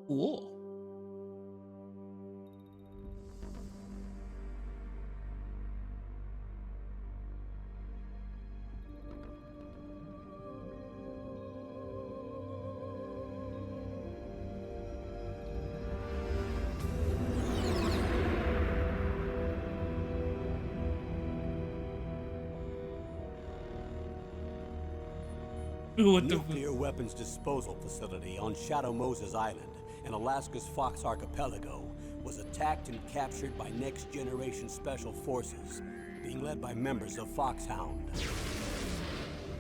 Cool. What the Nuclear weapons disposal facility on Shadow Moses Island in Alaska's Fox Archipelago was attacked and captured by next-generation special forces, being led by members of Foxhound.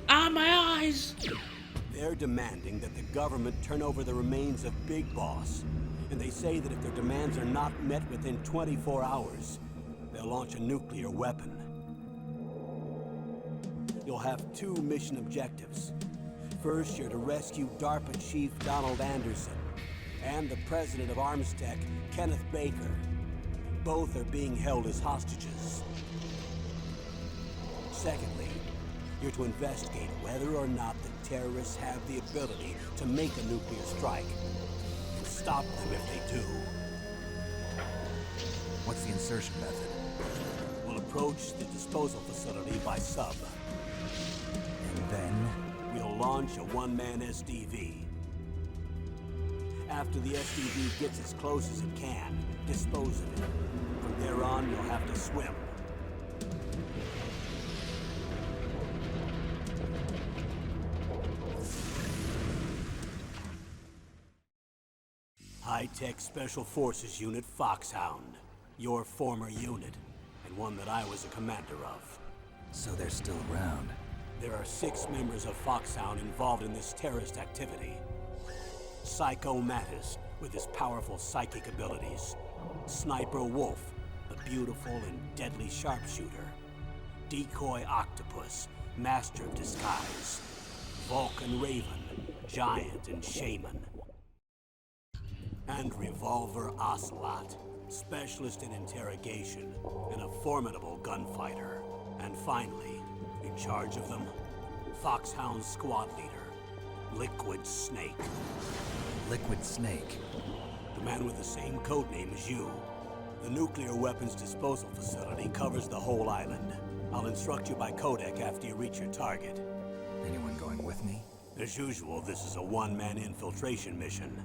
Ah, my eyes! They're demanding that the government turn over the remains of Big Boss, and they say that if their demands are not met within 24 hours, they'll launch a nuclear weapon. You'll have two mission objectives. First, you're to rescue DARPA Chief Donald Anderson and the president of Armstech, Kenneth Baker. Both are being held as hostages. Secondly, you're to investigate whether or not the terrorists have the ability to make a nuclear strike and stop them if they do. What's the insertion method? We'll approach the disposal facility by sub. And then? We'll launch a one-man SDV. After the SDV gets as close as it can, dispose of it. From there on, you'll have to swim. High-Tech Special Forces Unit Foxhound. Your former unit, and one that I was a commander of. So they're still around. There are 6 members of Foxhound involved in this terrorist activity. Psycho Mattis, with his powerful psychic abilities. Sniper Wolf, the beautiful and deadly sharpshooter. Decoy Octopus, master of disguise. Vulcan Raven, giant and shaman. And Revolver Ocelot, specialist in interrogation and a formidable gunfighter. And finally, in charge of them, Foxhound squad leader, Liquid Snake. Liquid Snake? The man with the same codename as you. The nuclear weapons disposal facility covers the whole island. I'll instruct you by codec after you reach your target. Anyone going with me? As usual, this is a one-man infiltration mission.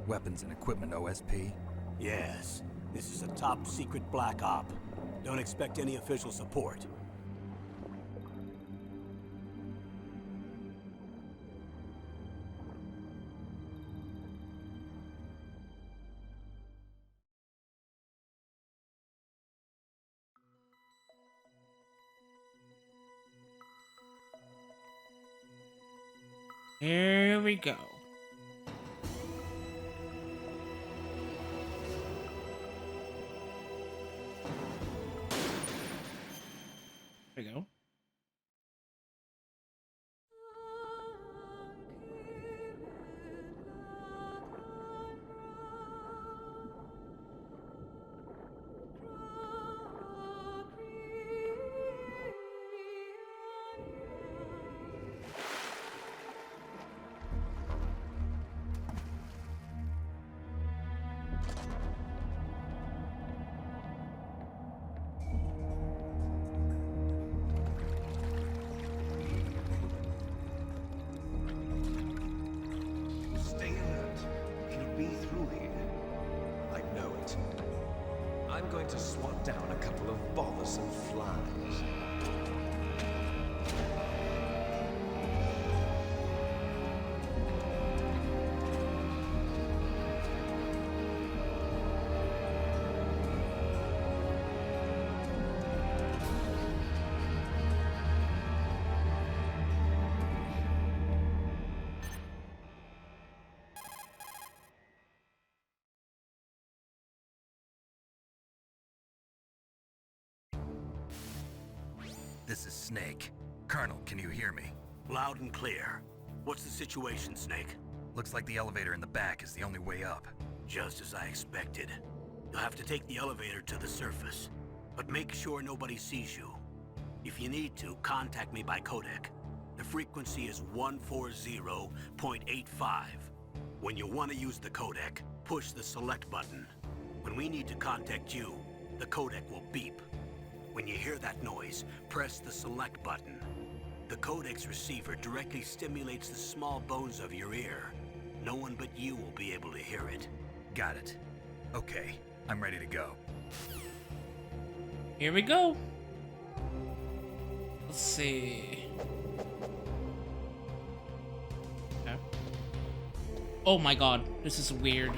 Weapons and equipment OSP? Yes, this is a top-secret black op. Don't expect any official support. Here we go. There we go. Stay alert. He'll be through here. I know it. I'm going to swat down a couple of bothersome flies. This is Snake. Colonel, can you hear me? Loud and clear. What's the situation, Snake? Looks like the elevator in the back is the only way up. Just as I expected. You'll have to take the elevator to the surface, but make sure nobody sees you. If you need to, contact me by codec. The frequency is 140.85. When you want to use the codec, Push the select button. When we need to contact you, the codec will beep. When you hear that noise, press the select button. The codec's receiver directly stimulates the small bones of your ear. No one but you will be able to hear it. Got it. Okay, I'm ready to go. Here we go. Let's see. Okay. Oh my god, this is weird.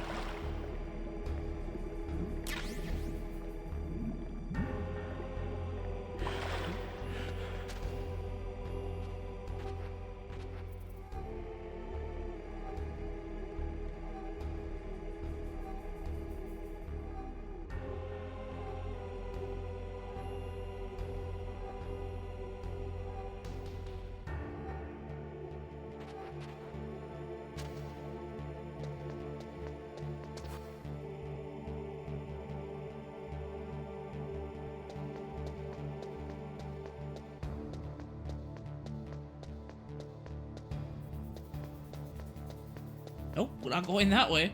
Nope, we're not going that way.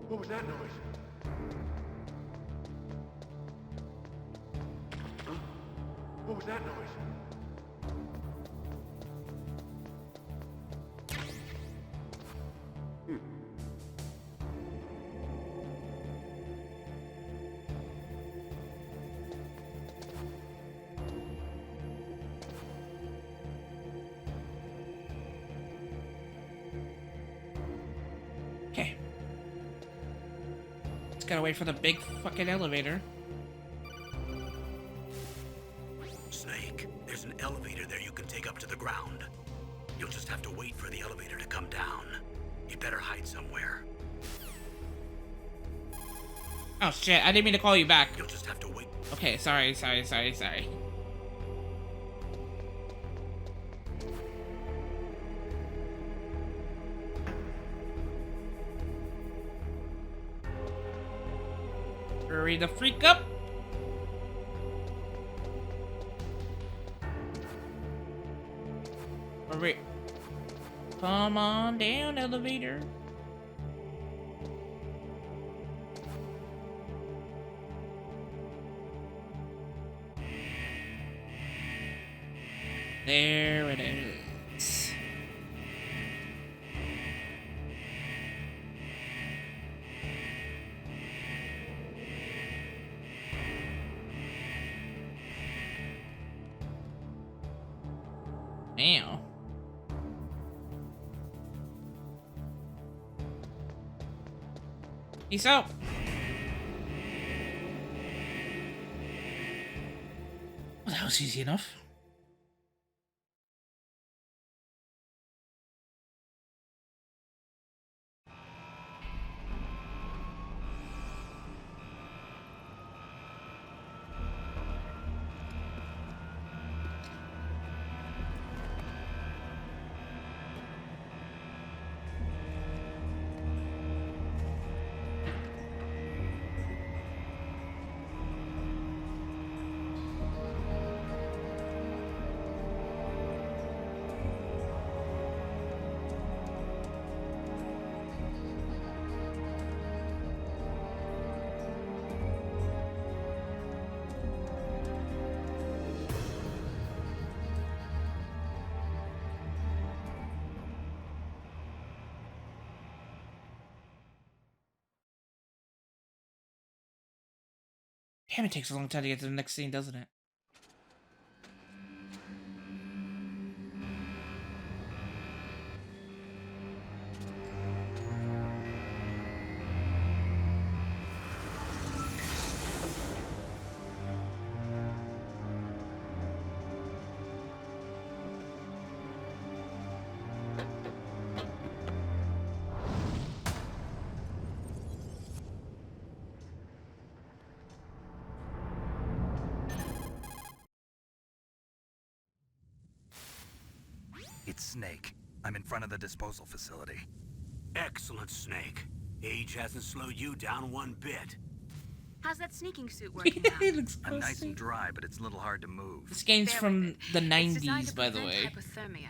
What was that noise? Huh? What was that noise? Okay. Just gotta wait for the big fucking elevator. Snake, there's an elevator there you can take up to the ground. You'll just have to wait for the elevator to come down. You better hide somewhere. Oh shit, I didn't mean to call you back. You'll just have to wait. Okay, sorry. Hurry the freak up! Hurry. Come on down, elevator. There it is. Now. Peace out. Well, that was easy enough. Damn, it takes a long time to get to the next scene, doesn't it? It's Snake. I'm in front of the disposal facility. Excellent, Snake. Age hasn't slowed you down one bit. How's that sneaking suit working out? It looks I'm nice close. and dry, but it's a little hard to move. This game's Bear from with it. the It's designed 90s, to by the prevent way. hypothermia.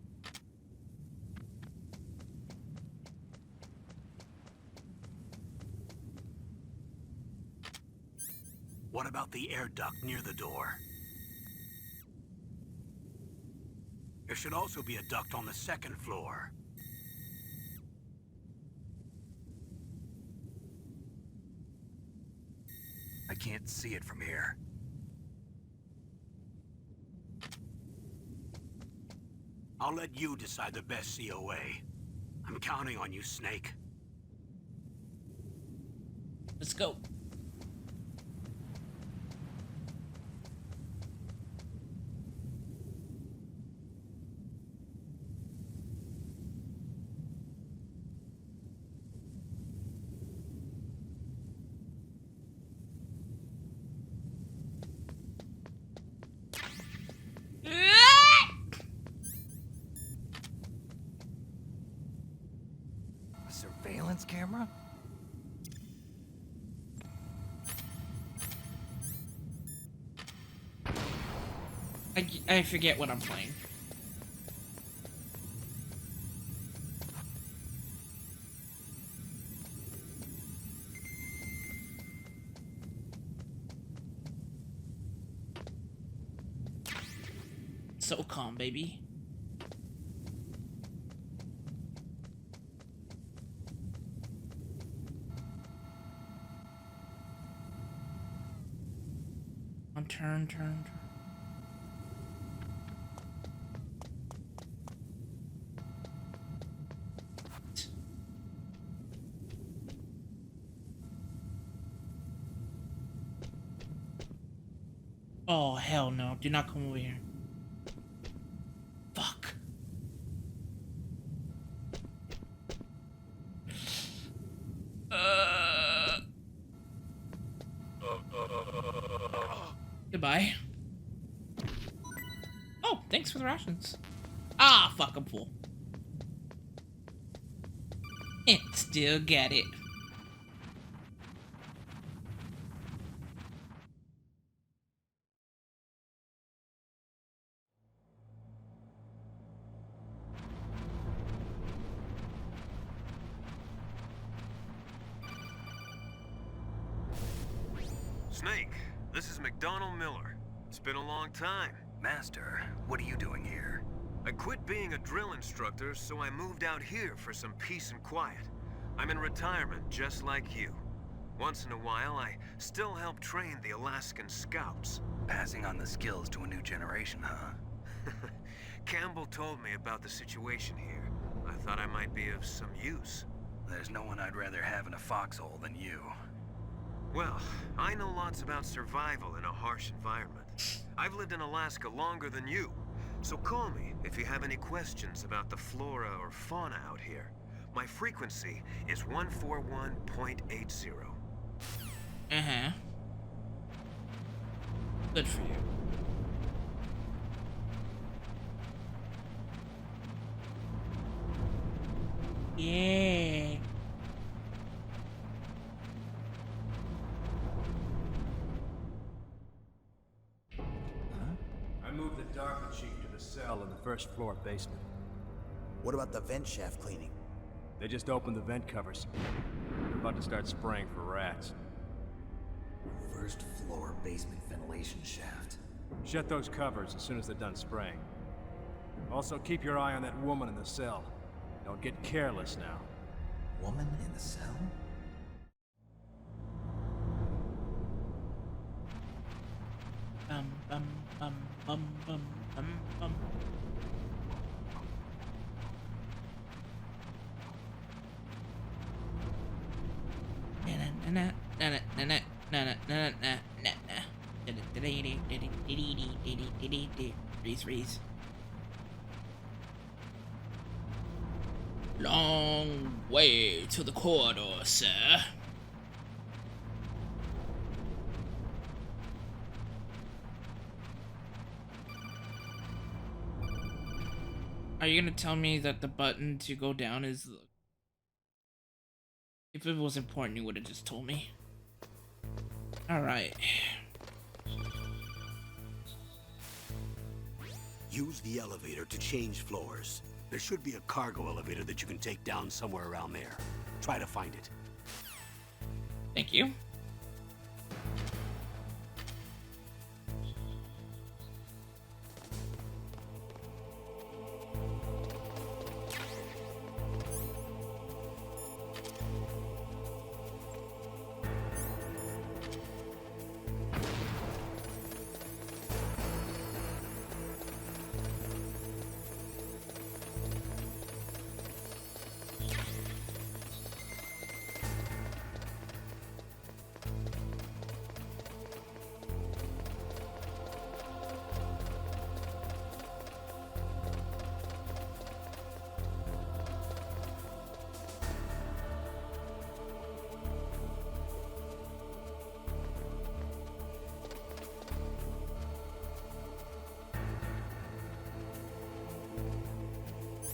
What about the air duct near the door? There should also be a duct on the second floor. I can't see it from here. I'll let you decide the best COA. I'm counting on you, Snake. Let's go. A surveillance camera? I forget what I'm playing. So calm, baby. On turn. Oh, hell no. Do not come over here. Fuck. Goodbye. Oh, thanks for the rations. Ah, fuck, I'm full. And still got it. Snake, this is McDonald Miller. It's been a long time. Master, what are you doing here? I quit being a drill instructor, so I moved out here for some peace and quiet. I'm in retirement, just like you. Once in a while, I still help train the Alaskan Scouts. Passing on the skills to a new generation, huh? Campbell told me about the situation here. I thought I might be of some use. There's no one I'd rather have in a foxhole than you. Well, I know lots about survival in a harsh environment. I've lived in Alaska longer than you. So call me if you have any questions about the flora or fauna out here. My frequency is 141.80. Uh-huh. Good for you. Yeah. I moved the Darker Chief to the cell in the first floor basement. What about the vent shaft cleaning? They just opened the vent covers. They're about to start spraying for rats. First floor basement ventilation shaft. Shut those covers as soon as they're done spraying. Also, keep your eye on that woman in the cell. Don't get careless now. Woman in the cell? Bum, bum, bum, bum, bum, bum. Freeze. Long way to the corridor, sir. Are you gonna tell me that the button to go down is the... If it was important, you would have just told me. Alright. Use the elevator to change floors. There should be a cargo elevator that you can take down somewhere around there. Try to find it. Thank you.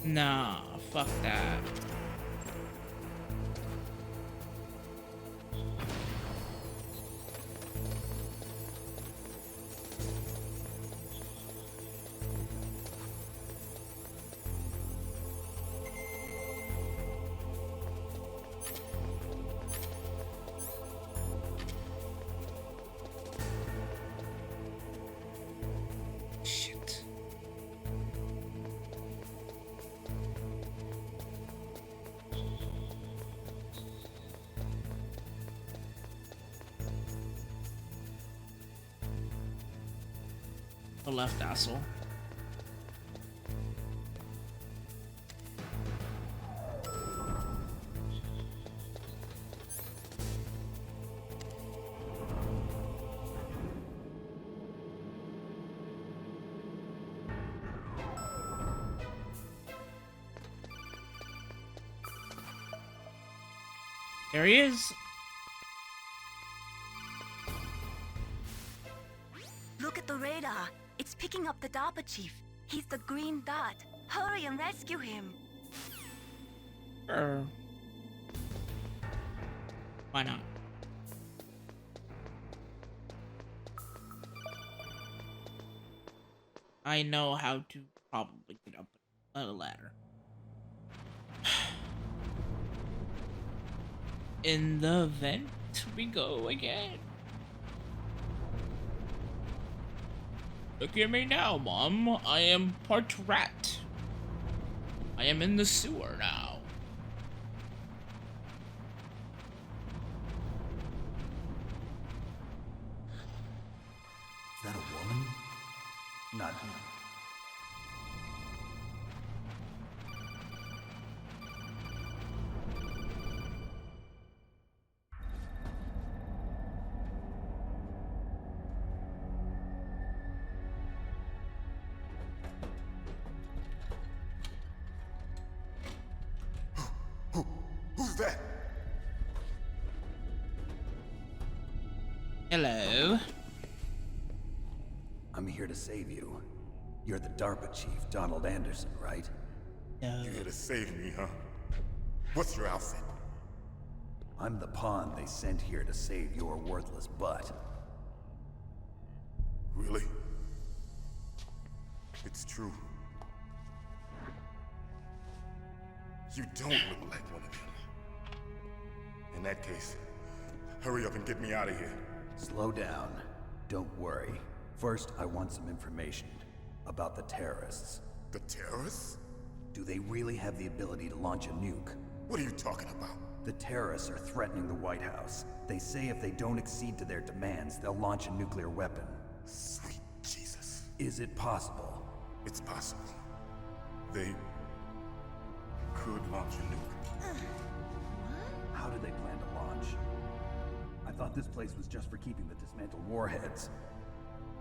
Nah, fuck that. Shit. The left asshole. There he is. Look at the radar. It's picking up the DARPA chief. He's the green dot. Hurry and rescue him. Why not? I know how to probably get up a ladder. In the vent we go again. Look at me now, Mom. I am part rat. I am in the sewer now. Is that a woman? Not me. Who's that? Hello. I'm here to save you. You're the DARPA chief, Donald Anderson, right? No. You're here to save me, huh? What's your outfit? I'm the pawn they sent here to save your worthless butt. Really? It's true. You don't look like one of them. In that case, hurry up and get me out of here. Slow down. Don't worry. First, I want some information about the terrorists. The terrorists? Do they really have the ability to launch a nuke? What are you talking about? The terrorists are threatening the White House. They say if they don't accede to their demands, they'll launch a nuclear weapon. Sweet Jesus. Is it possible? It's possible. They could launch a nuke. How do they plan to launch? I thought this place was just for keeping the dismantled warheads.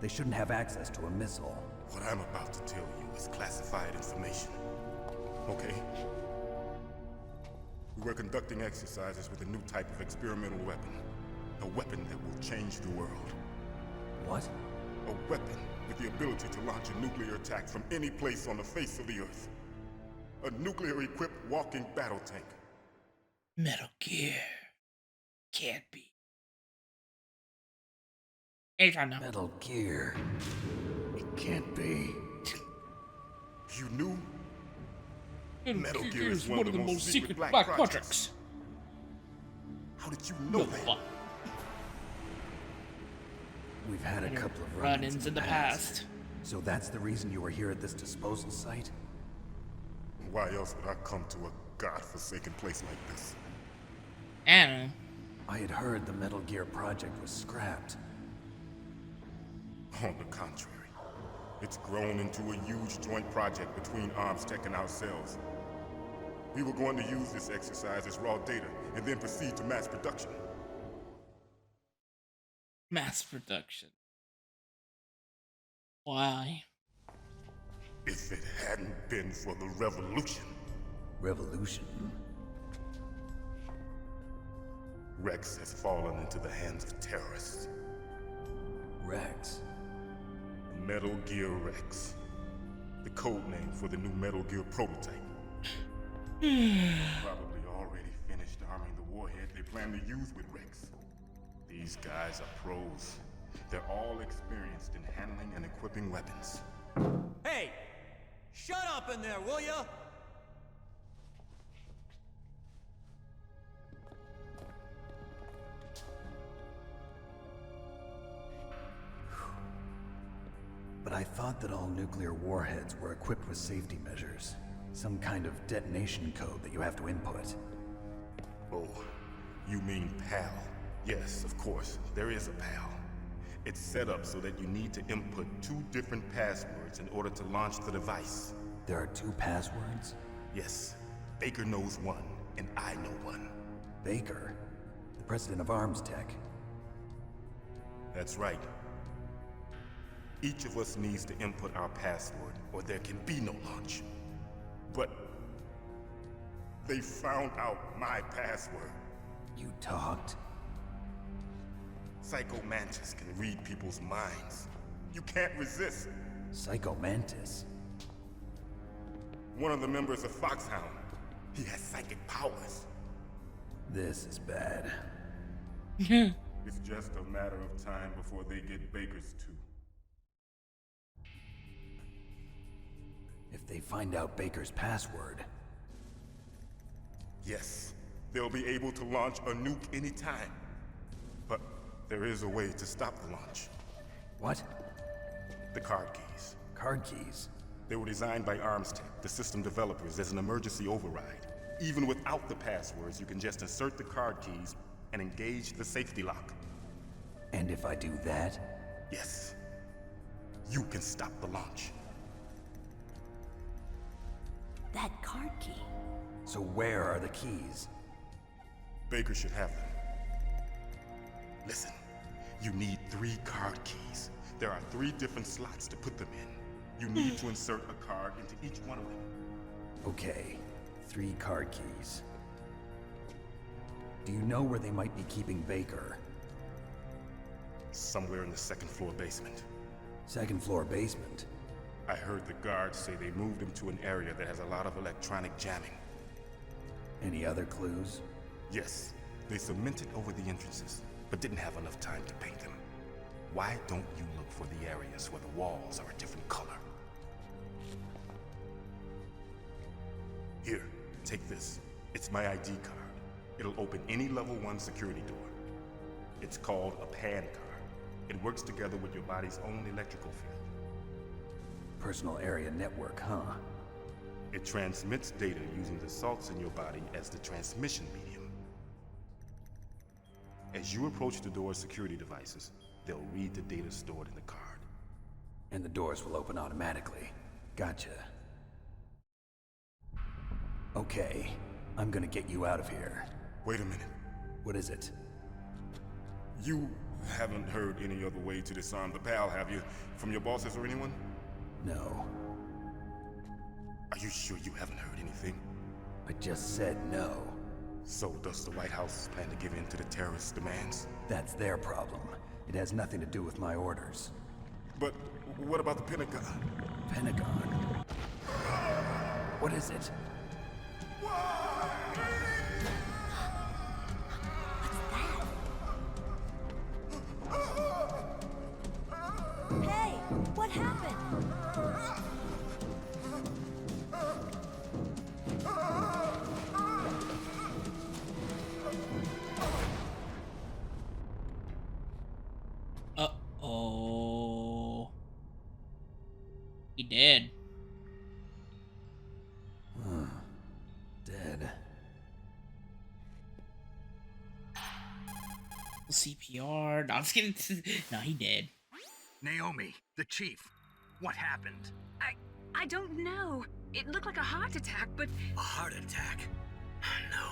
They shouldn't have access to a missile. What I'm about to tell you is classified information. Okay? We were conducting exercises with a new type of experimental weapon. A weapon that will change the world. What? A weapon with the ability to launch a nuclear attack from any place on the face of the Earth. A nuclear-equipped walking battle tank. Metal Gear. Can't be. Anytime now. Metal Gear. It can't be. You knew? Metal Gear Gear is one of the most secret black projects. How did you know that? Fuck. We've had a couple of Run-ins in the past. So that's the reason you were here at this disposal site? Why else would I come to a godforsaken place like this? Anna. I had heard the Metal Gear project was scrapped. On the contrary, it's grown into a huge joint project between Arms Tech and ourselves. We were going to use this exercise as raw data and then proceed to mass production. Mass production. Why? If it hadn't been for the revolution. Revolution? Rex has fallen into the hands of terrorists. Rex? Metal Gear Rex. The code name for the new Metal Gear prototype. Probably already finished arming the warhead they plan to use with Rex. These guys are pros. They're all experienced in handling and equipping weapons. Hey! Shut up in there, will ya? But I thought that all nuclear warheads were equipped with safety measures. Some kind of detonation code that you have to input. Oh, you mean PAL? Yes, of course, there is a PAL. It's set up so that you need to input 2 different passwords in order to launch the device. There are 2 passwords? Yes, Baker knows one, and I know one. Baker? The president of Arms Tech? That's right. Each of us needs to input our password, or there can be no launch. But they found out my password. You talked? Psycho Mantis can read people's minds. You can't resist. Psycho Mantis? One of the members of Foxhound. He has psychic powers. This is bad. It's just a matter of time before they get Baker's too. If they find out Baker's password... Yes, they'll be able to launch a nuke anytime. But there is a way to stop the launch. What? The card keys. Card keys? They were designed by Arms Tech, the system developers, as an emergency override. Even without the passwords, you can just insert the card keys and engage the safety lock. And if I do that? Yes. You can stop the launch. That card key. So where are the keys? Baker should have them. Listen, you need 3 card keys. There are 3 different slots to put them in. You need to insert a card into each one of them. Okay, 3 card keys. Do you know where they might be keeping Baker? Somewhere in the 2nd floor basement. 2nd floor basement? I heard the guards say they moved him to an area that has a lot of electronic jamming. Any other clues? Yes, they cemented over the entrances, but didn't have enough time to paint them. Why don't you look for the areas where the walls are a different color? Here, take this. It's my ID card. It'll open any level 1 security door. It's called a PAN card. It works together with your body's own electrical field. Personal area network, huh? It transmits data using the salts in your body as the transmission medium. As you approach the door's security devices, they'll read the data stored in the card. And the doors will open automatically. Gotcha. Okay, I'm gonna get you out of here. Wait a minute. What is it? You haven't heard any other way to disarm the PAL, have you? From your bosses or anyone? No. Are you sure you haven't heard anything? I just said no. So does the White House plan to give in to the terrorists' demands? That's their problem. It has nothing to do with my orders. But what about the Pentagon? Pentagon? What is it? Hey, what happened? Uh-oh. He did. Dead. CPR. No, I'm just kidding. No, he did. Naomi, the chief. What happened? I don't know. It looked like a heart attack, but... A heart attack? No.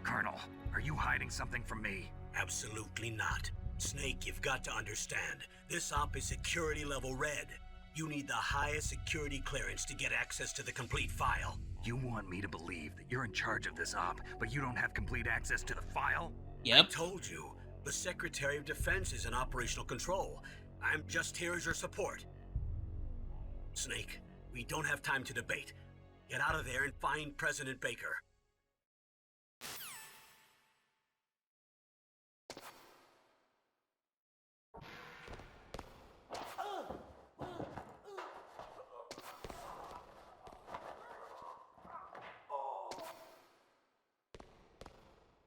Colonel, are you hiding something from me? Absolutely not. Snake, you've got to understand. This op is security level red. You need the highest security clearance to get access to the complete file. You want me to believe that you're in charge of this op, but you don't have complete access to the file? Yep. I told you, the Secretary of Defense is in operational control. I'm just here as your support. Snake, we don't have time to debate. Get out of there and find President Baker.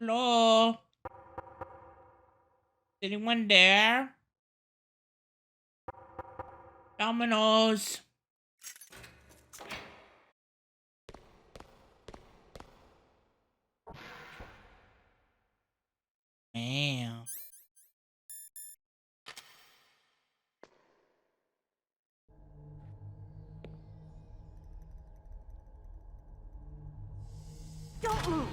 Hello? Anyone there? Dominoes. Man. Don't move!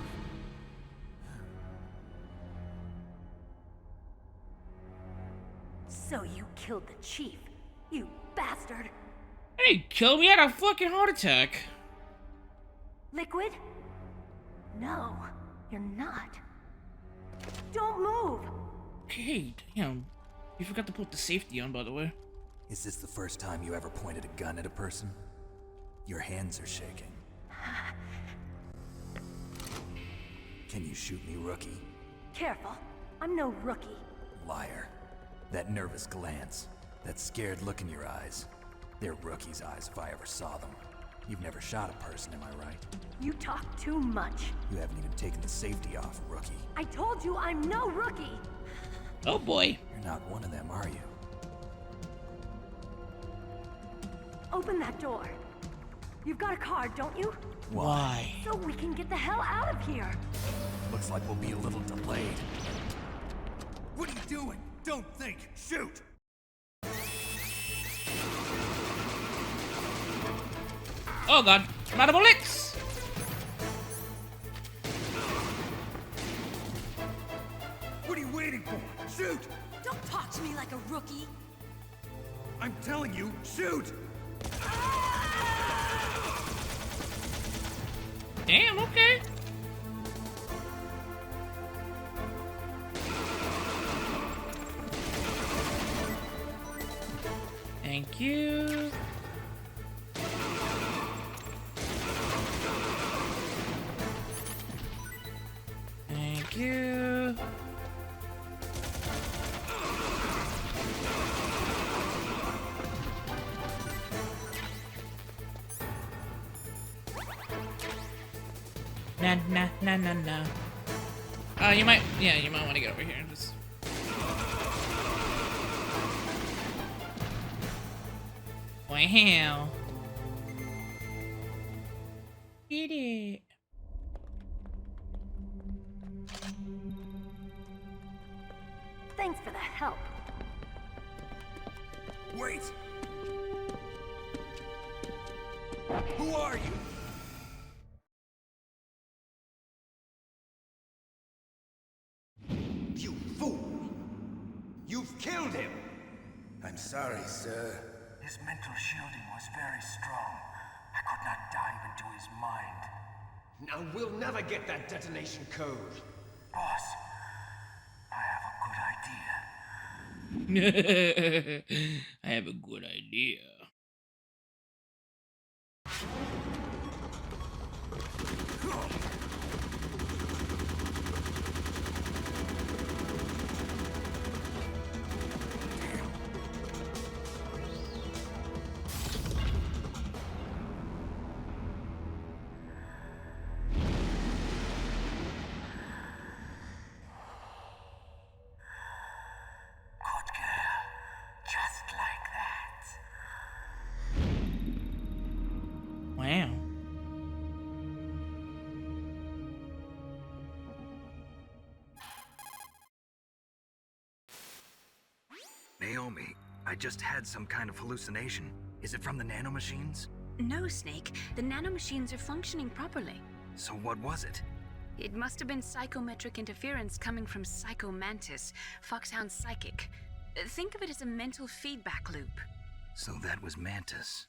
So you killed the chief, you bastard! Hey, kill me! I had a fucking heart attack. Liquid? No, you're not. Don't move! Okay, damn. You forgot to put the safety on, by the way. Is this the first time you ever pointed a gun at a person? Your hands are shaking. Can you shoot me, rookie? Careful, I'm no rookie. Liar. That nervous glance, that scared look in your eyes. They're rookie's eyes if I ever saw them. You've never shot a person, am I right? You talk too much. You haven't even taken the safety off, rookie. I told you I'm no rookie! Oh boy. You're not one of them, are you? Open that door. You've got a card, don't you? Why? So we can get the hell out of here. Looks like we'll be a little delayed. What are you doing? Don't think! Shoot! Oh god. I'm out of bullets! What are you waiting for? Shoot! Don't talk to me like a rookie. I'm telling you, shoot! Damn, okay. Thank you. Thank you. Nah. You might want to get over here and just. Wow. Did it. Thanks for the help. Wait! Who are you? You fool! You've killed him! I'm sorry, sir. His mental shielding was very strong. I could not dive into his mind. Now we'll never get that detonation code. Boss, I have a good idea. I have a good idea. Wow. Naomi, I just had some kind of hallucination. Is it from the nanomachines? No, Snake. The nanomachines are functioning properly. So what was it? It must have been psychometric interference coming from Psycho Mantis, Foxhound's psychic. Think of it as a mental feedback loop. So that was Mantis.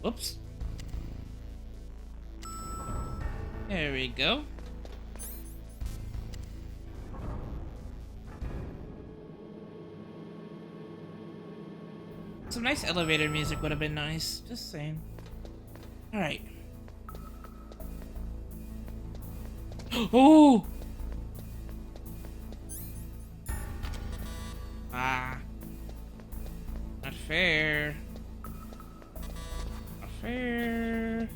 Whoops. There we go. Some nice elevator music would have been nice. Just saying. Alright. Oh! Ah. Not fair. Not fair.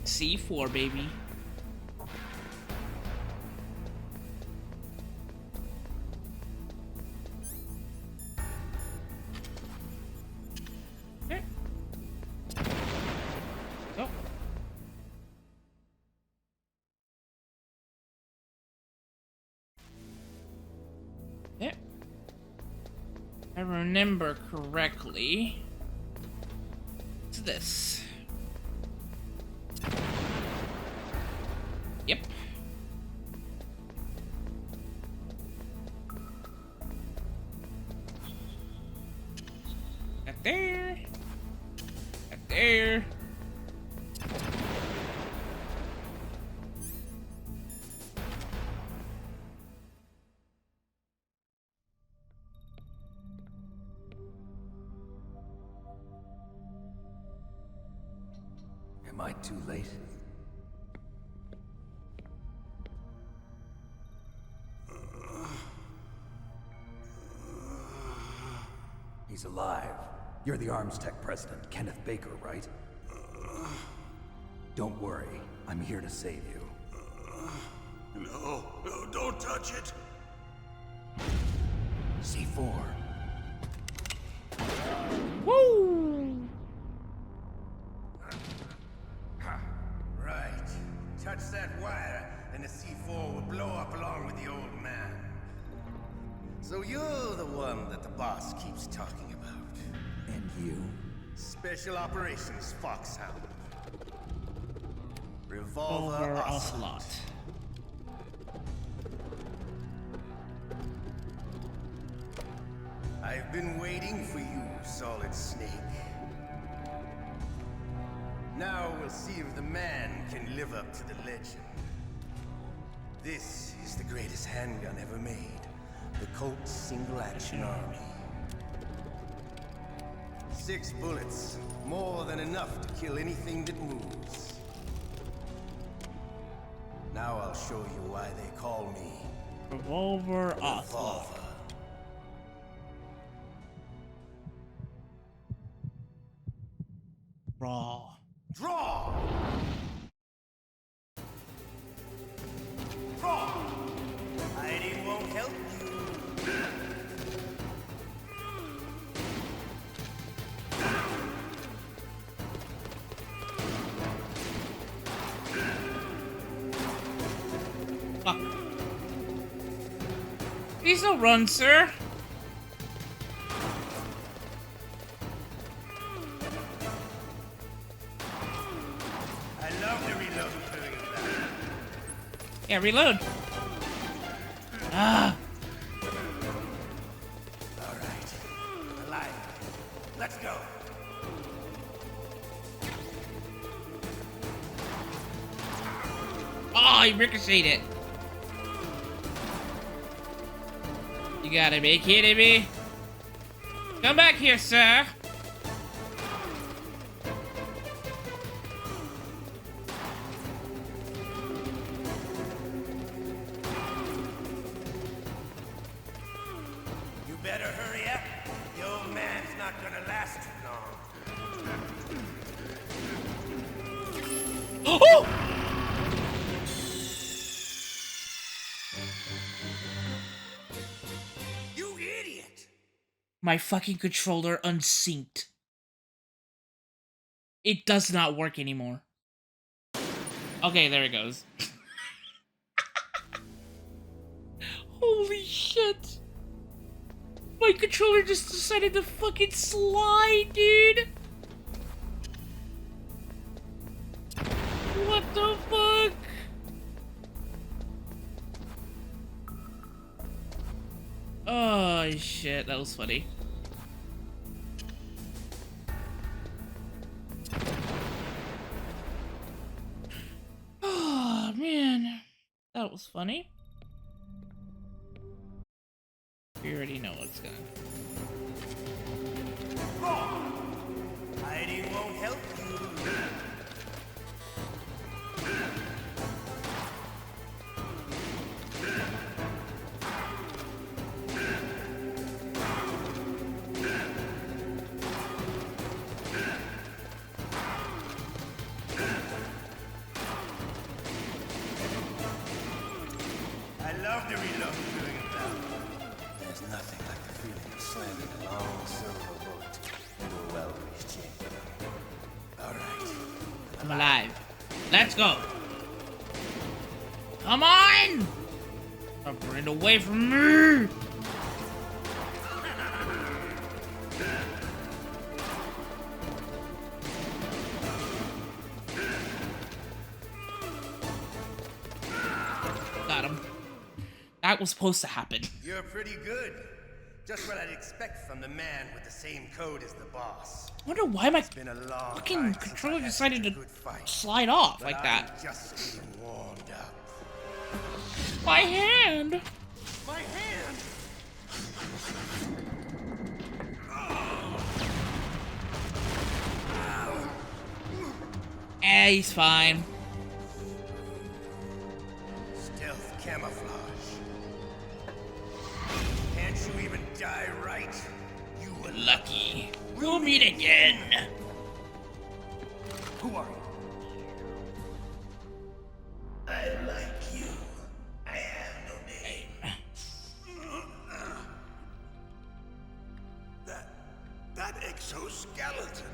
C4, baby. Okay. Oh. Yeah. If I remember correctly, it's this. Yep. Got there. Got there. Am I too late? He's alive. You're the Arms Tech president, Kenneth Baker, right? Don't worry. I'm here to save you. No, don't touch it. C4. Woo! Right. Touch that wire, and the C4 will blow up along with the old man. So you're the one that the boss keeps talking about. And you? Special Operations Foxhound. Revolver Over Ocelot. Ocelot. I've been waiting for you, Solid Snake. Now we'll see if the man can live up to the legend. This is the greatest handgun ever made. The Colt Single Action Army. 6 bullets, more than enough to kill anything that moves. Now I'll show you why they call me Revolver Ocelot. Revolver. Raw. Draw! Draw! Hiding won't help you. Fuck. Please don't run, sir. I love to reload doing that. Yeah, reload. Ah. All right. Alive. Let's go. Oh, he ricocheted it. You gotta be kidding me. Come back here, sir. You better hurry up. The old man's not gonna last too long. Oh! You idiot! My fucking controller unsynced. It does not work anymore. Okay, there it goes. Holy shit. My controller just decided to fucking slide, dude. What the fuck? Oh shit, that was funny. Oh man, that was funny. We already know what's gonna. Hiding won't help you. I love to reload doing it now. There's nothing like the feeling of slamming a long silver bullet into a well-greased chamber. All right. I'm alive. Let's go. Come on! Don't run away from me! Got him. That was supposed to happen. You're pretty good. Just what I'd expect from the man with the same code as the boss. I wonder why my Been a long fucking time since controller I had decided such a to good fight. slide off But like I'm that. just getting warmed up. My hand! My hand! Eh, he's fine. Stealth camouflage. Can't you even die right? You were Lucky. We'll meet again. Who are you? I like you. I have no name. That exoskeleton.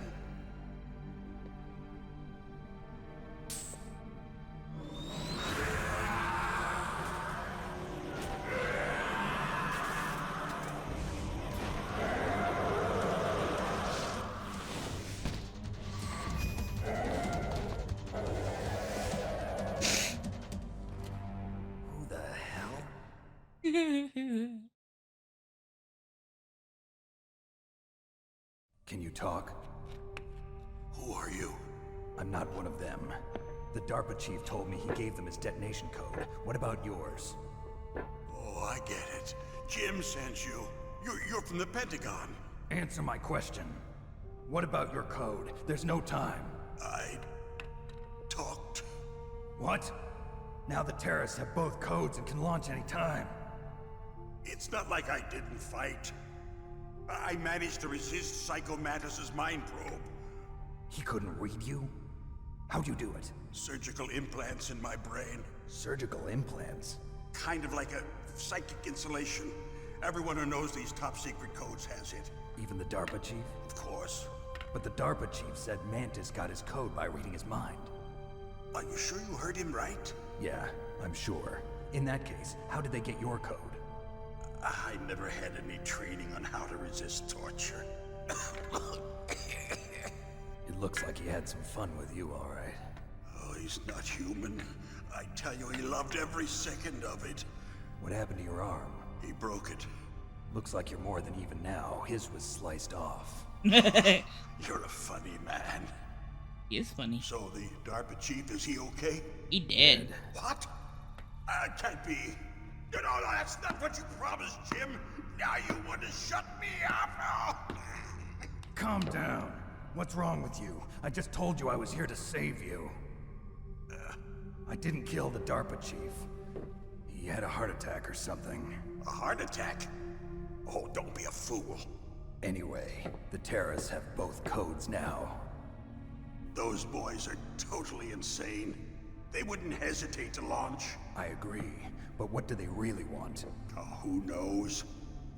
Who the hell? Can you talk? Who are you? I'm not one of them. The DARPA chief told me he gave them his detonation code. What about yours? Oh, I get it. Jim sent you. You're from the Pentagon. Answer my question. What about your code? There's no time. I talked. What? Now the terrorists have both codes and can launch any time. It's not like I didn't fight. I managed to resist Psycho Mantis's mind probe. He couldn't read you? How'd you do it? Surgical implants in my brain. Surgical implants? Kind of like a psychic insulation. Everyone who knows these top secret codes has it. Even the DARPA chief? Of course. But the DARPA chief said Mantis got his code by reading his mind. Are you sure you heard him right? Yeah, I'm sure. In that case, how did they get your code? I never had any training on how to resist torture. It looks like he had some fun with you, all right. Oh, he's not human. I tell you, he loved every second of it. What happened to your arm? He broke it. Looks like you're more than even now. His was sliced off. You're a funny man. He is funny. So the DARPA chief, is he okay? He did. What? Can't be. You know, that's not what you promised, Jim. Now you want to shut me up? Calm down. What's wrong with you? I just told you I was here to save you. I didn't kill the DARPA chief. He had a heart attack or something. A heart attack? Oh, don't be a fool. Anyway, the terrorists have both codes now. Those boys are totally insane. They wouldn't hesitate to launch. I agree, but what do they really want? Oh, who knows?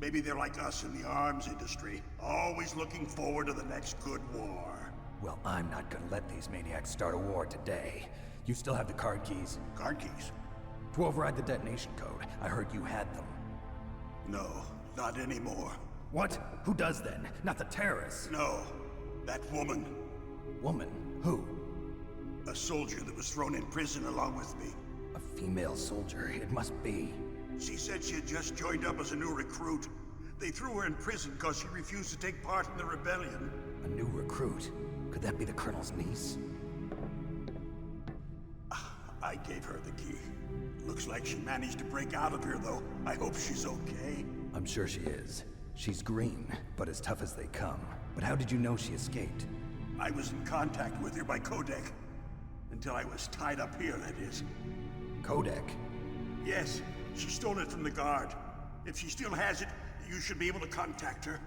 Maybe they're like us in the arms industry, always looking forward to the next good war. Well, I'm not gonna let these maniacs start a war today. You still have the card keys? Card keys? To override the detonation code. I heard you had them. No, not anymore. What? Who does then? Not the terrorists. No, that woman. Woman? Who? A soldier that was thrown in prison along with me. A female soldier, it must be. She said she had just joined up as a new recruit. They threw her in prison because she refused to take part in the rebellion. A new recruit? Could that be the Colonel's niece? I gave her the key. Looks like she managed to break out of here, though. I hope she's okay. I'm sure she is. She's green, but as tough as they come. But how did you know she escaped? I was in contact with her by codec. Until I was tied up here, that is. Codec? Yes, she stole it from the guard. If she still has it, you should be able to contact her.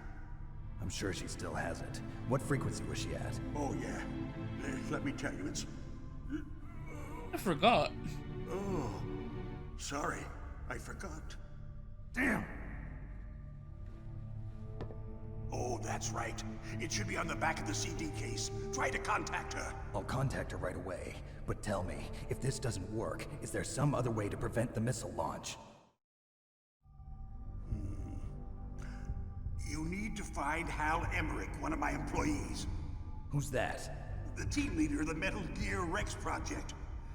I'm sure she still has it. What frequency was she at? Oh, yeah. Let me tell you, it's... I forgot. Oh, sorry. I forgot. Damn! Oh, that's right. It should be on the back of the CD case. Try to contact her. I'll contact her right away. But tell me, if this doesn't work, is there some other way to prevent the missile launch? You need to find Hal Emmerich, one of my employees. Who's that? The team leader of the Metal Gear Rex project.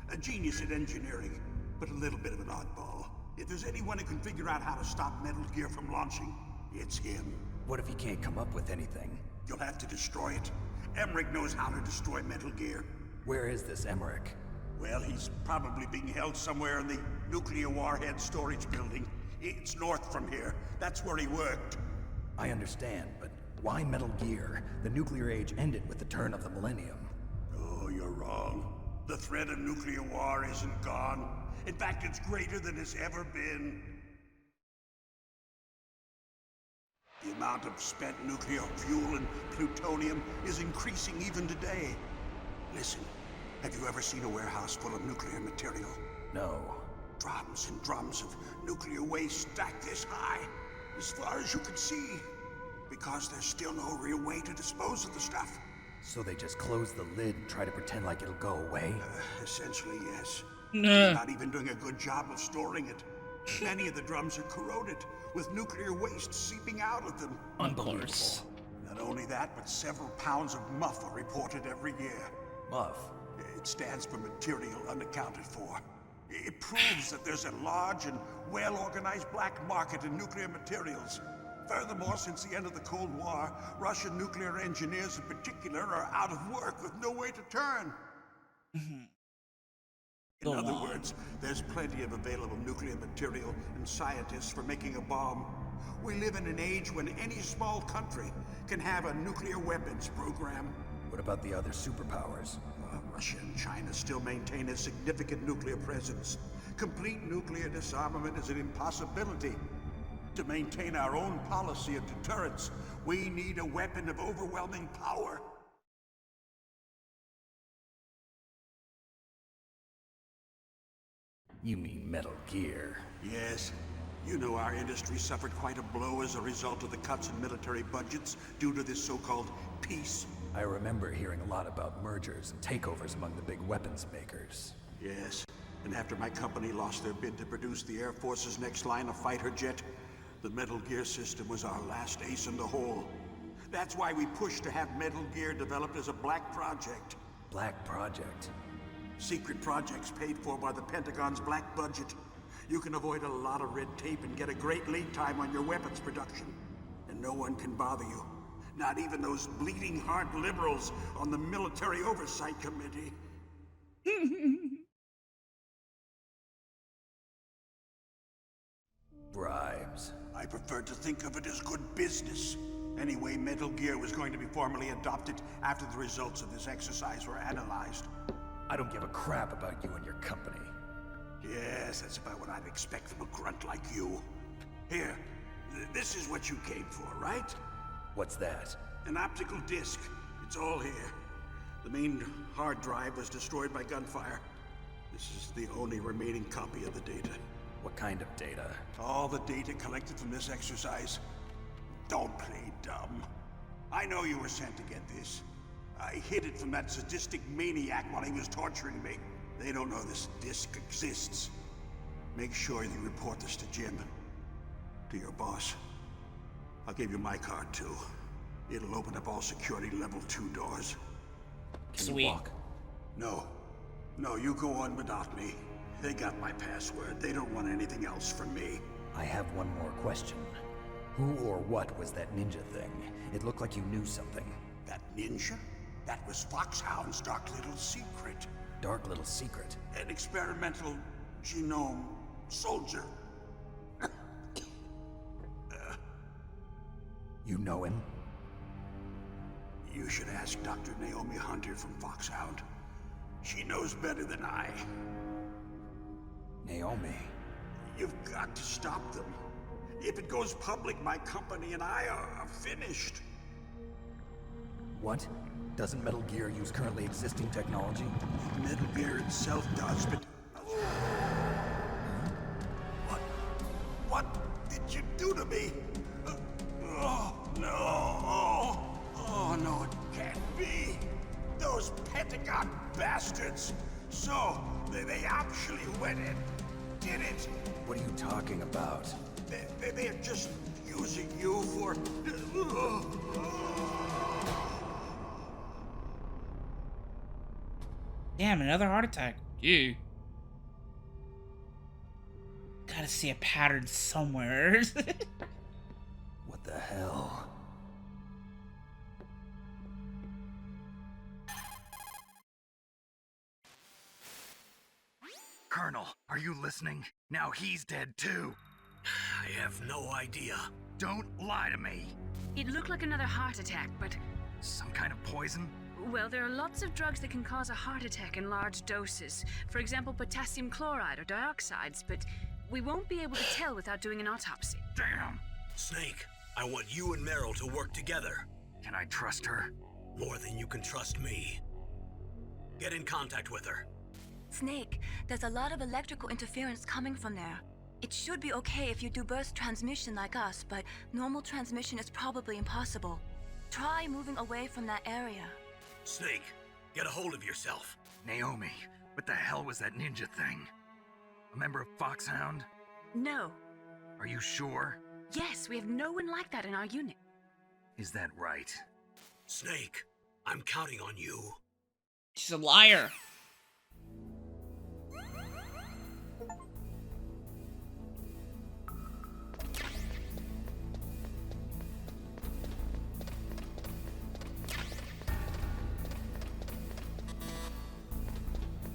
A genius at engineering, but a little bit of an oddball. If there's anyone who can figure out how to stop Metal Gear from launching, it's him. What if he can't come up with anything? You'll have to destroy it. Emmerich knows how to destroy Metal Gear. Where is this Emmerich? Well, he's probably being held somewhere in the nuclear warhead storage building. It's north from here. That's where he worked. I understand, but why Metal Gear? The nuclear age ended with the turn of the millennium. Oh, you're wrong. The threat of nuclear war isn't gone. In fact, it's greater than it's ever been. The amount of spent nuclear fuel and plutonium is increasing even today. Listen, have you ever seen a warehouse full of nuclear material? No. Drums and drums of nuclear waste stacked this high, as far as you can see, because there's still no real way to dispose of the stuff. So they just close the lid and try to pretend like it'll go away? Essentially, yes. Nah. They're not even doing a good job of storing it. Many of the drums are corroded, with nuclear waste seeping out of them. Unbelievable. Not only that, but several pounds of muff are reported every year. Muff? It stands for material unaccounted for. It proves that there's a large and well-organized black market in nuclear materials. Furthermore, since the end of the Cold War, Russian nuclear engineers in particular are out of work with no way to turn. In other words, there's plenty of available nuclear material and scientists for making a bomb. We live in an age when any small country can have a nuclear weapons program. What about the other superpowers? Russia and China still maintain a significant nuclear presence. Complete nuclear disarmament is an impossibility. To maintain our own policy of deterrence, we need a weapon of overwhelming power. You mean Metal Gear? Yes. You know our industry suffered quite a blow as a result of the cuts in military budgets due to this so-called peace. I remember hearing a lot about mergers and takeovers among the big weapons makers. Yes. And after my company lost their bid to produce the Air Force's next line of fighter jet, the Metal Gear system was our last ace in the hole. That's why we pushed to have Metal Gear developed as a black project. Black project? Secret projects paid for by the Pentagon's black budget. You can avoid a lot of red tape and get a great lead time on your weapons production. And no one can bother you. Not even those bleeding heart liberals on the Military Oversight Committee. Bribes. I prefer to think of it as good business. Anyway, Metal Gear was going to be formally adopted after the results of this exercise were analyzed. I don't give a crap about you and your company. Yes, that's about what I'd expect from a grunt like you. Here, this is what you came for, right? What's that? An optical disc. It's all here. The main hard drive was destroyed by gunfire. This is the only remaining copy of the data. What kind of data? All the data collected from this exercise. Don't play dumb. I know you were sent to get this. I hid it from that sadistic maniac while he was torturing me. They don't know this disc exists. Make sure you report this to Jim. To your boss. I'll give you my card too. It'll open up all security level 2 doors. Can Sweet. you walk? No. No, you go on without me. They got my password. They don't want anything else from me. I have one more question. Who or what was that ninja thing? It looked like you knew something. That ninja? That was Foxhound's dark little secret. Dark little secret? An experimental genome soldier. You know him? You should ask Dr. Naomi Hunter from Foxhound. She knows better than I. Naomi? You've got to stop them. If it goes public, my company and I are finished. What? Doesn't Metal Gear use currently existing technology? Metal Gear itself does, but... What did you do to me? Oh, no. Oh, no, it can't be. Those Pentagon bastards. So, they actually went and did it. What are you talking about? They're just using you for... Damn, another heart attack. Ew. Gotta see a pattern somewhere. What the hell? Colonel, are you listening? Now he's dead too. I have no idea. Don't lie to me. It looked like another heart attack, but... Some kind of poison? Well, there are lots of drugs that can cause a heart attack in large doses. For example, potassium chloride or dioxides, but we won't be able to tell without doing an autopsy. Damn. Snake, I want you and Meryl to work together. Can I trust her? More than you can trust me. Get in contact with her. Snake, there's a lot of electrical interference coming from there. It should be okay if you do burst transmission like us, but normal transmission is probably impossible. Try moving away from that area. Snake, get a hold of yourself. Naomi, what the hell was that ninja thing? A member of Foxhound? No. Are you sure? Yes, we have no one like that in our unit. Is that right? Snake, I'm counting on you. She's a liar.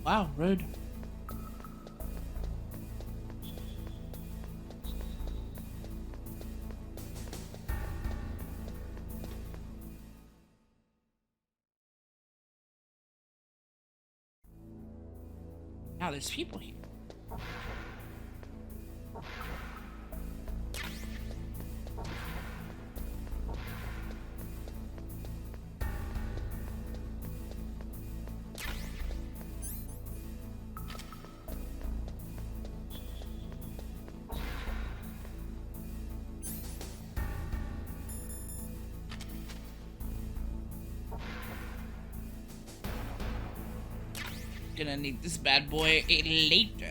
Wow, rude. Now there's people here. Gonna need this bad boy later.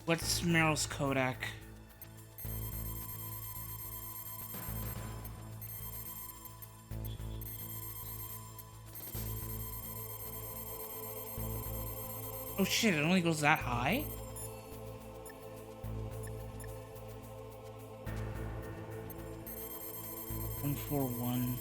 What's Meryl's Kodak? Oh shit, it only goes that high? $141.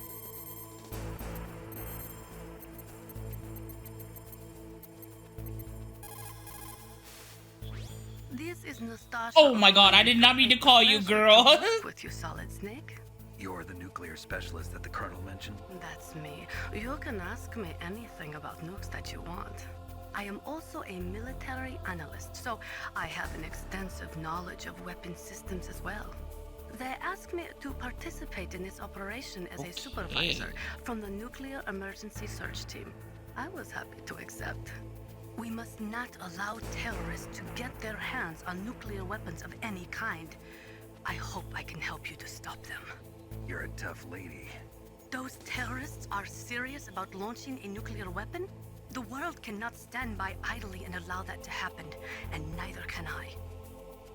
This is Nastasha. Oh my god, I did not mean to call you girl. With you, Solid Snake. You're the nuclear specialist that the Colonel mentioned? That's me. You can ask me anything about nukes that you want. I am also a military analyst, so I have an extensive knowledge of weapon systems as well. They asked me to participate in this operation as a supervisor from the Nuclear Emergency Search Team. I was happy to accept. We must not allow terrorists to get their hands on nuclear weapons of any kind. I hope I can help you to stop them. You're a tough lady. Those terrorists are serious about launching a nuclear weapon? The world cannot stand by idly and allow that to happen, and neither can I.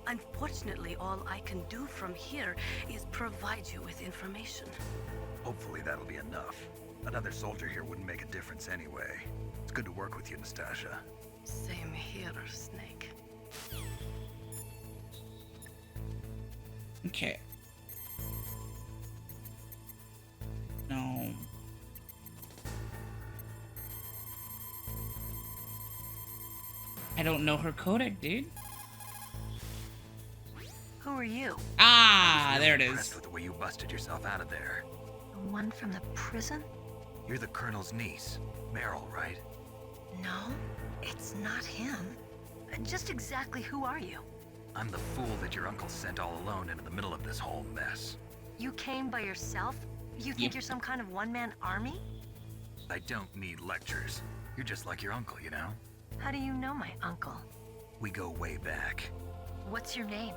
Unfortunately, all I can do from here is provide you with information. Hopefully that'll be enough. Another soldier here wouldn't make a difference anyway. It's good to work with you, Nastasha. Same here, Snake. Okay. No. I don't know her codec, dude. Who are you? Ah, there it is. Impressed with the way you busted yourself out of there. The one from the prison? You're the Colonel's niece, Meryl, right? No, it's not him. Just exactly who are you? I'm the fool that your uncle sent all alone into the middle of this whole mess. You came by yourself? You think you're some kind of one-man army? I don't need lectures. You're just like your uncle, you know? How do you know my uncle? We go way back. What's your name?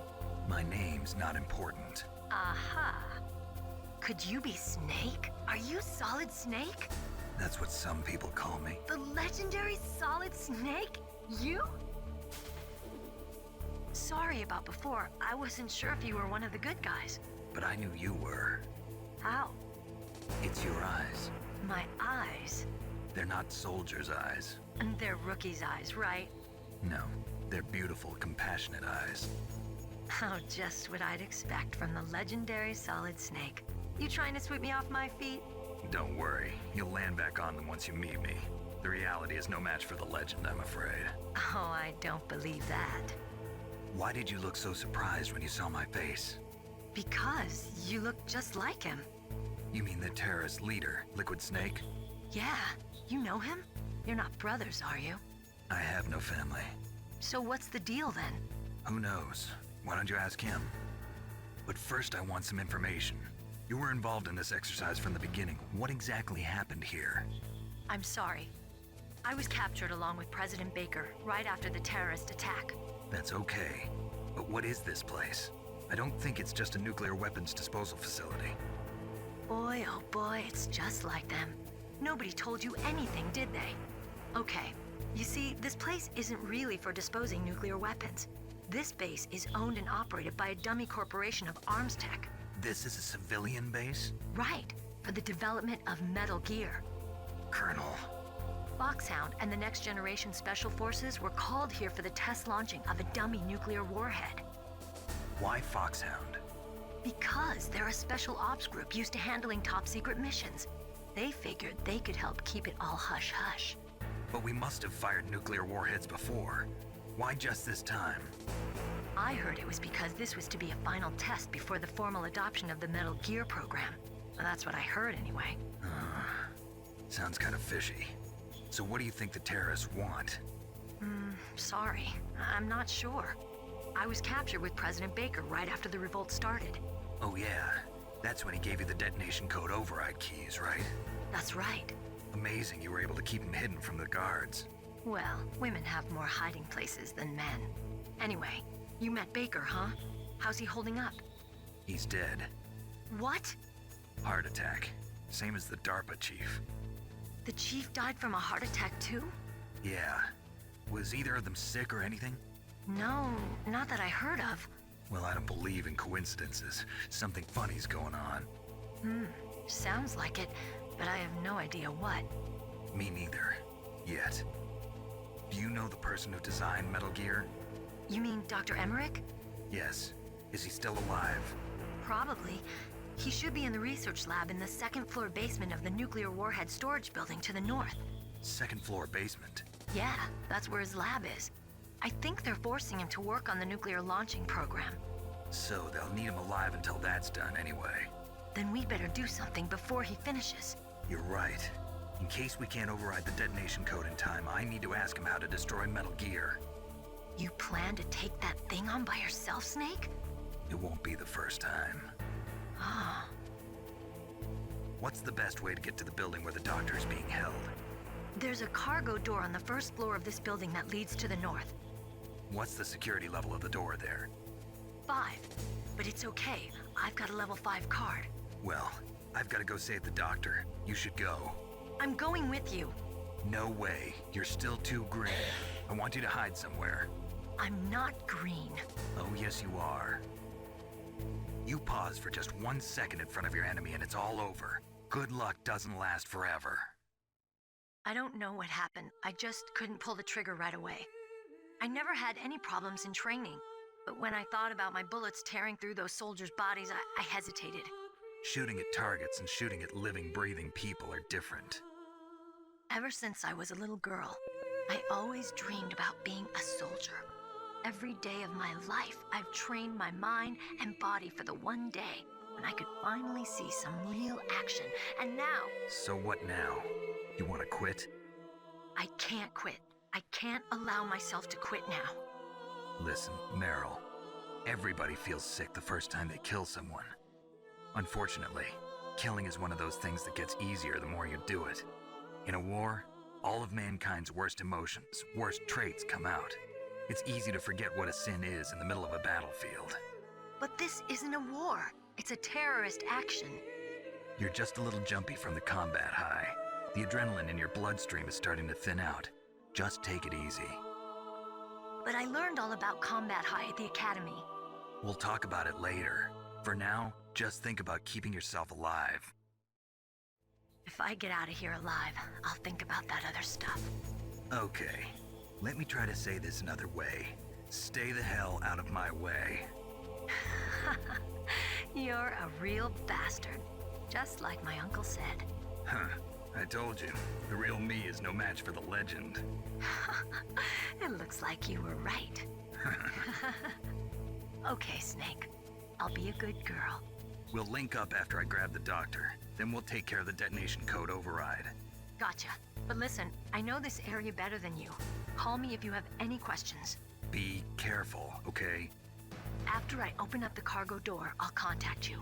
My name's not important. Aha. Could you be Snake? Are you Solid Snake? That's what some people call me. The legendary Solid Snake? You? Sorry about before. I wasn't sure if you were one of the good guys. But I knew you were. How? It's your eyes. My eyes? They're not soldiers' eyes. And they're rookies' eyes, right? No, they're beautiful, compassionate eyes. Oh, just what I'd expect from the legendary Solid Snake. You trying to sweep me off my feet? Don't worry, you'll land back on them once you meet me. The reality is no match for the legend, I'm afraid. Oh, I don't believe that. Why did you look so surprised when you saw my face? Because you look just like him. You mean the terrorist leader, Liquid Snake? Yeah, you know him? You're not brothers, are you? I have no family. So what's the deal then? Who knows? Why don't you ask him? But first I want some information. You were involved in this exercise from the beginning. What exactly happened here? I'm sorry. I was captured along with President Baker right after the terrorist attack. That's okay. But what is this place? I don't think it's just a nuclear weapons disposal facility. Boy, oh boy, it's just like them. Nobody told you anything, did they? Okay, you see, this place isn't really for disposing nuclear weapons. This base is owned and operated by a dummy corporation of arms tech. This is a civilian base? Right, for the development of Metal Gear. Colonel. Foxhound and the Next Generation Special Forces were called here for the test launching of a dummy nuclear warhead. Why Foxhound? Because they're a special ops group used to handling top secret missions. They figured they could help keep it all hush-hush. But we must have fired nuclear warheads before. Why just this time? I heard it was because this was to be a final test before the formal adoption of the Metal Gear program. That's what I heard anyway. Sounds kind of fishy. So what do you think the terrorists want? Sorry. I'm not sure. I was captured with President Baker right after the revolt started. Oh yeah, that's when he gave you the detonation code override keys, right? That's right. Amazing you were able to keep him hidden from the guards. Well, women have more hiding places than men. Anyway, you met Baker, huh? How's he holding up? He's dead. What? Heart attack. Same as the DARPA chief. The chief died from a heart attack too? Yeah. Was either of them sick or anything? No, not that I heard of. Well, I don't believe in coincidences. Something funny's going on. Sounds like it, but I have no idea what. Me neither. Yet. Do you know the person who designed Metal Gear? You mean Dr. Emmerich? Yes. Is he still alive? Probably. He should be in the research lab in the second-floor basement of the nuclear warhead storage building to the north. Second floor basement? Yeah, that's where his lab is. I think they're forcing him to work on the nuclear launching program. So they'll need him alive until that's done anyway. Then we better do something before he finishes. You're right. In case we can't override the detonation code in time, I need to ask him how to destroy Metal Gear. You plan to take that thing on by yourself, Snake? It won't be the first time. Ah. What's the best way to get to the building where the doctor is being held? There's a cargo door on the first floor of this building that leads to the north. What's the security level of the door there? 5. But it's okay. I've got a level 5 card. Well, I've got to go save the doctor. You should go. I'm going with you. No way. You're still too green. I want you to hide somewhere. I'm not green. Oh, yes you are. You pause for just 1 second in front of your enemy and it's all over. Good luck doesn't last forever. I don't know what happened. I just couldn't pull the trigger right away. I never had any problems in training, but when I thought about my bullets tearing through those soldiers' bodies, I hesitated. Shooting at targets and shooting at living, breathing people are different. Ever since I was a little girl, I always dreamed about being a soldier. Every day of my life, I've trained my mind and body for the one day when I could finally see some real action, and now... So what now? You want to quit? I can't quit. I can't allow myself to quit now. Listen, Meryl, everybody feels sick the first time they kill someone. Unfortunately, killing is one of those things that gets easier the more you do it. In a war, all of mankind's worst emotions, worst traits come out. It's easy to forget what a sin is in the middle of a battlefield. But this isn't a war. It's a terrorist action. You're just a little jumpy from the combat high. The adrenaline in your bloodstream is starting to thin out. Just take it easy. But I learned all about combat high at the academy. We'll talk about it later. For now, just think about keeping yourself alive. If I get out of here alive, I'll think about that other stuff. Okay. Let me try to say this another way. Stay the hell out of my way. You're a real bastard. Just like my uncle said. Huh. I told you. The real me is no match for the legend. It looks like you were right. Okay, Snake. I'll be a good girl. We'll link up after I grab the doctor. Then we'll take care of the detonation code override. Gotcha. But listen, I know this area better than you. Call me if you have any questions. Be careful, okay? After I open up the cargo door, I'll contact you.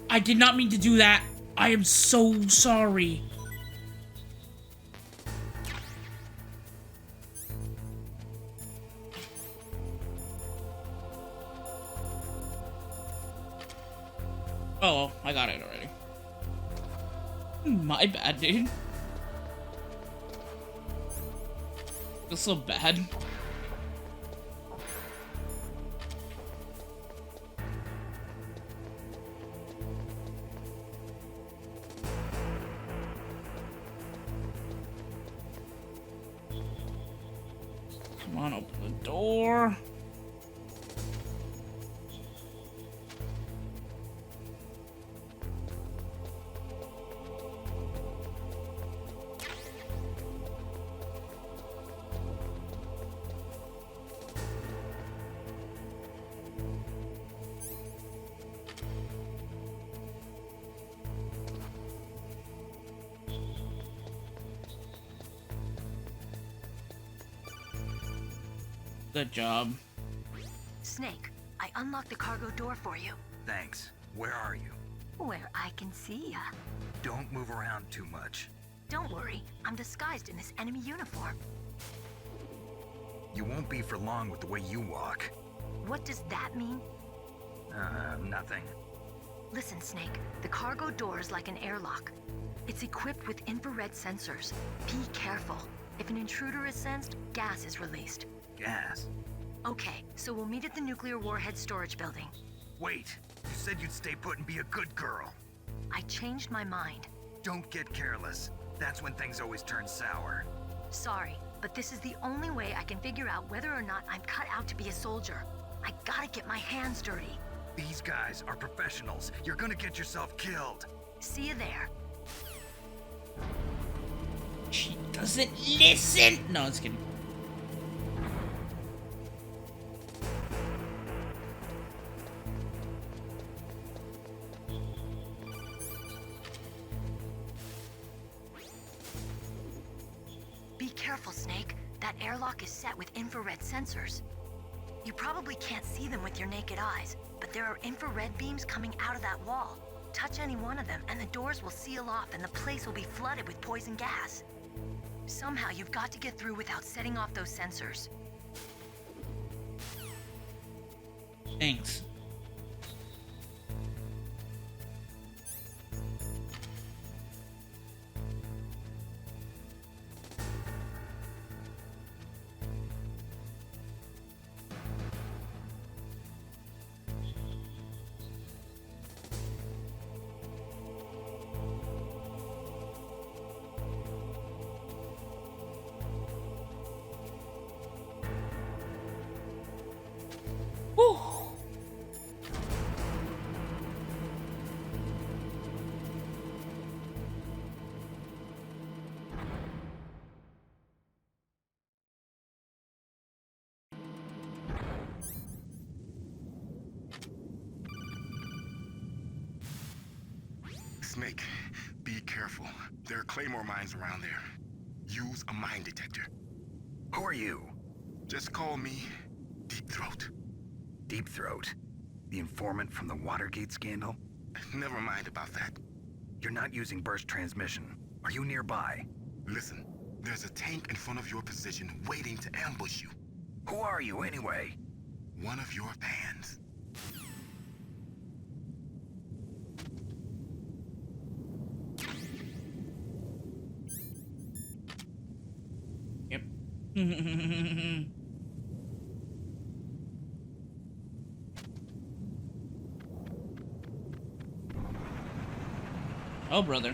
I did not mean to do that. I am so sorry. Oh, I got it already. My bad, dude. Feels so bad. Come on, open the door. Good job. Snake, I unlocked the cargo door for you. Thanks. Where are you? Where I can see ya. Don't move around too much. Don't worry, I'm disguised in this enemy uniform. You won't be for long with the way you walk. What does that mean? Nothing. Listen, Snake, the cargo door is like an airlock. It's equipped with infrared sensors. Be careful. If an intruder is sensed, gas is released. Gas? Okay, so we'll meet at the nuclear warhead storage building. Wait, you said you'd stay put and be a good girl. I changed my mind. Don't get careless. That's when things always turn sour. Sorry, but this is the only way I can figure out whether or not I'm cut out to be a soldier. I gotta get my hands dirty. These guys are professionals. You're gonna get yourself killed. See you there. She doesn't listen! No, it's kidding. Be careful, Snake. That airlock is set with infrared sensors. You probably can't see them with your naked eyes, but there are infrared beams coming out of that wall. Touch any one of them, and the doors will seal off, and the place will be flooded with poison gas. Somehow, you've got to get through without setting off those sensors. Thanks. Whew. Snake, be careful. There are claymore mines around there. Use a mine detector. Who are you? Just call me Deep Throat. Deep Throat? The informant from the Watergate scandal? Never mind about that. You're not using burst transmission. Are you nearby? Listen, there's a tank in front of your position waiting to ambush you. Who are you anyway? One of your fans. Yep. Oh, brother.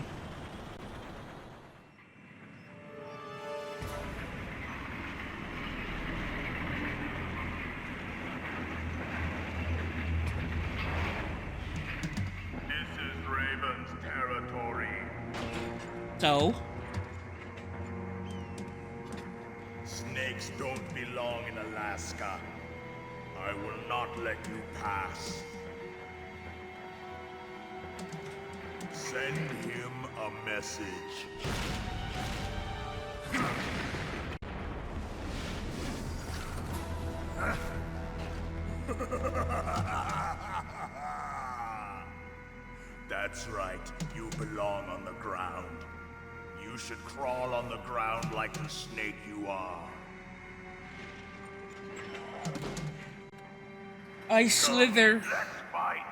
This is Raven's territory. So? Snakes don't belong in Alaska. I will not let you pass. Send him a message. That's right, you belong on the ground. You should crawl on the ground like the snake you are. I slither. Let's fight.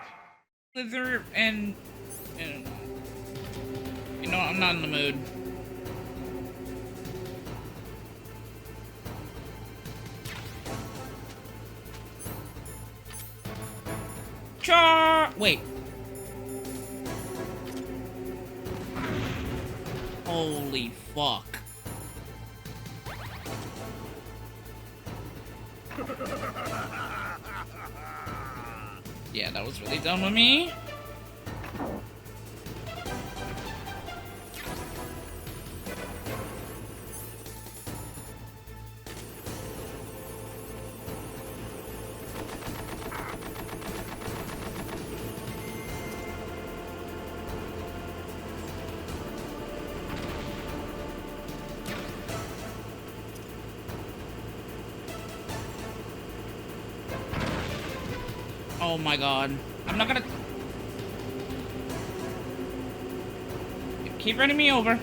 Slither and you know, I'm not in the mood. Wait. Holy fuck. Yeah, that was really dumb of me. Oh my god. I'm not gonna... Keep running me over.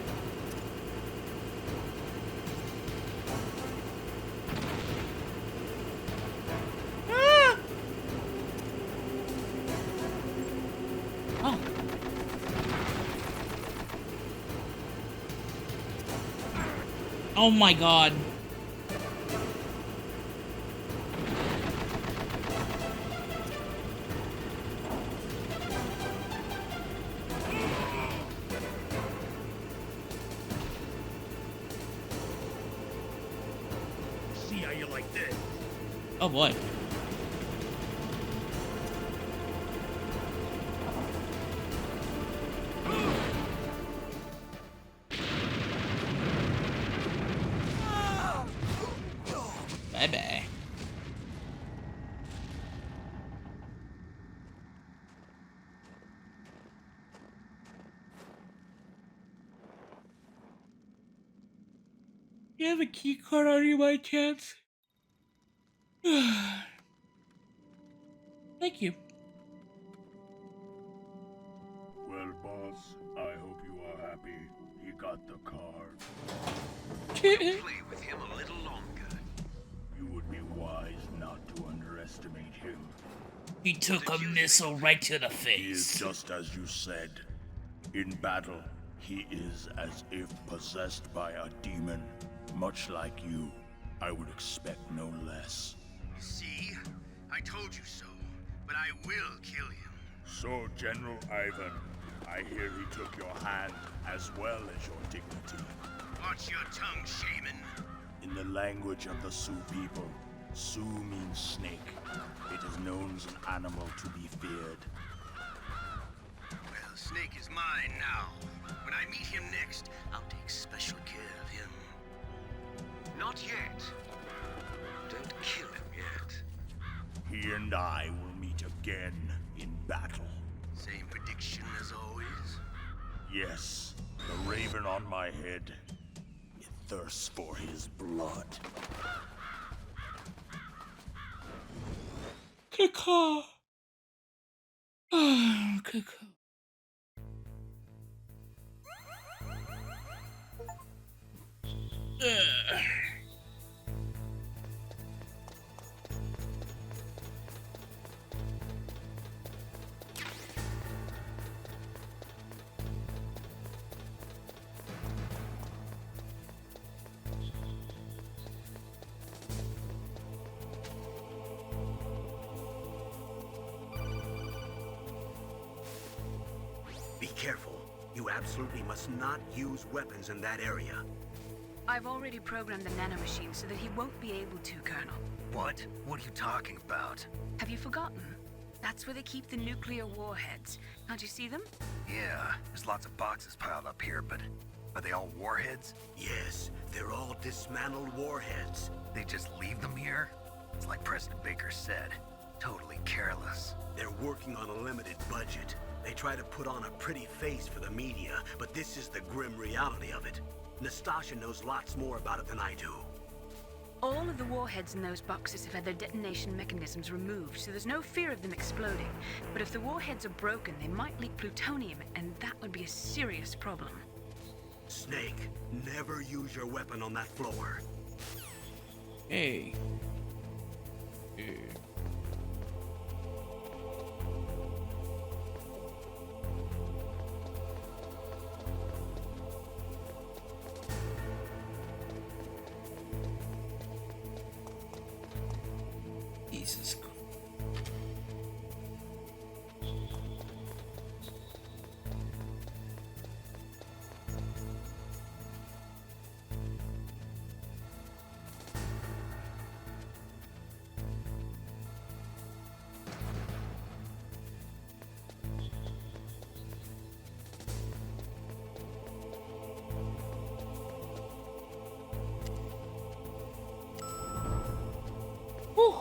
Ah! Oh. Oh my god. you like this. Oh boy. Bye-bye. You have a key card on you by chance? Thank you. Well, boss, I hope you are happy. He got the card. Play with him a little longer. You would be wise not to underestimate him. He took a missile right to the He is face. just as you said. In battle, he is as if possessed by a demon. Much like you, I would expect no less. See? I told you so. But I will kill him. So, General Ivan, I hear he took your hand as well as your dignity. Watch your tongue, shaman. In the language of the Sioux people, Sioux means snake. It is known as an animal to be feared. Well, Snake is mine now. When I meet him next, I'll take special care of him. Not yet. Don't kill him yet. He and I will meet again in battle. Same prediction as always? Yes, the raven on my head. It thirsts for his blood. Caw. Oh, caw. Be careful. You absolutely must not use weapons in that area. I've already programmed the nanomachine so that he won't be able to, Colonel. What? What are you talking about? Have you forgotten? That's where they keep the nuclear warheads. Can't you see them? Yeah, there's lots of boxes piled up here, but are they all warheads? Yes, they're all dismantled warheads. They just leave them here? It's like President Baker said, totally careless. They're working on a limited budget. They try to put on a pretty face for the media, but this is the grim reality of it. Nastasha knows lots more about it than I do. All of the warheads in those boxes have had their detonation mechanisms removed, so there's no fear of them exploding. But if the warheads are broken, they might leak plutonium, and that would be a serious problem. Snake, never use your weapon on that floor. Hey. Jesus Christ. Whew.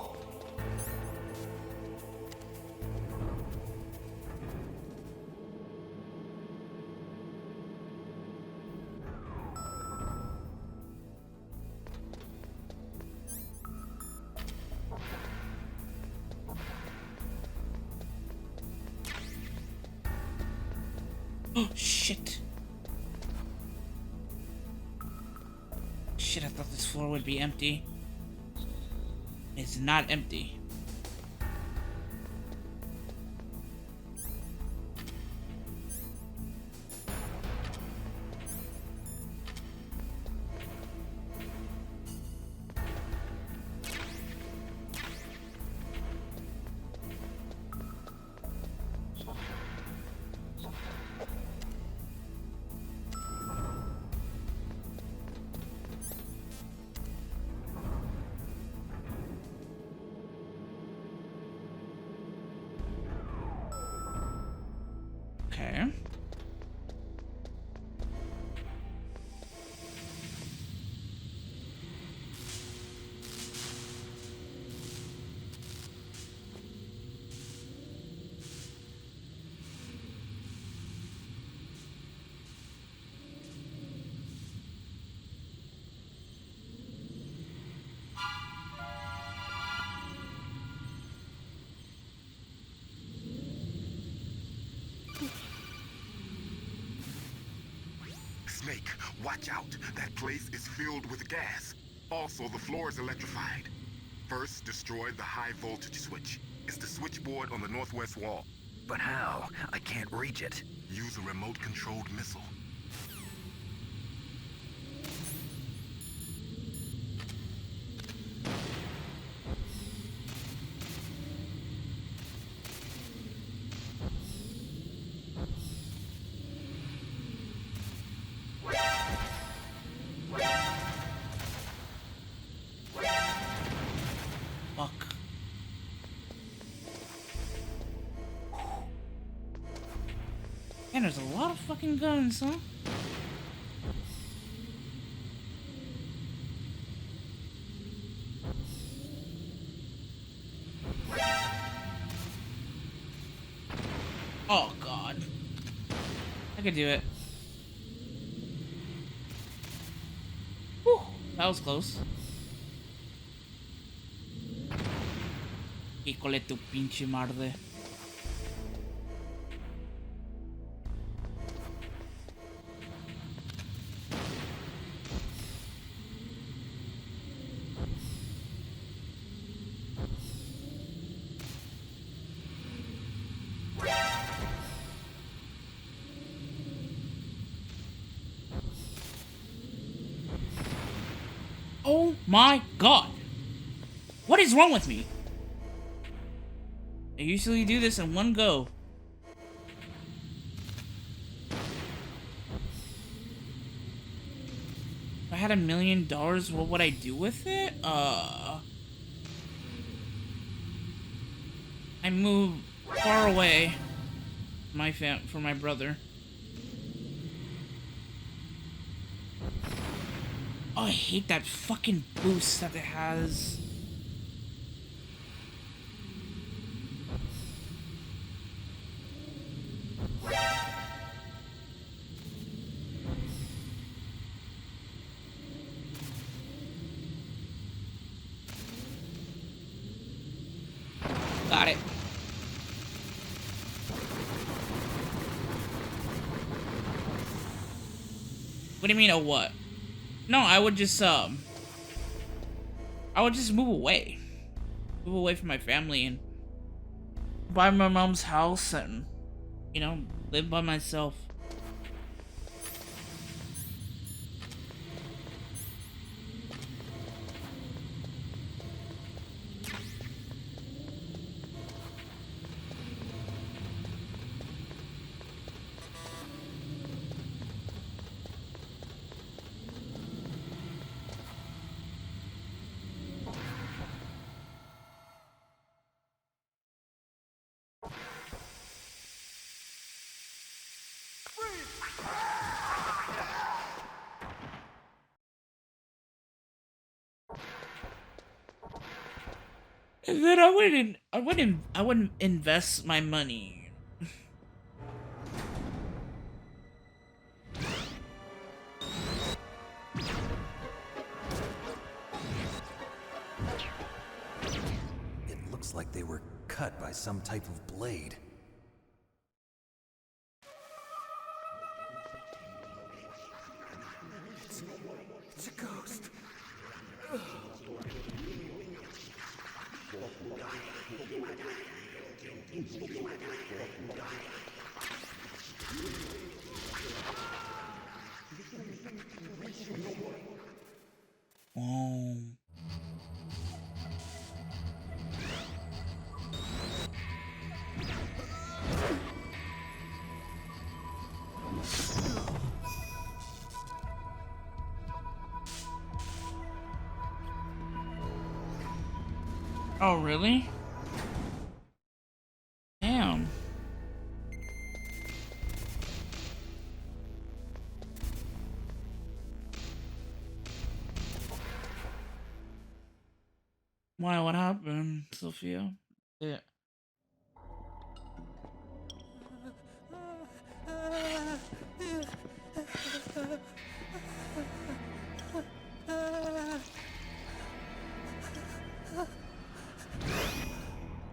Oh, shit. Shit, I thought this floor would be empty. It's not empty. Watch out. That place is filled with gas. Also, the floor is electrified. First, destroy the high voltage switch. It's the switchboard on the northwest wall. But how? I can't reach it. Use a remote-controlled missile. Man, there's a lot of fucking guns, huh? Oh god. I could do it. Whew, that was close. Híjole tu pinche marde. Oh my god! What is wrong with me? I usually do this in one go. If I had $1 million, what would I do with it? I move far away from my brother. Oh, I hate that fucking boost that it has. Got it. What do you mean, a what? No, I would just move away. Move away from my family and buy my mom's house and, you know, live by myself. And then I wouldn't invest my money. It looks like they were cut by some type of blade. It's a ghost. Oh. Oh, really? Damn. Why? What happened, Sophia? Yeah.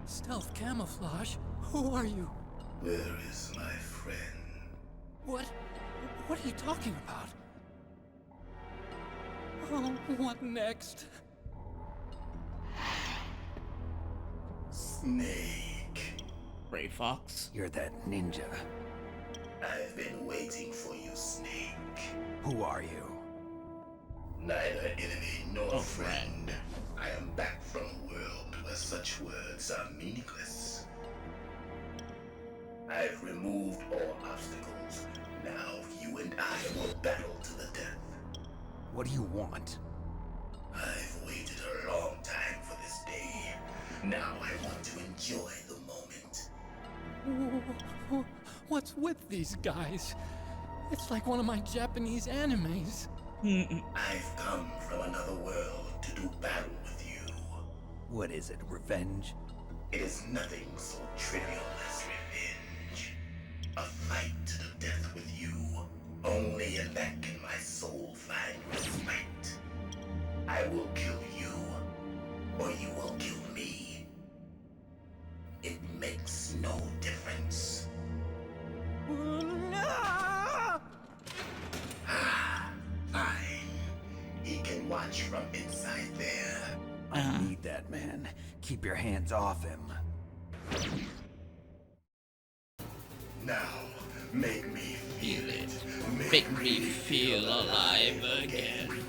Stealth camouflage? Who are you? Where is my friend? What are you talking about? Oh, what next? Snake. Gray Fox. You're that ninja. I've been waiting for you, Snake. Who are you? Neither enemy nor Oh, friend. I am back from a world where such words are meaningless. I've removed all obstacles. Now you and I will battle to the death. What do you want? I've waited a long time for this day. Now I want to enjoy the moment. What's with these guys? It's like one of my Japanese animes. I've come from another world to do battle with you. What is it, revenge? It is nothing so trivial as revenge. A fight to the death with you. Only in that can my soul find respite. I will kill you, or you will kill me. It makes no difference. Fine. He can watch from inside there. I need that man. Keep your hands off him. Now, make me feel it. Make me feel alive again.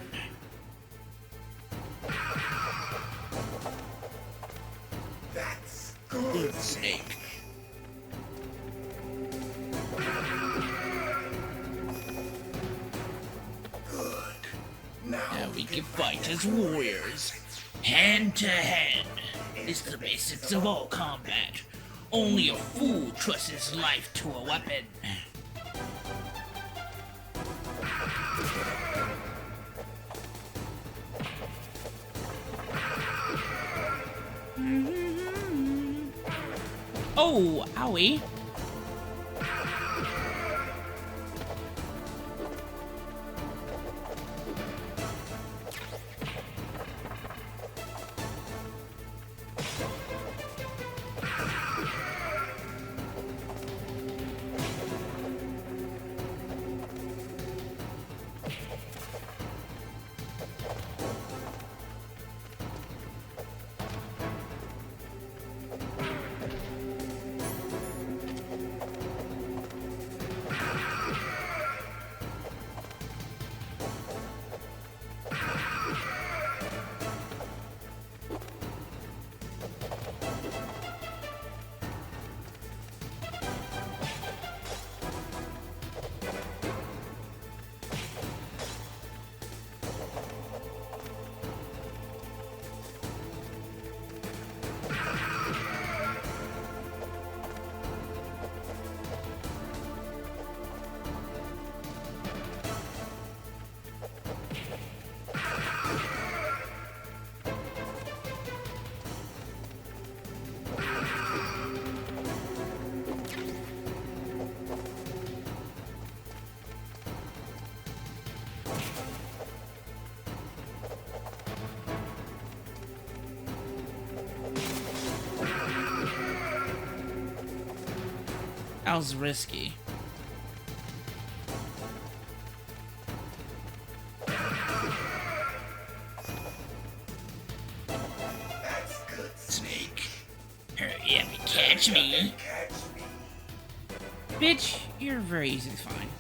That's good, Snake. Good. Now we can fight as warriors, hand to hand. It's the basics of all combat. Only a fool trusts his life to a weapon. Oh, owie. That was risky. That's good, Snake. Hurry up and catch me. Bitch, you're very easy to find.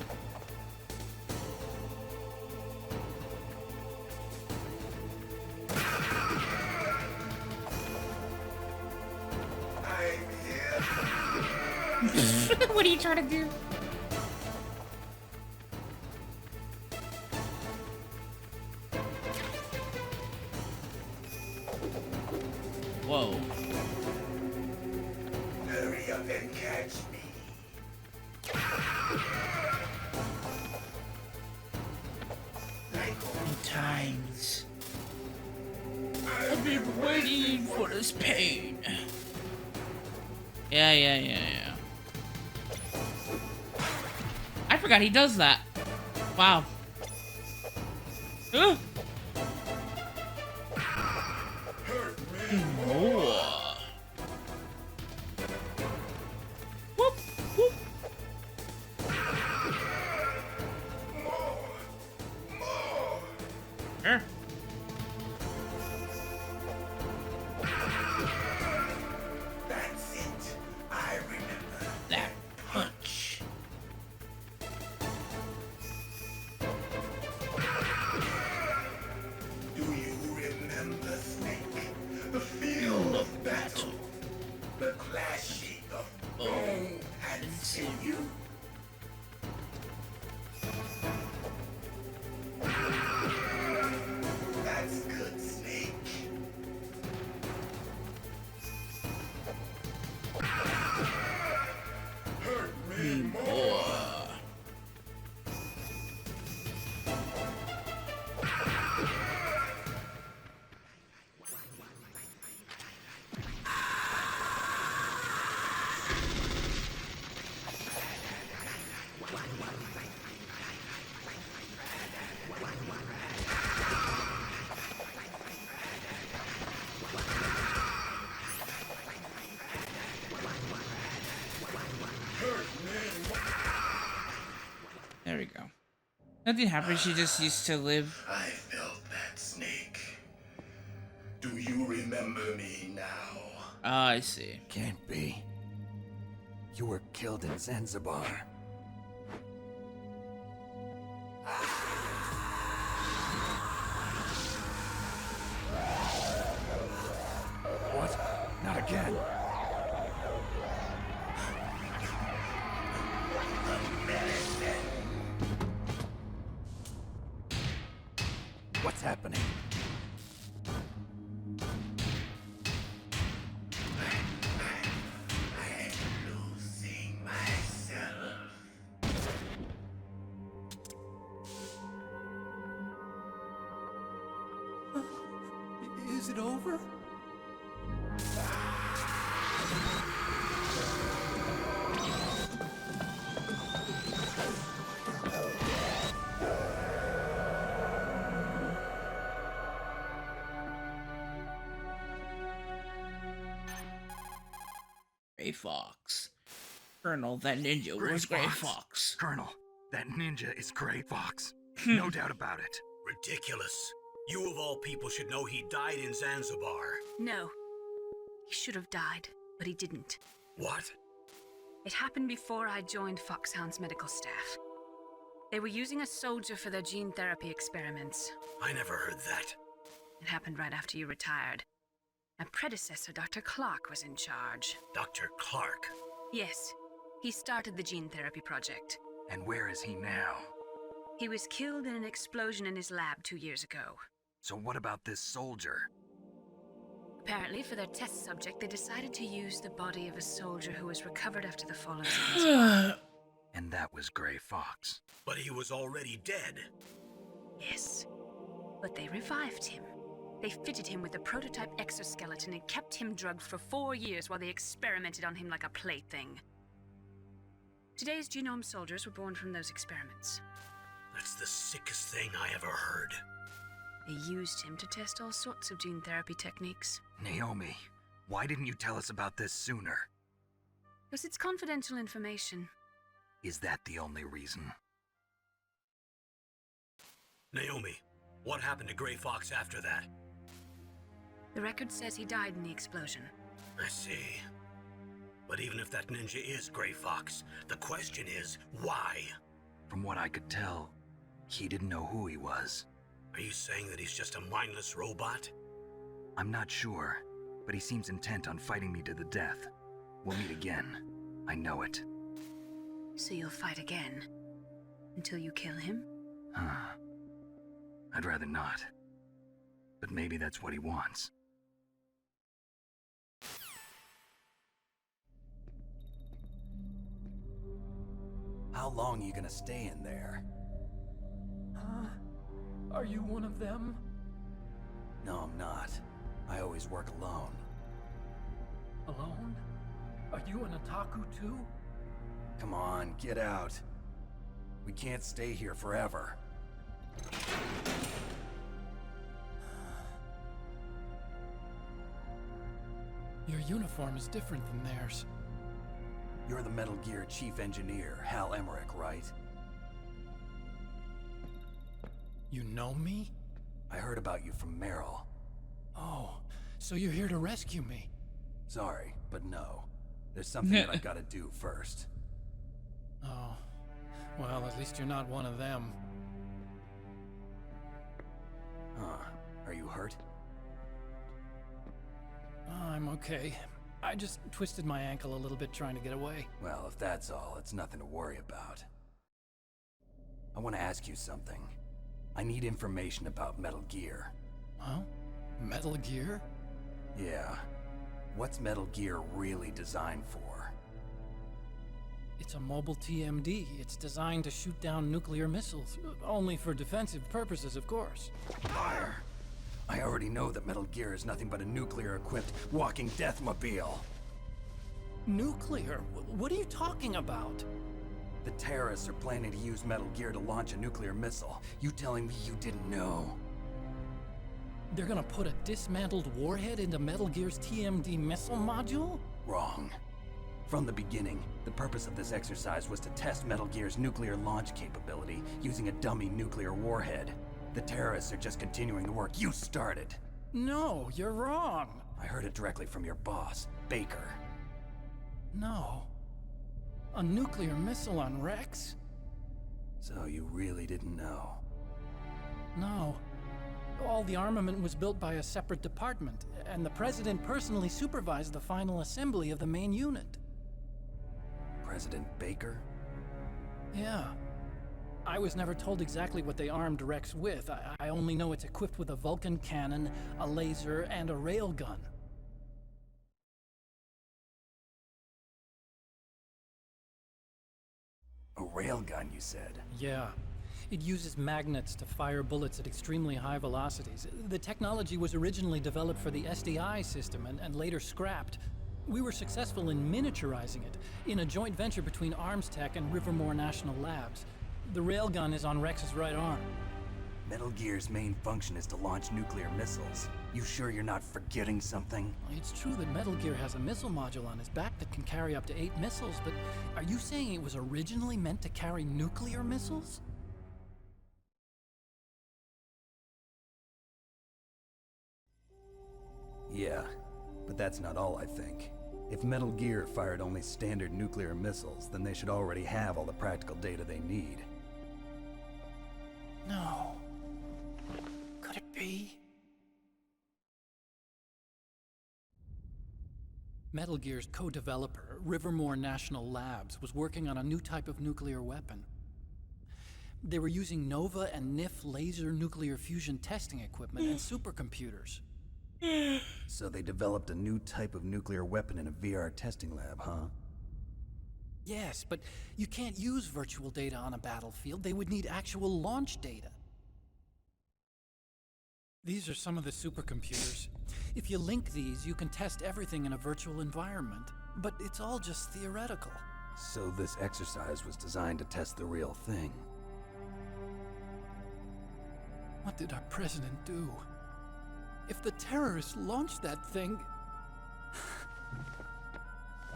What are you trying to do? Whoa. Hurry up and catch me. Times. I've been waiting for this pain. Yeah. I forgot he does that. Wow. More. Whoop, whoop. Sure. That's it. I remember. That punch. Do you remember, Snake? The field of battle. The clashing of bone and sinew. That's good, Snake. Hurt me more. There we go. Nothing happened. She just used to live. I felt that, Snake. Do you remember me now? Ah, I see. Can't be. You were killed in Zanzibar. What? Not again. What's happening? I'm losing myself. Is it over? Gray Fox. Colonel, that ninja was Gray Fox. Colonel, that ninja is Gray Fox. No doubt about it. Ridiculous. You of all people should know he died in Zanzibar. No. He should have died, but he didn't. What? It happened before I joined Foxhound's medical staff. They were using a soldier for their gene therapy experiments. I never heard that. It happened right after you retired. My predecessor, Dr. Clark, was in charge. Dr. Clark? Yes. He started the gene therapy project. And where is he now? He was killed in an explosion in his lab 2 years ago. So what about this soldier? Apparently, for their test subject, they decided to use the body of a soldier who was recovered after the fall of Zanzibar. And that was Gray Fox. But he was already dead. Yes. But they revived him. They fitted him with a prototype exoskeleton and kept him drugged for 4 years while they experimented on him like a plaything. Today's genome soldiers were born from those experiments. That's the sickest thing I ever heard. They used him to test all sorts of gene therapy techniques. Naomi, why didn't you tell us about this sooner? Because it's confidential information. Is that the only reason? Naomi, what happened to Gray Fox after that? The record says he died in the explosion. I see. But even if that ninja is Gray Fox, the question is, why? From what I could tell, he didn't know who he was. Are you saying that he's just a mindless robot? I'm not sure, but he seems intent on fighting me to the death. We'll meet again. I know it. So you'll fight again? Until you kill him? I'd rather not. But maybe that's what he wants. How long are you gonna stay in there? Huh? Are you one of them? No, I'm not. I always work alone. Alone? Are you an otaku too? Come on, get out. We can't stay here forever. Your uniform is different than theirs. You're the Metal Gear Chief Engineer, Hal Emmerich, right? You know me? I heard about you from Meryl. Oh, so you're here to rescue me? Sorry, but no. There's something that I gotta do first. Oh, well, at least you're not one of them. Huh. Are you hurt? I'm okay. I just twisted my ankle a little bit trying to get away. Well, if that's all, it's nothing to worry about. I want to ask you something. I need information about Metal Gear. Huh? Metal Gear? Yeah. What's Metal Gear really designed for? It's a mobile TMD. It's designed to shoot down nuclear missiles. Only for defensive purposes, of course. Fire. I already know that Metal Gear is nothing but a nuclear-equipped walking deathmobile. Nuclear? What are you talking about? The terrorists are planning to use Metal Gear to launch a nuclear missile. You telling me you didn't know? They're gonna put a dismantled warhead into Metal Gear's TMD missile module? Wrong. From the beginning, the purpose of this exercise was to test Metal Gear's nuclear launch capability using a dummy nuclear warhead. The terrorists are just continuing the work you started. No, you're wrong. I heard it directly from your boss, Baker. No. A nuclear missile on Rex? So you really didn't know? No. All the armament was built by a separate department, and the President personally supervised the final assembly of the main unit. President Baker? Yeah. I was never told exactly what they armed Rex with. I only know it's equipped with a Vulcan cannon, a laser, and a railgun. A railgun, you said? Yeah. It uses magnets to fire bullets at extremely high velocities. The technology was originally developed for the SDI system and later scrapped. We were successful in miniaturizing it, in a joint venture between Armstech and Rivermore National Labs. The railgun is on Rex's right arm. Metal Gear's main function is to launch nuclear missiles. You sure you're not forgetting something? It's true that Metal Gear has a missile module on its back that can carry up to 8 missiles, but are you saying it was originally meant to carry nuclear missiles? Yeah, but that's not all I think. If Metal Gear fired only standard nuclear missiles, then they should already have all the practical data they need. No. Could it be? Metal Gear's co-developer, Rivermore National Labs, was working on a new type of nuclear weapon. They were using NOVA and NIF laser nuclear fusion testing equipment and supercomputers. So they developed a new type of nuclear weapon in a VR testing lab, huh? Yes, but you can't use virtual data on a battlefield. They would need actual launch data. These are some of the supercomputers. If you link these, you can test everything in a virtual environment. But it's all just theoretical. So this exercise was designed to test the real thing. What did our president do? If the terrorists launched that thing...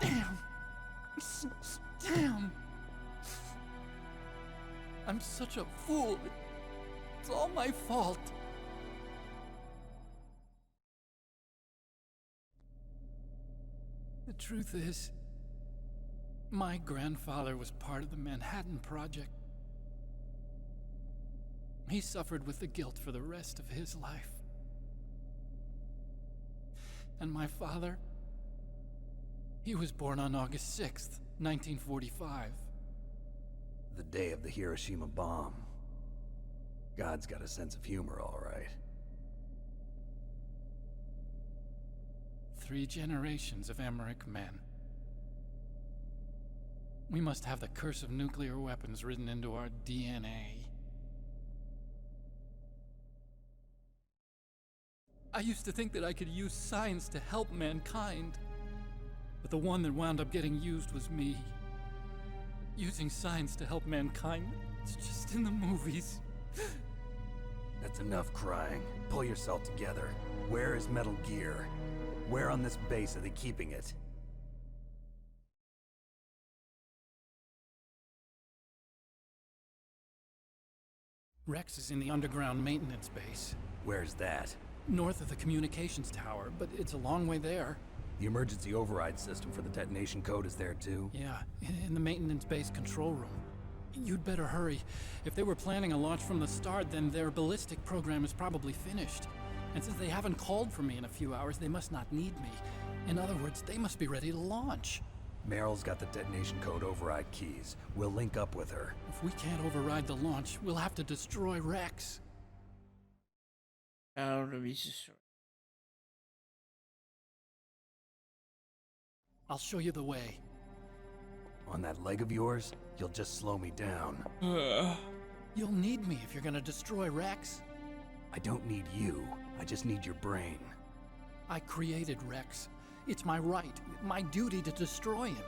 Damn! Damn! I'm such a fool. It's all my fault. The truth is, my grandfather was part of the Manhattan Project. He suffered with the guilt for the rest of his life. And my father, he was born on August 6th, 1945. The day of the Hiroshima bomb. God's got a sense of humor, all right. 3 generations of Emmerich men. We must have the curse of nuclear weapons written into our DNA. I used to think that I could use science to help mankind, but the one that wound up getting used was me. Using science to help mankind, it's just in the movies. That's enough crying. Pull yourself together. Where is Metal Gear? Where on this base are they keeping it? Rex is in the underground maintenance base. Where's that? North of the communications tower, but it's a long way there. The emergency override system for the detonation code is there too? Yeah, in the maintenance base control room. You'd better hurry. If they were planning a launch from the start, then their ballistic program is probably finished. And since they haven't called for me in a few hours, they must not need me. In other words, they must be ready to launch. Meryl's got the detonation code override keys. We'll link up with her. If we can't override the launch, we'll have to destroy Rex. I'll destroy. I'll show you the way. On that leg of yours, you'll just slow me down. You'll need me if you're gonna destroy Rex. I don't need you. I just need your brain. I created Rex. It's my right, my duty to destroy him.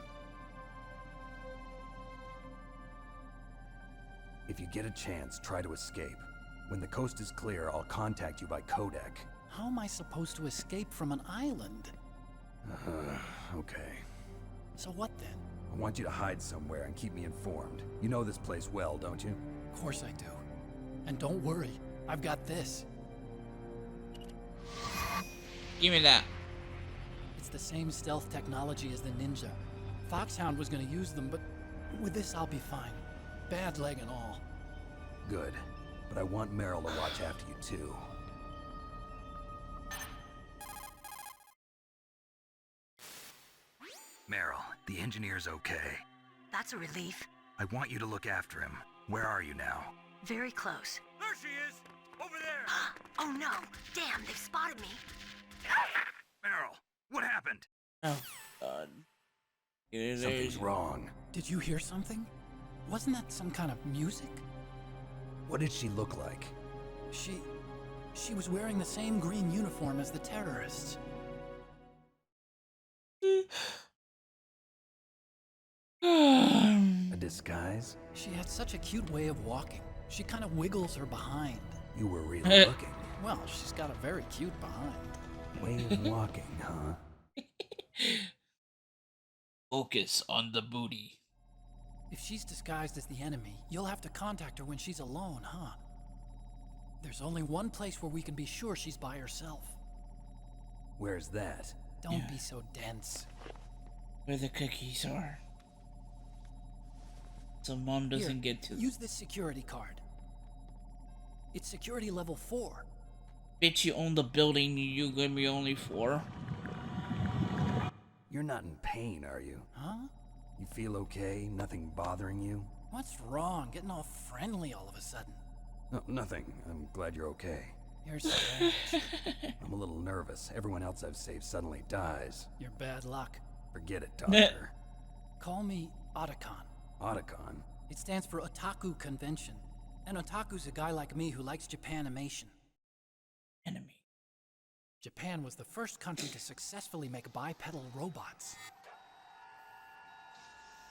If you get a chance, try to escape. When the coast is clear, I'll contact you by codec. How am I supposed to escape from an island? Okay. So what then? I want you to hide somewhere and keep me informed. You know this place well, don't you? Of course I do. And don't worry, I've got this. Give me that. It's the same stealth technology as the Ninja. Foxhound was gonna use them, but with this I'll be fine. Bad leg and all. Good. But I want Meryl to watch after you too. Meryl, the engineer's okay. That's a relief. I want you to look after him. Where are you now? Very close. There she is! Over there! Oh no! Damn, they've spotted me. Meryl, what happened? Oh, God. Something's wrong. Did you hear something? Wasn't that some kind of music? What did she look like? She was wearing the same green uniform as the terrorists. A disguise? She had such a cute way of walking. She kind of wiggles her behind. You were really looking. Well, she's got a very cute behind. Way of walking, huh? Focus on the booty. If she's disguised as the enemy, you'll have to contact her when she's alone, huh? There's only one place where we can be sure she's by herself. Where's that? Don't be so dense. Where the cookies are. So Mom doesn't get to. Use this security card. It's security level 4. Bitch, you own the building, you give me only 4. You're not in pain, are you? Huh? You feel okay? Nothing bothering you? What's wrong? Getting all friendly all of a sudden. No, nothing. I'm glad you're okay. You're strange. I'm a little nervous. Everyone else I've saved suddenly dies. You're bad luck. Forget it, Doctor. Call me Otacon. Otacon? It stands for Otaku Convention. And Otaku's a guy like me who likes Japanimation. Enemy. Japan was the first country to successfully make bipedal robots.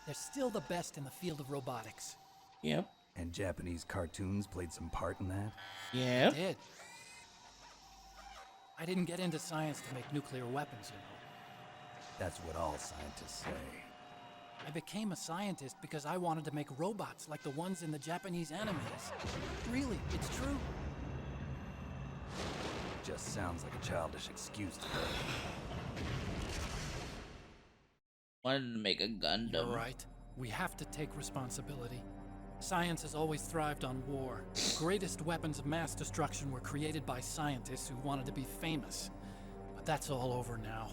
They're still the best in the field of robotics. Yep. And Japanese cartoons played some part in that? Yep. They did. I didn't get into science to make nuclear weapons, you know. That's what all scientists say. I became a scientist because I wanted to make robots like the ones in the Japanese animes. Really, it's true. Just sounds like a childish excuse to me. Wanted to make a Gundam. You're right. We have to take responsibility. Science has always thrived on war. The greatest weapons of mass destruction were created by scientists who wanted to be famous. But that's all over now.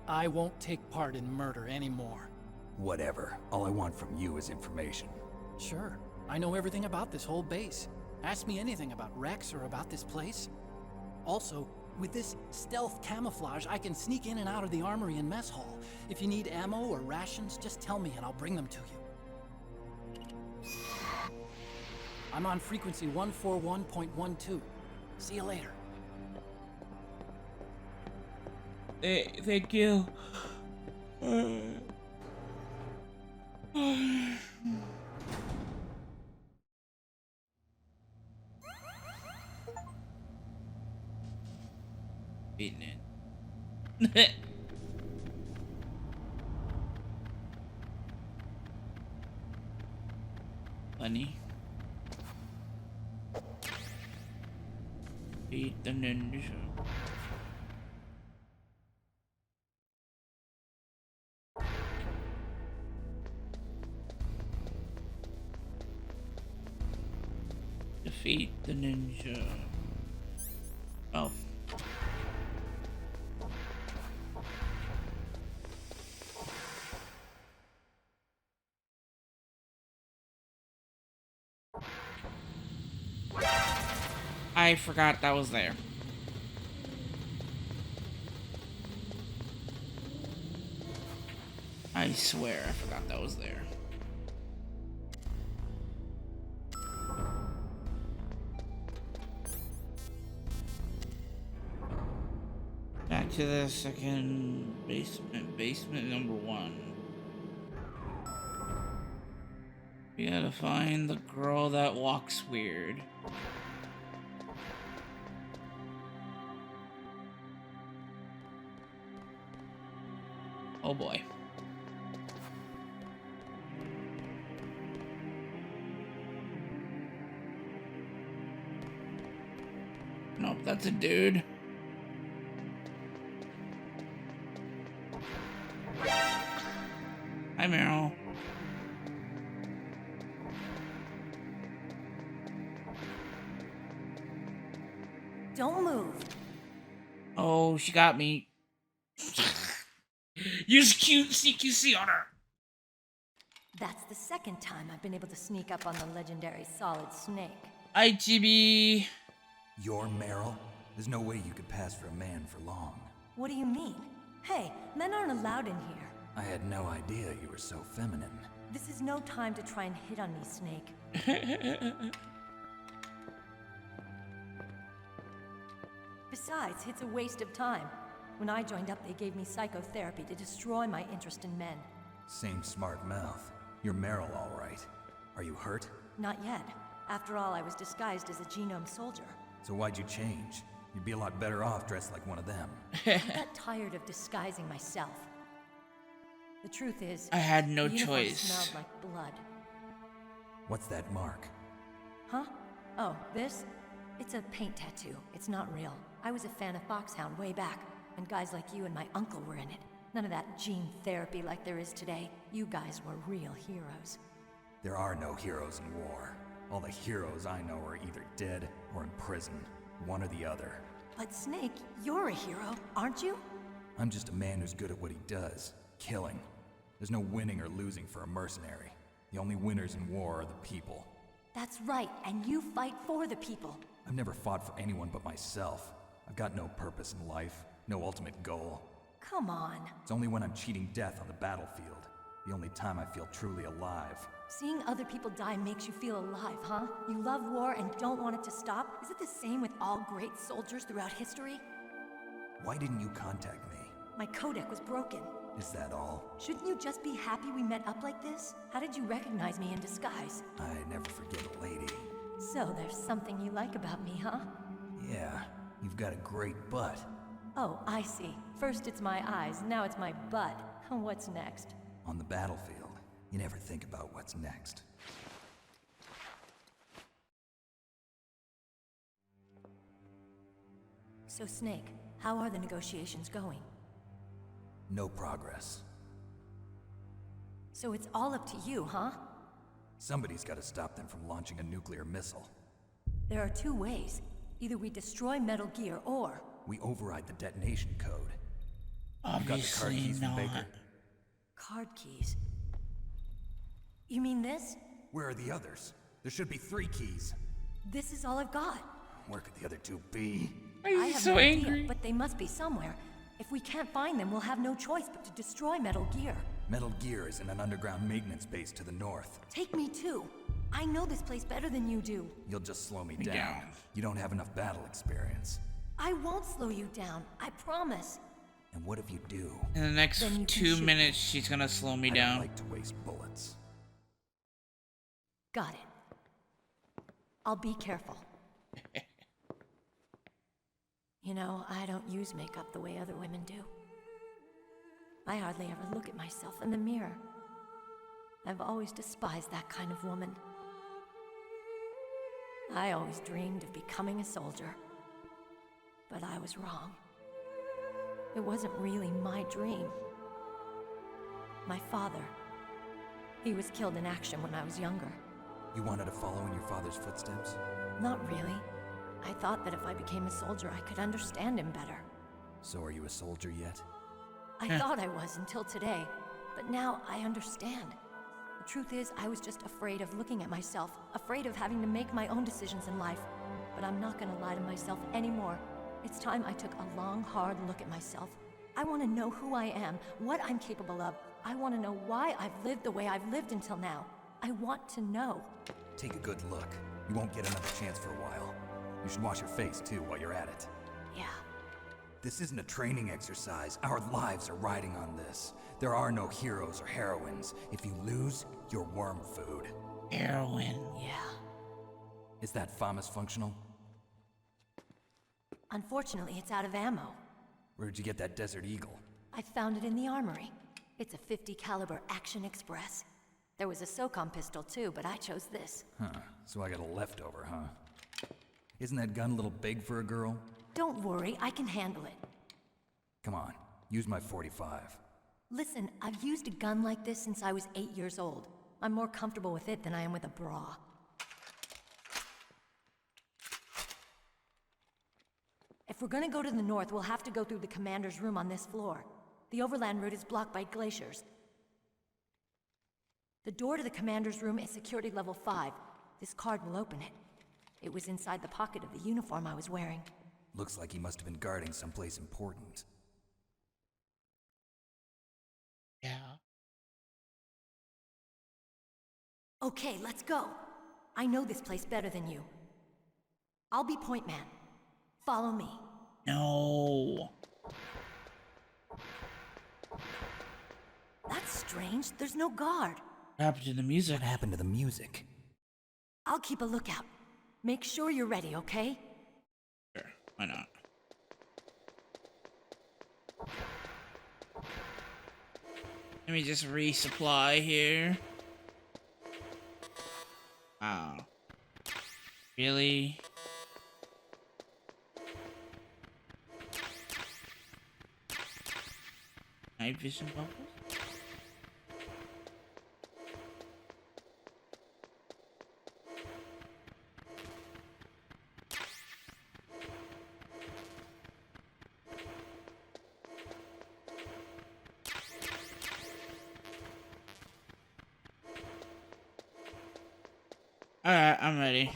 I won't take part in murder anymore. Whatever. All I want from you is information. Sure. I know everything about this whole base. Ask me anything about Rex or about this place. Also, with this stealth camouflage, I can sneak in and out of the armory and mess hall. If you need ammo or rations, just tell me and I'll bring them to you. I'm on frequency 141.12. See you later. Hey, thank you. Beating it. Funny. Beat the ninja. Defeat the ninja. Oh. I forgot that was there. I swear I forgot that was there. Back to the second basement number 1. We gotta find the girl that walks weird. Oh boy. Nope, that's a dude. Hi, Meryl. Don't move. Oh, she got me. Use cute CQC on her. That's the second time I've been able to sneak up on the legendary Solid Snake. ITB. You're Meryl? There's no way you could pass for a man for long. What do you mean? Hey, men aren't allowed in here. I had no idea you were so feminine. This is no time to try and hit on me, Snake. Besides, it's a waste of time. When I joined up, they gave me psychotherapy to destroy my interest in men. Same smart mouth. You're Meryl, all right. Are you hurt? Not yet. After all, I was disguised as a genome soldier. So why'd you change? You'd be a lot better off dressed like one of them. I got tired of disguising myself. The truth is, I had no the uniform choice. smelled like blood. What's that mark? Huh? Oh, this? It's a paint tattoo. It's not real. I was a fan of Foxhound way back, and guys like you and my uncle were in it. None of that gene therapy like there is today. You guys were real heroes. There are no heroes in war. All the heroes I know are either dead or in prison. One or the other. But Snake, you're a hero, aren't you? I'm just a man who's good at what he does. Killing. There's no winning or losing for a mercenary. The only winners in war are the people. That's right, and you fight for the people. I've never fought for anyone but myself. I've got no purpose in life, no ultimate goal. Come on. It's only when I'm cheating death on the battlefield. The only time I feel truly alive. Seeing other people die makes you feel alive, huh? You love war and don't want it to stop? Is it the same with all great soldiers throughout history? Why didn't you contact me? My codec was broken. Is that all? Shouldn't you just be happy we met up like this? How did you recognize me in disguise? I never forget a lady. So there's something you like about me, huh? Yeah, you've got a great butt. Oh, I see. First it's my eyes, now it's my butt. What's next? On the battlefield, you never think about what's next. So Snake, how are the negotiations going? No progress. So it's all up to you, huh? Somebody's got to stop them from launching a nuclear missile. There are two ways. Either we destroy Metal Gear, or... we override the detonation code. Obviously you got the card keys from Baker? Card keys? You mean this? Where are the others? There should be 3 keys. This is all I've got. Where could the other 2 be? I have no idea, but they must be somewhere. If we can't find them, we'll have no choice but to destroy Metal Gear. Metal Gear is in an underground maintenance base to the north. Take me too. I know this place better than you do. You'll just slow me down. You don't have enough battle experience. I won't slow you down, I promise. And what if you do? In the next 2 minutes, she's gonna slow me down. I don't like to waste bullets. Got it. I'll be careful. You know, I don't use makeup the way other women do. I hardly ever look at myself in the mirror. I've always despised that kind of woman. I always dreamed of becoming a soldier. But I was wrong. It wasn't really my dream. My father, he was killed in action when I was younger. You wanted to follow in your father's footsteps? Not really. I thought that if I became a soldier, I could understand him better. So are you a soldier yet? I thought I was until today, but now I understand. The truth is, I was just afraid of looking at myself, afraid of having to make my own decisions in life. But I'm not gonna lie to myself anymore. It's time I took a long, hard look at myself. I want to know who I am, what I'm capable of. I want to know why I've lived the way I've lived until now. I want to know. Take a good look. You won't get another chance for a while. You should wash your face, too, while you're at it. Yeah. This isn't a training exercise. Our lives are riding on this. There are no heroes or heroines. If you lose, you're worm food. Heroin. Yeah. Is that FAMAS functional? Unfortunately, it's out of ammo. Where'd you get that Desert Eagle? I found it in the armory. It's a .50 caliber Action Express. There was a SOCOM pistol too, but I chose this. Huh, so I got a leftover, huh? Isn't that gun a little big for a girl? Don't worry, I can handle it. Come on, use my .45. Listen, I've used a gun like this since I was 8 years old. I'm more comfortable with it than I am with a bra. If we're gonna go to the north, we'll have to go through the commander's room on this floor. The overland route is blocked by glaciers. The door to the commander's room is security level 5. This card will open it. It was inside the pocket of the uniform I was wearing. Looks like he must have been guarding someplace important. Yeah. Okay, let's go. I know this place better than you. I'll be point man. Follow me. No. That's strange. There's no guard. What happened to the music? What happened to the music? I'll keep a lookout. Make sure you're ready, okay? Sure. Why not? Let me just resupply here. Wow. Really? Night vision bubbles? Alright, I'm ready.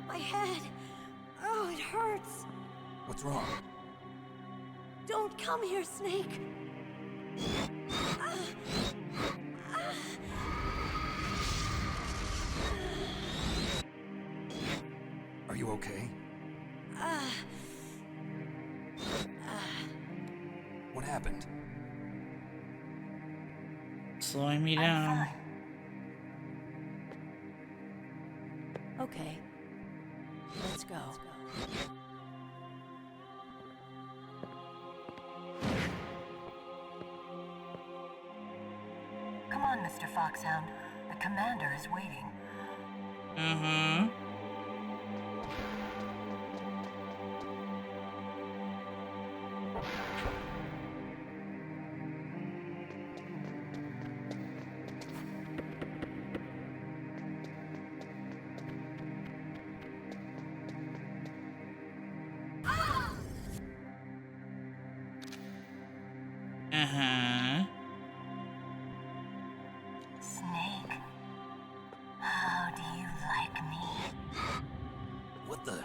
My head. Oh, it hurts. What's wrong? Don't come here, Snake. Are you okay? What happened? Slowing me down. Okay. Let's go. Come on, Mr. Foxhound. The commander is waiting. Uh-huh. Uh-huh. Snake, how do you like me? What the?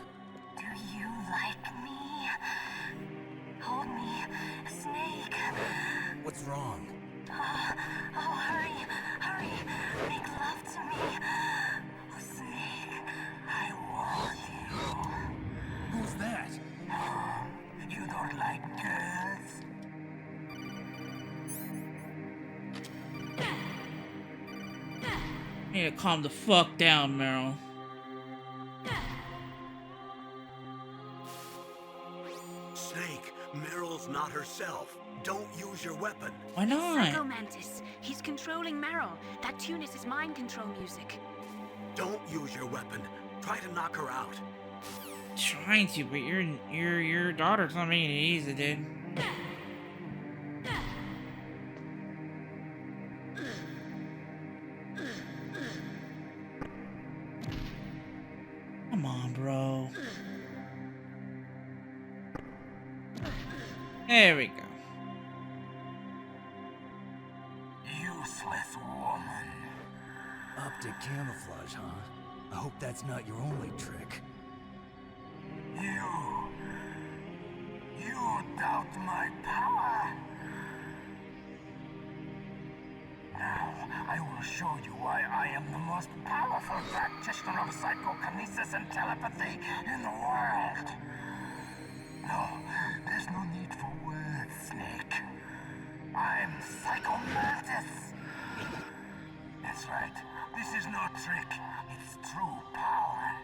Do you like me? Hold me, Snake. What's wrong? Oh, hurry, hurry. Make love to me. Oh, Snake, I want you. Who's that? You don't like girls? You need to calm the fuck down, Meryl. It's not herself. Don't use your weapon. Why not? Psycho Mantis. He's controlling Meryl. That tune is his mind control music. Don't use your weapon. Try to knock her out. Trying to, but your daughter's not making it easy, dude. Come on, bro. There we go. Useless woman. Optic camouflage, huh? I hope that's not your only trick. You doubt my power? Now, I will show you why I am the most powerful practitioner of psychokinesis and telepathy in the world. No, there's no need for words, Snake. I'm Psycho Mantis. That's right. This is no trick. It's true power.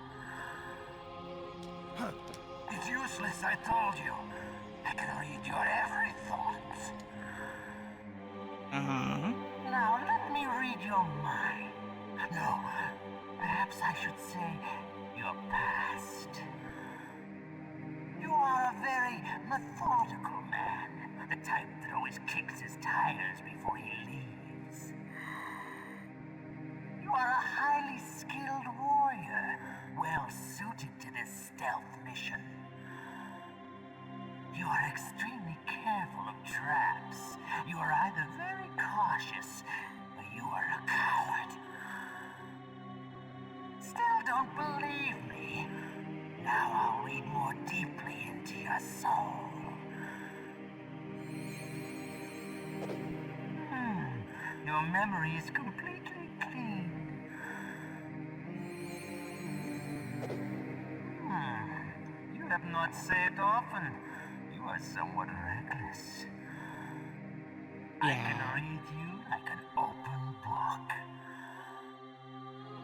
It's useless, I told you. I can read your every thought. Uh-huh. Now, let me read your mind. No, perhaps I should say your past. You are a very methodical man. The type that always kicks his tires before he leaves. You are a highly skilled warrior, well suited to this stealth mission. You are extremely careful of traps. You are either very cautious, or you are a coward. Still don't believe me? Now I'll read more deeply into your soul. Your memory is completely clean. You have not saved often. You are somewhat reckless. I can read you like an open book.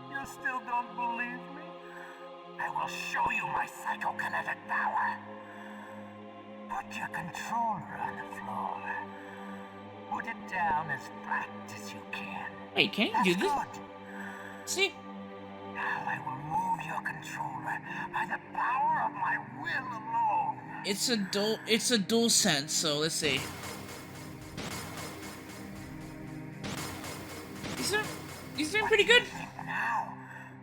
You still don't believe me? I will show you my psychokinetic power. Put your controller on the floor. Put it down as flat as you can. Wait, can you do this? Good. See? Now I will move your controller by the power of my will alone. It's a dual sense, so let's see. He's doing pretty good. Now,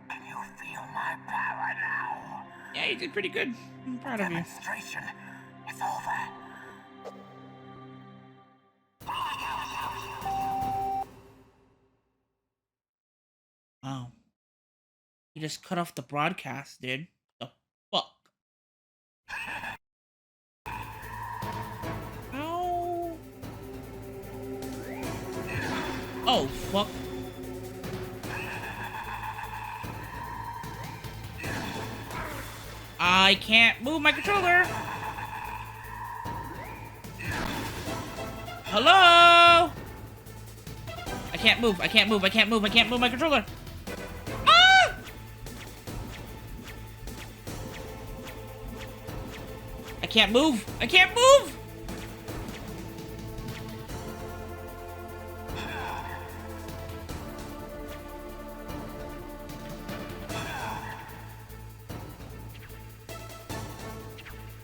can you feel my power now? Yeah, you did pretty good. I'm proud of you. Demonstration is over. Wow. You just cut off the broadcast, dude. The fuck? Ow. Oh, fuck. I can't move my controller. Hello? I can't move. I can't move. I can't move. I can't move my controller. Ah! I can't move. I can't move.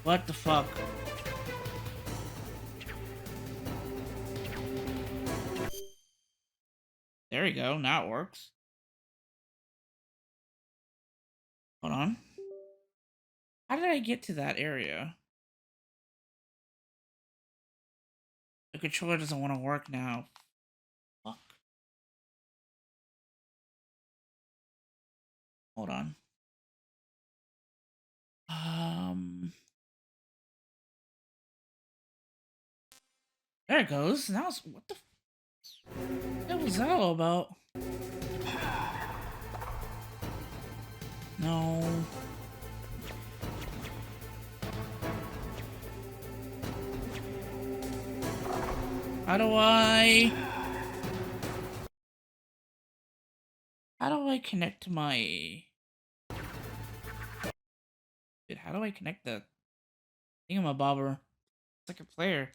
What the fuck? There we go. Now it works. Hold on. How did I get to that area? The controller doesn't want to work now. Fuck. Hold on. There it goes. Now it's, what the what was that all about? No. How do I connect to my... Dude, how do I connect the thingamabobber? second player.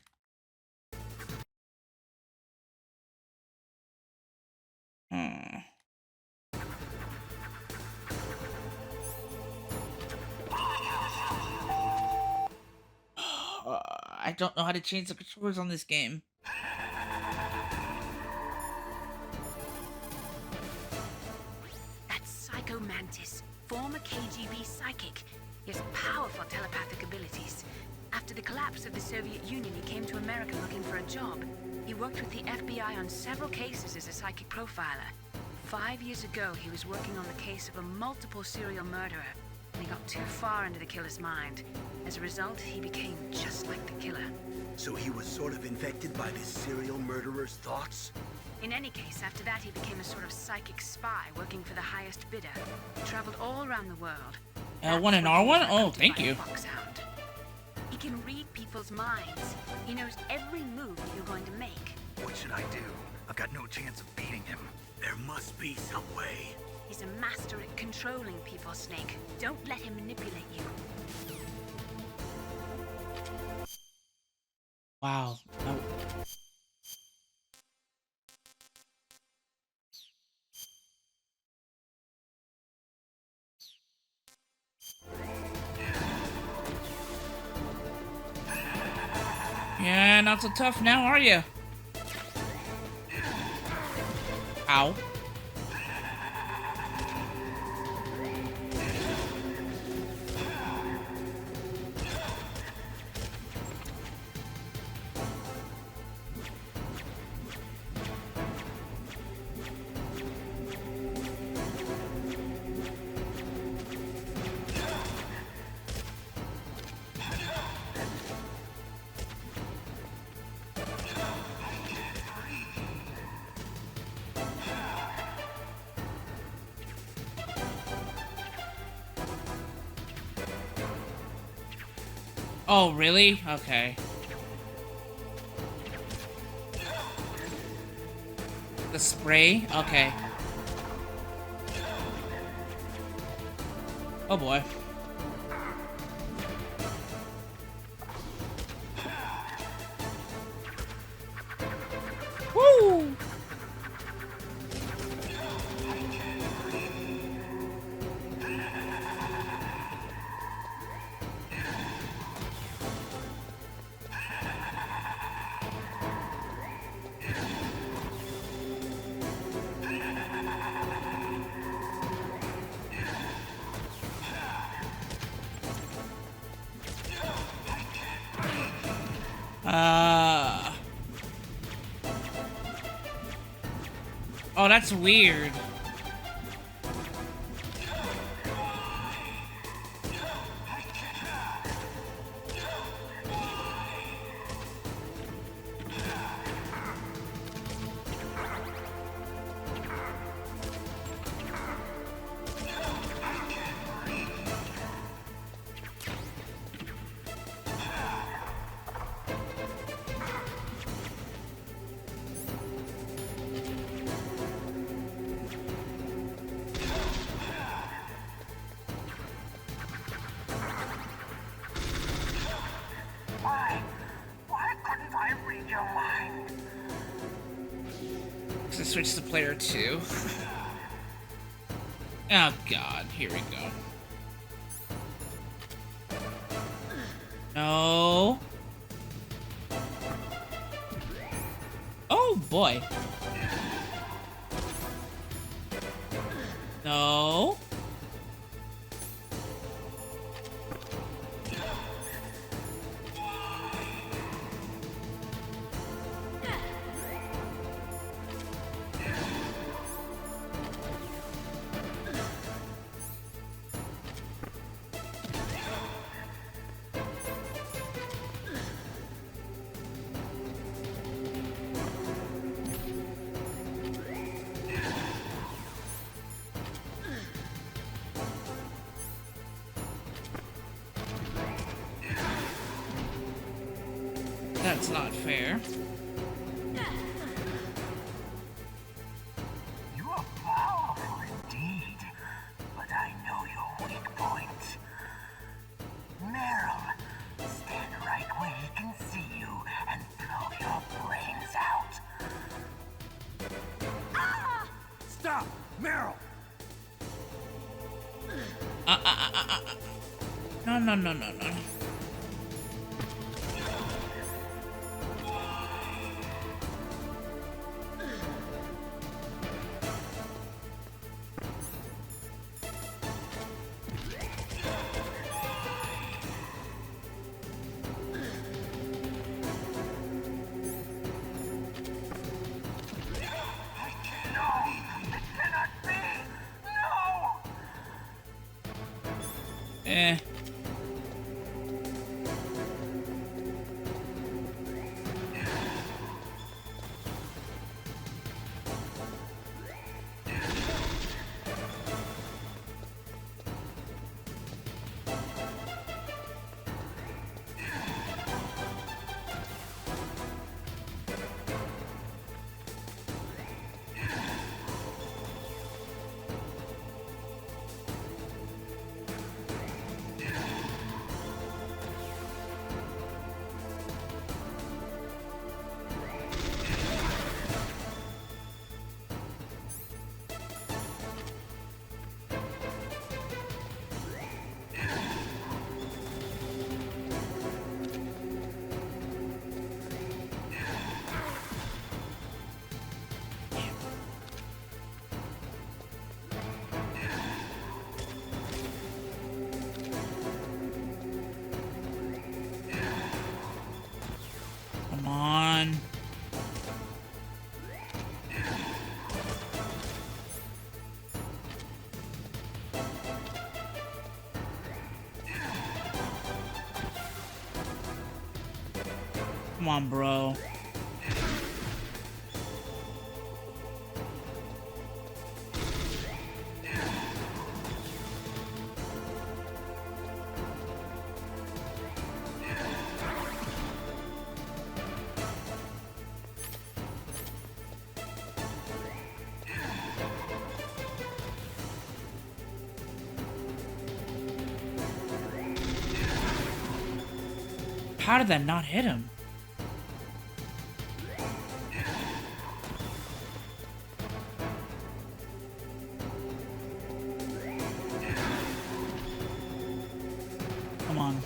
I don't know how to change the controllers on this game. That's Psycho Mantis, former KGB psychic. He has powerful telepathic abilities. After the collapse of the Soviet Union, he came to America looking for a job. He worked with the FBI on several cases as a psychic profiler. 5 years ago, he was working on the case of a multiple serial murderer, and he got too far into the killer's mind. As a result, he became just like the killer. So he was sort of infected by this serial murderer's thoughts? In any case, after that, he became a sort of psychic spy working for the highest bidder. He traveled all around the world. L1 and R1? Oh, thank you. Foxhound. He can read people's minds. He knows every move that you're going to make. What should I do? I've got no chance of beating him. There must be some way. He's a master at controlling people, Snake. Don't let him manipulate you. Wow. No. Yeah, not so tough now, are you? Ow. Oh, really? Okay. The spray? Okay. Oh boy. Woo! Oh, that's weird. Switch to player 2. Oh god, here we go. No. Oh boy. No. That's not fair. You are powerful indeed, but I know your weak point. Meryl, stand right where he can see No, no, no, no, no. Eh. Come on. Come on, bro. How did that not hit him? Come on.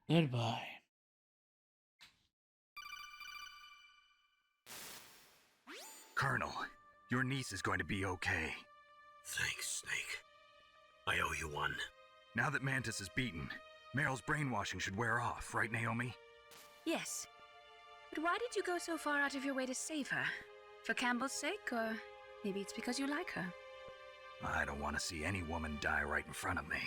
Goodbye. Colonel, your niece is going to be okay. Thanks, Snake. I owe you one. Now that Mantis is beaten, Meryl's brainwashing should wear off, right, Naomi? Yes. But why did you go so far out of your way to save her? For Campbell's sake, or maybe it's because you like her? I don't want to see any woman die right in front of me.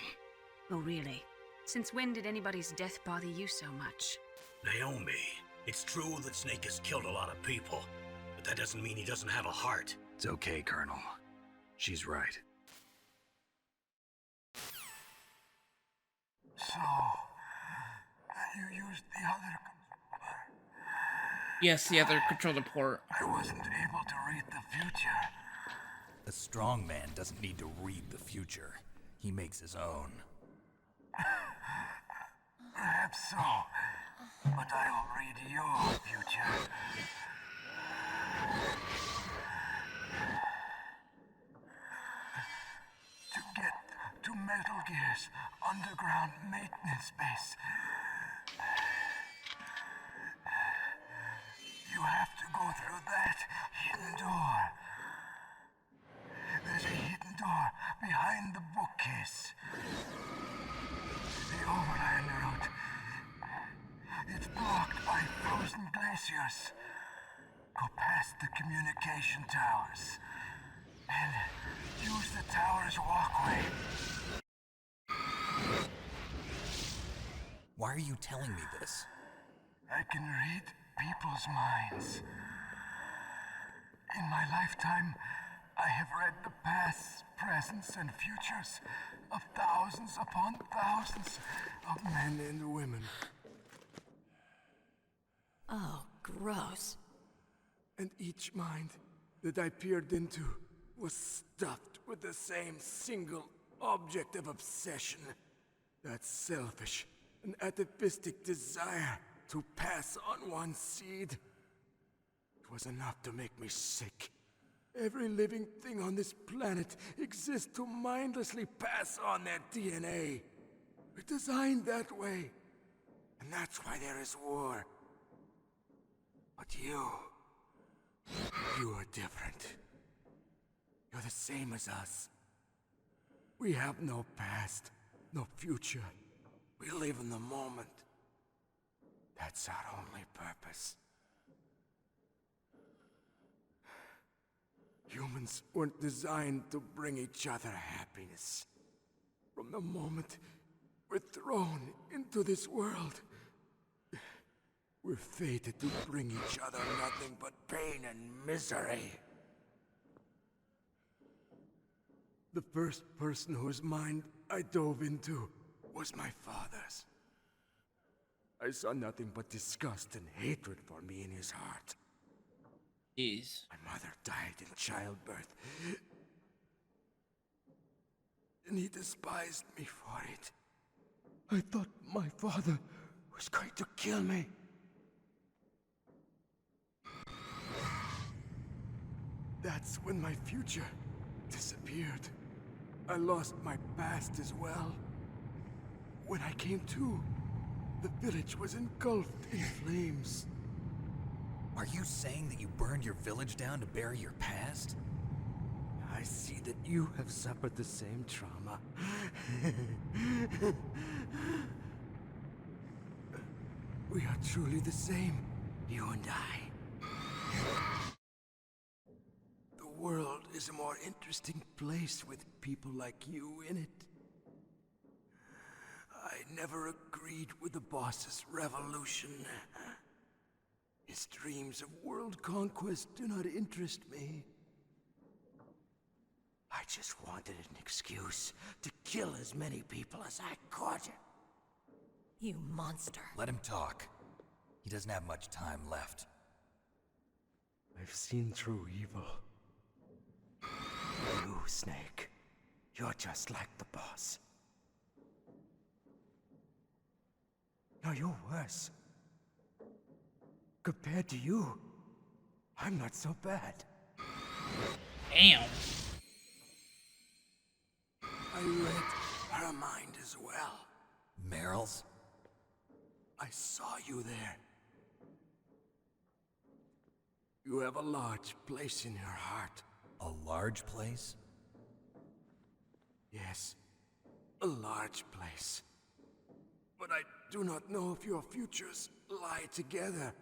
Oh, really? Since when did anybody's death bother you so much? Naomi, it's true that Snake has killed a lot of people, but that doesn't mean he doesn't have a heart. It's okay, Colonel. She's right. So, you used the other... Yes, the other controller port. I wasn't able to read the future. A strong man doesn't need to read the future. He makes his own. Perhaps so, but I'll read your future. To get to Metal Gear's underground maintenance base, you have to go through that hidden door. There's a hidden door behind the bookcase. The overland route. It's blocked by glaciers. Go past the communication towers. And use the tower's walkway. Why are you telling me this? I can read people's minds. In my lifetime, I have read the pasts, presents, and futures of thousands upon thousands of men and women. Oh, gross. And each mind that I peered into was stuffed with the same single object of obsession. That selfish and atavistic desire to pass on one's seed. It was enough to make me sick. Every living thing on this planet exists to mindlessly pass on their DNA. We're designed that way. And that's why there is war. But you are different. You're the same as us. We have no past, no future. We live in the moment. That's our only purpose. Humans weren't designed to bring each other happiness. From the moment we're thrown into this world, we're fated to bring each other nothing but pain and misery. The first person whose mind I dove into was my father's. I saw nothing but disgust and hatred for me in his heart. My mother died in childbirth. And he despised me for it. I thought my father was going to kill me. That's when my future disappeared. I lost my past as well. When I came to, the village was engulfed in flames. Are you saying that you burned your village down to bury your past? I see that you have suffered the same trauma. We are truly the same, you and I. The world is a more interesting place with people like you in it. I never agreed with the boss's revolution. His dreams of world conquest do not interest me. I just wanted an excuse to kill as many people as I could. You monster. Let him talk. He doesn't have much time left. I've seen through evil. You, Snake. You're just like the boss. No, you're worse. Compared to you, I'm not so bad. Damn. I read her mind as well. Meryl's? I saw you there. You have a large place in her heart. A large place? Yes, a large place. But I do not know if your futures lie together.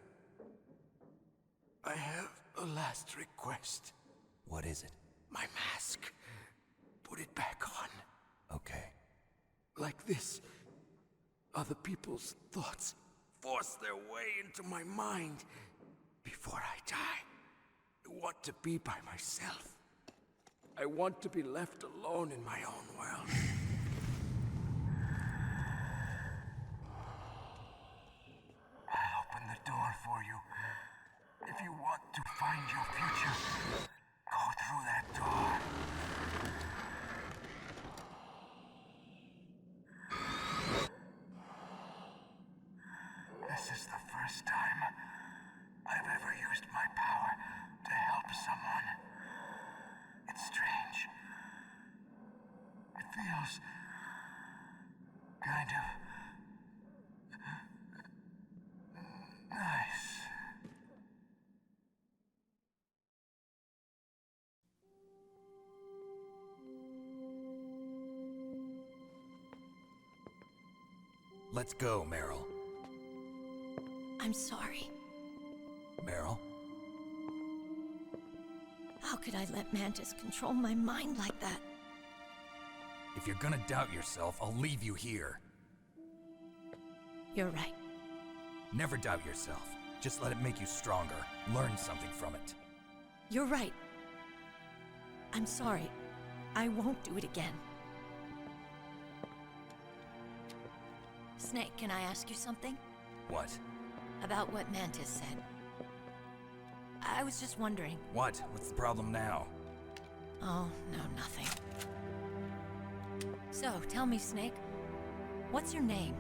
I have a last request. What is it? My mask. Put it back on. Okay. Like this, other people's thoughts force their way into my mind. Before I die, I want to be by myself. I want to be left alone in my own world. I'll open the door for you. If you want to find your future, go through that door. This is the first time I've ever used my power to help someone. It's strange. It feels kind of nice. Let's go, Meryl. I'm sorry. Meryl? How could I let Mantis control my mind like that? If you're gonna doubt yourself, I'll leave you here. You're right. Never doubt yourself. Just let it make you stronger. Learn something from it. You're right. I'm sorry. I won't do it again. Snake, can I ask you something? What? About what Mantis said. I was just wondering. What? What's the problem now? Oh, no, nothing. So, tell me, Snake. What's your name?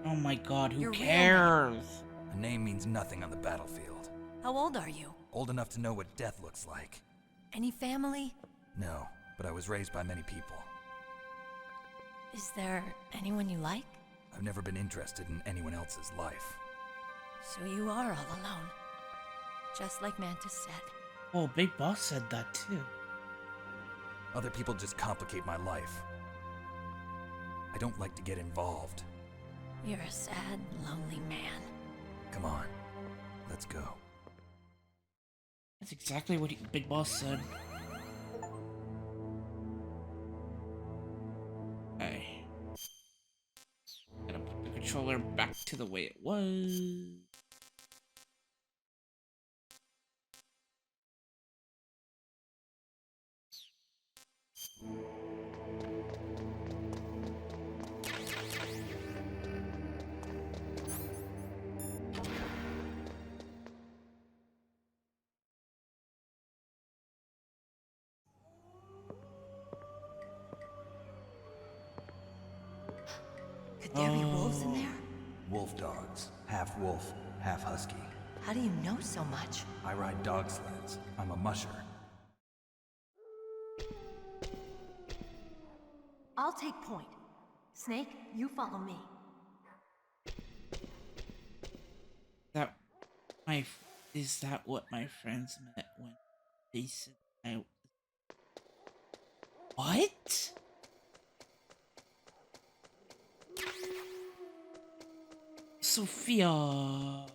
Oh my god, who Your real cares? A name means nothing on the battlefield. How old are you? Old enough to know what death looks like. Any family? No, but I was raised by many people. Is there anyone you like? I've never been interested in anyone else's life. So you are all alone. Just like Mantis said. Oh, Big Boss said that too. Other people just complicate my life. I don't like to get involved. You're a sad, lonely man. Come on, let's go. That's exactly what Big Boss said. Okay. Gotta put the controller back to the way it was. Could there be wolves in there? Wolf dogs. Half wolf, half husky. How do you know so much? I ride dog sleds. I'm a musher. I'll take point. Snake, you follow me. Is that what my friends meant when they said I... What? Sophia.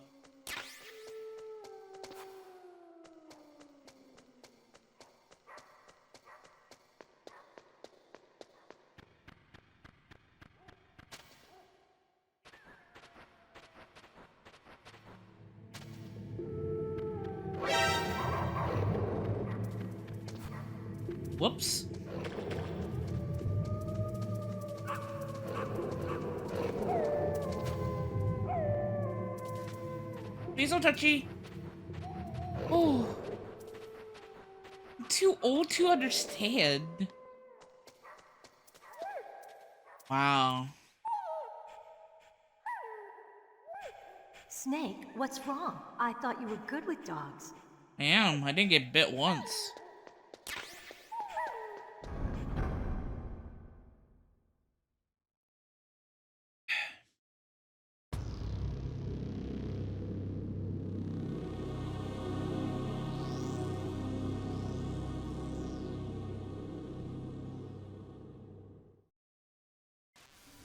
Whoops. Please don't touchy. Oh. I'm too old to understand. Wow. Snake, what's wrong? I thought you were good with dogs. I am. I didn't get bit once.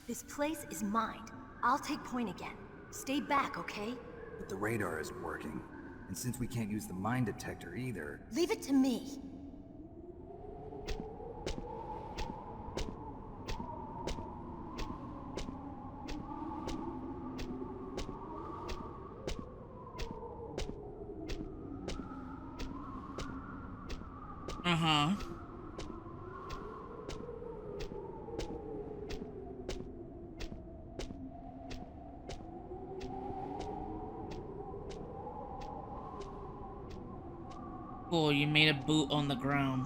This place is mine. I'll take point again. Stay back, okay? But the radar isn't working. And since we can't use the mine detector either... Leave it to me. Uh-huh. Cool, you made a boot on the ground.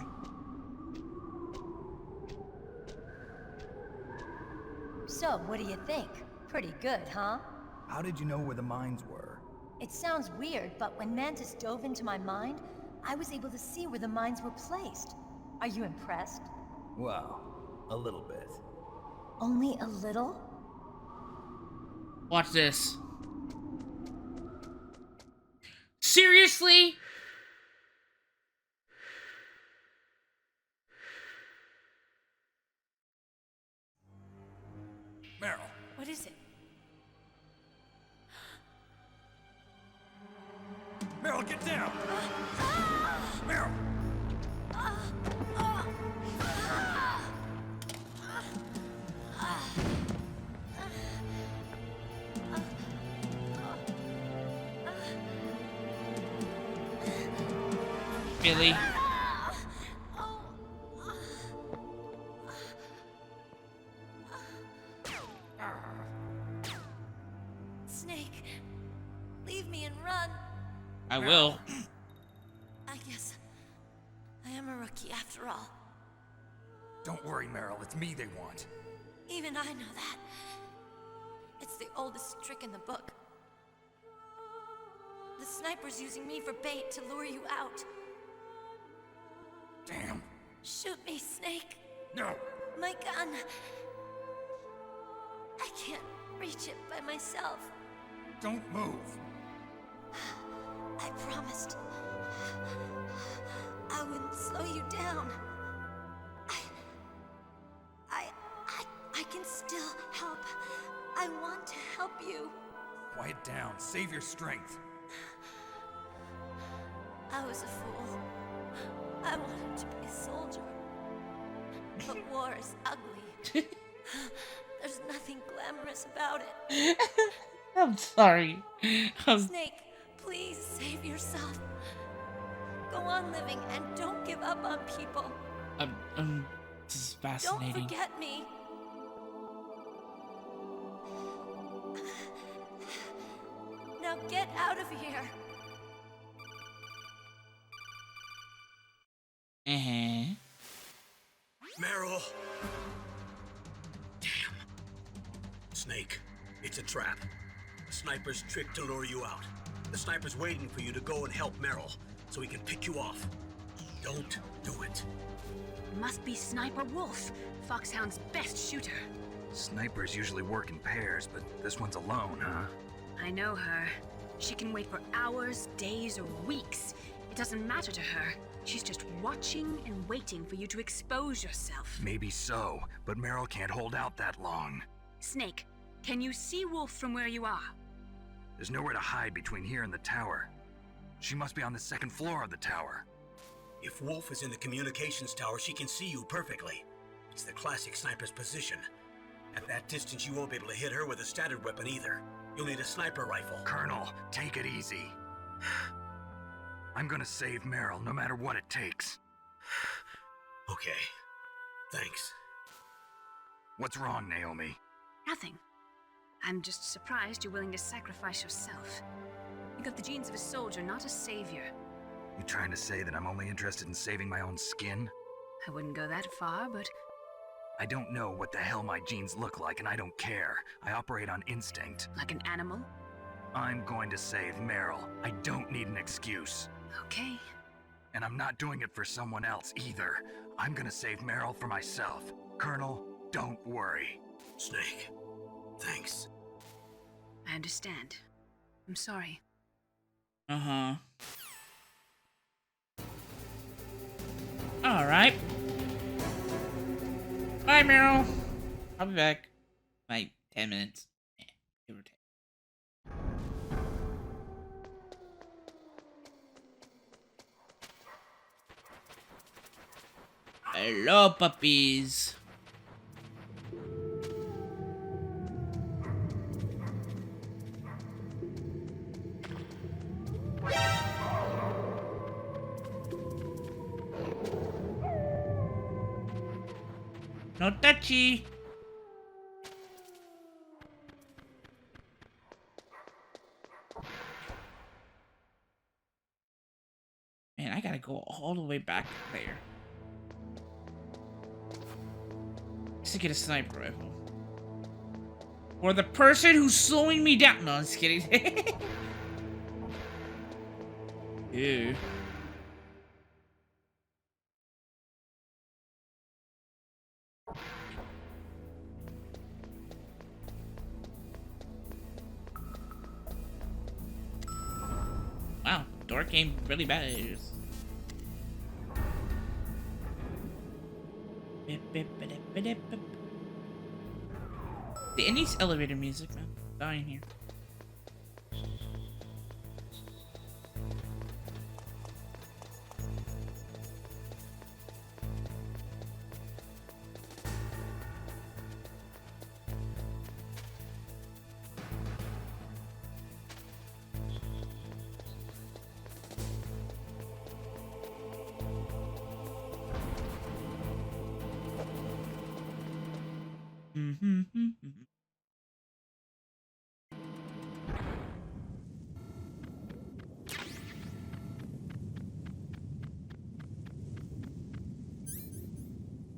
So, what do you think? Pretty good, huh? How did you know where the mines were? It sounds weird, but when Mantis dove into my mind, I was able to see where the mines were placed. Are you impressed? Well, a little bit. Only a little? Watch this. Seriously? Meryl. What is it? Meryl, get down! Meryl! Billy. Snake, leave me and run. I will. I guess I am a rookie after all. Don't worry, Meryl. It's me they want. Even I know that. It's the oldest trick in the book. The sniper's using me for bait to lure you out. Damn. Shoot me, Snake. No. My gun. I can't reach it by myself. Don't move. I promised I wouldn't slow you down. I can still help. I want to help you. Quiet down. Save your strength. I was a fool. I wanted to be a soldier. But war is ugly. There's nothing glamorous about it. I'm sorry. Snake, please save yourself. Go on living and don't give up on people. This is fascinating. Don't forget me. Now get out of here. Meryl! Damn. Snake, it's a trap. The sniper's trick to lure you out. The sniper's waiting for you to go and help Meryl, so he can pick you off. Don't do it. Must be Sniper Wolf, Foxhound's best shooter. Snipers usually work in pairs, but this one's alone, huh? I know her. She can wait for hours, days, or weeks. It doesn't matter to her. She's just watching and waiting for you to expose yourself. Maybe so, but Meryl can't hold out that long. Snake, can you see Wolf from where you are? There's nowhere to hide between here and the tower. She must be on the second floor of the tower. If Wolf is in the communications tower, she can see you perfectly. It's the classic sniper's position. At that distance, you won't be able to hit her with a standard weapon either. You'll need a sniper rifle. Colonel, take it easy. I'm gonna save Meryl, no matter what it takes. Okay. Thanks. What's wrong, Naomi? Nothing. I'm just surprised you're willing to sacrifice yourself. You got the genes of a soldier, not a savior. You trying to say that I'm only interested in saving my own skin? I wouldn't go that far, but... I don't know what the hell my genes look like, and I don't care. I operate on instinct. Like an animal? I'm going to save Meryl. I don't need an excuse. Okay. And I'm not doing it for someone else either. I'm gonna save Meryl for myself. Colonel, don't worry. Snake, thanks. I understand. I'm sorry. Uh-huh. Alright. Bye, Meryl. I'll be back. Like 10 minutes. Yeah, give or take. Hello, puppies. No touchy. Man, I gotta go all the way back there. To get a sniper rifle. Or the person who's slowing me down. No, I'm just kidding. Ew. Wow, door came really bad. It needs elevator music, man. Dying here.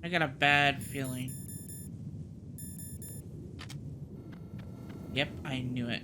I got a bad feeling. Yep, I knew it.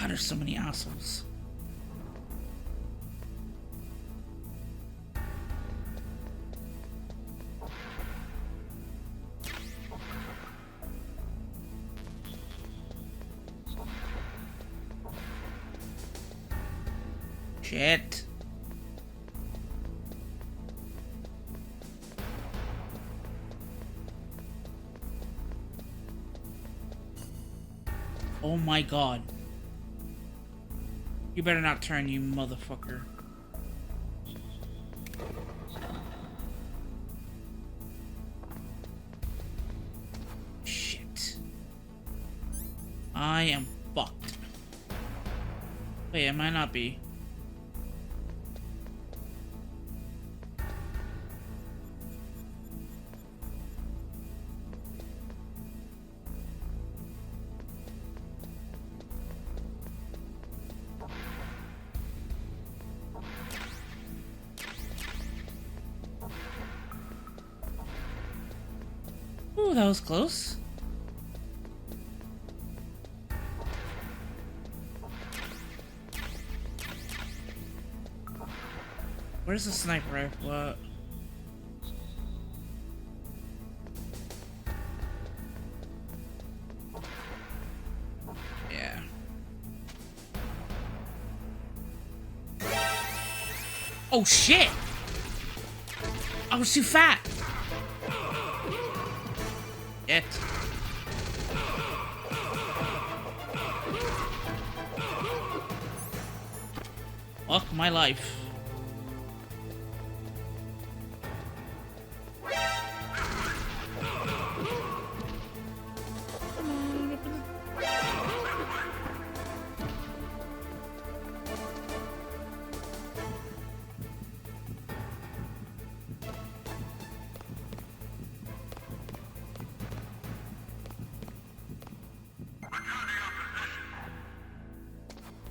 God, there's so many assholes. Shit. Oh my god. You better not turn, you motherfucker. Shit. I am fucked. Wait, I might not be. Ooh, that was close. Where's the sniper rifle? What? Yeah. Oh shit! I was too fat! It. Fuck my life.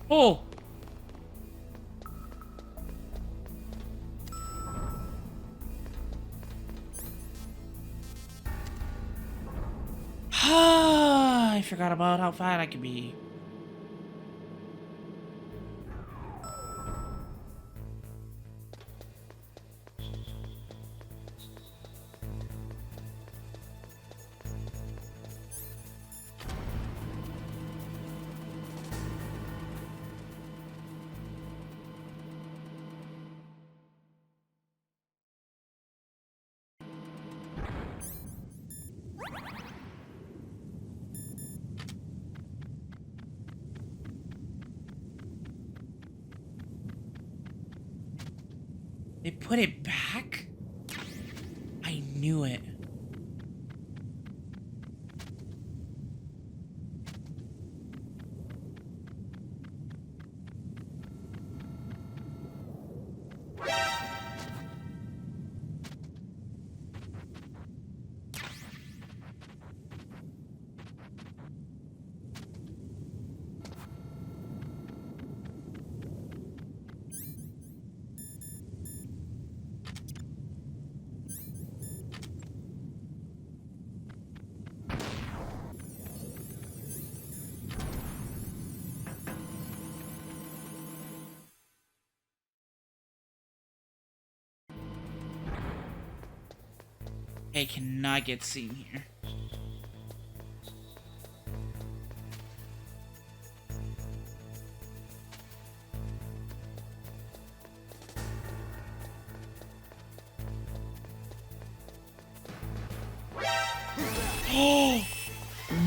Oh! I forgot about how fat I could be. They put it back? I knew it. I cannot get seen here.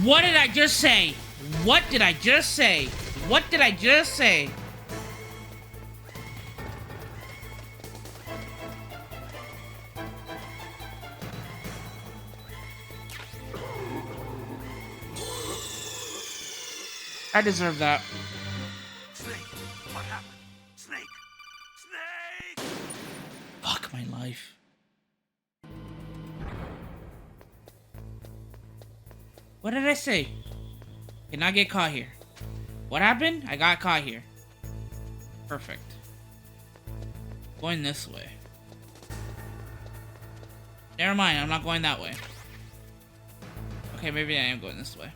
What did I just say? What did I just say? What did I just say? I deserve that. Snake, what happened? Snake! Snake! Fuck my life. What did I say? Cannot get caught here. What happened? I got caught here. Perfect. Going this way. Never mind, I'm not going that way. Okay, maybe I am going this way.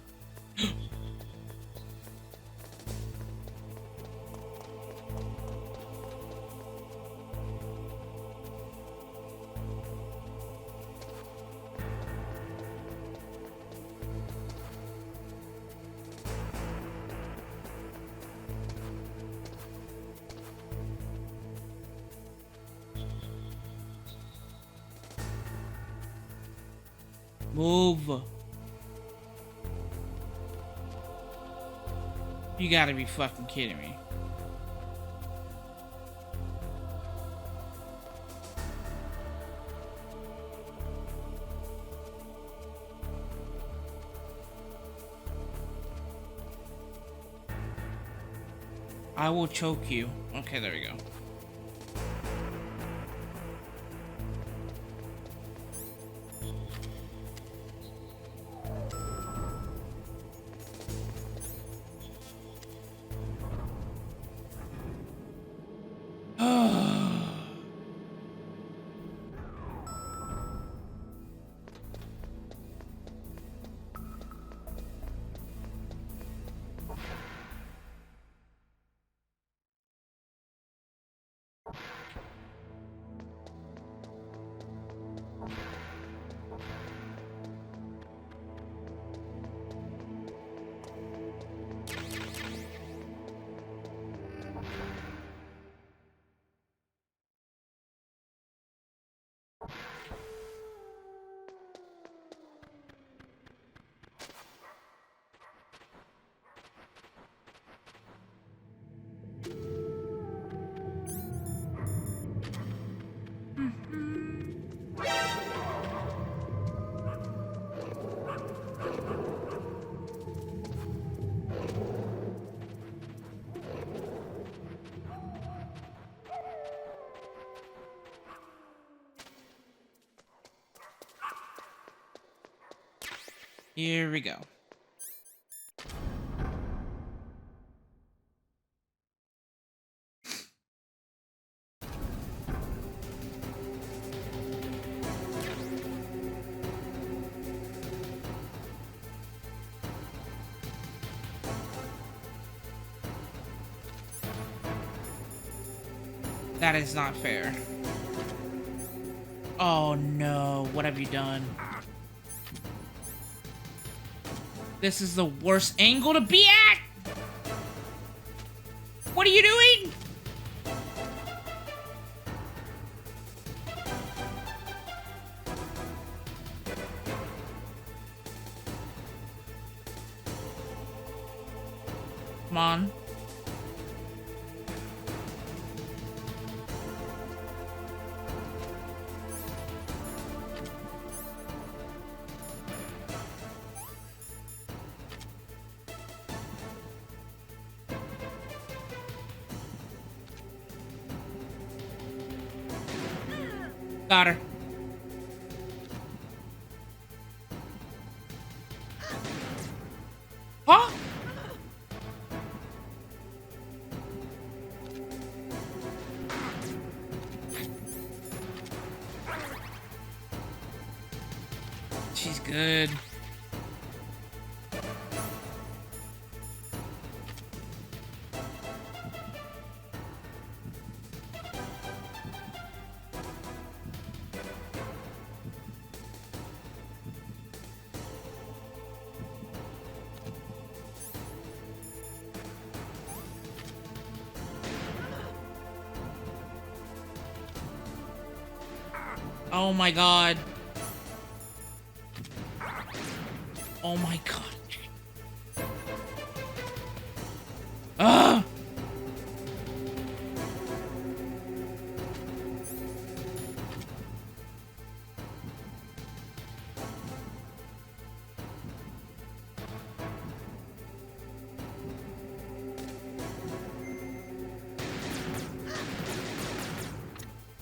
Move. You gotta be fucking kidding me. I will choke you. Okay, there we go. Here we go. That is not fair. Oh no, what have you done? This is the worst angle to be at! What are you doing? Come on. Got her. Huh? She's good. Oh my god. Oh my god. Ah!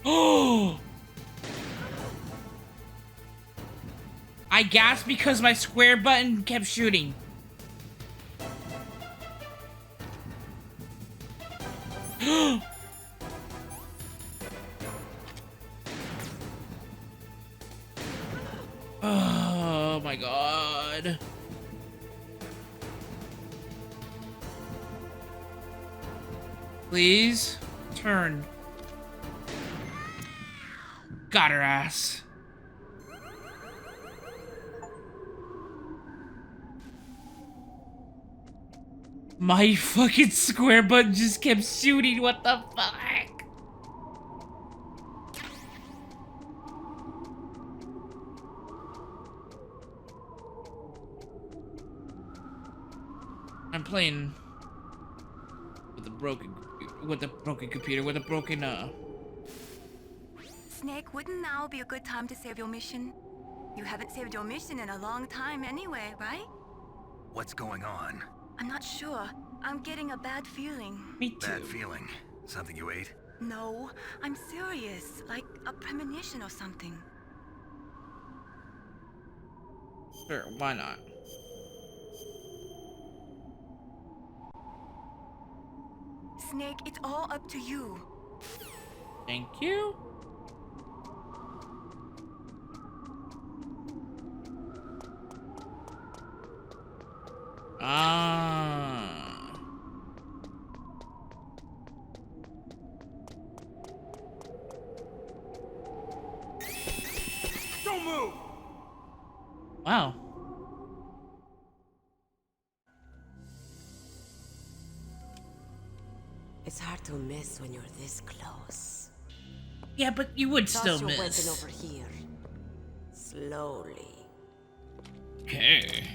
Oh! I gasped because my square button kept shooting. Oh my god. Please turn. Got her ass. My fucking square button just kept shooting. What the fuck? I'm playing with a broken computer, with a broken Snake, wouldn't now be a good time to save your mission? You haven't saved your mission in a long time anyway, right? What's going on? I'm not sure. I'm getting a bad feeling. Me too. Bad feeling? Something you ate? No, I'm serious. Like a premonition or something. Sure, why not? Snake, it's all up to you. Thank you. Don't move! Wow. It's hard to miss when you're this close. Yeah, but you would Toss still your miss. weapon over here. Slowly. Okay.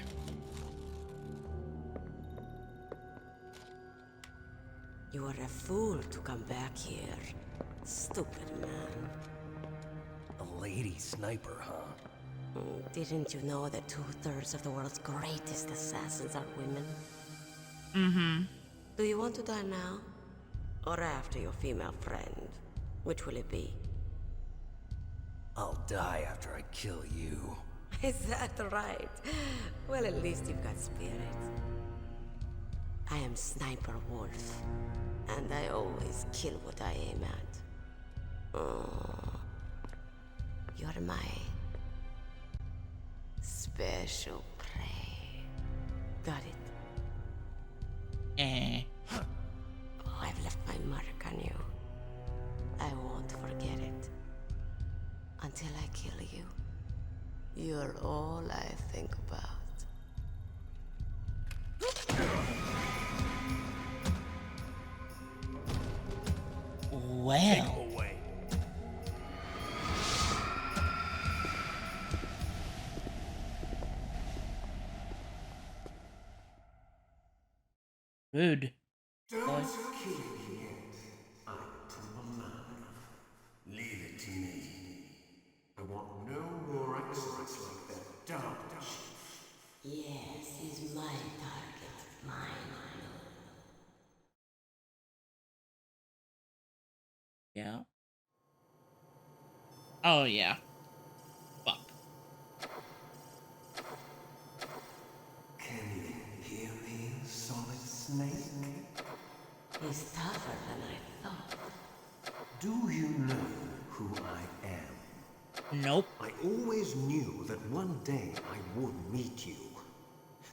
You are a fool to come back here. Stupid man. A lady sniper, huh? Didn't you know that 2/3 of the world's greatest assassins are women? Mm-hmm. Do you want to die now? Or after your female friend? Which will it be? I'll die after I kill you. Is that right? Well, at least you've got spirit. I am Sniper Wolf, and I always kill what I aim at. Oh, you're my special prey. Got it? Oh, I've left my mark on you. I won't forget it. Until I kill you. You're all I think about. Well. Rude. Don't kill me yet. I'm alive. Leave it to me. I want no more accidents like that dark chief. Yes, he's my target. Mine. Yeah. Oh, yeah. Fuck. Can you hear me, Solid Snake? He's tougher than I thought. Do you know who I am? Nope. I always knew that one day I would meet you.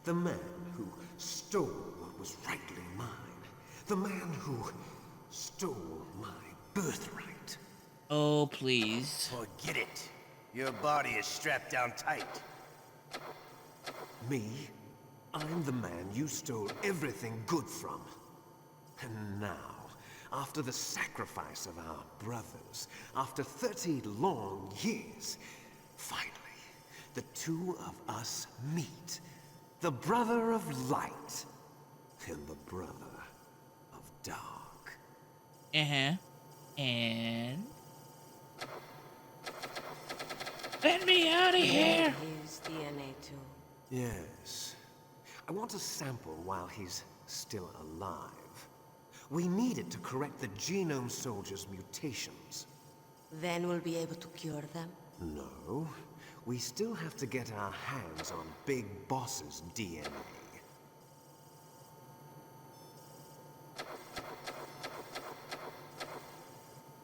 The man who stole what was rightly mine. The man who stole my birthright. Oh, please. Forget it. Your body is strapped down tight. Me? I'm the man you stole everything good from. And now, After the sacrifice of our brothers, after 30 long years, finally, the two of us meet. The brother of light and the brother of dark. And? Let me out of here! His DNA too. Yes. I want a sample while he's still alive. We need it to correct the Genome Soldier's mutations. Then we'll be able to cure them? No. We still have to get our hands on Big Boss's DNA.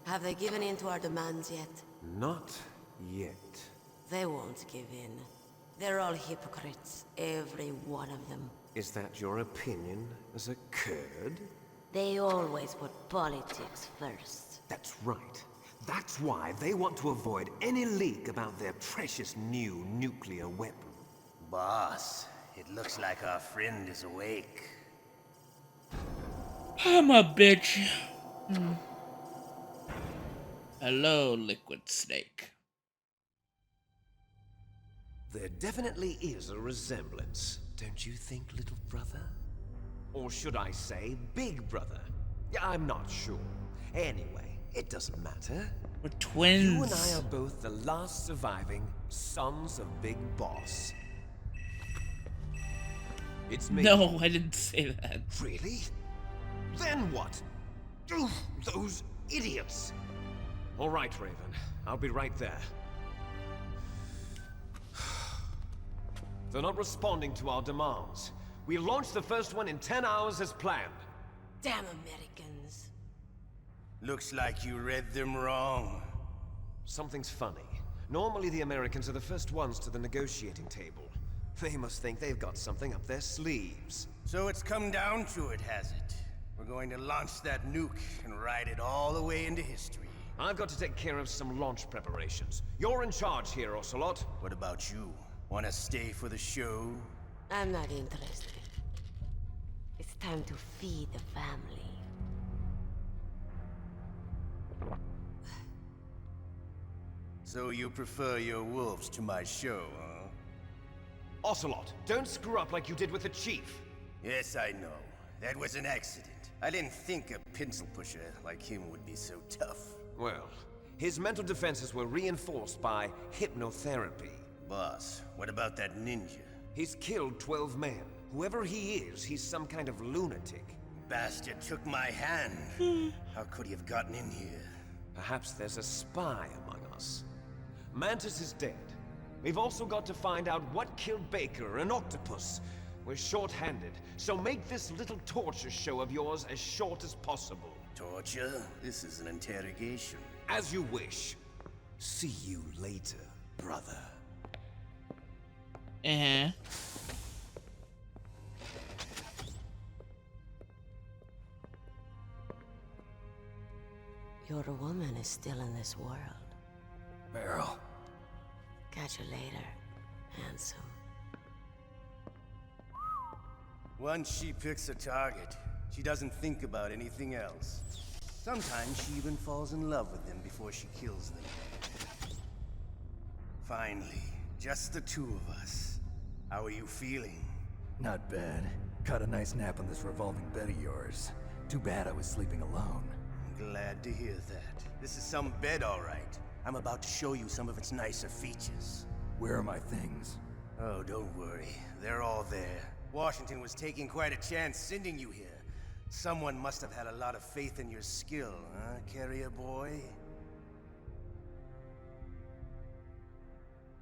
Have they given in to our demands yet? Not yet. They won't give in. They're all hypocrites, every one of them. Is that your opinion as a Kurd? They always put politics first. That's right. That's why they want to avoid any leak about their precious new nuclear weapon. Boss, it looks like our friend is awake. I'm a bitch. Hello, Liquid Snake. There definitely is a resemblance, don't you think, little brother? Or should I say, big brother? I'm not sure. Anyway, it doesn't matter. We're twins. You and I are both the last surviving sons of Big Boss. It's me. No, I didn't say that. Really? Then what? Oof, those idiots! All right, Raven. I'll be right there. They're not responding to our demands. We launched the first one in 10 hours as planned. Damn Americans. Looks like you read them wrong. Something's funny. Normally the Americans are the first ones to the negotiating table. They must think they've got something up their sleeves. So it's come down to it, has it? We're going to launch that nuke and ride it all the way into history. I've got to take care of some launch preparations. You're in charge here, Ocelot. What about you? Want to stay for the show? I'm not interested. It's time to feed the family. So you prefer your wolves to my show, huh? Ocelot, don't screw up like you did with the Chief. Yes, I know. That was an accident. I didn't think a pencil pusher like him would be so tough. Well, his mental defenses were reinforced by hypnotherapy. Boss, what about that ninja? He's killed 12 men. Whoever he is, he's some kind of lunatic. Bastard took my hand. How could he have gotten in here? Perhaps there's a spy among us. Mantis is dead. We've also got to find out what killed Baker and Octopus. We're short-handed, so make this little torture show of yours as short as possible. Torture? This is an interrogation. As you wish. See you later, brother. Your woman is still in this world. Meryl. Catch you later, handsome. Once she picks a target, she doesn't think about anything else. Sometimes she even falls in love with them before she kills them. Finally, just the two of us. How are you feeling? Not bad. Caught a nice nap on this revolving bed of yours. Too bad I was sleeping alone. I'm glad to hear that. This is some bed, all right. I'm about to show you some of its nicer features. Where are my things? Oh, don't worry. They're all there. Washington was taking quite a chance sending you here. Someone must have had a lot of faith in your skill, huh, carrier boy?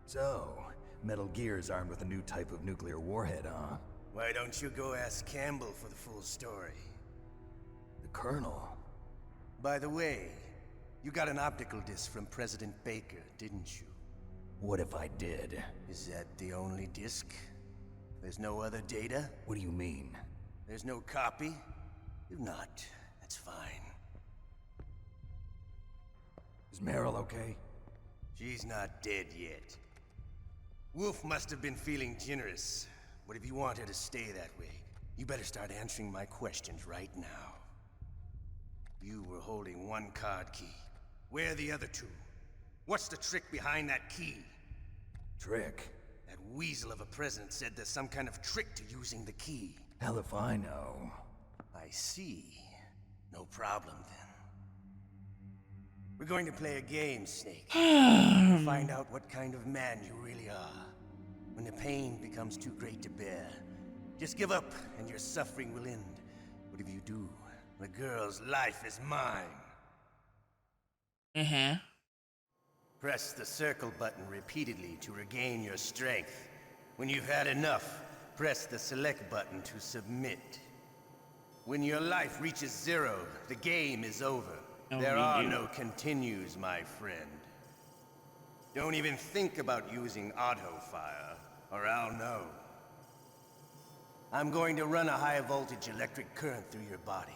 So, Metal Gear's armed with a new type of nuclear warhead, huh? Why don't you go ask Campbell for the full story? The Colonel? By the way, you got an optical disc from President Baker, didn't you? What if I did? Is that the only disc? There's no other data? What do you mean? There's no copy? If not, that's fine. Is Meryl okay? She's not dead yet. Wolf must have been feeling generous. But if you want her to stay that way, you better start answering my questions right now. You were holding one card key. Where are the other two? What's the trick behind that key? Trick? That weasel of a president said there's some kind of trick to using the key. Hell if I know. I see. No problem then. We're going to play a game, Snake. Find out what kind of man you really are. When the pain becomes too great to bear, just give up and your suffering will end. But if you do, the girl's life is mine. Press the circle button repeatedly to regain your strength. When you've had enough, press the select button to submit. When your life reaches 0, the game is over. There are no continues, my friend. Don't even think about using auto-fire, or I'll know. I'm going to run a high-voltage electric current through your body.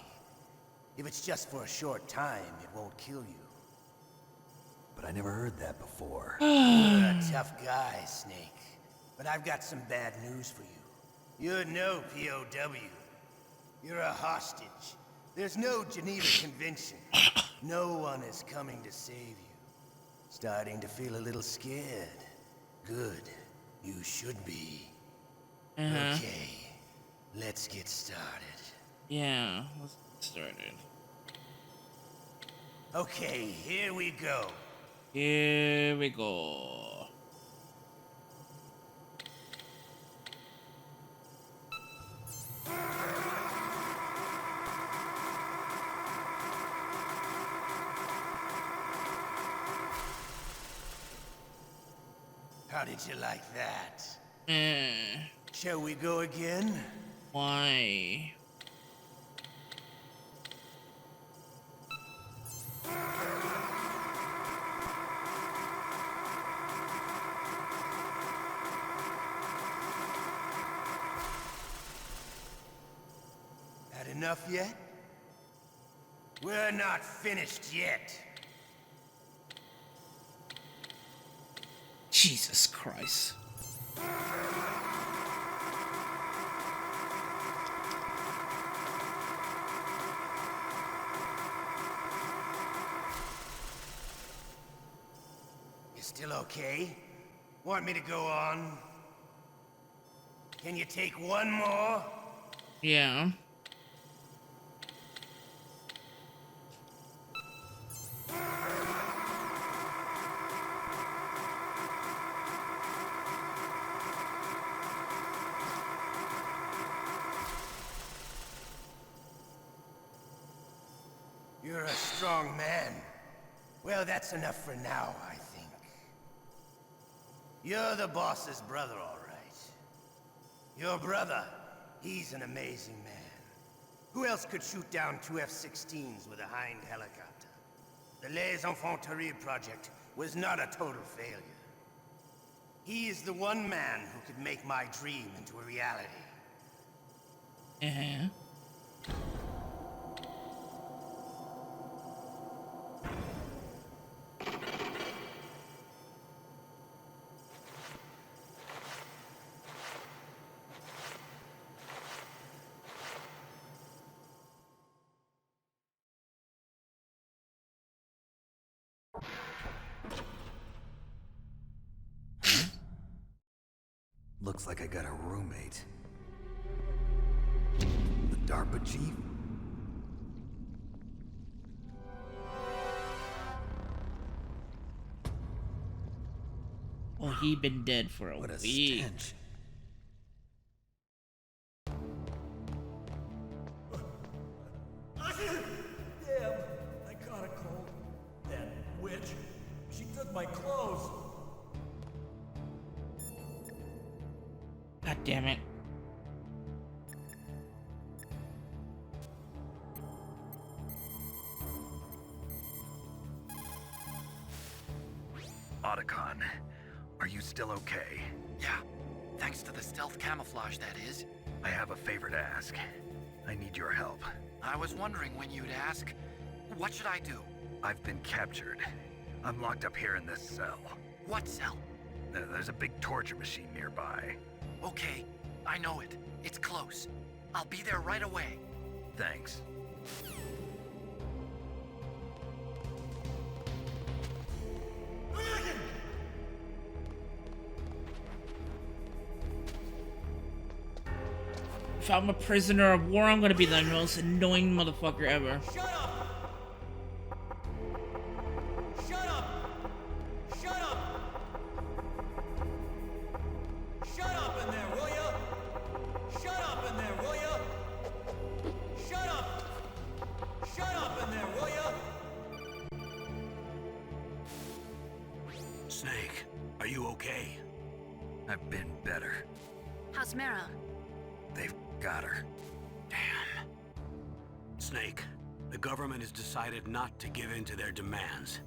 If it's just for a short time, it won't kill you. But I never heard that before. You're a tough guy, Snake. But I've got some bad news for you. You're no POW. You're a hostage. There's no Geneva Convention. No one is coming to save you. Starting to feel a little scared. Good. You should be. Okay. Let's get started. Yeah, let's get started. Okay, here we go. Here we go. How did you like that? Shall we go again? Why? Had enough yet? We're not finished yet. Jesus Christ. You still okay? Want me to go on? Can you take one more? Yeah. You're a strong man. Well, that's enough for now, I think. You're the boss's brother, all right. Your brother, he's an amazing man. Who else could shoot down 2 F-16s with a Hind helicopter? The Les Infanteries project was not a total failure. He is the one man who could make my dream into a reality. Looks like I got a roommate. The DARPA chief? Well, he been dead for a week. Stench. Damn, I caught a cold. That witch, she took my clothes. God damn it. Otacon, are you still okay? Yeah, thanks to the stealth camouflage, that is. I have a favor to ask. I need your help. I was wondering when you'd ask. What should I do? I've been captured. I'm locked up here in this cell. What cell? There's a big torture machine nearby. Okay, I know it. It's close. I'll be there right away. Thanks. If I'm a prisoner of war, I'm gonna be the most annoying motherfucker ever. Shut up! Shut up! Shut up! Shut up in there, will ya? Shut up in there, will ya? Shut up! Shut up in there, will ya? Snake, are you okay? I've been better. How's Meryl? They've got her. Damn. Snake, the government has decided not to give in to their demands.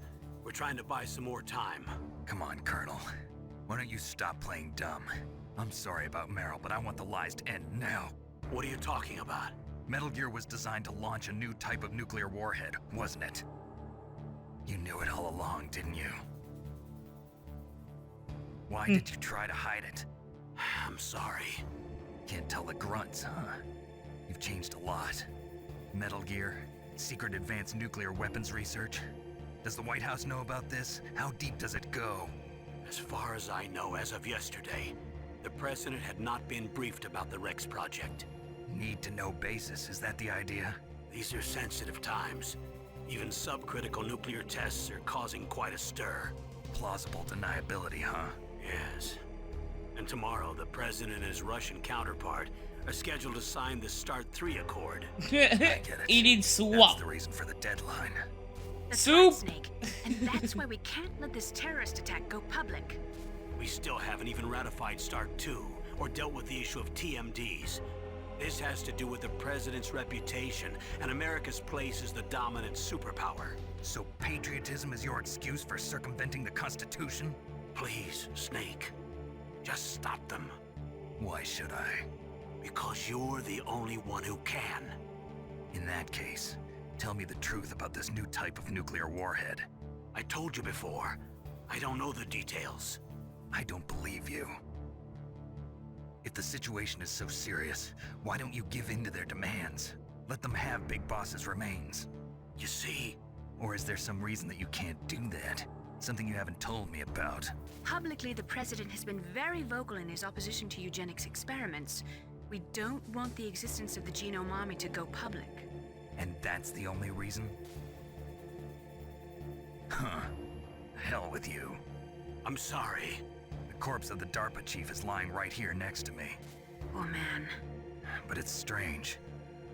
We're trying to buy some more time. Come on, Colonel. Why don't you stop playing dumb? I'm sorry about Meryl, but I want the lies to end now. What are you talking about? Metal Gear was designed to launch a new type of nuclear warhead, wasn't it? You knew it all along, didn't you? Why did you try to hide it? I'm sorry. Can't tell the grunts, huh? You've changed a lot. Metal Gear, secret advanced nuclear weapons research. Does the White House know about this? How deep does it go? As far as I know, as of yesterday, the president had not been briefed about the Rex project. Need to know basis, is that the idea? These are sensitive times. Even subcritical nuclear tests are causing quite a stir. Plausible deniability, huh? Yes. And tomorrow, the president and his Russian counterpart are scheduled to sign the START 3 Accord. I get it. Eating swap. That's the reason for the deadline. That's Soup. right, Snake. And that's why we can't let this terrorist attack go public. We still haven't even ratified START 2 or dealt with the issue of TMDs. This has to do with the president's reputation and America's place as the dominant superpower. So patriotism is your excuse for circumventing the Constitution? Please, Snake. Just stop them. Why should I? Because you're the only one who can. In that case, tell me the truth about this new type of nuclear warhead. I told you before. I don't know the details. I don't believe you. If the situation is so serious, why don't you give in to their demands? Let them have Big Boss's remains. You see? Or is there some reason that you can't do that? Something you haven't told me about. Publicly, the president has been very vocal in his opposition to eugenics experiments. We don't want the existence of the Genome Army to go public. And that's the only reason? Huh. Hell with you. I'm sorry. The corpse of the DARPA chief is lying right here next to me. Oh man. But it's strange.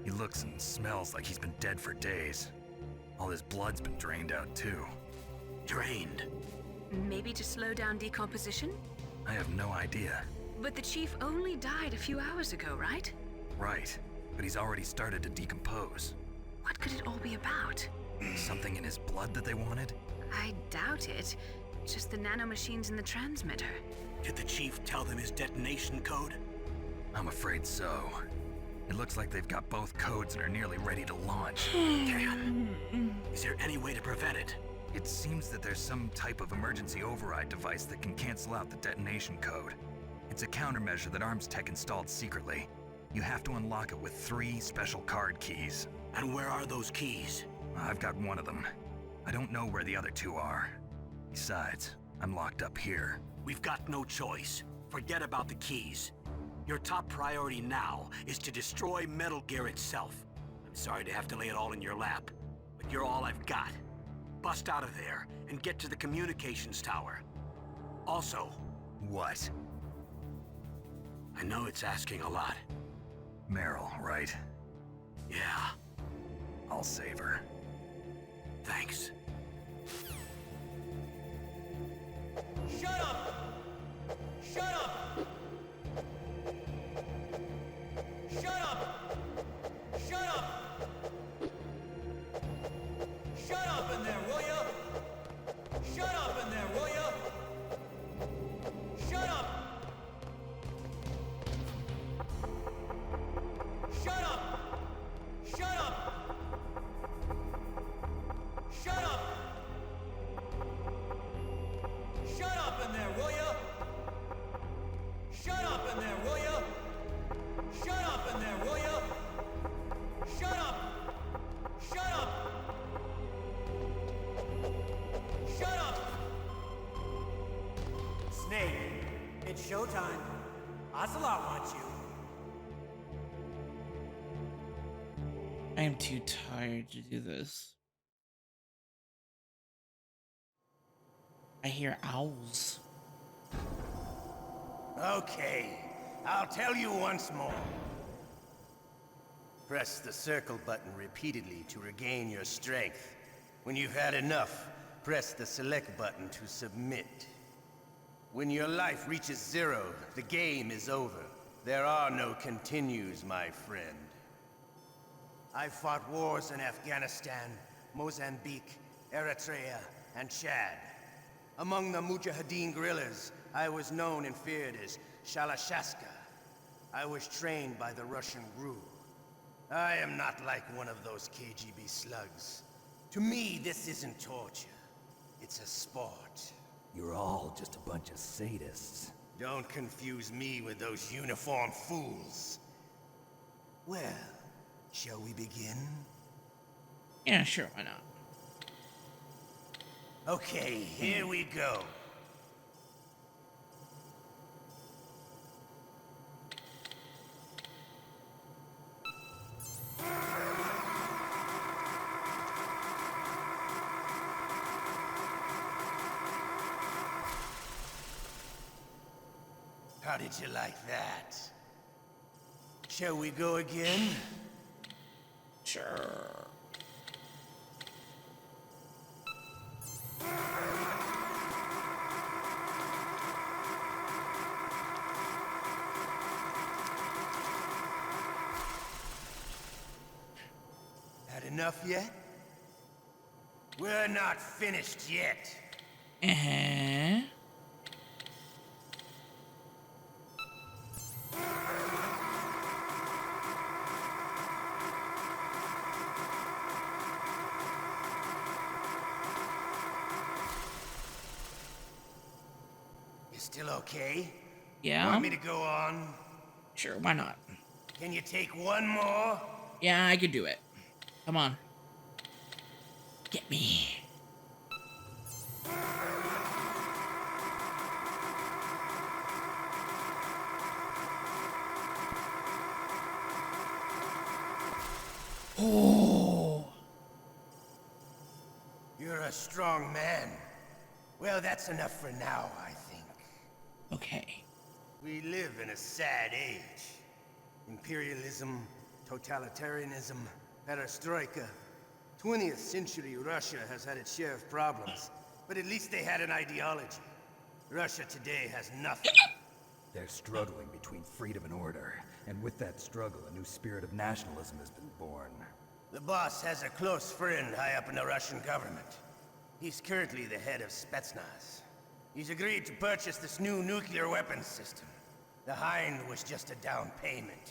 He looks and smells like he's been dead for days. All his blood's been drained out too. Drained? Maybe to slow down decomposition? I have no idea. But the chief only died a few hours ago, right? Right, but he's already started to decompose. What could it all be about? Something in his blood that they wanted? I doubt it. Just the nanomachines in the transmitter. Did the chief tell them his detonation code? I'm afraid so. It looks like they've got both codes and are nearly ready to launch. Damn. Is there any way to prevent it? It seems that there's some type of emergency override device that can cancel out the detonation code. It's a countermeasure that Arms Tech installed secretly. You have to unlock it with 3 special card keys. And where are those keys? I've got one of them. I don't know where the other 2 are. Besides, I'm locked up here. We've got no choice. Forget about the keys. Your top priority now is to destroy Metal Gear itself. I'm sorry to have to lay it all in your lap, but you're all I've got. Bust out of there and get to the communications tower. Also... What? I know it's asking a lot. Meryl, right? Yeah. I'll save her. Thanks. Shut up! Shut up! Shut up! Shut up! Shut up in there, will ya? Shut up in there, will ya? Shut up! Shut up! Shut up! Shut up! Shut up in there, will ya? Shut up in there, will ya? Shut up in there, will ya? Shut up! Shut up! Shut up! Snake, it's showtime. Ocelot wants you. I am too tired to do this. I hear owls. Okay, I'll tell you once more. Press the circle button repeatedly to regain your strength. When you've had enough, press the select button to submit. When your life reaches 0, the game is over. There are no continues, my friend. I've fought wars in Afghanistan, Mozambique, Eritrea, and Chad. Among the Mujahideen guerrillas, I was known and feared as Shalashaska. I was trained by the Russian GRU. I am not like one of those KGB slugs. To me, this isn't torture. It's a sport. You're all just a bunch of sadists. Don't confuse me with those uniformed fools. Well, shall we begin? Yeah, sure, why not? Okay, here we go. How did you like that? Shall we go again? Sure. Had enough yet? We're not finished yet. Uh-huh. You still okay? Yeah. Want me to go on? Sure, why not? Can you take one more? Yeah, I could do it. Come on. Get me. Oh. You're a strong man. Well, that's enough for now, I think. Okay. We live in a sad age. Imperialism, totalitarianism, perestroika. 20th century Russia has had its share of problems, but at least they had an ideology. Russia today has nothing. They're struggling between freedom and order, and with that struggle, a new spirit of nationalism has been born. The boss has a close friend high up in the Russian government. He's currently the head of Spetsnaz. He's agreed to purchase this new nuclear weapons system. The Hind was just a down payment.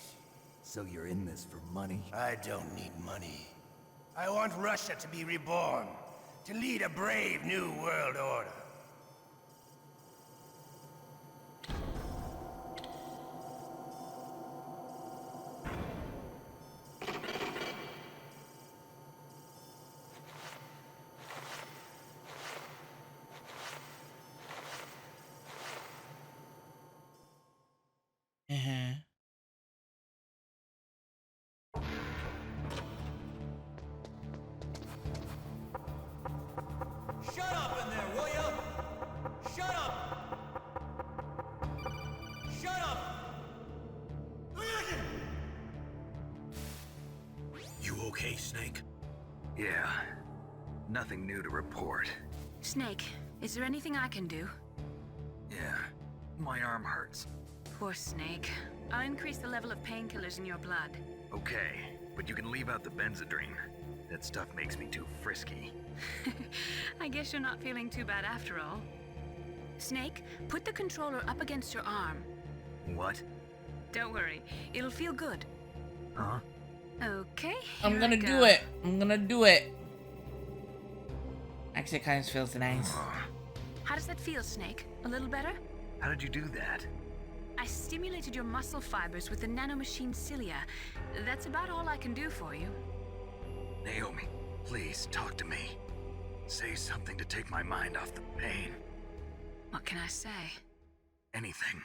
So you're in this for money? I don't need money. I want Russia to be reborn, to lead a brave new world order. Uh-huh. Shut up in there, will ya? Shut up! Shut up! You okay, Snake? Yeah. Nothing new to report. Snake, is there anything I can do? Yeah. My arm hurts. Poor Snake. I'll increase the level of painkillers in your blood. Okay, but you can leave out the benzodrine. That stuff makes me too frisky. I guess you're not feeling too bad after all. Snake, put the controller up against your arm. What? Don't worry, it'll feel good. Huh? Okay, I'm gonna do it. I'm gonna do it. Actually, it kind of feels nice. How does that feel, Snake? A little better? How did you do that? I stimulated your muscle fibers with the nanomachine cilia. That's about all I can do for you. Naomi, please talk to me. Say something to take my mind off the pain. What can I say? Anything.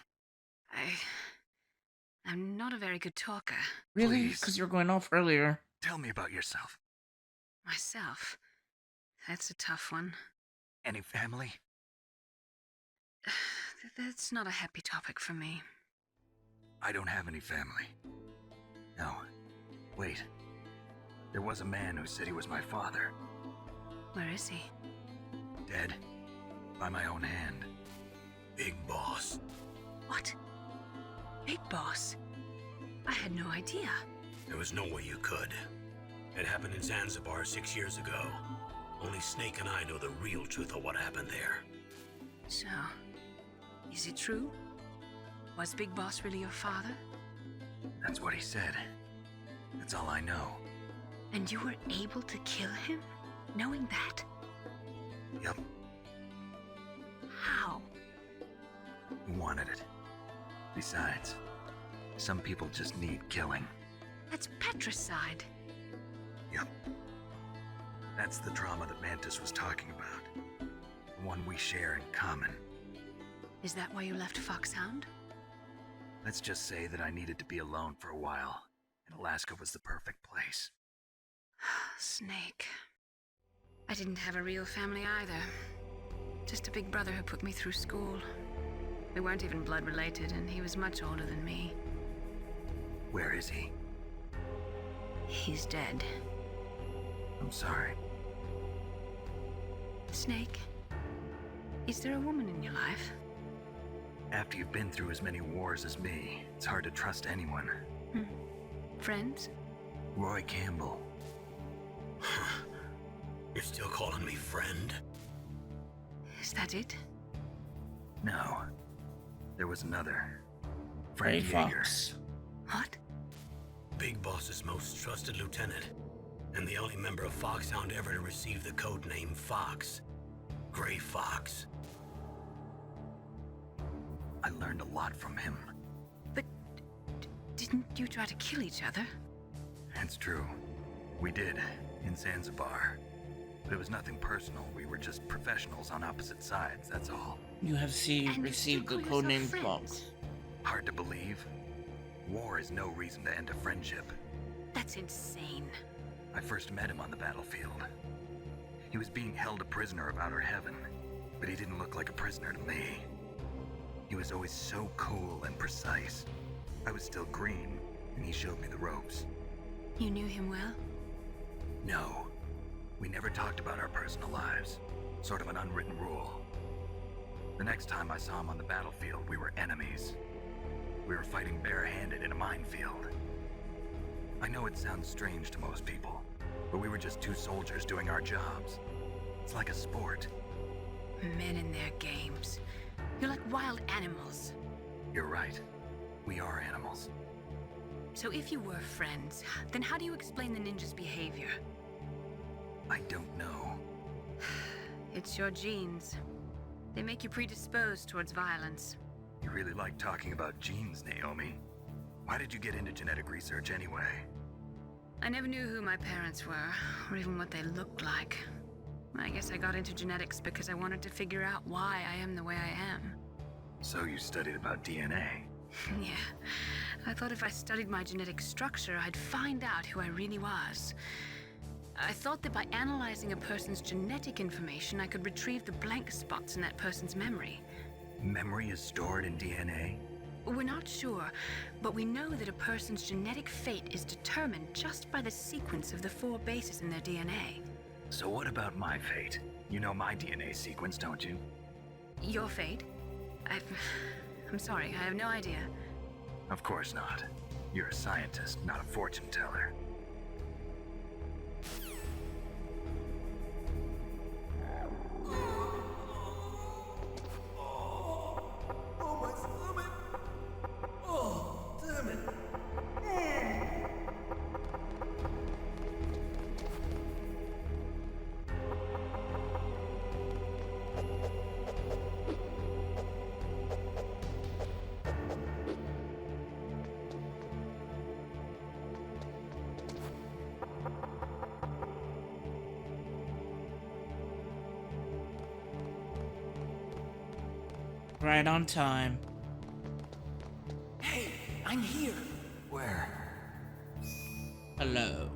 I'm not a very good talker. Really? Because you were going off earlier. Tell me about yourself. Myself? That's a tough one. Any family? That's not a happy topic for me. I don't have any family. No. Wait. There was a man who said he was my father. Where is he? Dead. By my own hand. Big Boss. What? Big Boss? I had no idea. There was no way you could. It happened in Zanzibar 6 years ago. Only Snake and I know the real truth of what happened there. So, is it true? Was Big Boss really your father? That's what he said. That's all I know. And you were able to kill him, knowing that? Yep. How? He wanted it. Besides, some people just need killing. That's patricide. Yep. That's the trauma that Mantis was talking about. The one we share in common. Is that why you left Foxhound? Let's just say that I needed to be alone for a while, and Alaska was the perfect place. Snake. I didn't have a real family either. Just a big brother who put me through school. We weren't even blood related, and he was much older than me. Where is he? He's dead. I'm sorry. Snake, is there a woman in your life? After you've been through as many wars as me, it's hard to trust anyone. Friends? Roy Campbell. You're still calling me friend? Is that it? No. There was another. Gray Frank Yeager. Fox. What? Big Boss's most trusted lieutenant, and the only member of Foxhound ever to receive the code name Fox. Gray Fox. I learned a lot from him. But didn't you try to kill each other? It's true. We did, in Zanzibar. But it was nothing personal. We were just professionals on opposite sides, that's all. You have received the codename Fox. Hard to believe. War is no reason to end a friendship. That's insane. I first met him on the battlefield. He was being held a prisoner of outer heaven, but he didn't look like a prisoner to me. He was always so cool and precise. I was still green, and he showed me the ropes. You knew him well? No. We never talked about our personal lives. Sort of an unwritten rule. The next time I saw him on the battlefield, we were enemies. We were fighting barehanded in a minefield. I know it sounds strange to most people, but we were just two soldiers doing our jobs. It's like a sport. Men and their games. You're like wild animals. You're right. We are animals. So if you were friends, then how do you explain the ninja's behavior? I don't know. It's your genes. They make you predisposed towards violence. You really like talking about genes, Naomi. Why did you get into genetic research anyway? I never knew who my parents were, or even what they looked like. I guess I got into genetics because I wanted to figure out why I am the way I am. So you studied about DNA? Yeah. I thought if I studied my genetic structure, I'd find out who I really was. I thought that by analyzing a person's genetic information, I could retrieve the blank spots in that person's memory. Memory is stored in DNA? We're not sure, but we know that a person's genetic fate is determined just by the sequence of the 4 bases in their DNA. So what about my fate? You know my DNA sequence, don't you? Your fate? I'm sorry, I have no idea. Of course not. You're a scientist, not a fortune teller. Oh, my stomach! Oh, damn it! Right on time. Hey, I'm here. Where? Hello.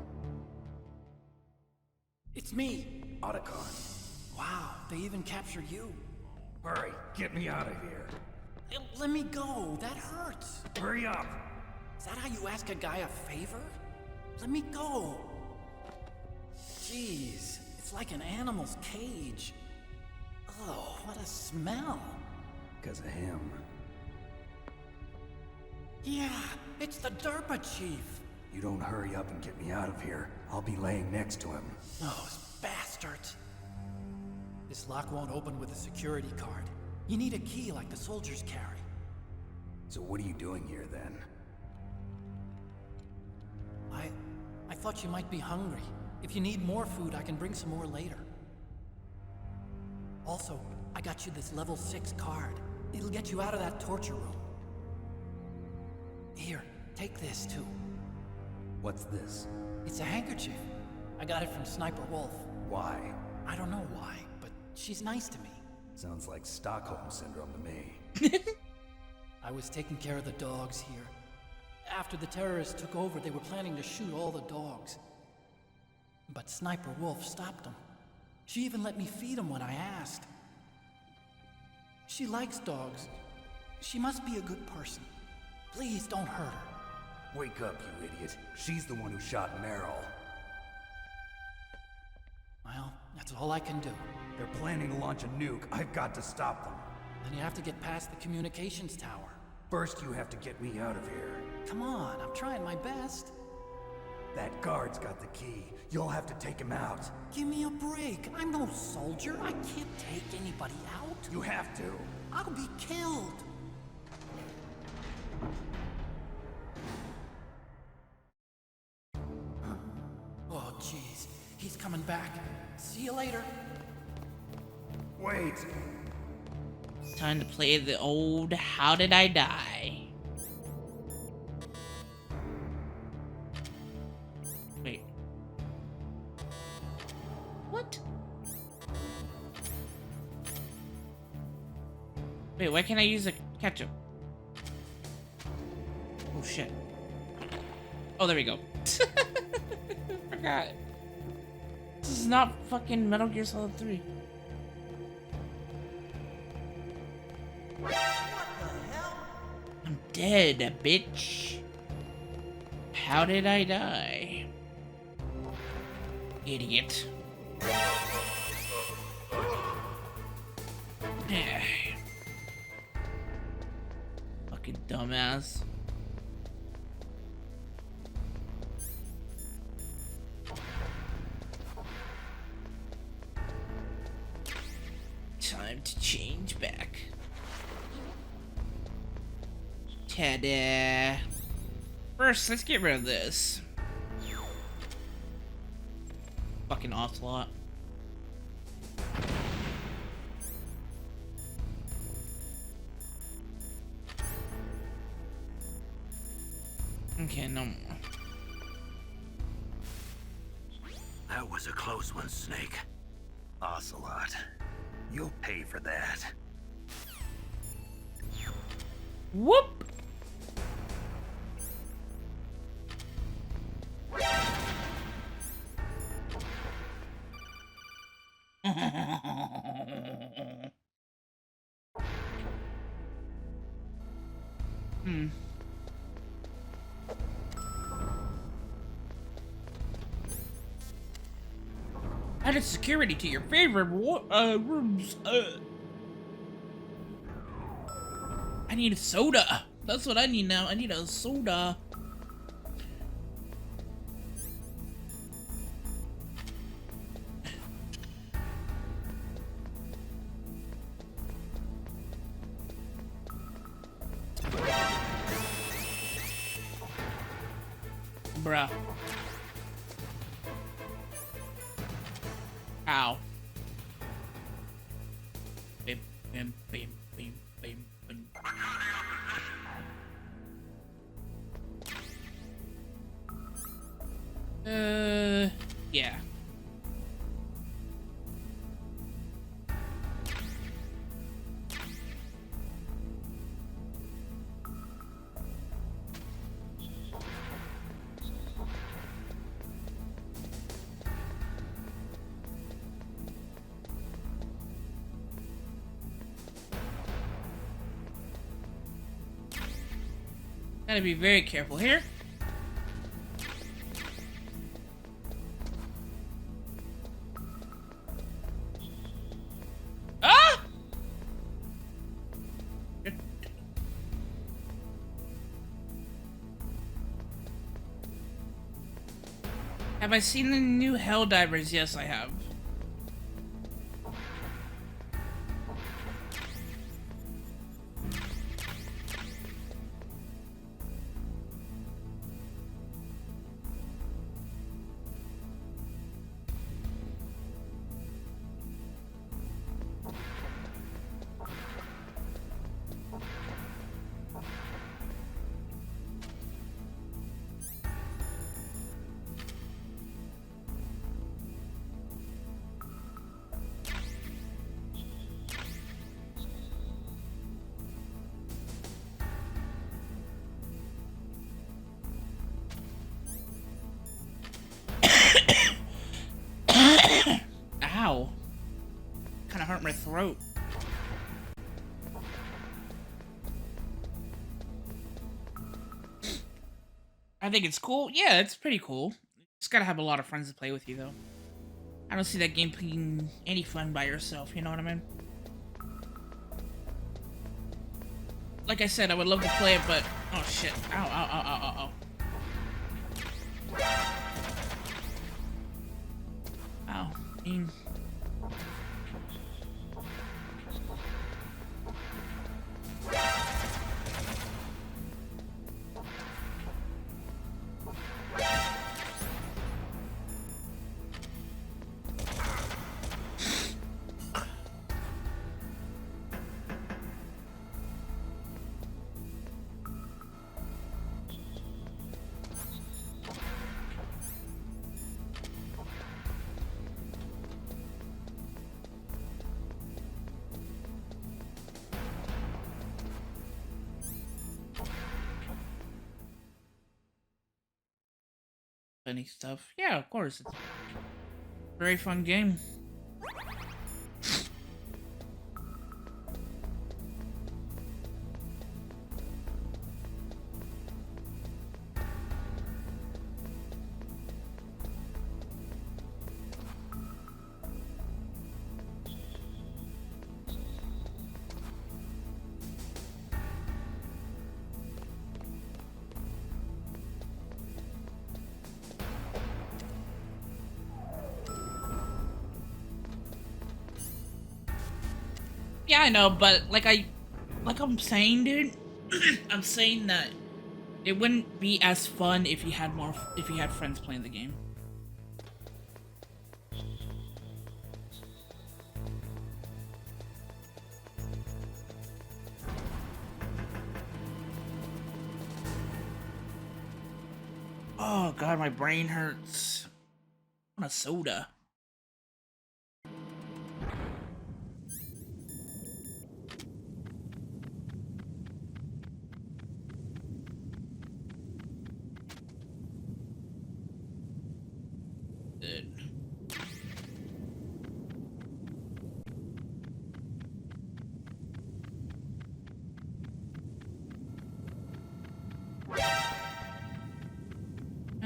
It's me. Otacon. Wow, they even captured you. Hurry, get me out of here. Let me go, that hurts. Hurry up. Is that how you ask a guy a favor? Let me go. Jeez, it's like an animal's cage. Oh, what a smell. Because of him. Yeah, it's the DARPA chief. You don't hurry up and get me out of here, I'll be laying next to him. Those bastards. This lock won't open with a security card. You need a key like the soldiers carry. So what are you doing here then? I thought you might be hungry. If you need more food, I can bring some more later. Also, I got you this level 6 card. It'll get you out of that torture room. Here, take this too. What's this? It's a handkerchief. I got it from Sniper Wolf. Why? I don't know why, but she's nice to me. Sounds like Stockholm Syndrome to me. I was taking care of the dogs here. After the terrorists took over, they were planning to shoot all the dogs. But Sniper Wolf stopped them. She even let me feed them when I asked. She likes dogs. She must be a good person. Please don't hurt her. Wake up, you idiot. She's the one who shot Meryl. Well, that's all I can do. They're planning to launch a nuke. I've got to stop them. Then you have to get past the communications tower. First, you have to get me out of here. Come on, I'm trying my best. That guard's got the key. You'll have to take him out. Give me a break. I'm no soldier. I can't take anybody out. You have to. I'll be killed. Oh, jeez. He's coming back. See you later. Wait. Time to play the old How Did I Die? Wait. What? Wait, why can't I use the ketchup? Oh shit. Oh, there we go. Forgot. This is not fucking Metal Gear Solid 3. I'm dead, bitch. How did I die? Idiot. Fucking dumbass. Time to change back. Ta-da. First, let's get rid of this. Fucking ocelot. Okay, no more. That was a close one, Snake. Ocelot. You'll pay for that. Whoop! Added security to your favorite rooms. I need a soda. That's what I need now. I need a soda. Bruh. Ow. Bim, bim, bim, bim, bim, bim. Yeah. Gotta be very careful here. Ah! Have I seen the new Helldivers? Yes, I have. Ow. Kinda hurt my throat. I think it's cool. Yeah, it's pretty cool. Just gotta have a lot of friends to play with you, though. I don't see that game being any fun by yourself, you know what I mean? Like I said, I would love to play it, but... Oh, shit. Ow, ow, ow, ow, ow, ow. Ow. I mean... Funny stuff. Yeah, of course. It's a very fun game. Yeah, I know, but like I'm saying, dude, I'm saying that it wouldn't be as fun if you had friends playing the game. Oh god, my brain hurts. I want a soda.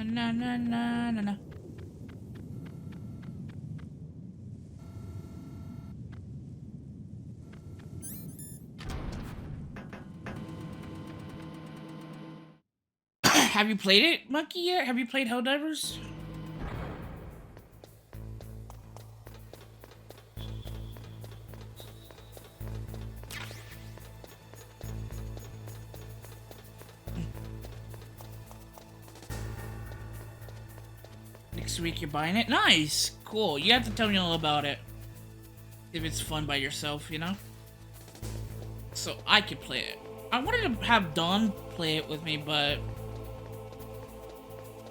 Na na na na na. Have you played it, Monkey, yet? Have you played Helldivers? Next week you're buying it? Nice! Cool. You have to tell me all about it. If it's fun by yourself, you know? So I could play it. I wanted to have Dawn play it with me, but...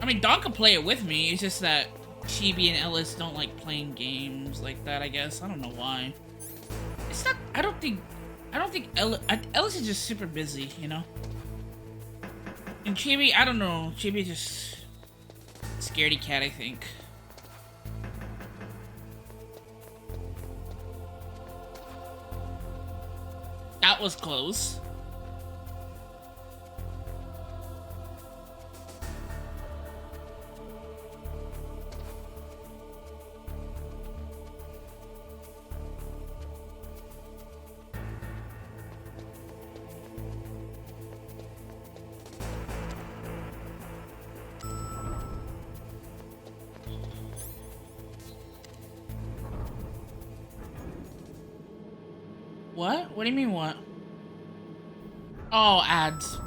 I mean, Dawn could play it with me. It's just that Chibi and Ellis don't like playing games like that, I guess. I don't know why. It's not... I don't think Ellis is just super busy, you know? And Chibi, I don't know. Chibi just... Scaredy cat, I think. That was close. What? What do you mean what? Oh, ads.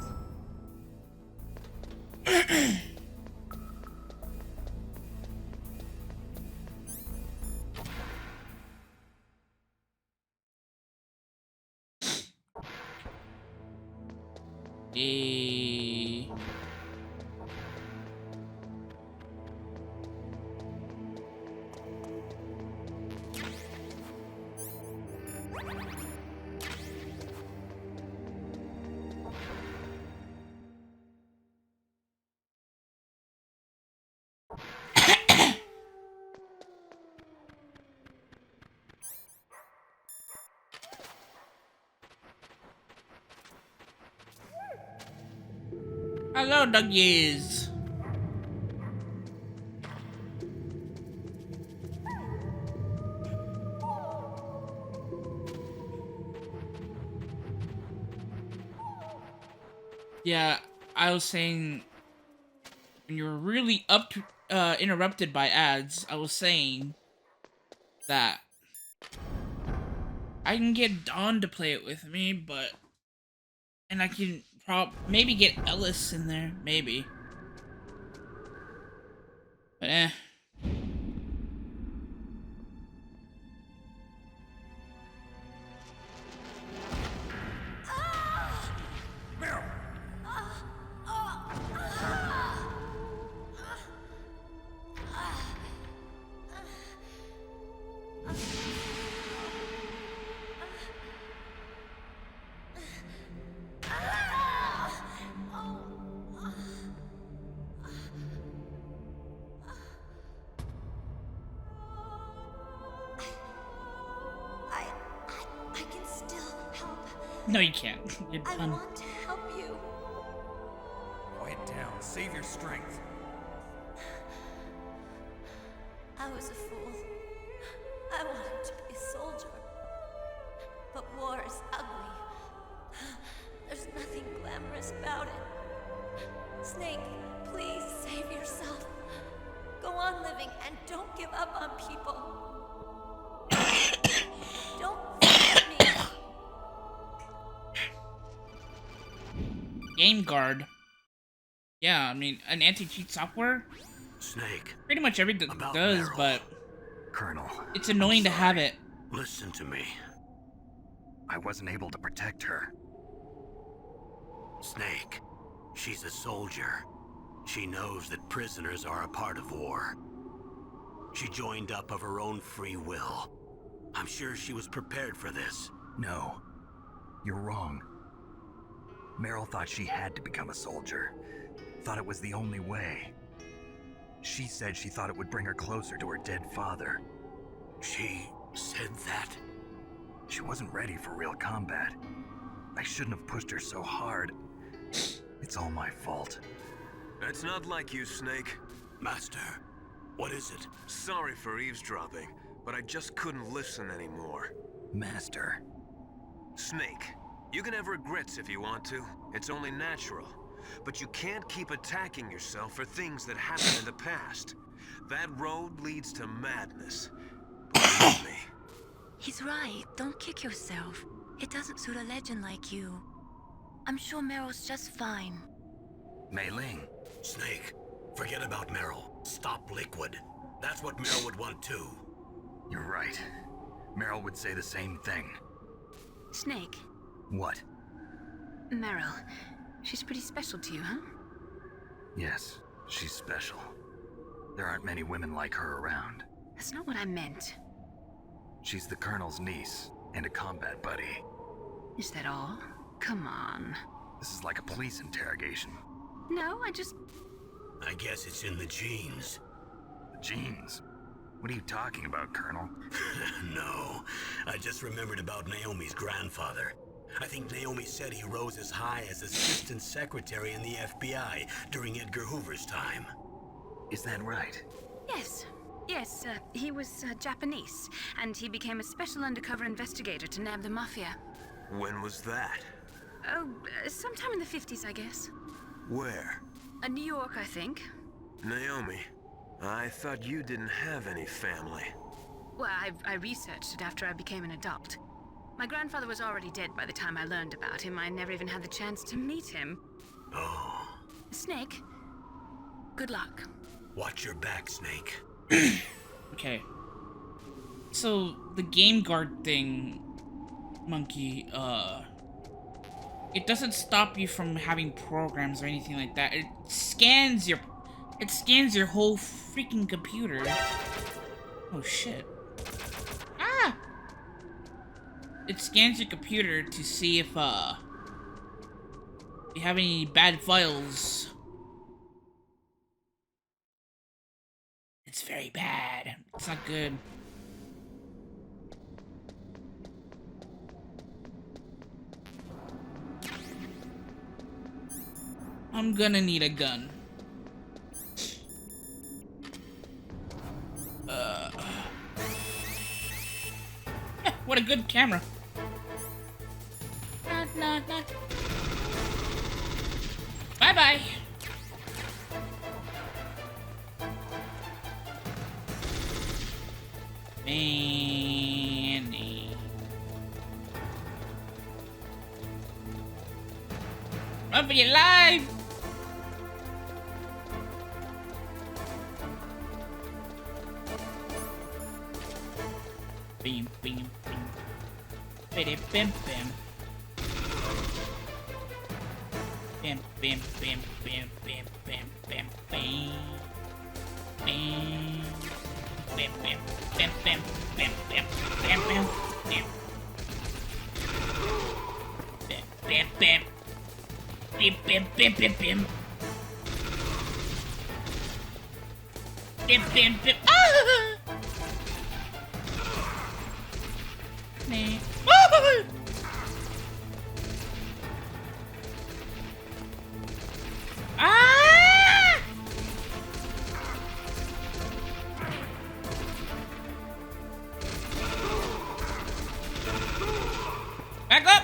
Hello, doggies. Yeah, I was saying when you were really interrupted by ads, I was saying that I can get Dawn to play it with me, and I can maybe get Ellis in there, maybe. But no, you can't. You're done. I want to help you. Quiet down. Save your strength. I was a fool. I wanted to be a soldier. But war is ugly. There's nothing glamorous about it. Snake, please save yourself. Go on living and don't give up on people. Don't forget me. Game Guard. Yeah, I mean, an anti-cheat software? Snake. Pretty much everything does, Meryl. but Colonel, it's annoying to have it. Listen to me. I wasn't able to protect her. Snake. She's a soldier. She knows that prisoners are a part of war. She joined up of her own free will. I'm sure she was prepared for this. No, you're wrong. Meryl thought she had to become a soldier. Thought it was the only way. She said she thought it would bring her closer to her dead father. She said that? She wasn't ready for real combat. I shouldn't have pushed her so hard. It's all my fault. It's not like you, Snake. Master, what is it? Sorry for eavesdropping, but I just couldn't listen anymore. Master. Snake, you can have regrets if you want to. It's only natural. But you can't keep attacking yourself for things that happened in the past. That road leads to madness. Believe me. He's right. Don't kick yourself. It doesn't suit a legend like you. I'm sure Meryl's just fine. Mei Ling. Snake, forget about Meryl. Stop Liquid. That's what Meryl would want too. You're right. Meryl would say the same thing. Snake. What? Meryl. She's pretty special to you, huh? Yes, she's special. There aren't many women like her around. That's not what I meant. She's the Colonel's niece and a combat buddy. Is that all? Come on. This is like a police interrogation. No, I guess it's in the genes. The genes? What are you talking about, Colonel? No, I just remembered about Naomi's grandfather. I think Naomi said he rose as high as assistant secretary in the FBI during Edgar Hoover's time. Is that right? Yes. Yes, he was Japanese, and he became a special undercover investigator to nab the mafia. When was that? Oh, sometime in the 50s, I guess. Where? New York, I think. Naomi, I thought you didn't have any family. Well, I researched it after I became an adult. My grandfather was already dead by the time I learned about him. I never even had the chance to meet him. Oh. Snake, good luck. Watch your back, Snake. Okay. So, the game guard thing, Monkey, it doesn't stop you from having programs or anything like that. It scans your whole freaking computer. Oh shit. Ah! It scans your computer to see if you have any bad files. It's very bad. It's not good. I'm gonna need a gun. What a good camera. Bye-bye. Manny. Run for your life! Bim, bim, bim. Bim, bim, bim. Bim, bim, bim, bim, bim, bim, bim, bim. Bim. Bim, bim, bim, bim, bim, bim, bim, bim, bim. Bim, bim, bim. Bim, bim, bim, bim, bim. Bim, bim, bim. Ah! Nee. Ah! Back up!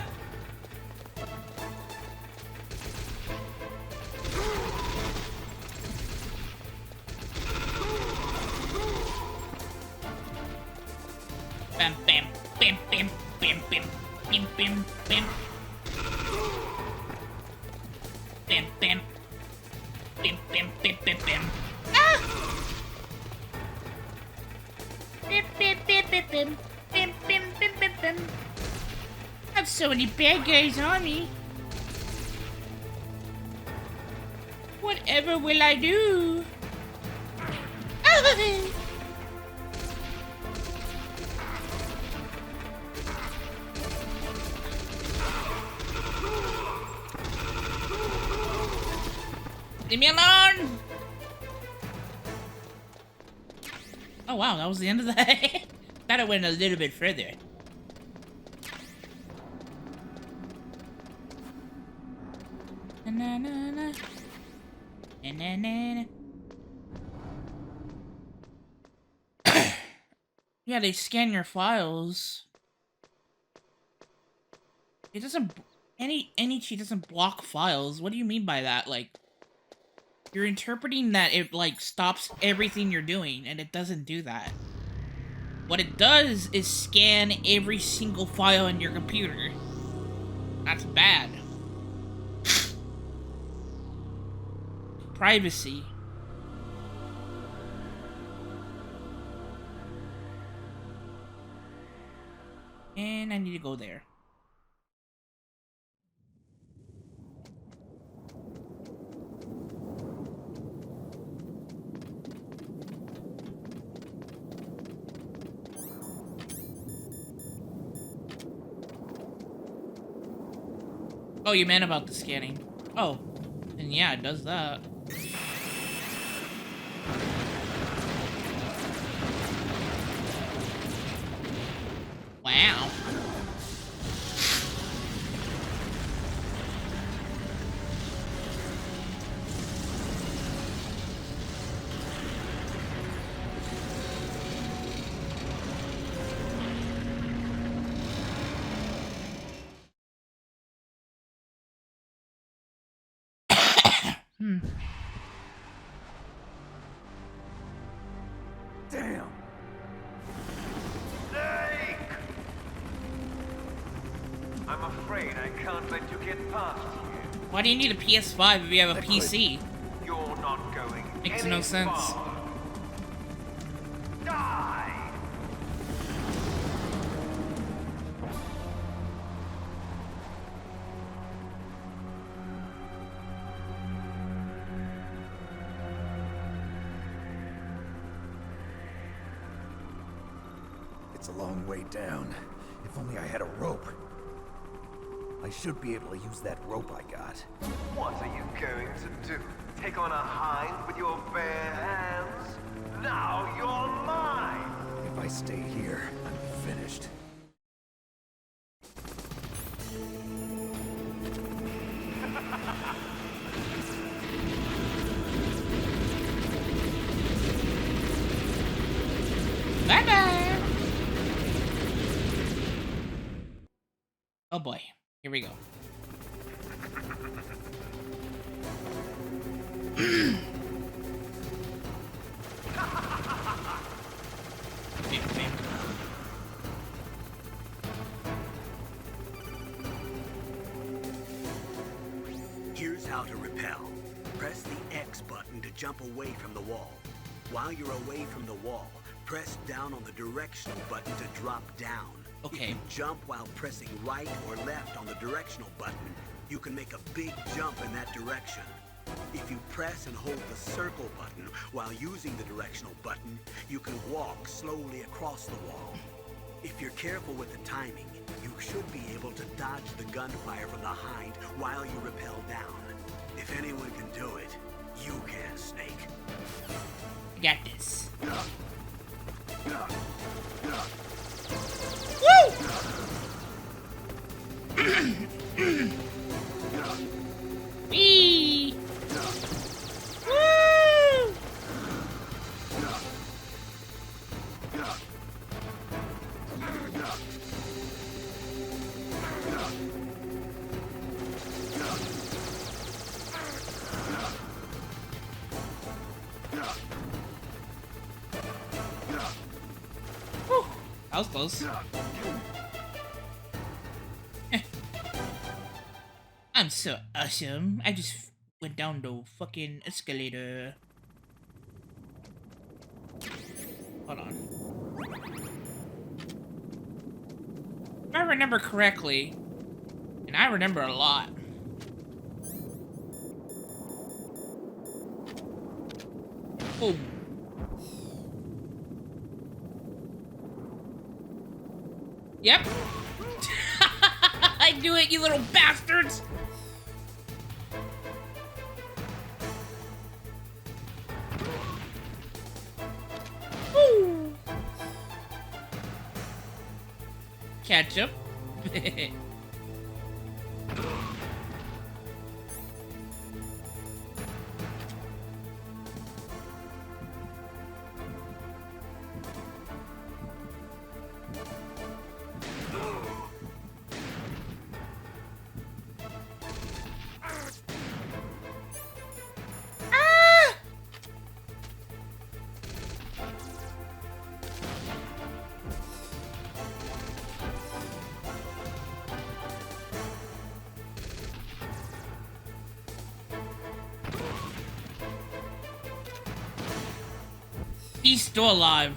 Bam, bam, bam, bam, bam, bam, bam, bam, bam. Bam, bam. Bam, bam, bam, bam, bam. Ah! Bam, bam, bam, bam, bam. Bam, bam, bam, bam, bam. I have so many bad guys on me. Whatever will I do? Ah! Leave me alone! Oh wow, that was the end of that. Thought it went a little bit further. Na na na na. Na na na na. Yeah, they scan your files. It doesn't. Any cheat doesn't block files. What do you mean by that? Like, you're interpreting that it, like, stops everything you're doing, and it doesn't do that. What it does is scan every single file in your computer. That's bad. Privacy. And I need to go there. Oh, you meant about the scanning. Oh, and yeah, it does that. Wow. Damn. can't let you get past here. Why do you need a PS5 if you have a PC? You're not going Makes any no sense. farther. Die! It's a long way down. If only I had a rope. I should be able to use that rope I got. What are you going to do? Take on a hind with your bare hands? Now you're mine! If I stay here, I'm finished. Bye-bye! Oh boy, here we go. Here's how to repel. Press the X button to jump away from the wall. While you're away from the wall, press down on the directional button to drop down. Okay. If you jump while pressing right or left on the directional button, you can make a big jump in that direction. If you press and hold the circle button while using the directional button, you can walk slowly across the wall. If you're careful with the timing, you should be able to dodge the gunfire from the hind while you rappel down. If anyone can do it, you can, Snake. Got this. Woo! Wee! Woo! Whew, that was close. I'm so awesome. I just went down the fucking escalator. Hold on. If I remember correctly, and I remember a lot. Boom. Yep. I knew it, you little bastards! Woo. Ketchup. He's still alive.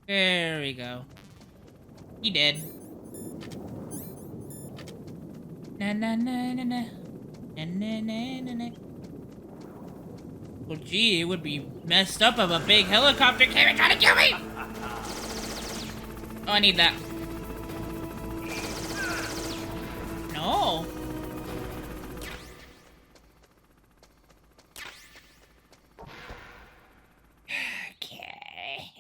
There we go. He dead. Na na na na na. Na na na na na. Well, gee, it would be messed up if a big helicopter came and tried to kill me! Oh, I need that. No. Okay.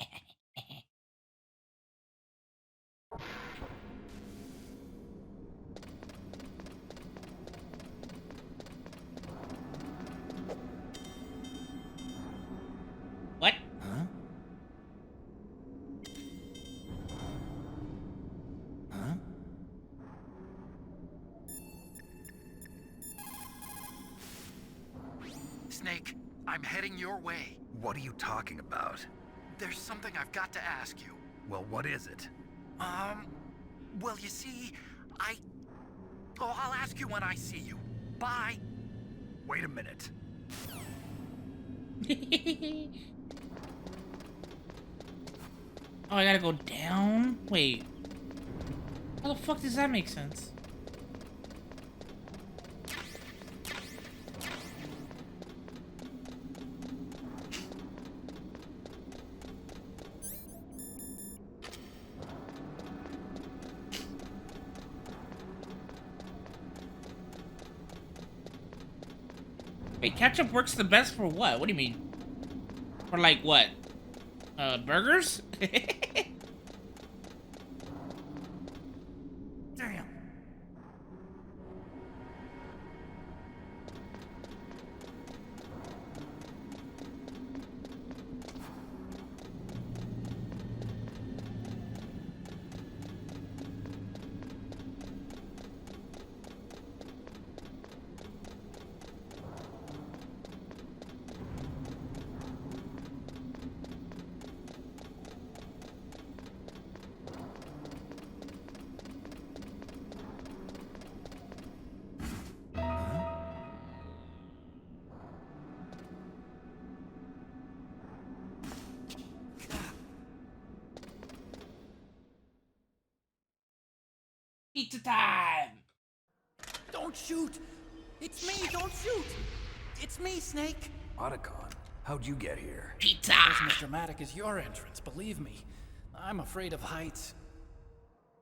What? Huh? Huh? Snake. I'm heading your way. What are you talking about? There's something I've got to ask you. Well, what is it? Well, you see, I'll ask you when I see you. Bye. Wait a minute. Oh, I gotta go down? Wait. How the fuck does that make sense? Wait, ketchup works the best for what? What do you mean? For like what? Burgers? Damn. Pizza time! Don't shoot! It's me, don't shoot! It's me, Snake! Otacon, how'd you get here? Pizza! Wasn't as dramatic as your entrance, believe me. I'm afraid of heights.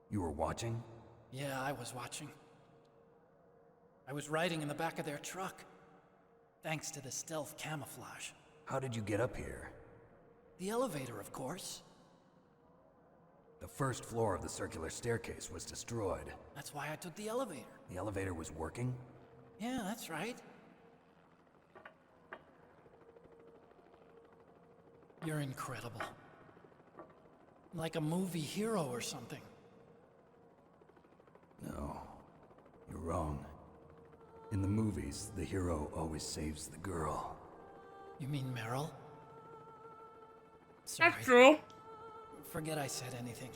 You were watching? Yeah, I was watching. I was riding in the back of their truck. Thanks to the stealth camouflage. How did you get up here? The elevator, of course. The first floor of the circular staircase was destroyed. That's why I took the elevator. The elevator was working? Yeah, that's right. You're incredible. Like a movie hero or something. No, you're wrong. In the movies, the hero always saves the girl. You mean Meryl? Sorry. That's true. Forget I said anything.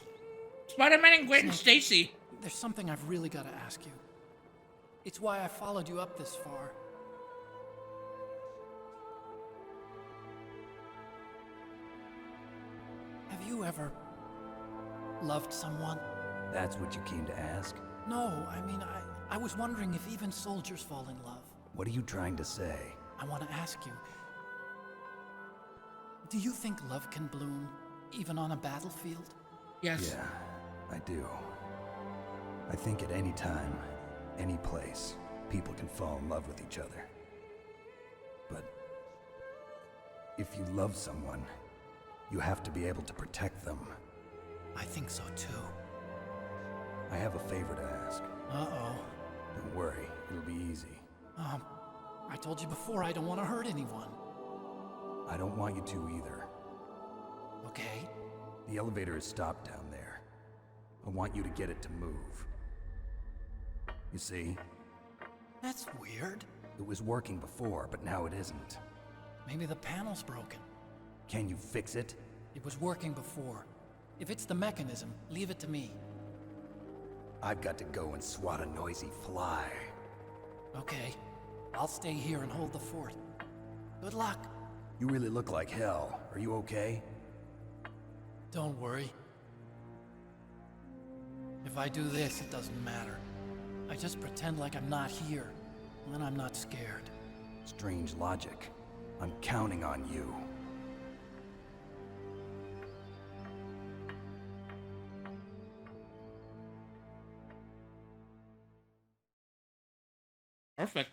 Spider-Man and Gwen Snake, Stacy. There's something I've really got to ask you. It's why I followed you up this far. Have you ever loved someone? That's what you came to ask? No, I mean, I was wondering if even soldiers fall in love. What are you trying to say? I want to ask you, do you think love can bloom even on a battlefield? Yes. Yeah, I do. I think at any time, any place, people can fall in love with each other. But if you love someone, you have to be able to protect them. I think so too. I have a favor to ask. Uh-oh. Don't worry, it'll be easy. I told you before I don't want to hurt anyone. I don't want you to either. Okay. The elevator is stopped down there. I want you to get it to move. You see? That's weird. It was working before, but now it isn't. Maybe the panel's broken. Can you fix it? It was working before. If it's the mechanism, leave it to me. I've got to go and swat a noisy fly. Okay. I'll stay here and hold the fort. Good luck. You really look like hell. Are you okay? Don't worry. If I do this, it doesn't matter. I just pretend like I'm not here, and then I'm not scared. Strange logic. I'm counting on you. Perfect.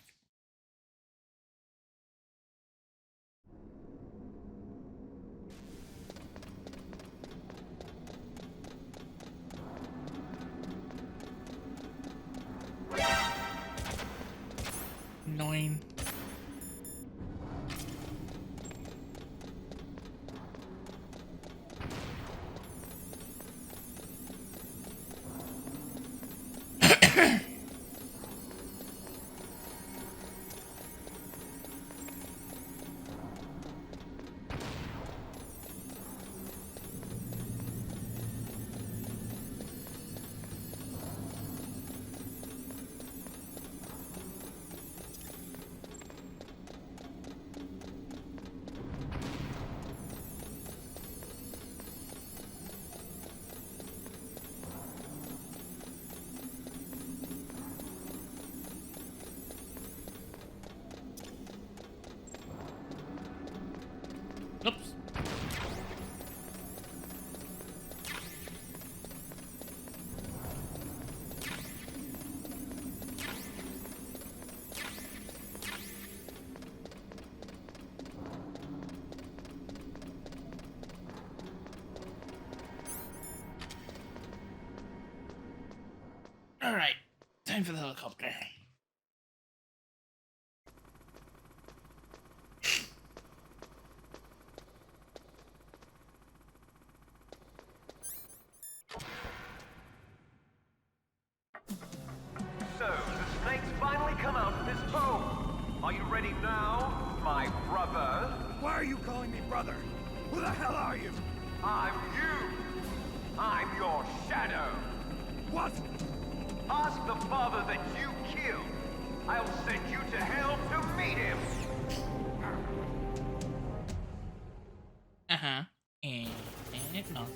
Annoying. Oops. All right, time for the helicopter. So, the snakes finally come out of this hole. Are you ready now, my brother? Why are you calling me brother? Who the hell are you? I'm you. I'm your shadow. What? Ask the father that you killed. I'll send you to hell to meet him. Uh-huh. And no.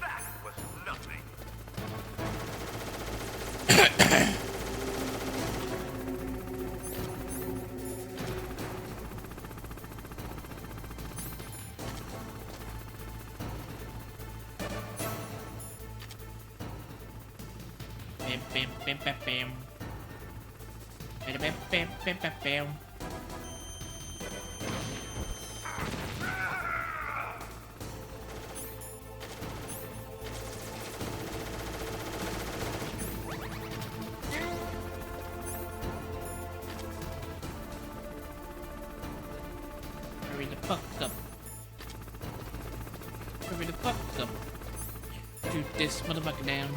That was nothing. Bam, bam, bam, bam, bam. Bam, bam, bam, bam, bam, bam. Hurry the fuck up. Hurry the fuck up. Shoot this motherfucker down.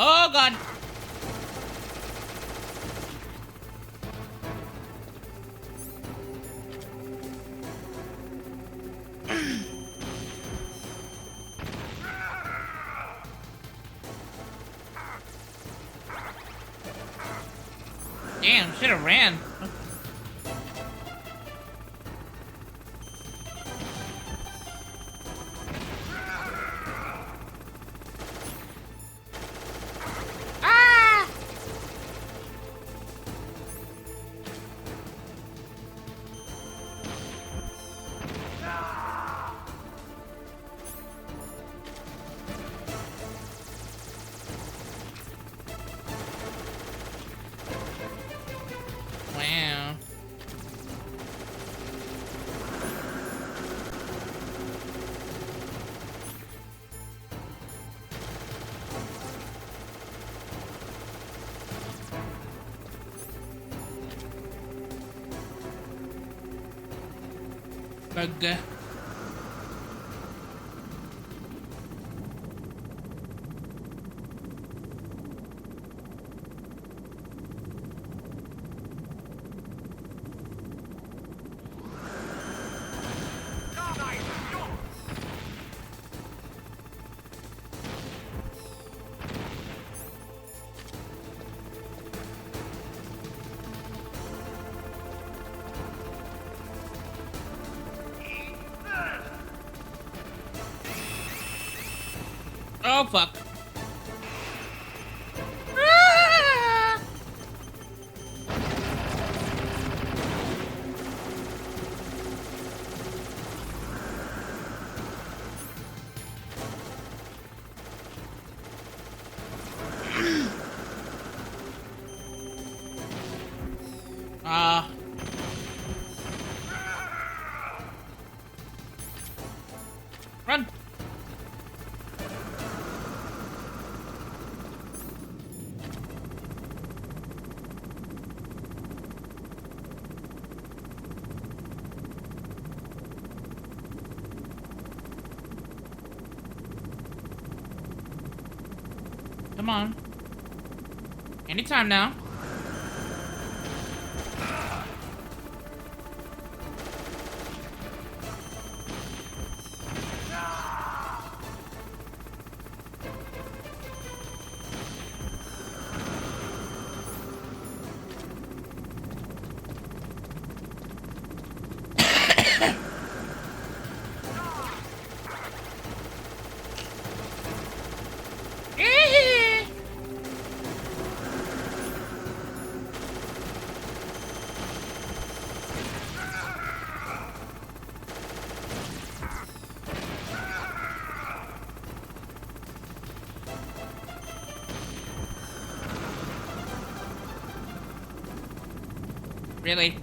Oh god. Damn, should have ran. Wow. Bug. Oh fuck. Ah! Run. Come on. Anytime now. Really?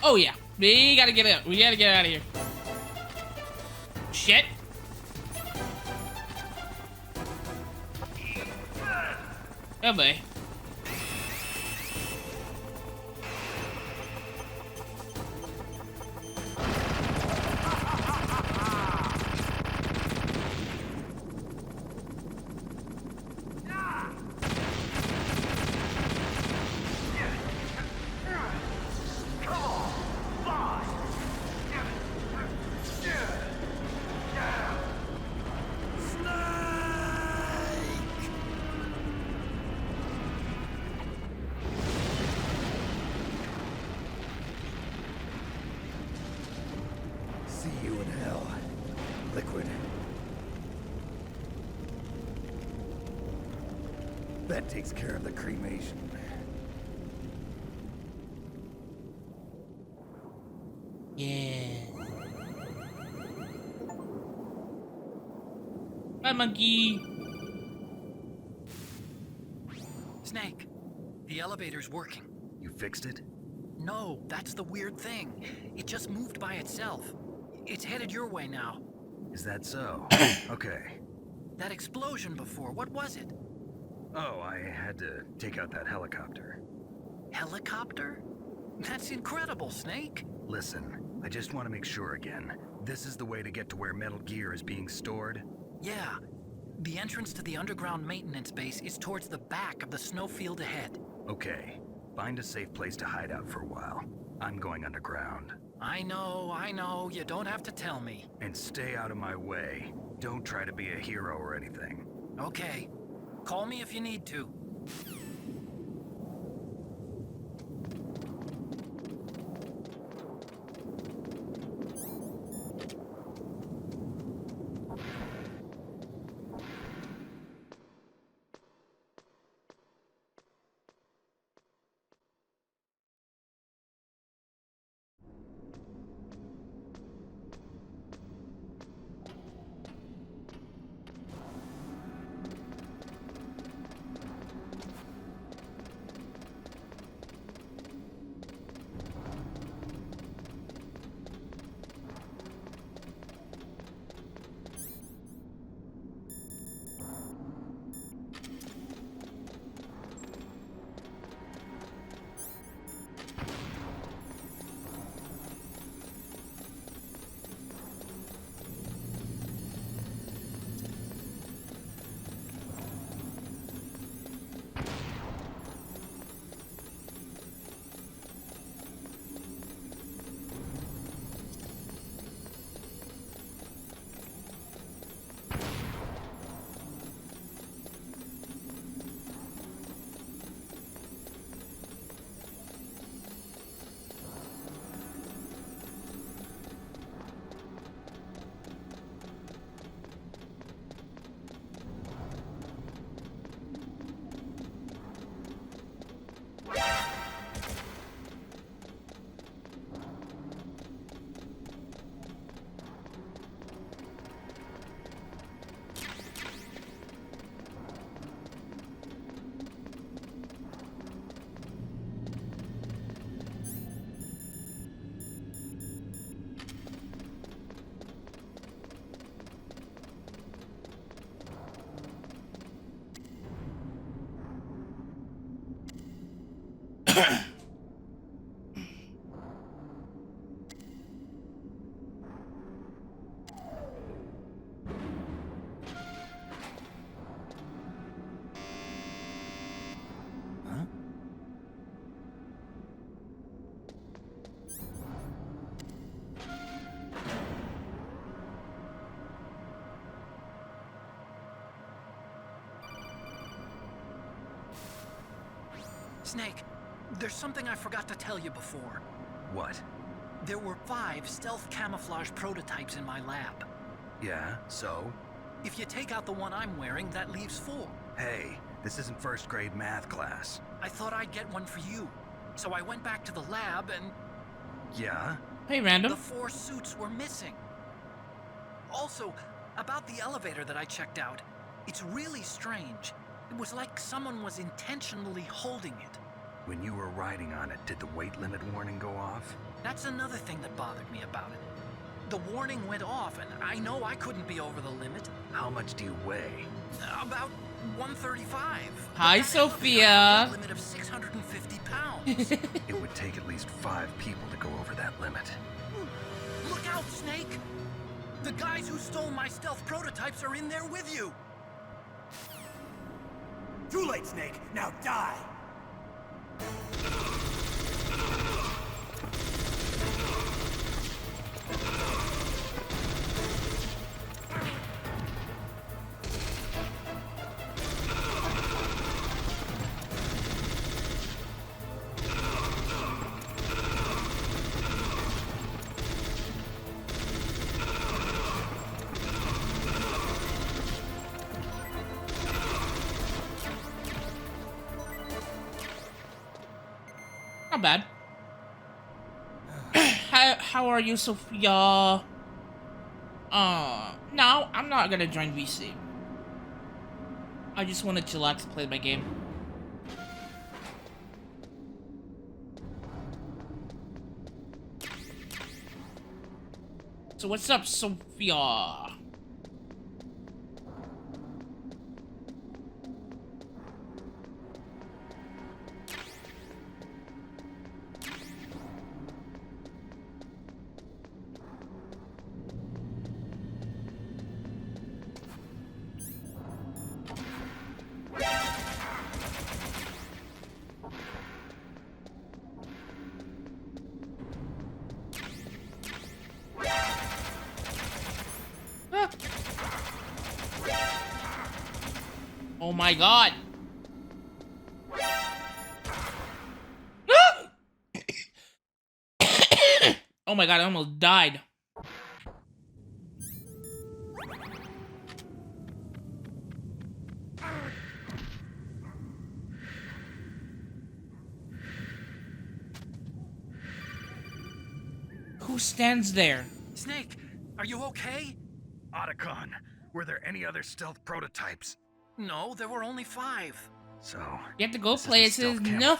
Oh yeah, we gotta get out. We gotta get out of here. Shit. Oh boy. See you in hell, Liquid. That takes care of the cremation. Yeah. Bye, monkey. Snake, the elevator's working. You fixed it? No, that's the weird thing. It just moved by itself. It's headed your way now. Is that so? Okay. That explosion before, what was it? Oh, I had to take out that helicopter. Helicopter? That's incredible, Snake. Listen, I just want to make sure again. This is the way to get to where Metal Gear is being stored? Yeah. The entrance to the underground maintenance base is towards the back of the snowfield ahead. Okay. Find a safe place to hide out for a while. I'm going underground. I know. You don't have to tell me. And stay out of my way. Don't try to be a hero or anything. Okay. Call me if you need to. Snake, there's something I forgot to tell you before. What? There were 5 stealth camouflage prototypes in my lab. Yeah, so? If you take out the one I'm wearing, that leaves 4. Hey, this isn't first grade math class. I thought I'd get one for you. So I went back to the lab and... Yeah? Hey, random. The 4 suits were missing. Also, about the elevator that I checked out, it's really strange. It was like someone was intentionally holding it. When you were riding on it, did the weight limit warning go off? That's another thing that bothered me about it. The warning went off, and I know I couldn't be over the limit. How much do you weigh? About 135. Hi, Sophia. A limit of 650 pounds. It would take at least 5 people to go over that limit. Look out, Snake! The guys who stole my stealth prototypes are in there with you. Too late, Snake. Now die! Not bad. How are you, Sophia? No, I'm not gonna join VC. I just want to chillax and play my game. So what's up, Sophia? Oh my god. Oh my god, I almost died. Who stands there? Snake, are you okay? Otacon, were there any other stealth prototypes? No, there were only 5. So you have to go places. No.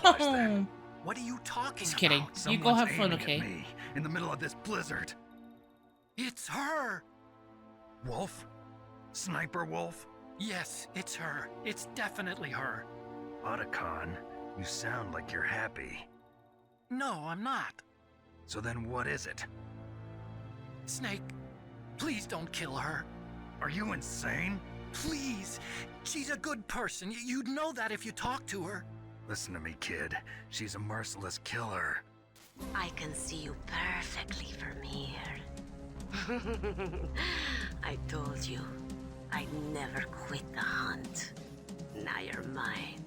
What are you talking Just kidding. about? You go have fun, okay? Me in the middle of this blizzard. It's her. Wolf? Sniper Wolf? Yes, it's her. It's definitely her. Otacon, you sound like you're happy. No, I'm not. So then what is it? Snake, please don't kill her. Are you insane? Please. She's a good person. You'd know that if you talked to her. Listen to me, kid. She's a merciless killer. I can see you perfectly from here. I told you, I'd never quit the hunt. Now you're mine.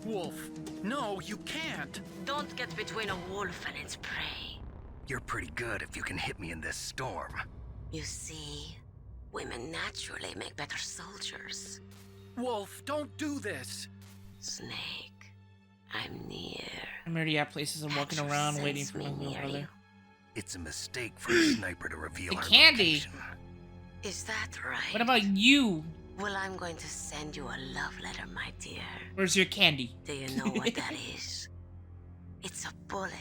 Wolf, no, you can't. Don't get between a wolf and its prey. You're pretty good if you can hit me in this storm. You see, women naturally make better soldiers. Wolf, don't do this. Snake, I'm near. I'm already at places. I'm walking around waiting for my little brother. It's a mistake for a sniper to reveal The her candy. location. Is that right? What about you? Well, I'm going to send you a love letter, my dear. Where's your candy? Do you know what that is? It's a bullet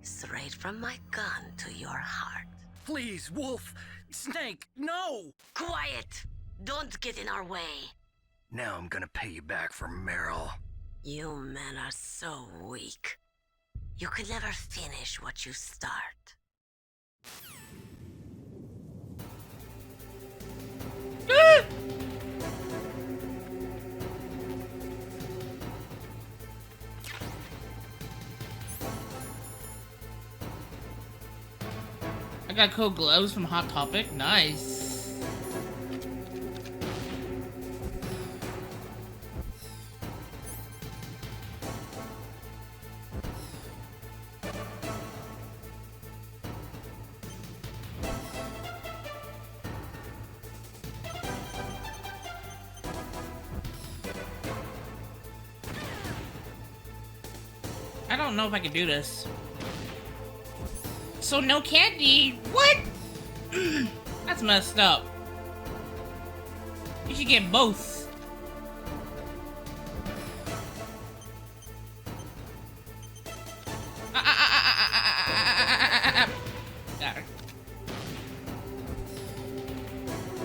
straight from my gun to your heart. Please, Wolf. Snake, no! Quiet! Don't get in our way. Now I'm gonna pay you back for Meryl. You men are so weak. You can never finish what you start. I got cool gloves from Hot Topic. Nice. I don't know if I can do this. So no candy? What? That's messed up. You should get both. Got her.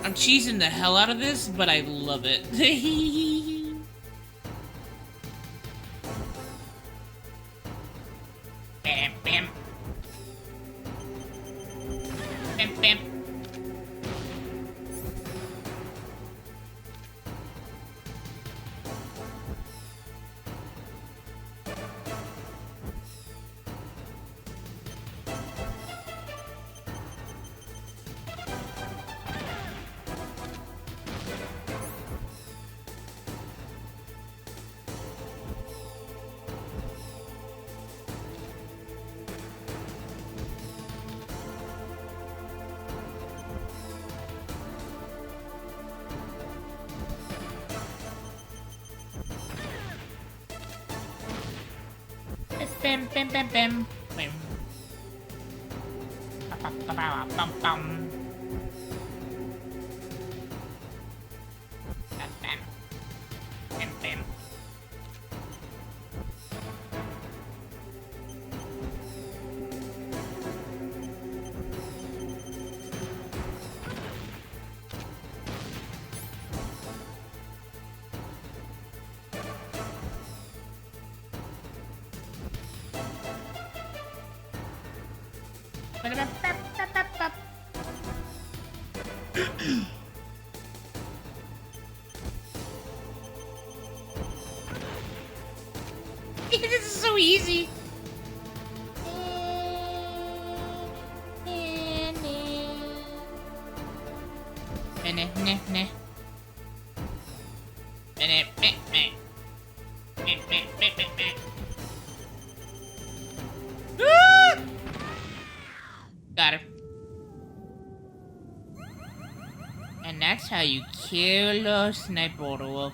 I'm cheesing the hell out of this, but I love it. Bam, bam. Bam, bam. Bam, bam, bam, bam. Bam. Bam, bam, bam. Bam, bam. Bam, bam. This is so easy. Got her. And that's how you kill a sniper wolf.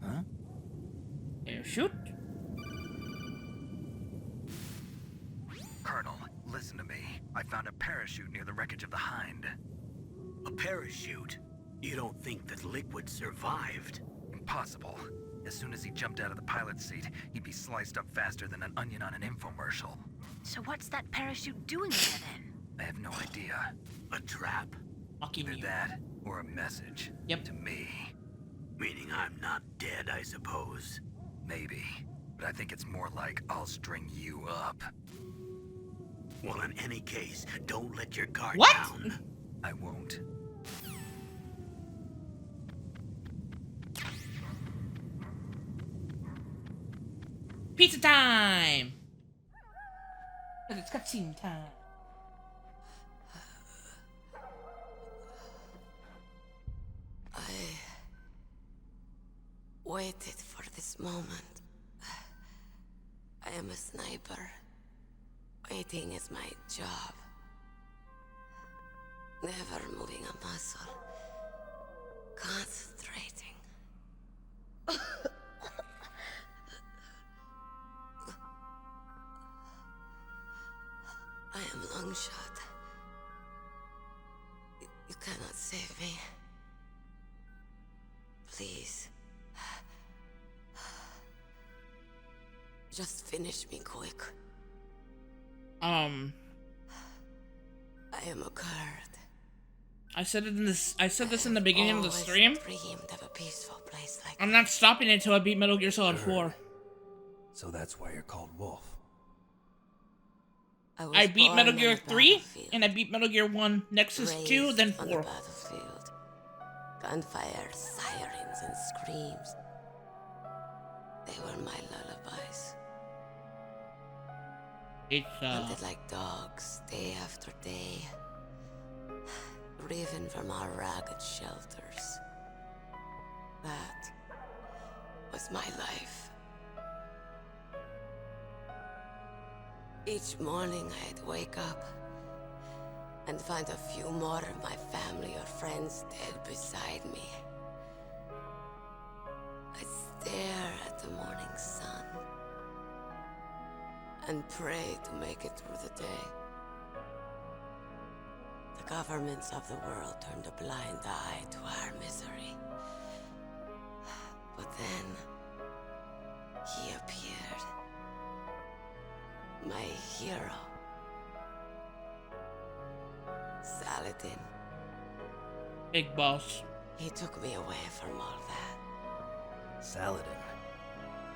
Huh? Shoot. Colonel, listen to me. I found a parachute near the wreckage of the Hind. A parachute? You don't think that Liquid survived? Impossible. As soon as he jumped out of the pilot's seat, he'd be sliced up faster than an onion on an infomercial. So what's that parachute doing there then? I have no idea. A trap? Either that, or a message. Yep. To me. Meaning I'm not dead, I suppose. Maybe. But I think it's more like I'll string you up. Well, in any case, don't let your guard What? down. I won't. Pizza time! It's cutscene time. I waited for this moment. I am a sniper. Waiting is my job. Never moving a muscle. Concentrating. I am long shot. You cannot save me. Please. Just finish me quick. I am a card. I said it in this. I said this in the beginning of the stream. Dreamed of a peaceful place like I'm not stopping until I beat Metal Gear Solid 4. So that's why you're called Wolf. I beat Metal Gear 3, and I beat Metal Gear 1, Nexus 2, then 4. On the battlefield. Gunfire, sirens, and screams. They were my lullabies. It's, Hunted like dogs, day after day. Driven from our ragged shelters. That was my life. Each morning I'd wake up and find a few more of my family or friends dead beside me. I'd stare at the morning sun and pray to make it through the day. The governments of the world turned a blind eye to our misery. But then, he appeared. My hero. Saladin. Big boss. He took me away from all that. Saladin?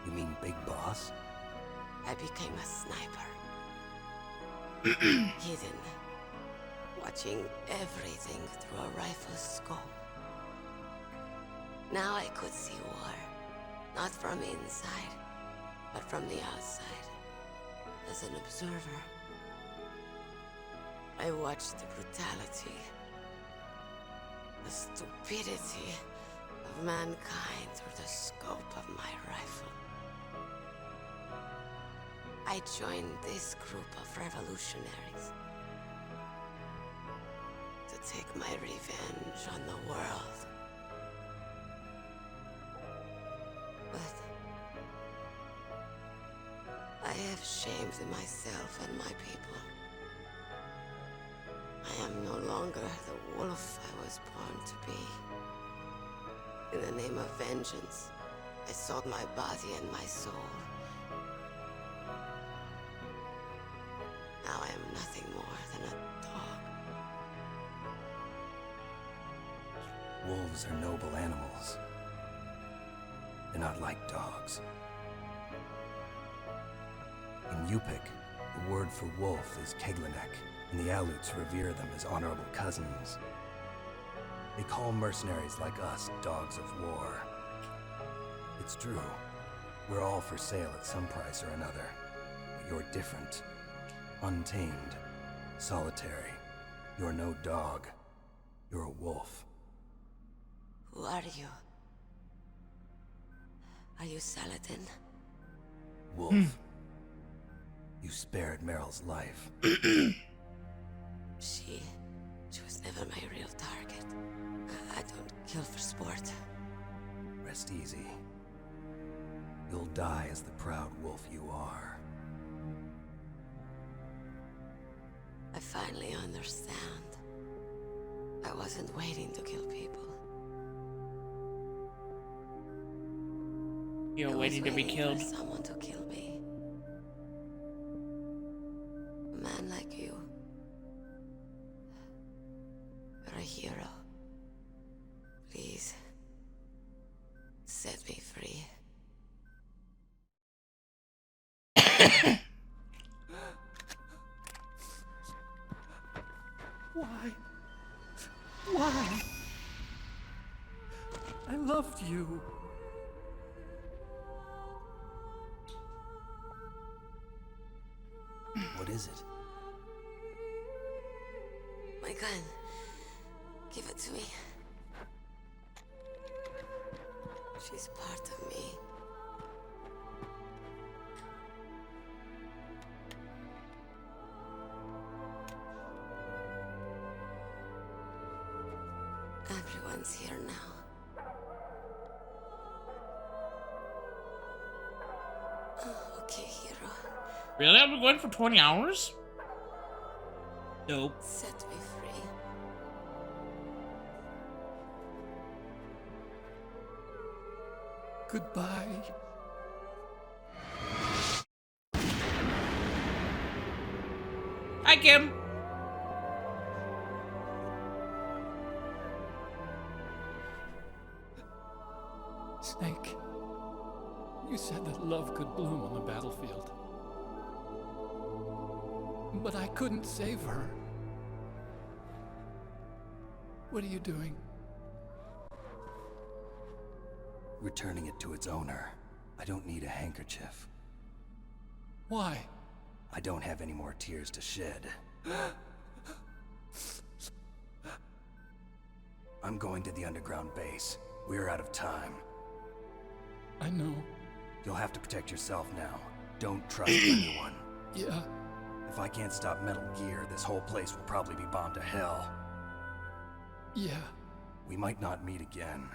You mean Big Boss? I became a sniper. Hidden. Watching everything through a rifle's scope. Now I could see war. Not from inside, but from the outside. As an observer. I watched the brutality, the stupidity of mankind through the scope of my rifle. I joined this group of revolutionaries to take my revenge on the world. But I have shamed myself and my people. I am no longer the wolf I was born to be. In the name of vengeance, I sold my body and my soul. Now I am nothing more than a dog. Wolves are noble animals. They're not like dogs. In Yupik, the word for wolf is Keglenek, and the Aleuts revere them as honorable cousins. They call mercenaries like us dogs of war. It's true. We're all for sale at some price or another. But you're different. Untamed. Solitary. You're no dog. You're a wolf. Who are you? Are you Saladin? Wolf. You spared Meryl's life. She was never my real target. I don't kill for sport. Rest easy. You'll die as the proud wolf you are. I finally understand. I wasn't waiting to kill people. You're waiting to be killed. For someone to kill me. A man like you. You're a hero. Please, set me free. Why? Why? I loved you. What is it? My gun. Give it to me. She's part of me. Everyone's here now. Oh, okay, hero. Really? I've been going for 20 hours? Nope. Set me free. Goodbye. Hi, Kim. Snake. You said that love could bloom on the battlefield. But I couldn't save her. What are you doing? Returning it to its owner. I don't need a handkerchief. Why? I don't have any more tears to shed. I'm going to the underground base. We're out of time. I know. You'll have to protect yourself now. Don't trust anyone. Yeah. If I can't stop Metal Gear, this whole place will probably be bombed to hell. Yeah. We might not meet again.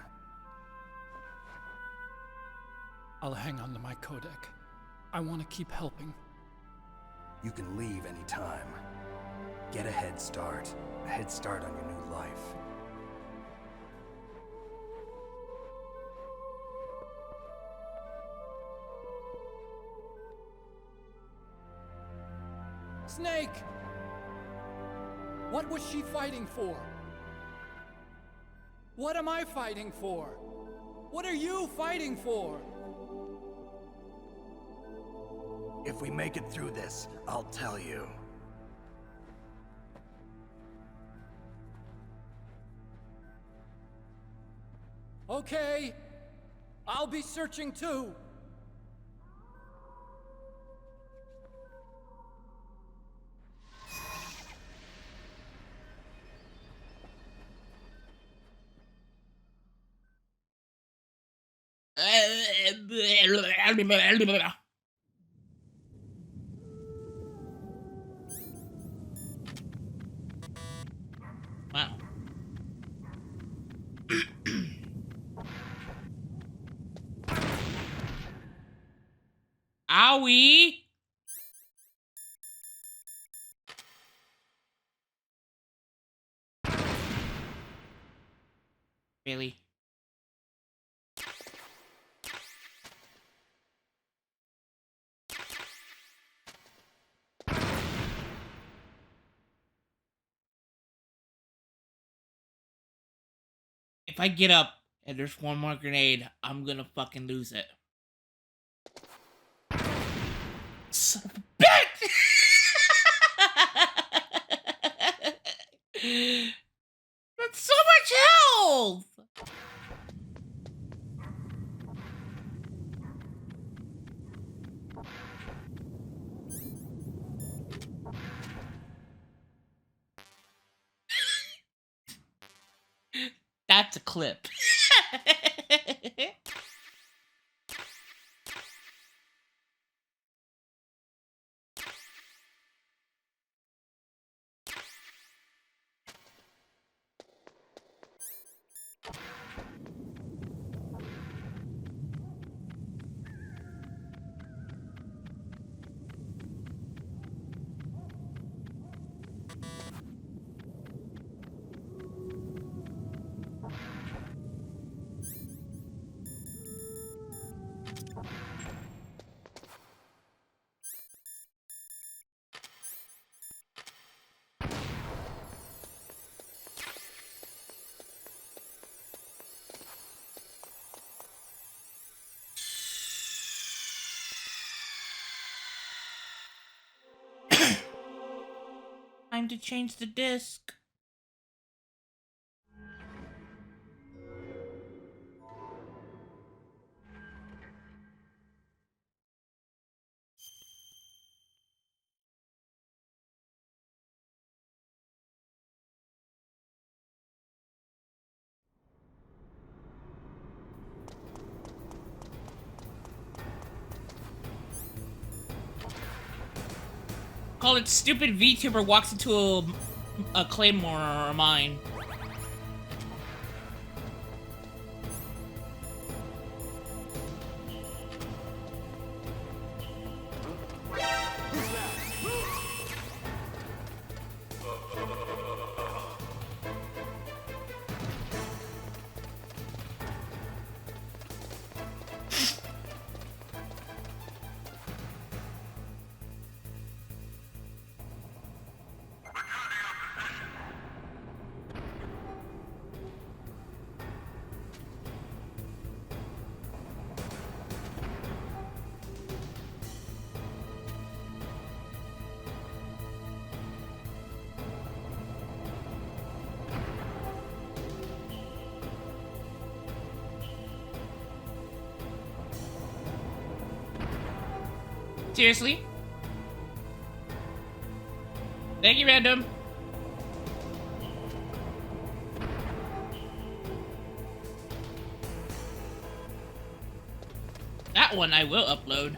I'll hang on to my codec. I want to keep helping. You can leave anytime. Get a head start. A head start on your new life. Snake! What was she fighting for? What am I fighting for? What are you fighting for? If we make it through this, I'll tell you. Okay. I'll be searching too. Wow. Owie! Really? If I get up and there's one more grenade, I'm gonna fucking lose it. Son of a bitch! That's so much health! That's a clip. Time to change the disc. Call it stupid Vtuber walks into a claymore or a mine. Seriously? Thank you, random. That one I will upload.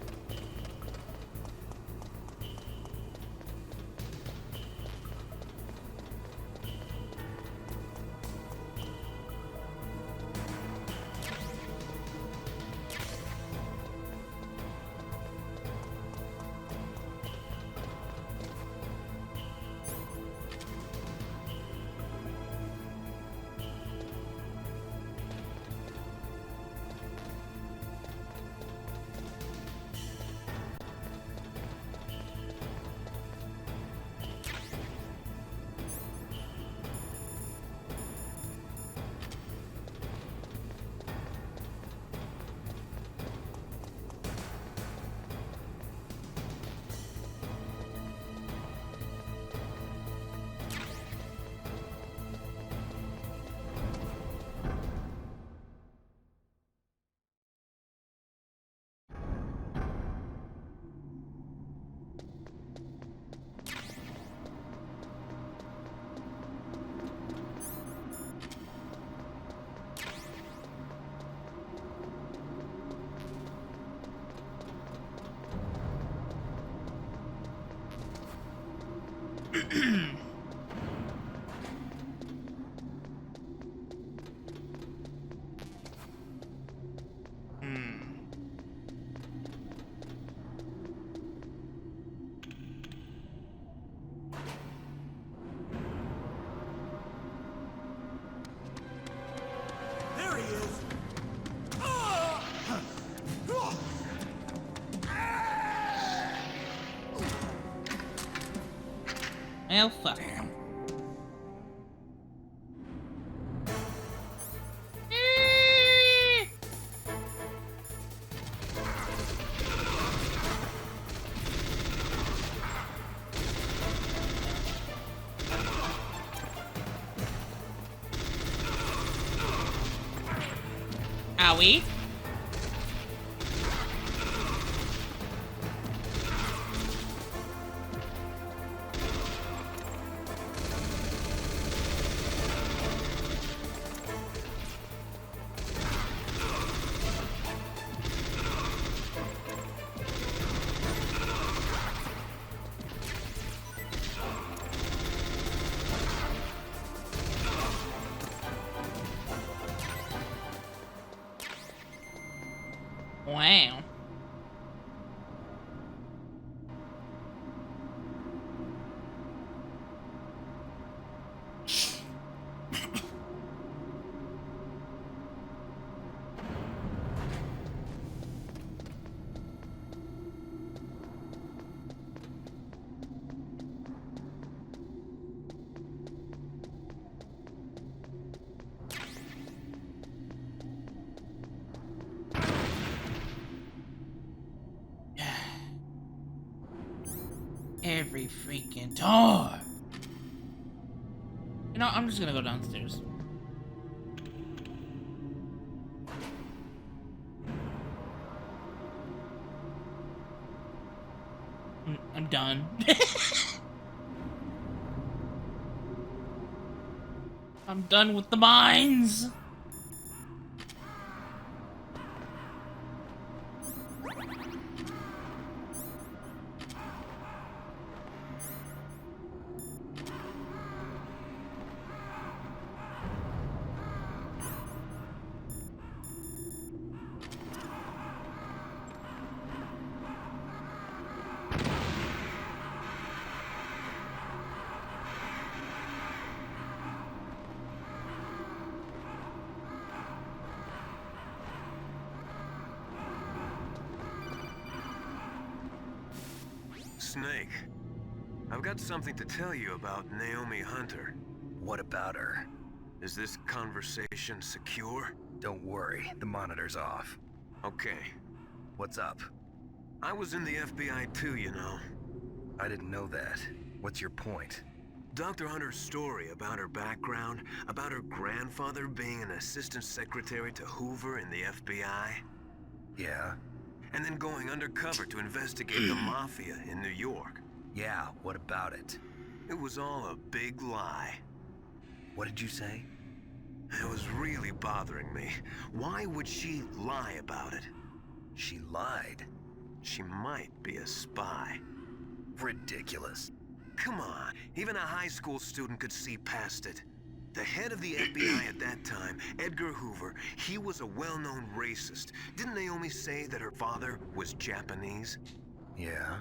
There he is. Well, fuck. Damn. Owie. Wow. Every freaking time. You know, I'm just gonna go downstairs. I'm done. I'm done with the mines. Snake, I've got something to tell you about Naomi Hunter. What about her? Is this conversation secure? Don't worry, the monitor's off. Okay. What's up? I was in the FBI too, you know. I didn't know that. What's your point? Dr. Hunter's story about her background, about her grandfather being an assistant secretary to Hoover in the FBI. Yeah? and then going undercover to investigate the Mafia in New York. Yeah, what about it? It was all a big lie. What did you say? It was really bothering me. Why would she lie about it? She lied? She might be a spy. Ridiculous. Come on, even a high school student could see past it. The head of the FBI at that time, Edgar Hoover, he was a well-known racist. Didn't Naomi say that her father was Japanese? Yeah.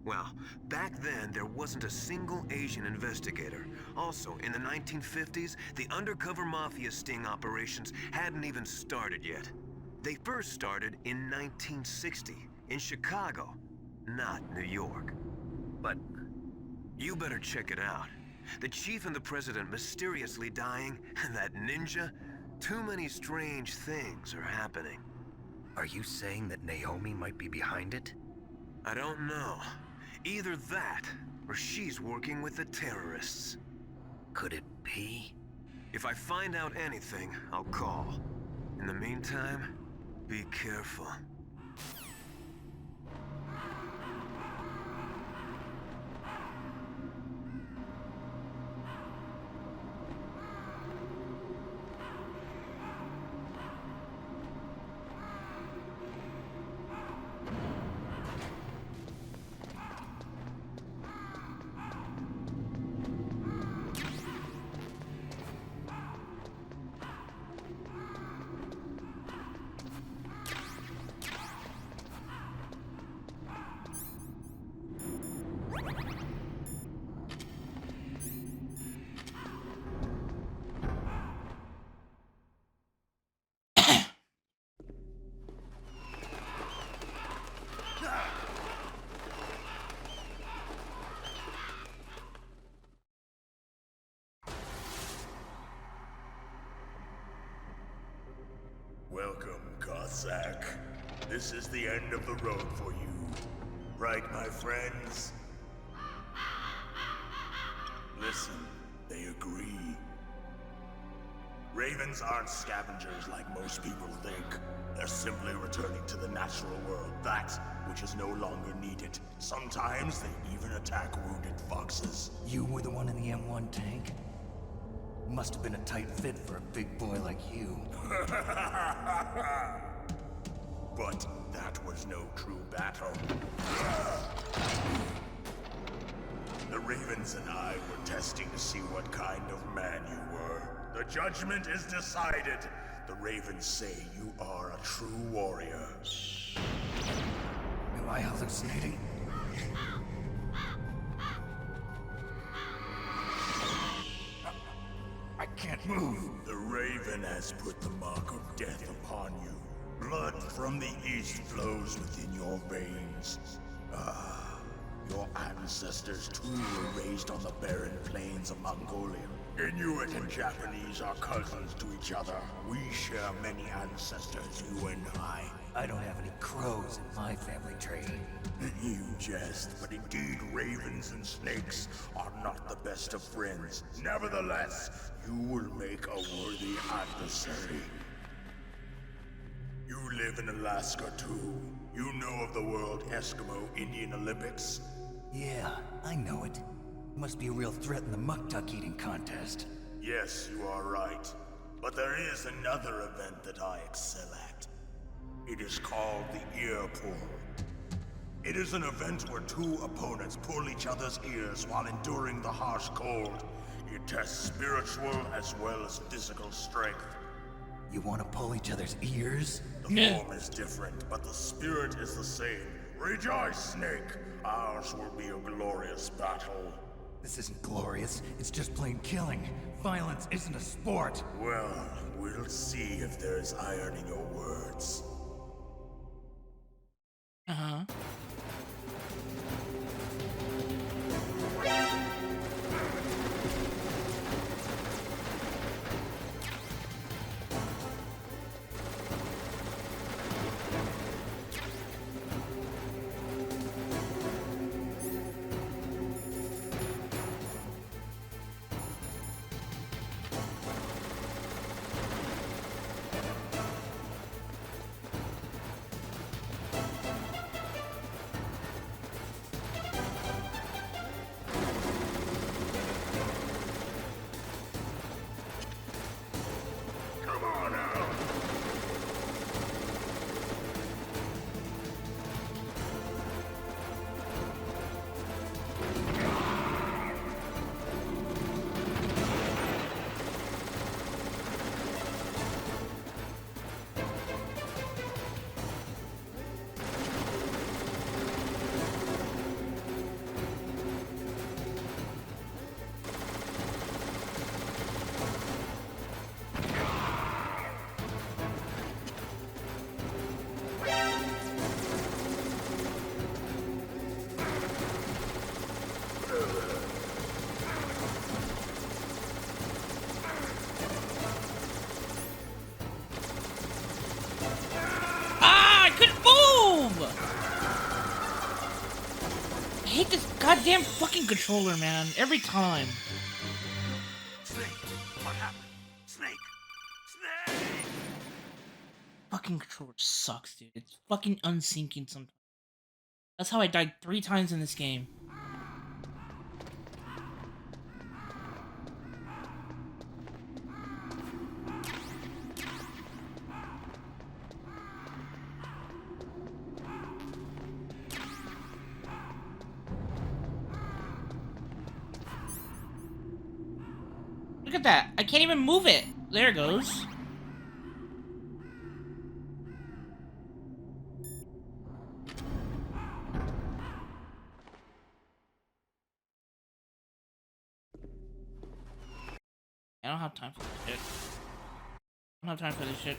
Well, back then, there wasn't a single Asian investigator. Also, in the 1950s, the undercover mafia sting operations hadn't even started yet. They first started in 1960, in Chicago, not New York. But you better check it out. The chief and the president mysteriously dying, and that ninja? Too many strange things are happening. Are you saying that Naomi might be behind it? I don't know. Either that, or she's working with the terrorists. Could it be? If I find out anything, I'll call. In the meantime, be careful. Welcome, Cossack. This is the end of the road for you. Right, my friends? Listen, they agree. Ravens aren't scavengers like most people think. They're simply returning to the natural world, that which is no longer needed. Sometimes they even attack wounded foxes. You were the one in the M1 tank? Must have been a tight fit for a big boy like you. But that was no true battle. The Ravens and I were testing to see what kind of man you were. The judgment is decided. The Ravens say you are a true warrior. Am I hallucinating? I can't move. The Raven has put the mark of death upon you. Blood from the east flows within your veins. Ah, your ancestors too were raised on the barren plains of Mongolia. Inuit and Japanese are cousins to each other. We share many ancestors, you and I. I don't have any crows in my family tree. You jest, but indeed ravens and snakes are not the best of friends. Nevertheless, you will make a worthy adversary. You live in Alaska too. You know of the World Eskimo Indian Olympics? Yeah, I know it. Must be a real threat in the muck duck eating contest. Yes, you are right. But there is another event that I excel at. It is called the ear pull. It is an event where two opponents pull each other's ears while enduring the harsh cold. It tests spiritual as well as physical strength. You want to pull each other's ears? The form is different, but the spirit is the same. Rejoice, Snake! Ours will be a glorious battle. This isn't glorious, it's just plain killing. Violence isn't a sport. Well, we'll see if there's iron in your words. Uh-huh. hate this goddamn fucking controller, man. Every time. Snake, what happened? Snake! Snake! Fucking controller sucks, dude. It's fucking unsyncing sometimes. That's how I died 3 times in this game. Look at that. I can't even move it. There it goes. I don't have time for this shit. I don't have time for this shit.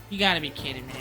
You gotta be kidding me.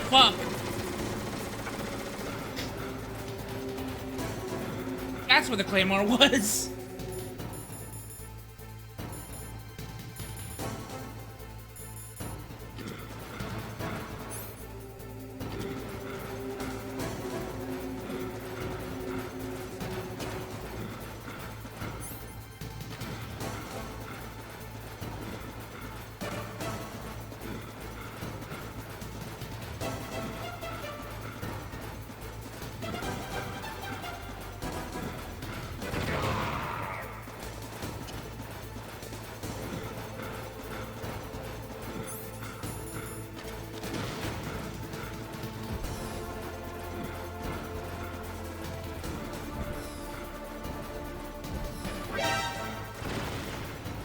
fuck? That's where the claymore was.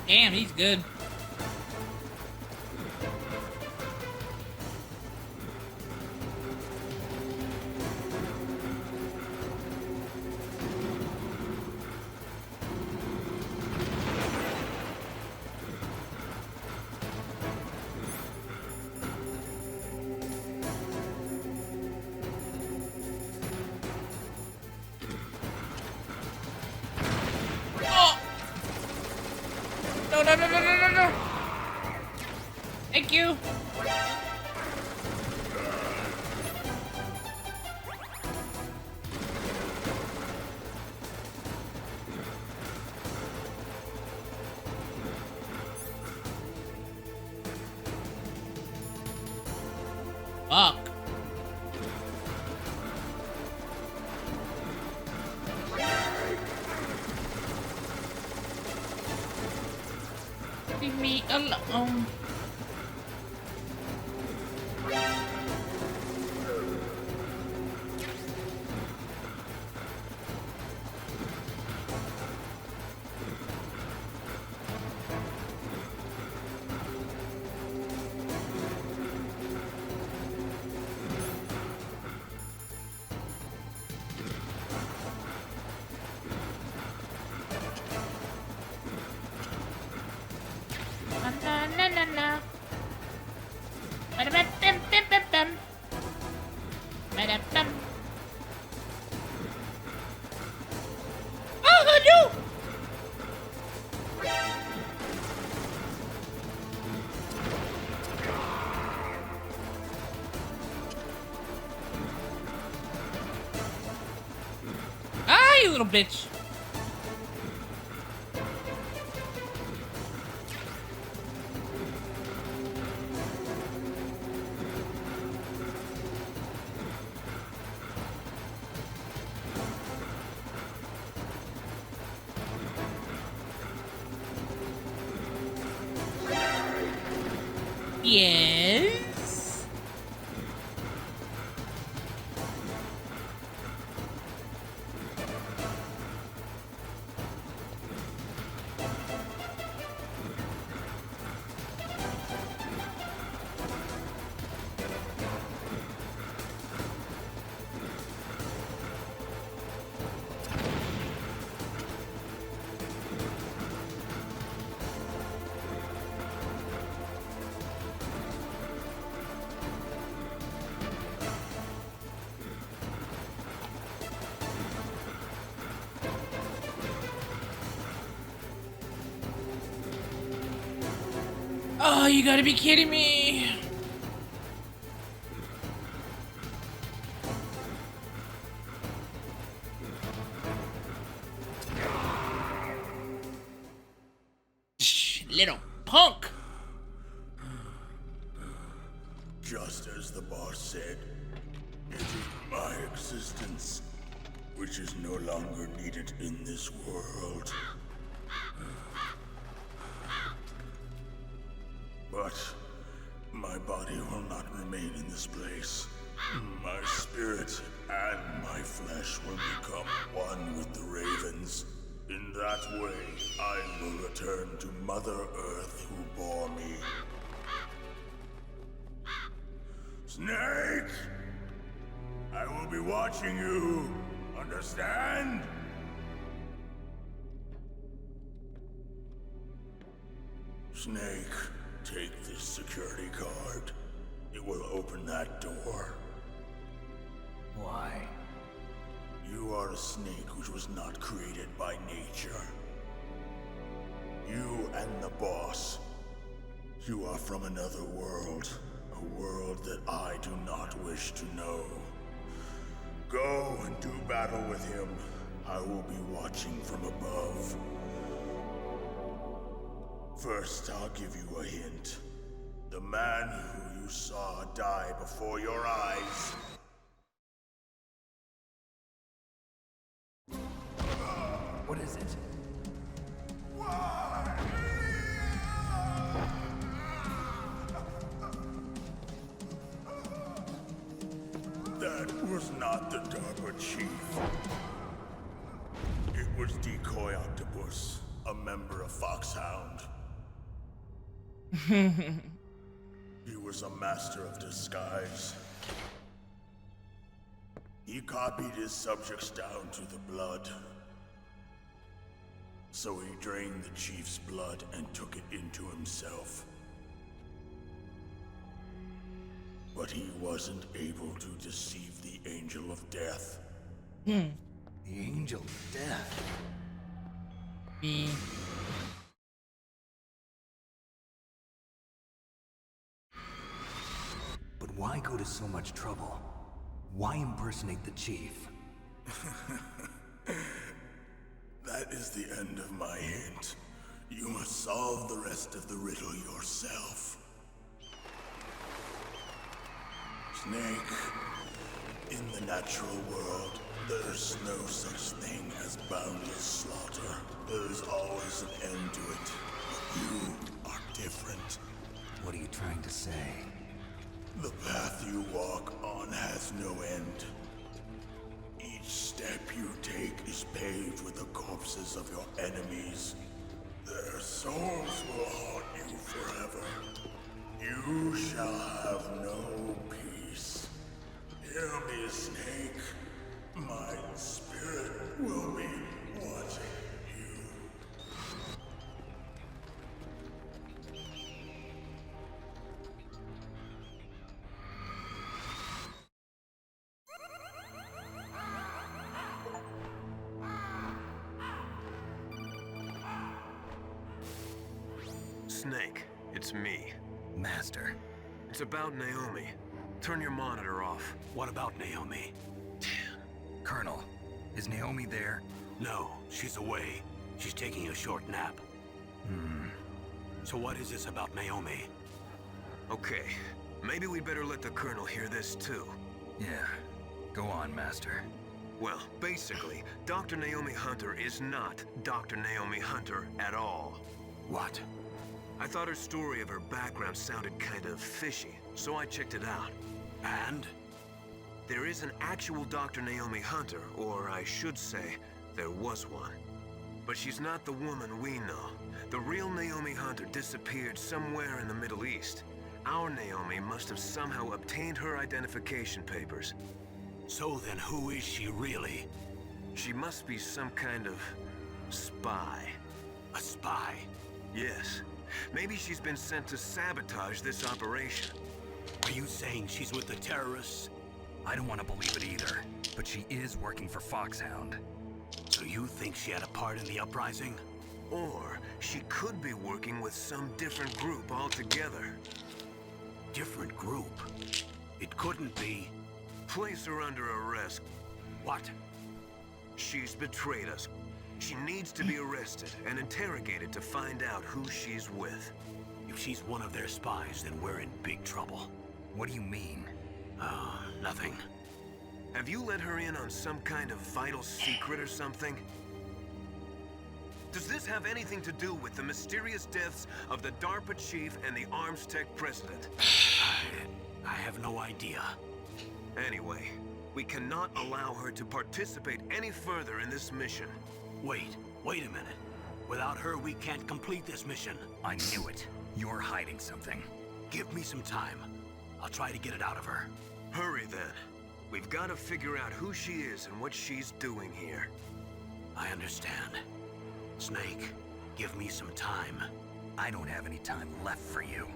Damn, he's good. No. Thank you. Fuck. Leave me alone. Oh no! Ah, you little bitch! Yes. Oh, you gotta be kidding me. Shh, little punk. Just as the boss said, it is my existence which is no longer needed in this world. But my body will not remain in this place. My spirit and my flesh will become one with the ravens. In that way, I will return to Mother Earth who bore me. Snake! I will be watching you. Understand? Snake, take this security card. it will open that door. Why? You are a snake which was not created by nature. You and the boss. You are from another world. A world that I do not wish to know. Go and do battle with him. I will be watching from above. First, I'll give you a hint. The man who you saw die before your eyes. What is it? That was not the DARPA chief. It was Decoy Octopus, a member of Foxhound. He was a master of disguise. He copied his subjects down to the blood. So he drained the chief's blood and took it into himself. But he wasn't able to deceive the Angel of Death. The Angel of Death? But why go to so much trouble? Why impersonate the chief? That is the end of my hint. You must solve the rest of the riddle yourself. Snake, in the natural world, there's no such thing as boundless slaughter. There is always an end to it, but you are different. What are you trying to say? The path you walk on has no end. Each step you take is paved with the corpses of your enemies. Their souls will haunt you forever. You shall have no peace. Hear me, Snake. My spirit will be watching you. Snake, it's me. Master. It's about Naomi. Turn your monitor off. What about Naomi? Colonel, is Naomi there? No, she's away. She's taking a short nap. So what is this about Naomi? Okay, maybe we'd better let the Colonel hear this too. Yeah, go on, Master. Well, basically, Dr. Naomi Hunter is not Dr. Naomi Hunter at all. What? I thought her story of her background sounded kind of fishy, so I checked it out. And? There is an actual Dr. Naomi Hunter, or I should say, there was one. But she's not the woman we know. The real Naomi Hunter disappeared somewhere in the Middle East. Our Naomi must have somehow obtained her identification papers. So then who is she really? She must be some kind of spy. A spy? Yes. Maybe she's been sent to sabotage this operation. Are you saying she's with the terrorists? I don't want to believe it either, but she is working for Foxhound. So you think she had a part in the uprising? Or she could be working with some different group altogether. Different group? It couldn't be. Place her under arrest. What? She's betrayed us. She needs to be arrested and interrogated to find out who she's with. If she's one of their spies, then we're in big trouble. What do you mean? Nothing. Have you let her in on some kind of vital secret or something? Does this have anything to do with the mysterious deaths of the DARPA chief and the Arms Tech president? I have no idea. Anyway, we cannot allow her to participate any further in this mission. Wait a minute. Without her, we can't complete this mission. I knew it. You're hiding something. Give me some time. I'll try to get it out of her. Hurry then. We've got to figure out who she is and what she's doing here. I understand. Snake, give me some time. I don't have any time left for you.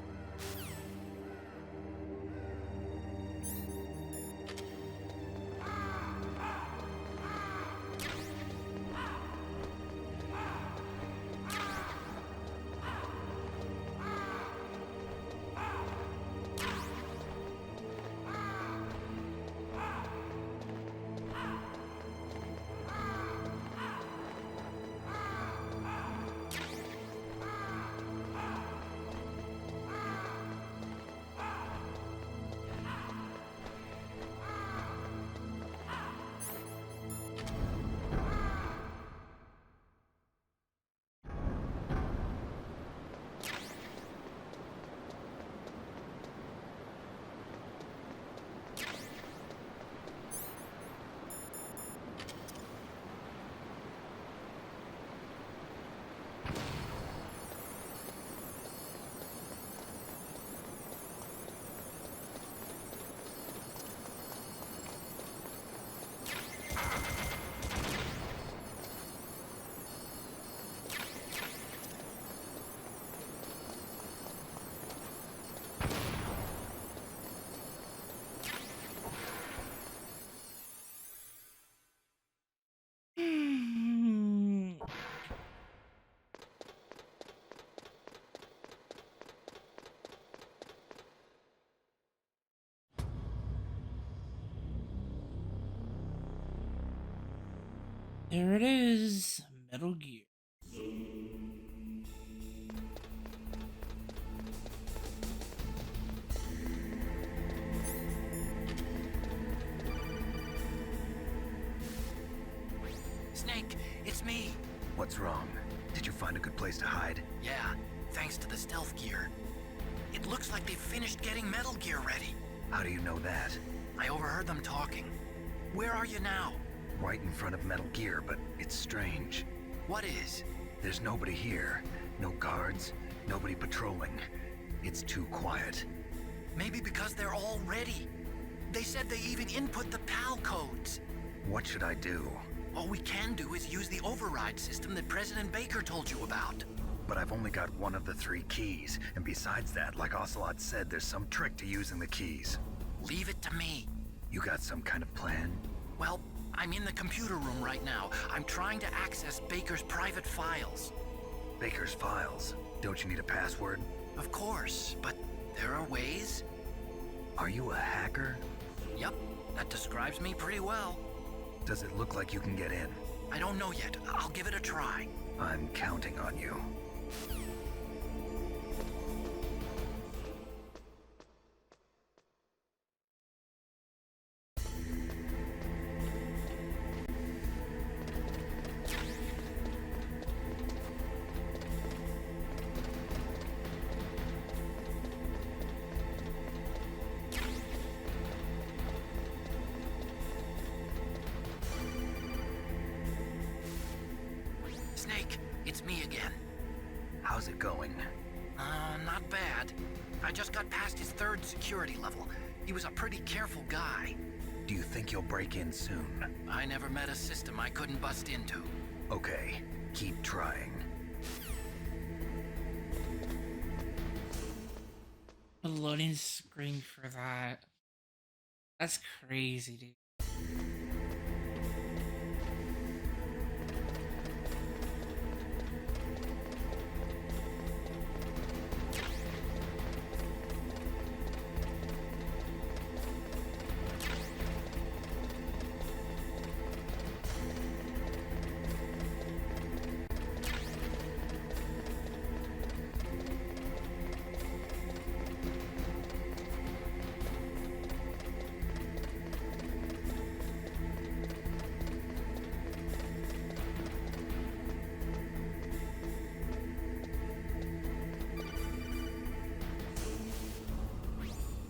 Here it is, Metal Gear. Snake, it's me. What's wrong? Did you find a good place to hide? Yeah, thanks to the stealth gear. It looks like they've finished getting Metal Gear ready. How do you know that? I overheard them talking. Where are you now? Right in front of Metal Gear, but it's strange. What is? There's nobody here. No guards, nobody patrolling. It's too quiet. Maybe because they're all ready. They said they even input the PAL codes. What should I do? All we can do is use the override system that President Baker told you about. But I've only got one of the 3 keys, and besides that, like Ocelot said, there's some trick to using the keys. Leave it to me. You got some kind of plan? Well, I'm in the computer room right now. I'm trying to access Baker's private files. Baker's files? Don't you need a password? Of course, but there are ways. Are you a hacker? Yep, that describes me pretty well. Does it look like you can get in? I don't know yet. I'll give it a try. I'm counting on you. Snake, it's me again. How's it going? Not bad. I just got past his 3rd security level. He was a pretty careful guy. Do you think you'll break in soon? I never met a system I couldn't bust into. Okay, keep trying. The loading screen for that. That's crazy, dude.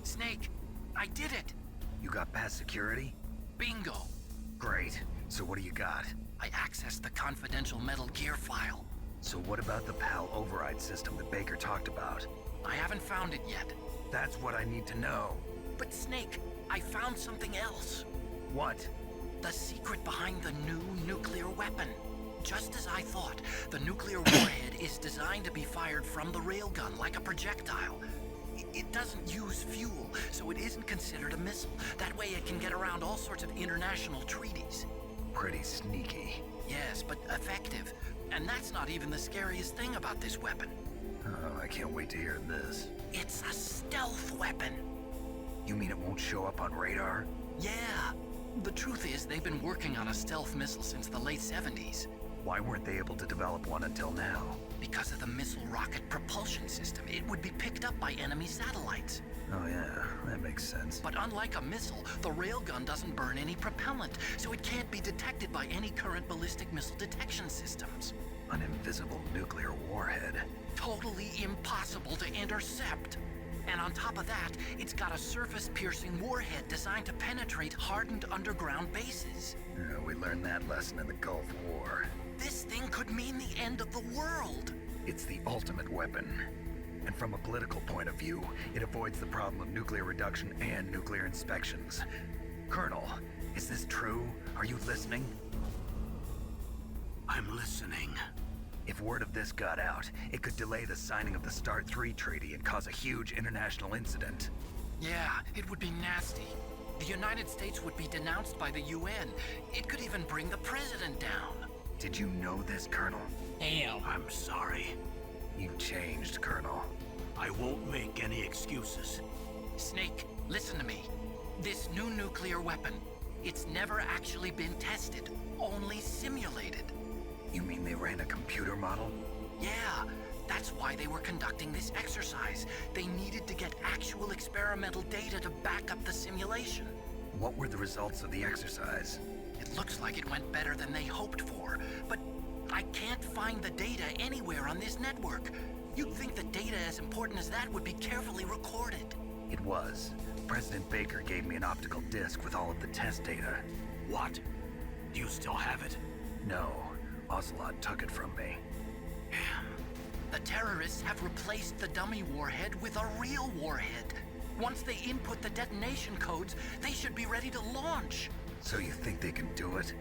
Snake, I did it! You got past security? Bingo! Great. So what do you got? I accessed the confidential Metal Gear file. So what about the PAL override system that Baker talked about? I haven't found it yet. That's what I need to know. But Snake, I found something else. What? The secret behind the new nuclear weapon. Just as I thought, the nuclear warhead is designed to be fired from the railgun like a projectile. It doesn't use fuel, so it isn't considered a missile. That way it can get around all sorts of international treaties. Pretty sneaky. Yes, but effective. And that's not even the scariest thing about this weapon. Oh, I can't wait to hear this. It's a stealth weapon. You mean it won't show up on radar? Yeah. The truth is, they've been working on a stealth missile since the late 70s. Why weren't they able to develop one until now? Because of the missile rocket propulsion system. It would be picked up by enemy satellites. Oh yeah, that makes sense. But unlike a missile, the railgun doesn't burn any propellant, so it can't be detected by any current ballistic missile detection systems. An invisible nuclear warhead. Totally impossible to intercept. And on top of that, it's got a surface-piercing warhead designed to penetrate hardened underground bases. Yeah, we learned that lesson in the Gulf War. This thing could mean the end of the world. It's the ultimate weapon. And from a political point of view, it avoids the problem of nuclear reduction and nuclear inspections. Colonel, is this true? Are you listening? I'm listening. If word of this got out, it could delay the signing of the START 3 treaty and cause a huge international incident. Yeah, it would be nasty. The United States would be denounced by the UN. It could even bring the president down. Did you know this, Colonel? Damn. I'm sorry. You've changed, Colonel. I won't make any excuses. Snake, listen to me. This new nuclear weapon, it's never actually been tested. only simulated. You mean they ran a computer model? Yeah, that's why they were conducting this exercise. They needed to get actual experimental data to back up the simulation. What were the results of the exercise? It looks like it went better than they hoped for, but I can't find the data anywhere on this network. You'd think the data as important as that would be carefully recorded. It was. President Baker gave me an optical disc with all of the test data. What? Do you still have it? No. Ocelot took it from me. The terrorists have replaced the dummy warhead with a real warhead. Once they input the detonation codes, they should be ready to launch. So you think they can do it?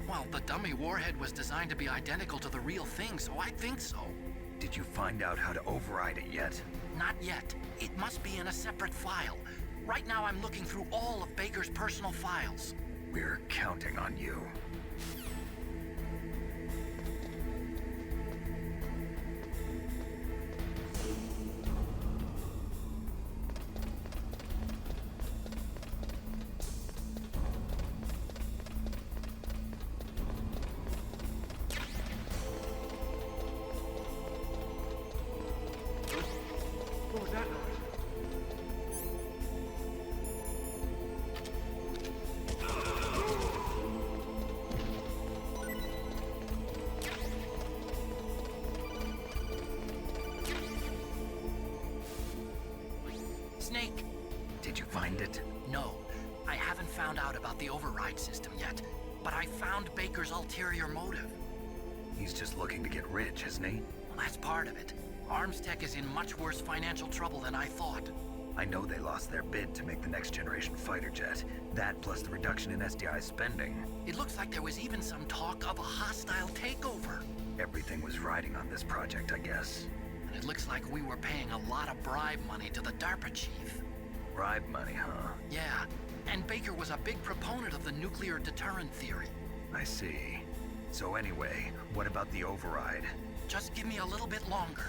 Well, the dummy warhead was designed to be identical to the real thing, so I think so. Did you find out how to override it yet? Not yet. It must be in a separate file. Right now I'm looking through all of Baker's personal files. We're counting on you. What was that noise? Snake! Did you find it? No, I haven't found out about the override system yet, but I found Baker's ulterior motive. He's just looking to get rich, isn't he? Well, that's part of it. Armstech is in much worse financial trouble than I thought. I know they lost their bid to make the next generation fighter jet. That plus the reduction in SDI spending. It looks like there was even some talk of a hostile takeover. Everything was riding on this project, I guess. And it looks like we were paying a lot of bribe money to the DARPA chief. Bribe money, huh? Yeah, and Baker was a big proponent of the nuclear deterrent theory. I see. So anyway, what about the override? Just give me a little bit longer.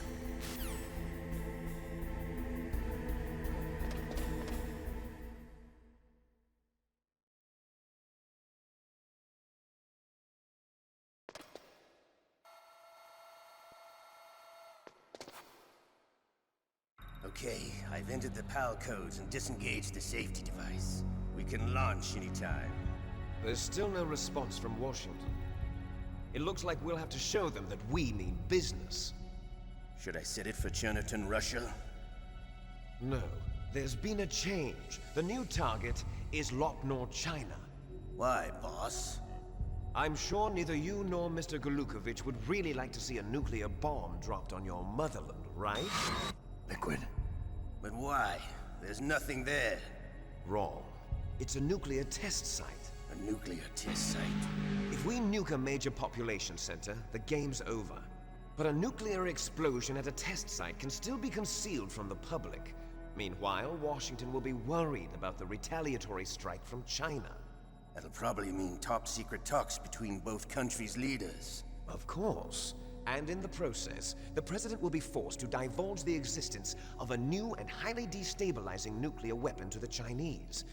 Okay, I've entered the PAL codes and disengaged the safety device. We can launch anytime. There's still no response from Washington. It looks like we'll have to show them that we mean business. Should I set it for Cherniton, Russia? No, there's been a change. The new target is Lopnor, China. Why, boss? I'm sure neither you nor Mr. Golukovich would really like to see a nuclear bomb dropped on your motherland, right? Liquid. But why? There's nothing there. Wrong. It's a nuclear test site. A nuclear test site? If we nuke a major population center, the game's over. But a nuclear explosion at a test site can still be concealed from the public. Meanwhile, Washington will be worried about the retaliatory strike from China. That'll probably mean top-secret talks between both countries' leaders. Of course. And in the process, the President will be forced to divulge the existence of a new and highly destabilizing nuclear weapon to the Chinese.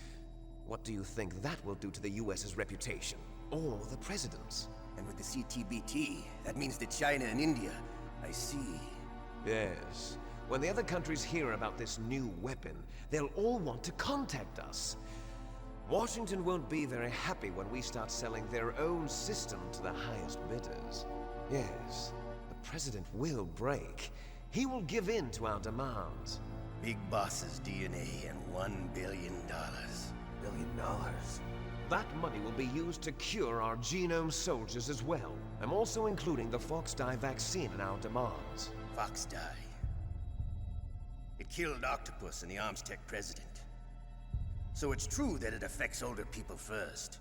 What do you think that will do to the US's reputation? Or the President's? And with the CTBT, that means that China and India... I see. Yes. When the other countries hear about this new weapon, they'll all want to contact us. Washington won't be very happy when we start selling their own system to the highest bidders. Yes, the President will break. He will give in to our demands. Big Boss's DNA and $1 billion. $1 billion? That money will be used to cure our genome soldiers as well. I'm also including the Fox-Die vaccine in our demands. Fox-Die? It killed Octopus and the Armstech president. So it's true that it affects older people first.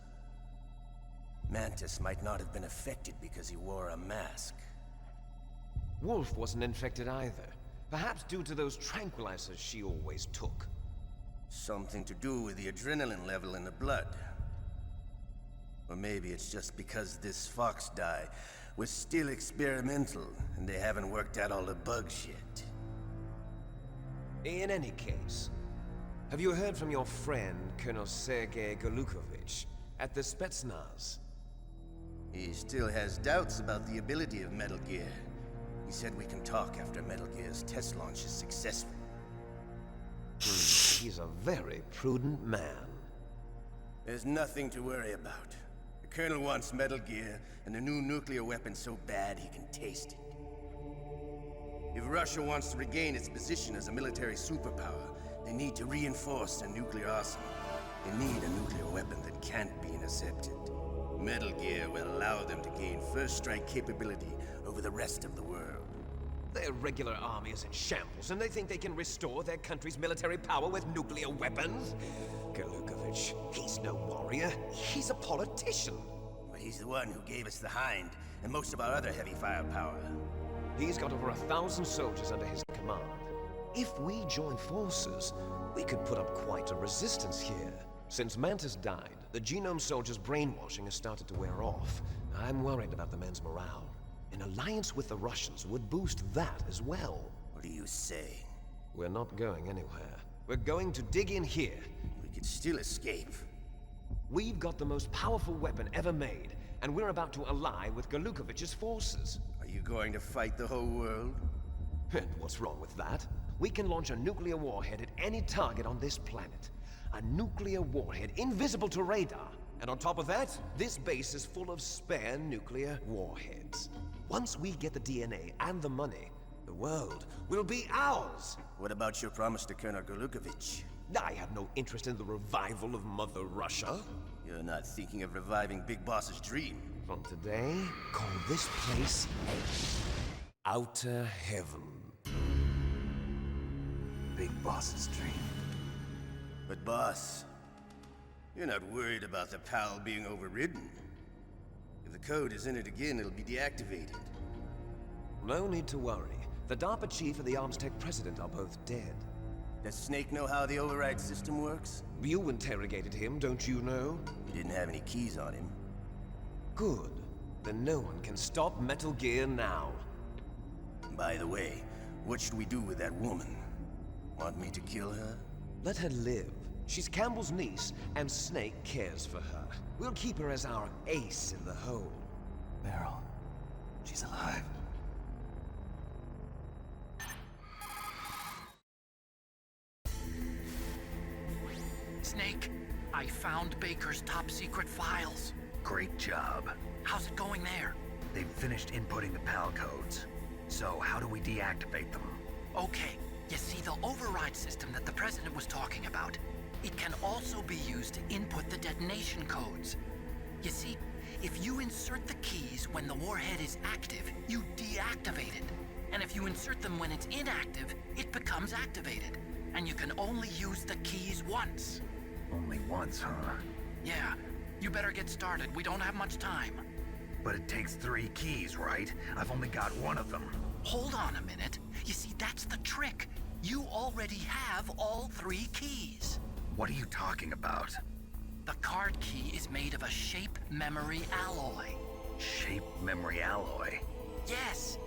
Mantis might not have been affected because he wore a mask. Wolf wasn't infected either. Perhaps due to those tranquilizers she always took. Something to do with the adrenaline level in the blood. Or maybe it's just because this Fox-Die was still experimental and they haven't worked out all the bugs yet. In any case, have you heard from your friend, Colonel Sergei Golukovich, at the Spetsnaz? He still has doubts about the ability of Metal Gear. He said we can talk after Metal Gear's test launch is successful. He's a very prudent man. There's nothing to worry about. The Colonel wants Metal Gear and a new nuclear weapon so bad he can taste it. If Russia wants to regain its position as a military superpower, they need to reinforce their nuclear arsenal. They need a nuclear weapon that can't be intercepted. Metal Gear will allow them to gain first strike capability over the rest of the world. Their regular army is in shambles, and they think they can restore their country's military power with nuclear weapons? Galukovich, he's no warrior. He's a politician. Well, he's the one who gave us the Hind and most of our other heavy firepower. He's got over 1,000 soldiers under his command. If we join forces, we could put up quite a resistance here. Since Mantis died, the Genome Soldier's brainwashing has started to wear off. I'm worried about the men's morale. An alliance with the Russians would boost that as well. What are you saying? We're not going anywhere. We're going to dig in here. We could still escape. We've got the most powerful weapon ever made, and we're about to ally with Galukovich's forces. Are you going to fight the whole world? And what's wrong with that? We can launch a nuclear warhead at any target on this planet. A nuclear warhead invisible to radar. And on top of that, this base is full of spare nuclear warheads. Once we get the DNA and the money, the world will be ours! What about your promise to Colonel Galukovich? I have no interest in the revival of Mother Russia. You're not thinking of reviving Big Boss's dream. From today, call this place Outer Heaven. Big Boss's dream. But boss, you're not worried about the PAL being overridden. If the code is in it again, it'll be deactivated. No need to worry. The DARPA chief and the Arms Tech president are both dead. Does Snake know how the override system works? You interrogated him, don't you know? He didn't have any keys on him. Good. Then no one can stop Metal Gear now. By the way, what should we do with that woman? Want me to kill her? Let her live. She's Campbell's niece, and Snake cares for her. We'll keep her as our ace in the hole. Meryl, she's alive. Snake, I found Baker's top-secret files. Great job. How's it going there? They've finished inputting the PAL codes. So how do we deactivate them? Okay, you see the override system that the President was talking about? It can also be used to input the detonation codes. You see, if you insert the keys when the warhead is active, you deactivate it. And if you insert them when it's inactive, it becomes activated. And you can only use the keys once. Only once, huh? Yeah, you better get started. We don't have much time. But it takes 3 keys, right? I've only got 1 of them. Hold on a minute. You see, that's the trick. You already have all 3 keys. What are you talking about? The card key is made of a shape memory alloy. Shape memory alloy? Yes.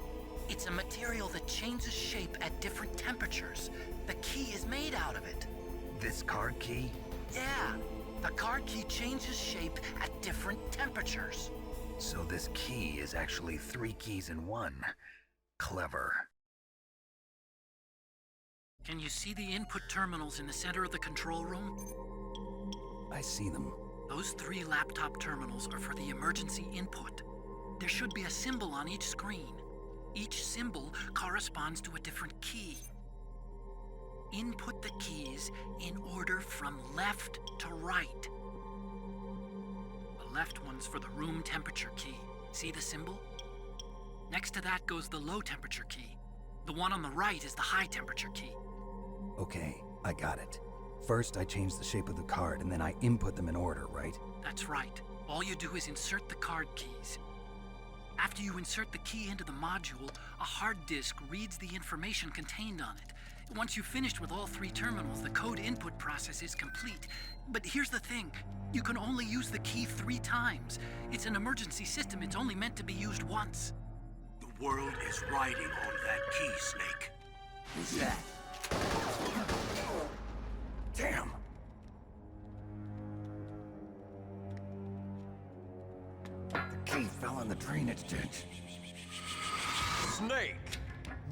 It's a material that changes shape at different temperatures. The key is made out of it. This card key? Yeah. The card key changes shape at different temperatures. So this key is actually 3 keys in 1. Clever. Can you see the input terminals in the center of the control room? I see them. Those 3 laptop terminals are for the emergency input. There should be a symbol on each screen. Each symbol corresponds to a different key. Input the keys in order from left to right. The left one's for the room temperature key. See the symbol? Next to that goes the low temperature key. The one on the right is the high temperature key. Okay, I got it. First, I change the shape of the card, and then I input them in order, right? That's right. All you do is insert the card keys. After you insert the key into the module, a hard disk reads the information contained on it. Once you've finished with all 3 terminals, the code input process is complete. But here's the thing. You can only use the key 3 times. It's an emergency system. It's only meant to be used once. The world is riding on that key, Snake. Who's that? Damn! The key fell in the drainage ditch. Snake,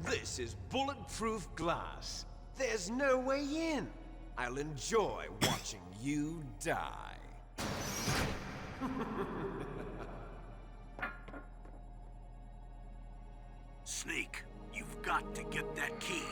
this is bulletproof glass. There's no way in. I'll enjoy watching you die. Snake, you've got to get that key.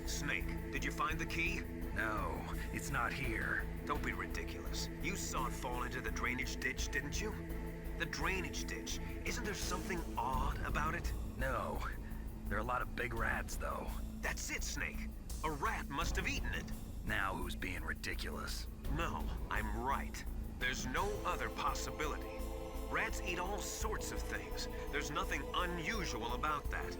Snake, did you find the key? No, it's not here. Don't be ridiculous. You saw it fall into the drainage ditch, didn't you? The drainage ditch. Isn't there something odd about it? No. There are a lot of big rats, though. That's it, Snake. A rat must have eaten it. Now who's being ridiculous? No, I'm right. There's no other possibility. Rats eat all sorts of things. There's nothing unusual about that.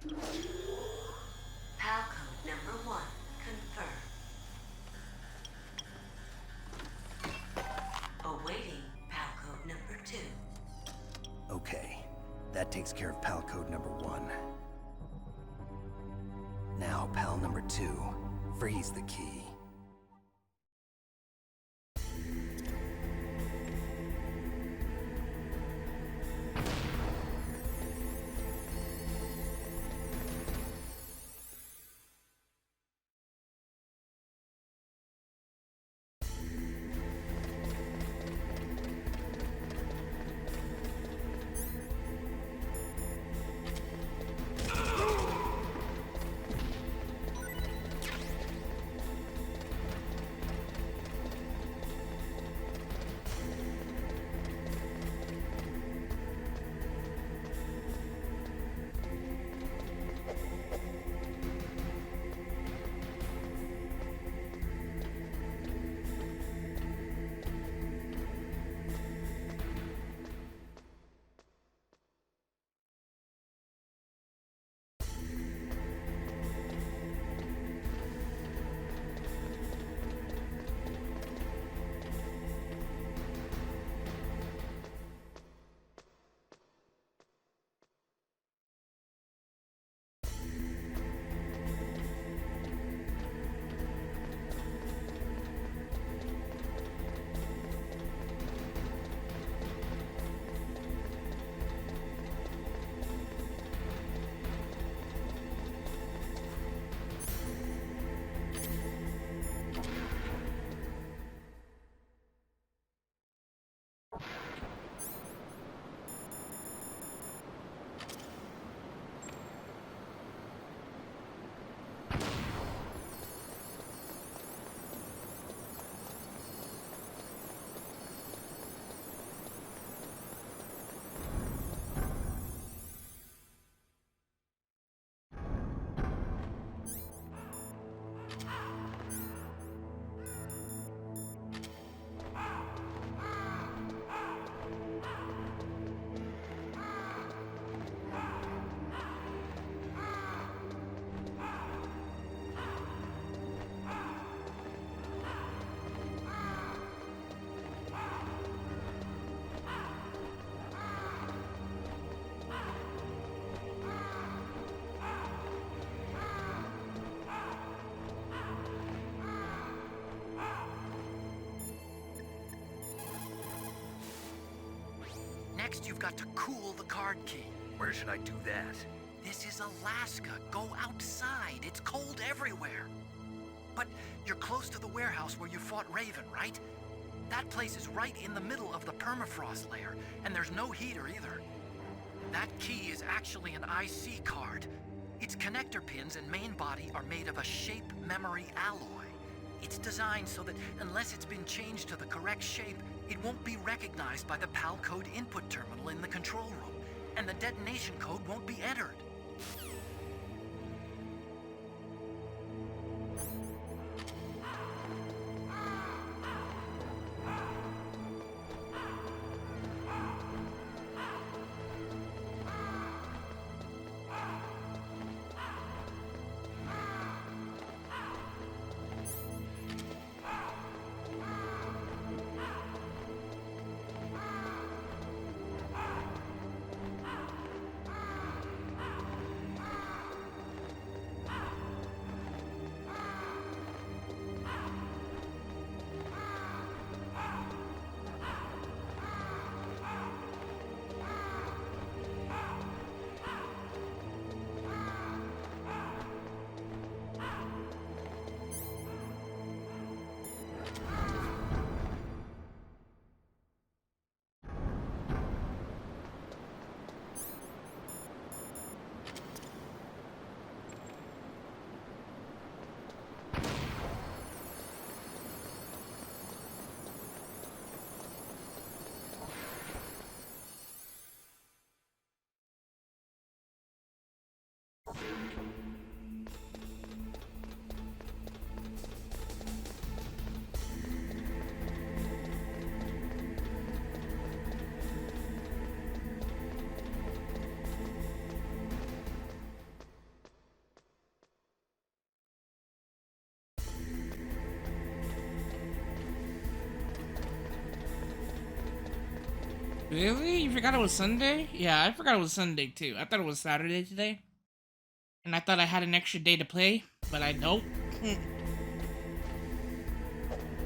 PAL code number 1 confirmed. Awaiting PAL code number 2. Okay, that takes care of PAL code number 1. Now, PAL number 2, freeze the key. Next, you've got to cool the card key. Where should I do that? This is Alaska. Go outside. It's cold everywhere. But you're close to the warehouse where you fought Raven, right? That place is right in the middle of the permafrost layer, and there's no heater either. That key is actually an IC card. Its connector pins and main body are made of a shape memory alloy. It's designed so that unless it's been changed to the correct shape, it won't be recognized by the PAL code input terminal in the control room, and the detonation code won't be entered. Really? You forgot it was Sunday? Yeah, I forgot it was Sunday too. I thought it was Saturday today. And I thought I had an extra day to play, but I don't.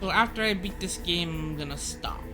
So after I beat this game, I'm gonna stop.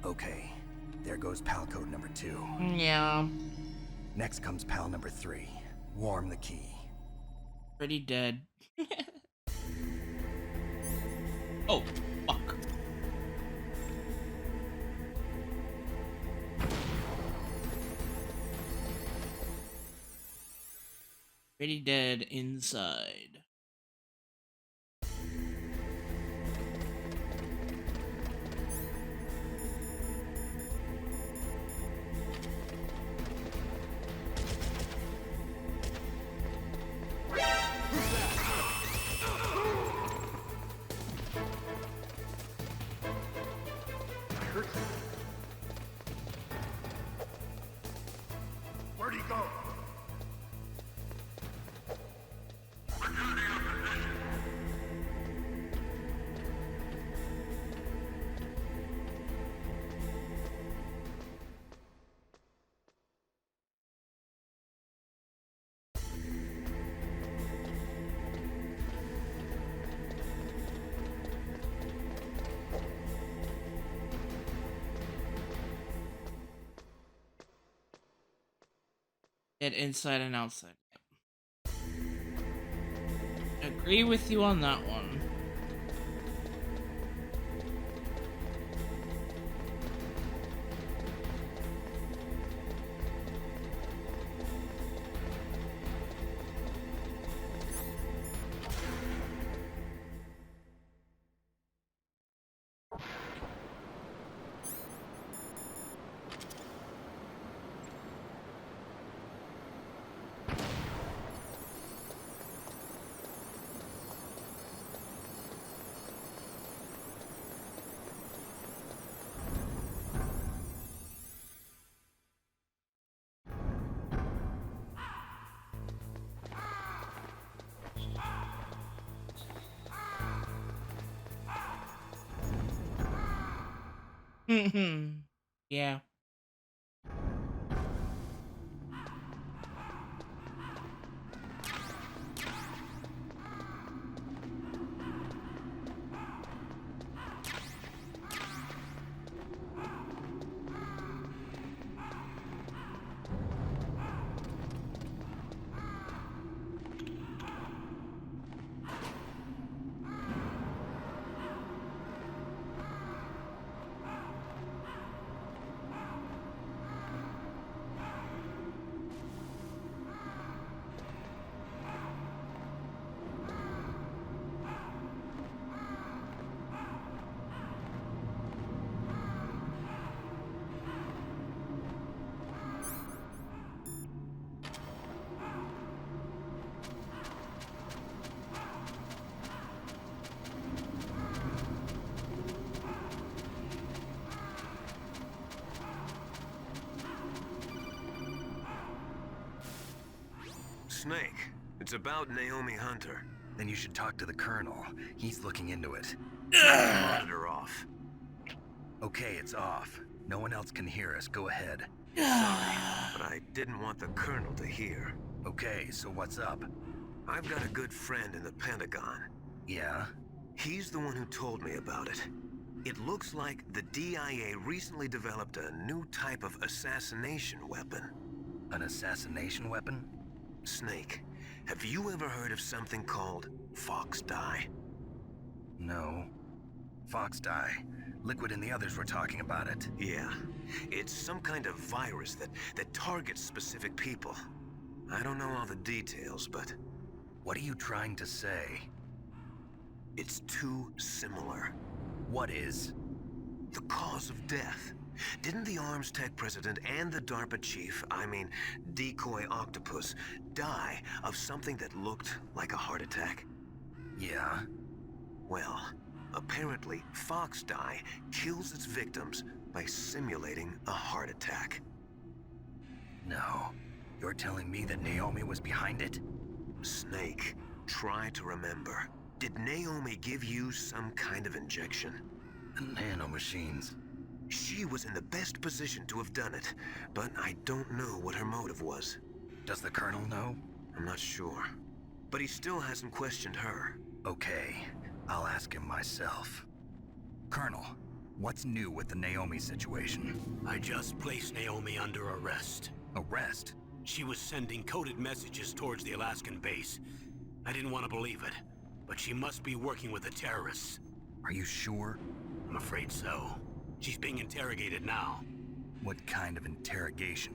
Okay, there goes pal code number 2. Yeah. Next comes pal number 3. Warm the key. Pretty dead. Oh, fuck. Pretty dead inside. Where'd he go? Dead inside and outside. Agree with you on that one. Yeah. Snake, it's about Naomi Hunter. Then you should talk to the Colonel. He's looking into it. Monitor off. Okay, it's off. No one else can hear us. Go ahead. Sorry, but I didn't want the Colonel to hear. Okay, so what's up? I've got a good friend in the Pentagon. Yeah? He's the one who told me about it. It looks like the DIA recently developed a new type of assassination weapon. An assassination weapon? Snake, have you ever heard of something called Fox Dye? No. Fox Dye. Liquid and the others were talking about it. Yeah. It's some kind of virus that targets specific people. I don't know all the details, but... What are you trying to say? It's too similar. What is? The cause of death. Didn't the Arms Tech president and the DARPA chief, I mean, Decoy Octopus, die of something that looked like a heart attack? Yeah? Well, apparently Fox Dye kills its victims by simulating a heart attack. No. You're telling me that Naomi was behind it? Snake, try to remember. Did Naomi give you some kind of injection? Nanomachines. She was in the best position to have done it, but I don't know what her motive was. Does the Colonel know? I'm not sure. But he still hasn't questioned her. Okay, I'll ask him myself. Colonel, what's new with the Naomi situation? I just placed Naomi under arrest. Arrest? She was sending coded messages towards the Alaskan base. I didn't want to believe it, but she must be working with the terrorists. Are you sure? I'm afraid so. She's being interrogated now. What kind of interrogation?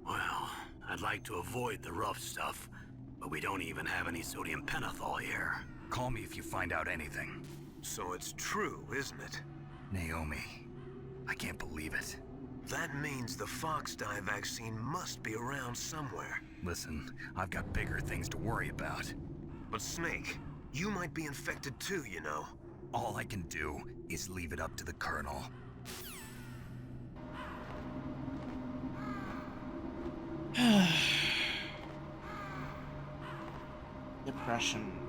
Well, I'd like to avoid the rough stuff, but we don't even have any sodium pentothal here. Call me if you find out anything. So it's true, isn't it? Naomi, I can't believe it. That means the Fox Dye vaccine must be around somewhere. Listen, I've got bigger things to worry about. But Snake, you might be infected too, you know. All I can do is leave it up to the Colonel. Depression.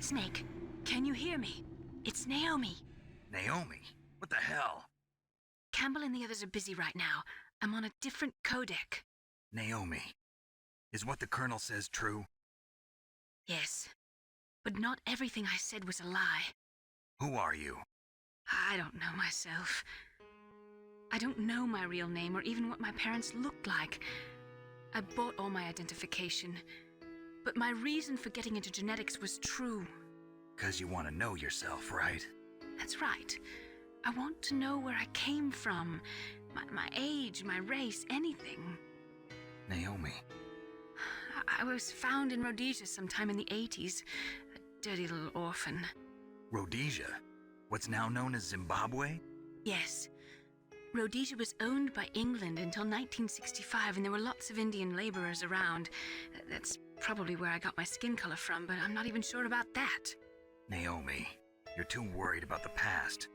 Snake, can you hear me? It's Naomi. Naomi? What the hell? Campbell and the others are busy right now. I'm on a different codec. Naomi, is what the Colonel says true? Yes, but not everything I said was a lie. Who are you? I don't know myself. I don't know my real name or even what my parents looked like. I bought all my identification, but my reason for getting into genetics was true. 'Cause you want to know yourself, right? That's right. I want to know where I came from, my age, my race, anything. Naomi. I was found in Rhodesia sometime in the 80s, a dirty little orphan. Rhodesia? What's now known as Zimbabwe? Yes. Rhodesia was owned by England until 1965, and there were lots of Indian laborers around. That's probably where I got my skin color from, but I'm not even sure about that. Naomi, you're too worried about the past.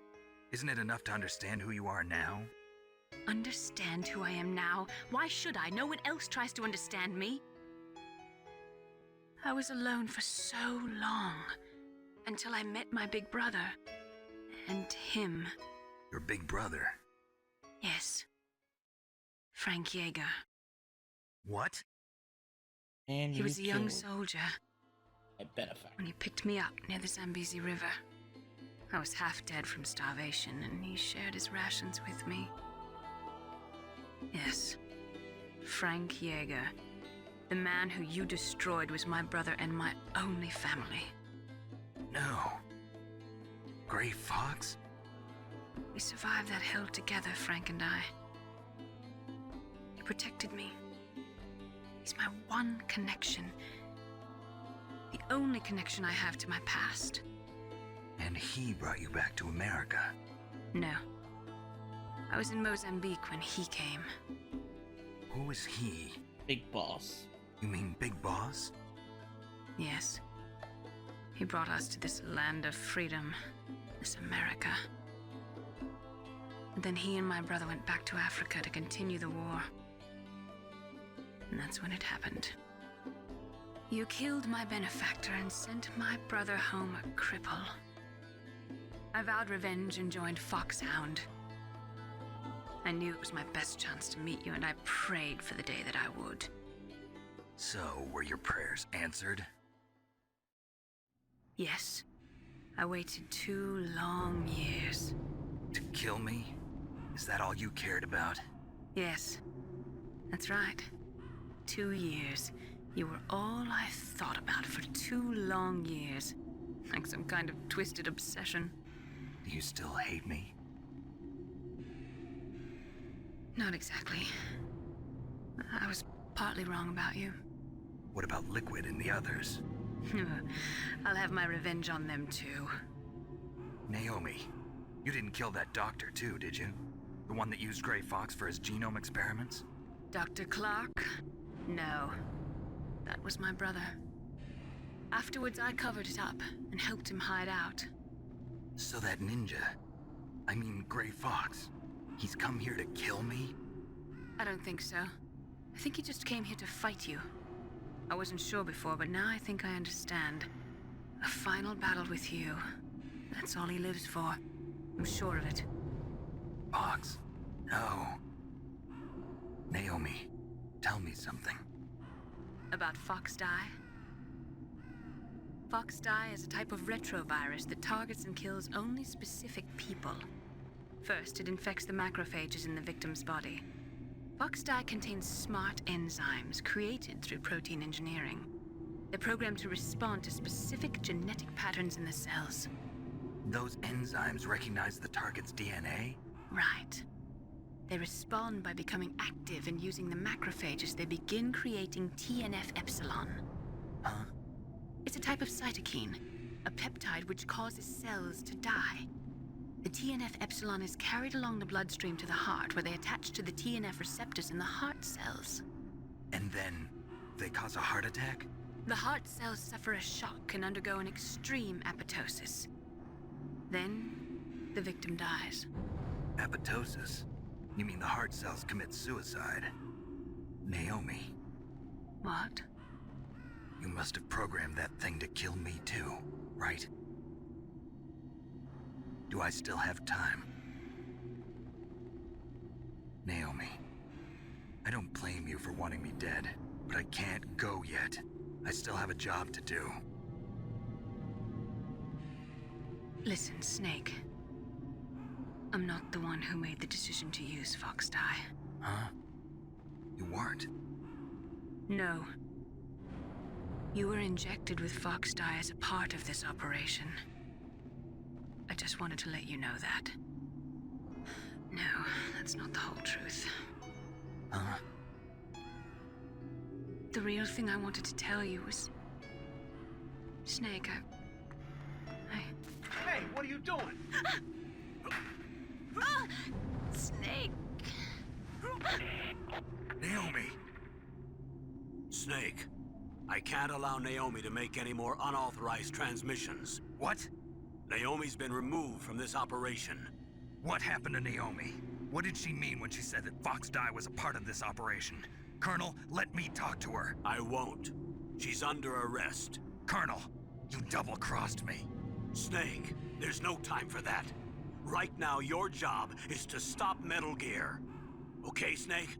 Isn't it enough to understand who you are now? Understand who I am now? Why should I? No one else tries to understand me. I was alone for so long, until I met my big brother. And him. Your big brother? Yes. Frank Yeager. What? And he was a young killed soldier a benefactor when he picked me up near the Zambezi River. I was half dead from starvation, and he shared his rations with me. Yes. Frank Yeager. The man who you destroyed was my brother and my only family. No. Gray Fox? We survived that hell together, Frank and I. He protected me. He's my one connection. The only connection I have to my past. And he brought you back to America? No. I was in Mozambique when he came. Who is he? Big Boss. You mean Big Boss? Yes. He brought us to this land of freedom, this America. And then he and my brother went back to Africa to continue the war. And that's when it happened. You killed my benefactor and sent my brother home a cripple. I vowed revenge and joined Foxhound. I knew it was my best chance to meet you, and I prayed for the day that I would. So, were your prayers answered? Yes. I waited 2 long years. To kill me? Is that all you cared about? Yes. That's right. 2 years. You were all I thought about for 2 long years. Like some kind of twisted obsession. Do you still hate me? Not exactly. I was partly wrong about you. What about Liquid and the others? I'll have my revenge on them too. Naomi, you didn't kill that doctor too, did you? The one that used Gray Fox for his genome experiments? Dr. Clark? No. That was my brother. Afterwards, I covered it up and helped him hide out. So that ninja, I mean Gray Fox, he's come here to kill me? I don't think so. I think he just came here to fight you. I wasn't sure before, but now I think I understand. A final battle with you. That's all he lives for. I'm sure of it. Fox? No. Naomi, tell me something. About Fox Die? Fox Die is a type of retrovirus that targets and kills only specific people. First, it infects the macrophages in the victim's body. Fox Die contains smart enzymes created through protein engineering. They're programmed to respond to specific genetic patterns in the cells. Those enzymes recognize the target's DNA? Right. They respond by becoming active and using the macrophages. They begin creating TNF-epsilon. Huh? It's a type of cytokine, a peptide which causes cells to die. The TNF-epsilon is carried along the bloodstream to the heart, where they attach to the TNF receptors in the heart cells. And then they cause a heart attack? The heart cells suffer a shock and undergo an extreme apoptosis. Then, the victim dies. Apoptosis? You mean the heart cells commit suicide? Naomi. What? You must have programmed that thing to kill me too, right? Do I still have time? Naomi, I don't blame you for wanting me dead, but I can't go yet. I still have a job to do. Listen, Snake. I'm not the one who made the decision to use Fox Dye. Huh? You weren't? No. You were injected with Fox Dye as a part of this operation. I just wanted to let you know that. No, that's not the whole truth. Huh? The real thing I wanted to tell you was... Snake, Hey, what are you doing? Snake! Naomi! Snake, I can't allow Naomi to make any more unauthorized transmissions. What? Naomi's been removed from this operation. What happened to Naomi? What did she mean when she said that Fox Dye was a part of this operation? Colonel, let me talk to her. I won't. She's under arrest. Colonel, you double-crossed me. Snake, there's no time for that. Right now, your job is to stop Metal Gear. Okay, Snake?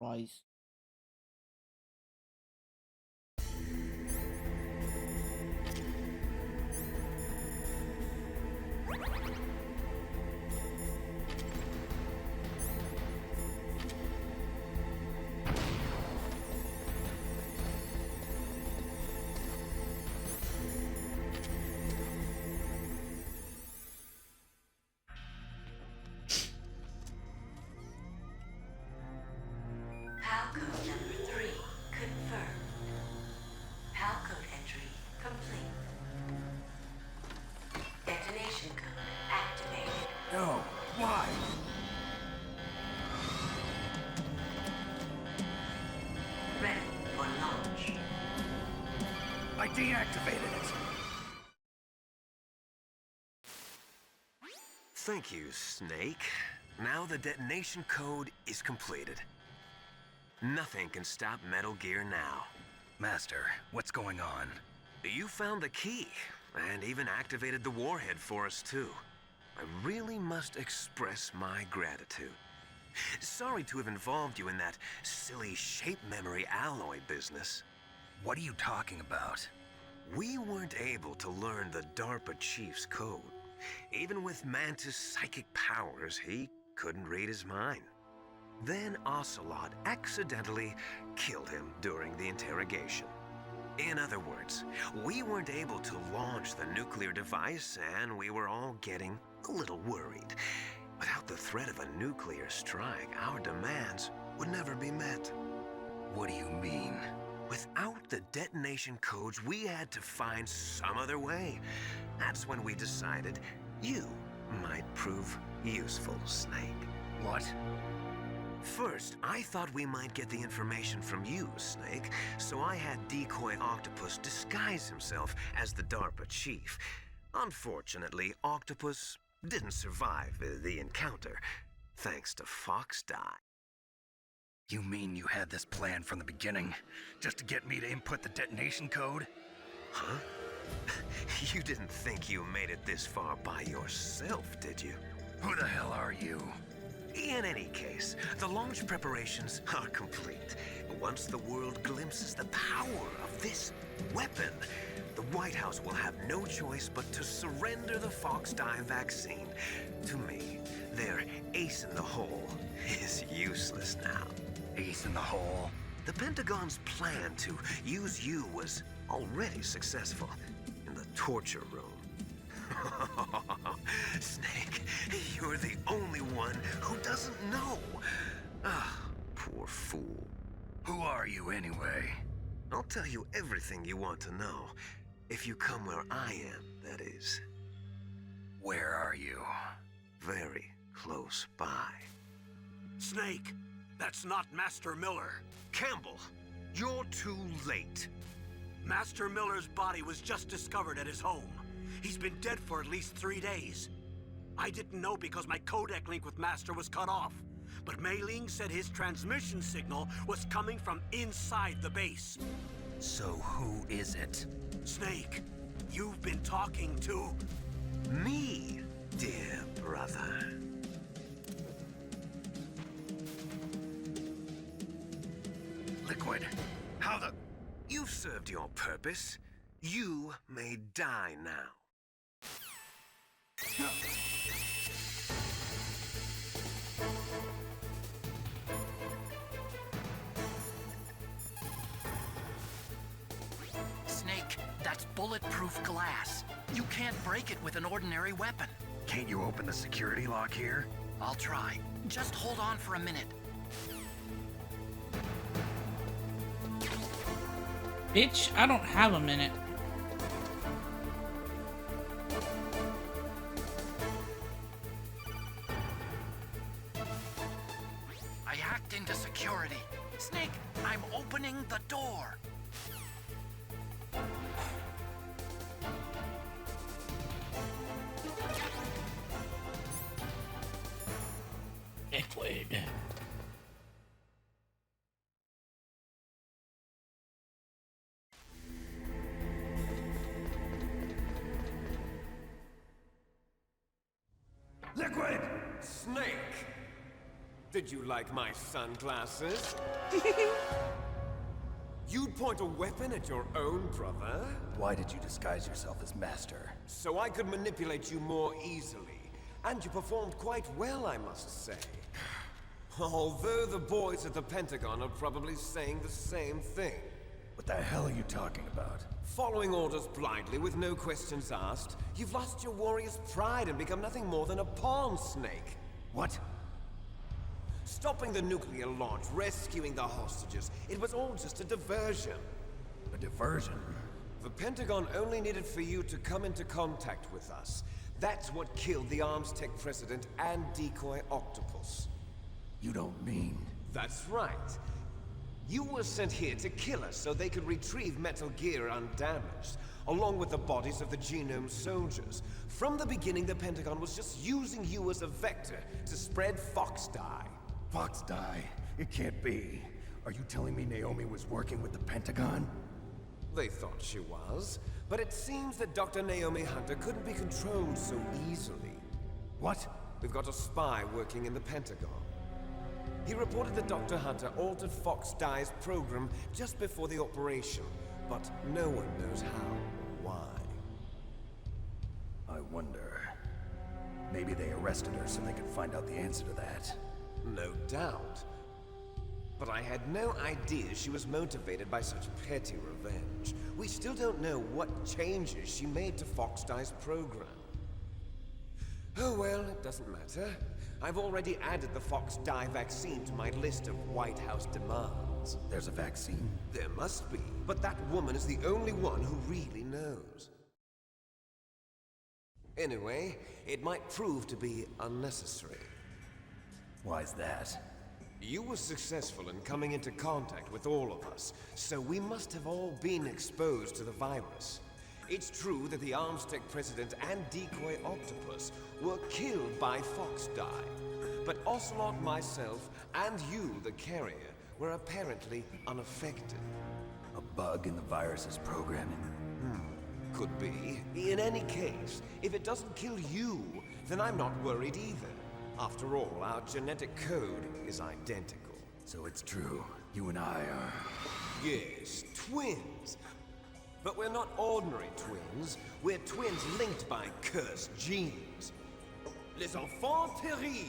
Rise. Palcode number 3 confirmed. Palcode entry complete. Detonation code activated. No, why? Ready for launch. I deactivated it. Thank you, Snake. Now the detonation code is completed. Nothing can stop Metal Gear now. Master, what's going on? You found the key, and even activated the warhead for us, too. I really must express my gratitude. Sorry to have involved you in that silly shape memory alloy business. What are you talking about? We weren't able to learn the DARPA chief's code. Even with Mantis' psychic powers, he couldn't read his mind. Then Ocelot accidentally killed him during the interrogation. In other words, we weren't able to launch the nuclear device, and we were all getting a little worried. Without the threat of a nuclear strike, our demands would never be met. What do you mean? Without the detonation codes, we had to find some other way. That's when we decided you might prove useful, Snake. What? First, I thought we might get the information from you, Snake, so I had Decoy Octopus disguise himself as the DARPA chief. Unfortunately, Octopus didn't survive the encounter, thanks to Fox Die. You mean you had this plan from the beginning, just to get me to input the detonation code? Huh? You didn't think you made it this far by yourself, did you? Who the hell are you? In any case, the launch preparations are complete. Once the world glimpses the power of this weapon, the White House will have no choice but to surrender the Fox Die vaccine to me. Their ace in the hole is useless now. Ace in the hole? The Pentagon's plan to use you was already successful in the torture room. Snake, you're the only one who doesn't know. Ah, poor fool. Who are you anyway? I'll tell you everything you want to know. If you come where I am, that is. Where are you? Very close by. Snake, that's not Master Miller. Campbell, you're too late. Master Miller's body was just discovered at his home. He's been dead for at least 3 days. I didn't know because my codec link with Master was cut off. But Mei Ling said his transmission signal was coming from inside the base. So who is it? Snake, you've been talking to... me, dear brother. Liquid, how the... You've served your purpose. You may die now. Snake, that's bulletproof glass. You can't break it with an ordinary weapon. Can't you open the security lock here? I'll try. Just hold on for a minute. Bitch, I don't have a minute. I hacked into security. Snake, I'm opening the door. Liquid. Liquid! Snake! Did you like my sunglasses? You'd point a weapon at your own brother? Why did you disguise yourself as Master? So I could manipulate you more easily. And you performed quite well, I must say. Although the boys at the Pentagon are probably saying the same thing. What the hell are you talking about? Following orders blindly with no questions asked, you've lost your warrior's pride and become nothing more than a pawn, Snake. What? Stopping the nuclear launch, rescuing the hostages, it was all just a diversion. A diversion? The Pentagon only needed for you to come into contact with us. That's what killed the Arms Tech president and Decoy Octopus. You don't mean... That's right. You were sent here to kill us so they could retrieve Metal Gear undamaged, along with the bodies of the Genome soldiers. From the beginning, the Pentagon was just using you as a vector to spread Fox Die. Fox Die? It can't be. Are you telling me Naomi was working with the Pentagon? They thought she was, but it seems that Dr. Naomi Hunter couldn't be controlled so easily. What? We've got a spy working in the Pentagon. He reported that Dr. Hunter altered Fox Die's program just before the operation, but no one knows how or why. I wonder... maybe they arrested her so they could find out the answer to that. No doubt. But I had no idea she was motivated by such petty revenge. We still don't know what changes she made to Fox-Die's program. Oh well, it doesn't matter. I've already added the Fox-Die vaccine to my list of White House demands. There's a vaccine? There must be, but that woman is the only one who really knows. Anyway, it might prove to be unnecessary. Why's that? You were successful in coming into contact with all of us, so we must have all been exposed to the virus. It's true that the Armstech President and Decoy Octopus were killed by Fox-Die, but Ocelot, myself, and you, the carrier, were apparently unaffected. A bug in the virus's programming? Could be. In any case, if it doesn't kill you, then I'm not worried either. After all, our genetic code is identical. So it's true. You and I are... Yes, twins. But we're not ordinary twins. We're twins linked by cursed genes. Les enfants terribles.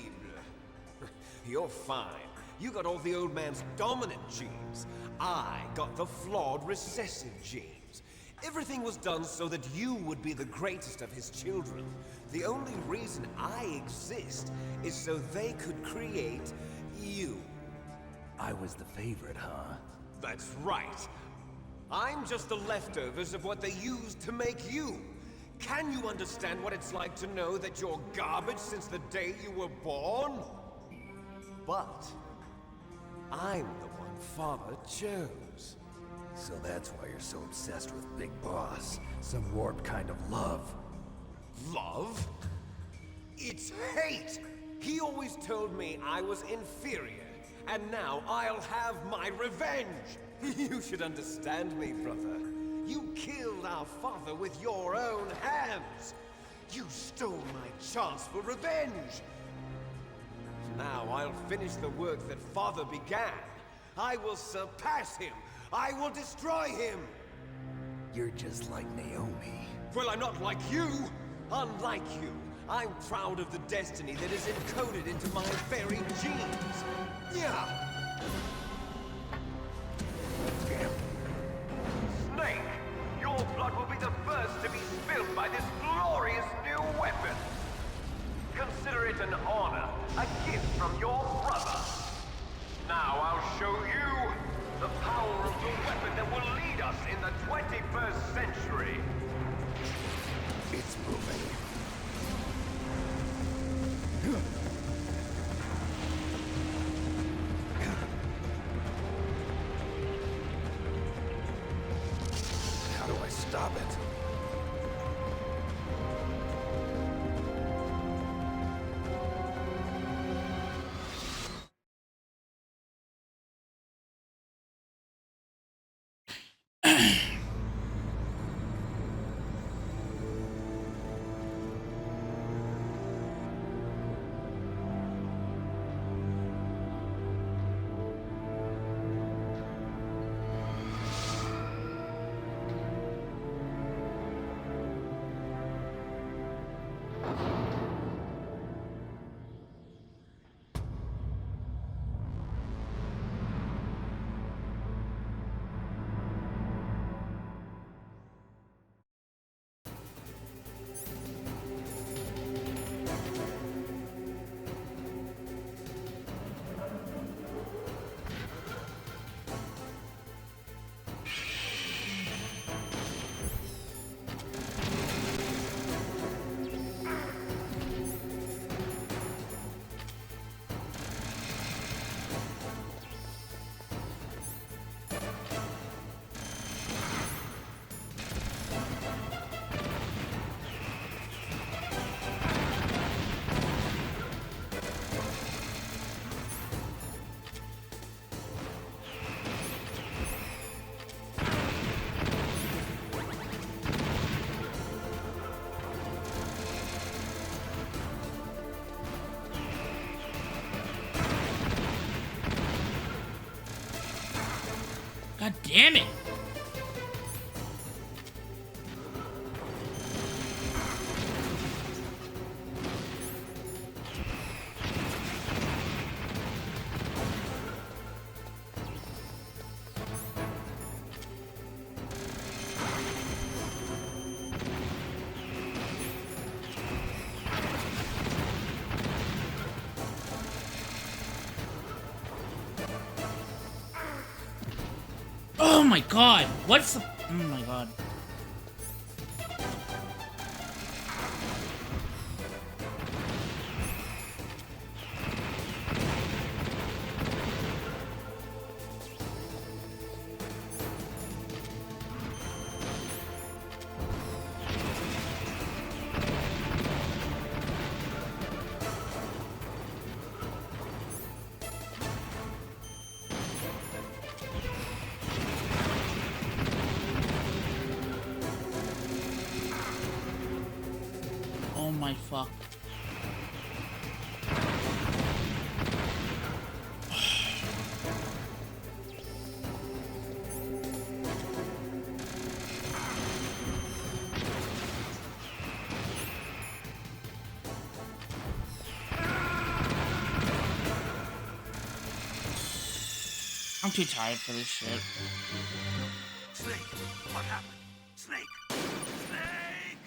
You're fine. You got all the old man's dominant genes. I got the flawed recessive genes. Everything was done so that you would be the greatest of his children. The only reason I exist is so they could create you. I was the favorite, huh? That's right. I'm just the leftovers of what they used to make you. Can you understand what it's like to know that you're garbage since the day you were born? But I'm the one Father chose. So that's why you're so obsessed with Big Boss. Some warped kind of love. Love? It's hate! He always told me I was inferior, and now I'll have my revenge! You should understand me, brother. You killed our father with your own hands! You stole my chance for revenge! Now I'll finish the work that Father began. I will surpass him! I will destroy him! You're just like Naomi. Well, I'm not like you! Unlike you, I'm proud of the destiny that is encoded into my very genes! Yeah! Snake, your blood will be the first to be spilled by this glorious new weapon! Consider it an honor, a gift from your brother! Now I'll show you the power of the weapon that will lead us in the 21st century! It's moving. How do I stop it? God damn it! Oh my god! What's the... Oh my god. Oh my fuck. I'm too tired for this shit. Snake, what happened? Snake! Snake!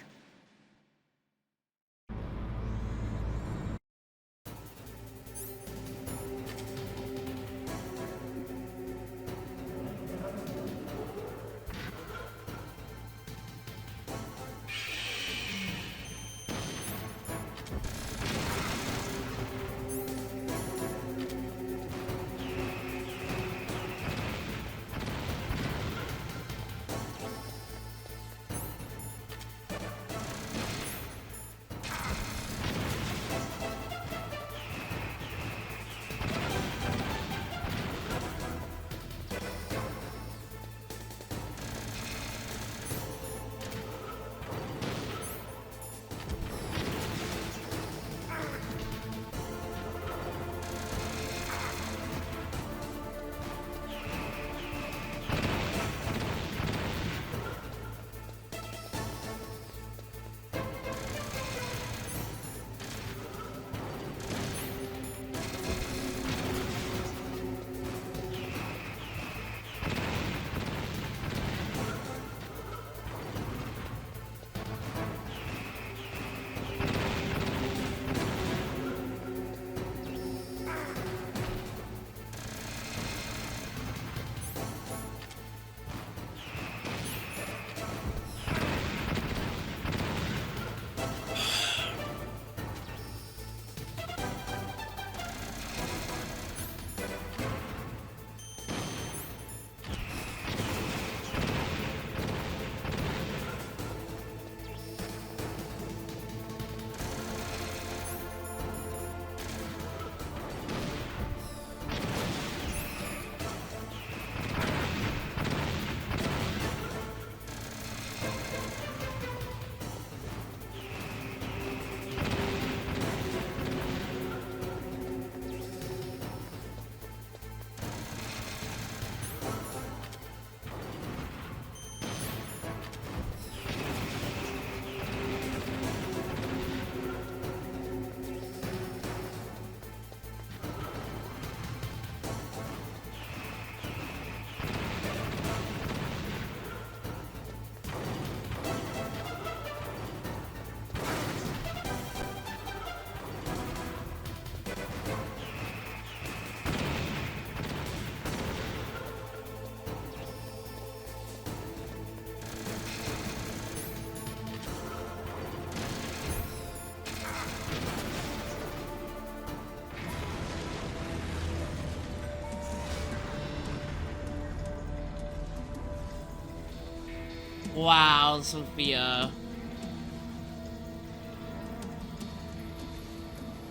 Wow, Sophia.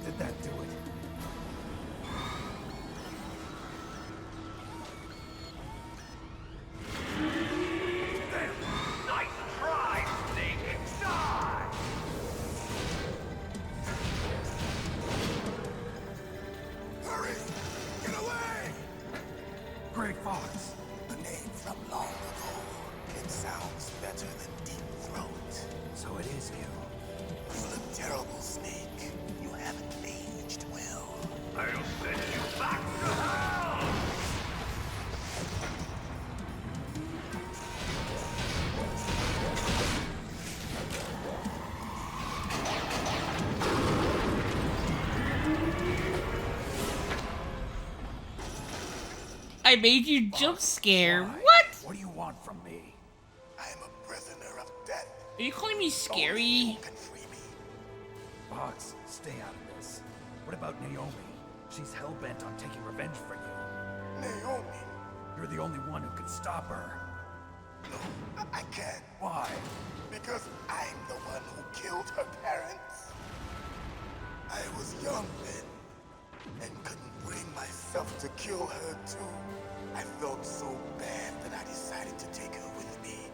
Did that do it? Nice try, Snake! Die! Hurry! Get away! Gray Fox. A name from long ago. It sounds better than Deep Throat. So it is you. You look terrible, Snake. You haven't aged well. I'll send you back to hell! I made you jump scare. What? What are you you calling me scary? Fox, stay out of this. What about Naomi? She's hell-bent on taking revenge for you. Naomi? You're the only one who can stop her. No, I can't. Why? Because I'm the one who killed her parents. I was young then, and couldn't bring myself to kill her too. I felt so bad that I decided to take her with me.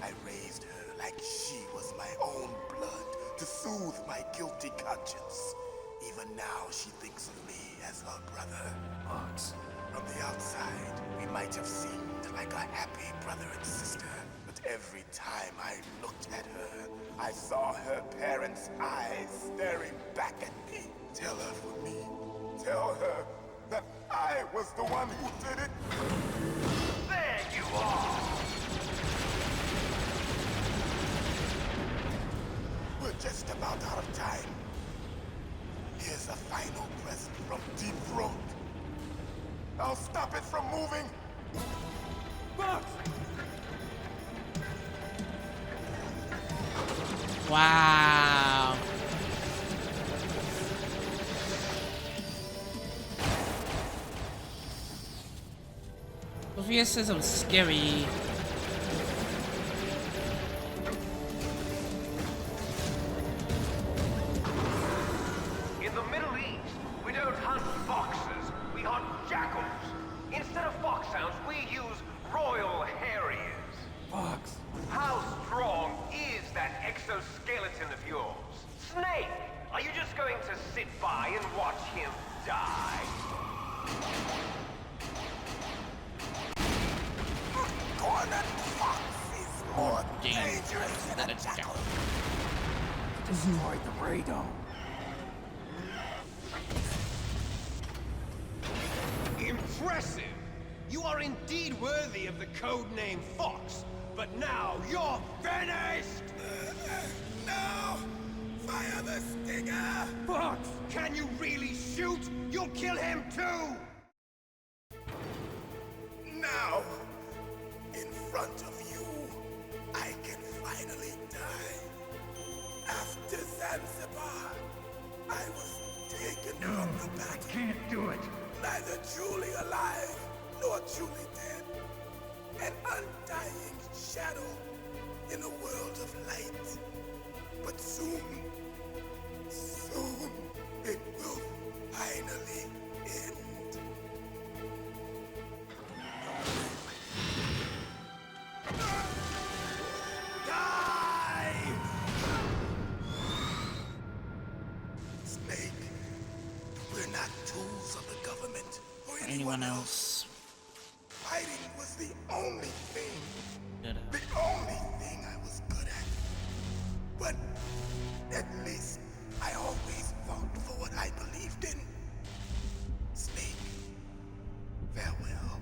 I raised her like she was my own blood to soothe my guilty conscience. Even now, she thinks of me as her brother. Fox. From the outside, we might have seemed like a happy brother and sister. But every time I looked at her, I saw her parents' eyes staring back at me. Tell her for me. Tell her that I was the one who did it. There you are! We're just about out of time. Here's a final present from Deep Throat. I'll stop it from moving. Fox! Wow. Sophia says I'm scary. In the Middle East, we don't hunt foxes, we hunt jackals. Instead of foxhounds, we use royal harriers. Fox. How strong is that exoskeleton of yours? Snake, are you just going to sit by and watch him die? Cornered fox is more dangerous than a jackal. Destroyed the radome. Impressive! You are indeed worthy of the codename Fox, but now you're finished! No! Fire the stinger! Fox! Can you really shoot? You'll kill him too! Now, in front of you, I can finally die. After Zanzibar, I was taken from the battle. Can't do it. Neither truly alive, nor truly dead. An undying shadow in a world of light. But soon, it will finally end. Die! Snake, we're not tools of the government or anyone else. Fighting was the only thing. The only thing I was good at. But at least I always fought for what I believed in. Snake, farewell.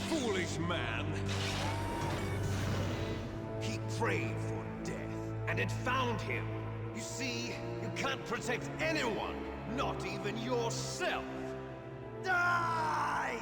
Foolish man! He prayed for death, and it found him. You see, you can't protect anyone, not even yourself. Die!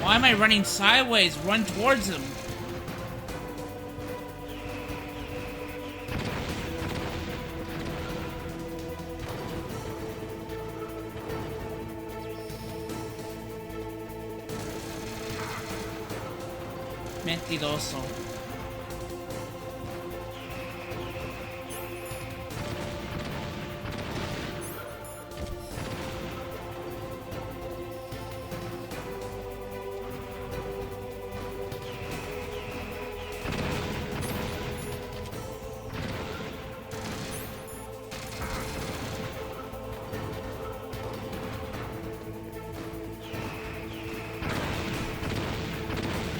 Why am I running sideways? Run towards him. Mentiroso.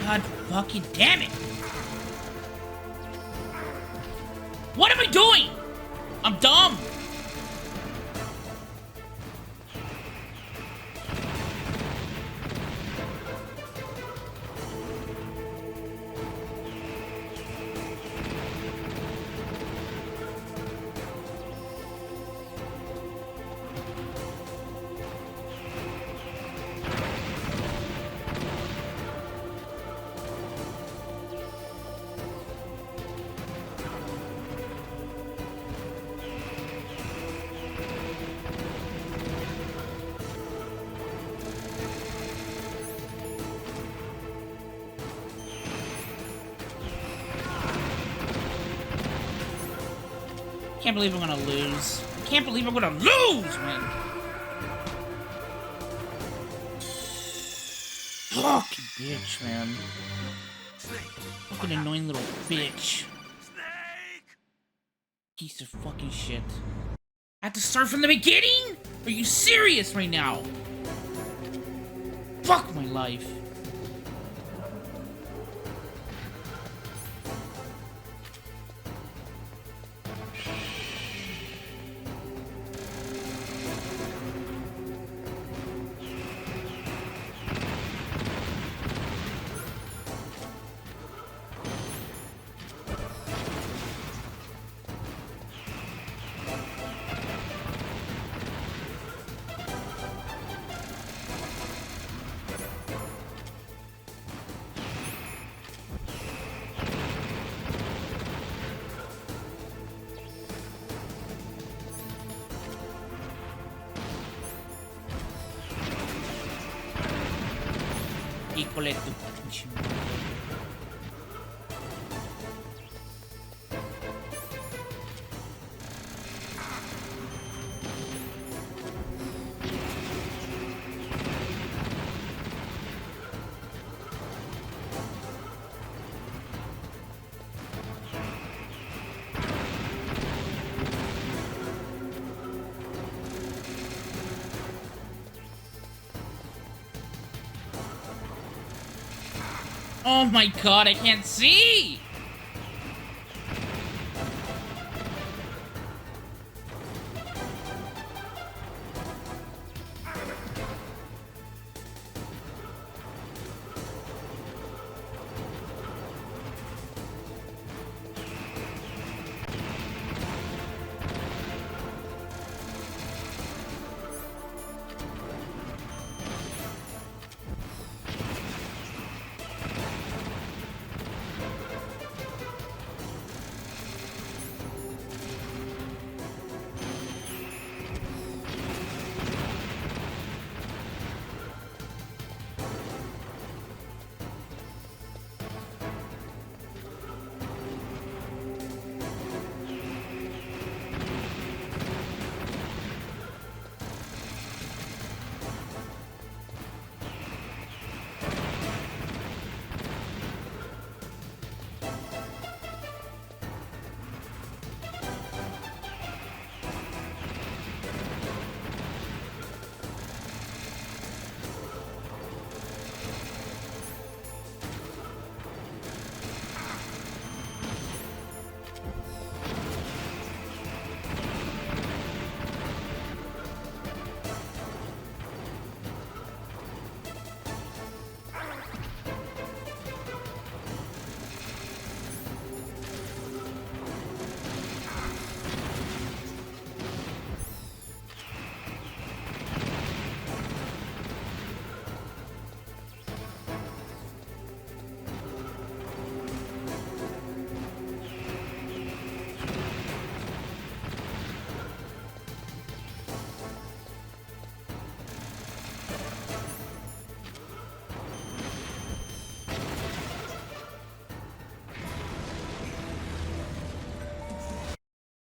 God fucking damn it! What am I doing? I'm dumb! I can't believe I'm gonna lose. I can't believe I'm gonna lose, man. Fucking bitch, man. Fucking annoying little bitch. Piece of fucking shit. I have to start from the beginning? Are you serious right now? Fuck my life. Híjole tu pinche madre. Oh my god, I can't see!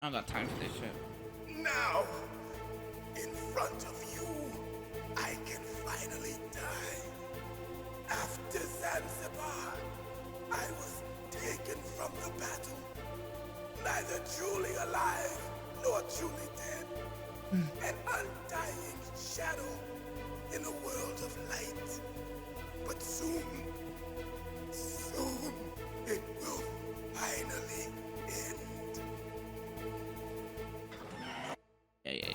I don't got time for this shit. Now, in front of you, I can finally die. After Zanzibar, I was taken from the battle, neither truly alive nor truly dead. An undying shadow in a world of light. But soon, it will finally end. Yeah.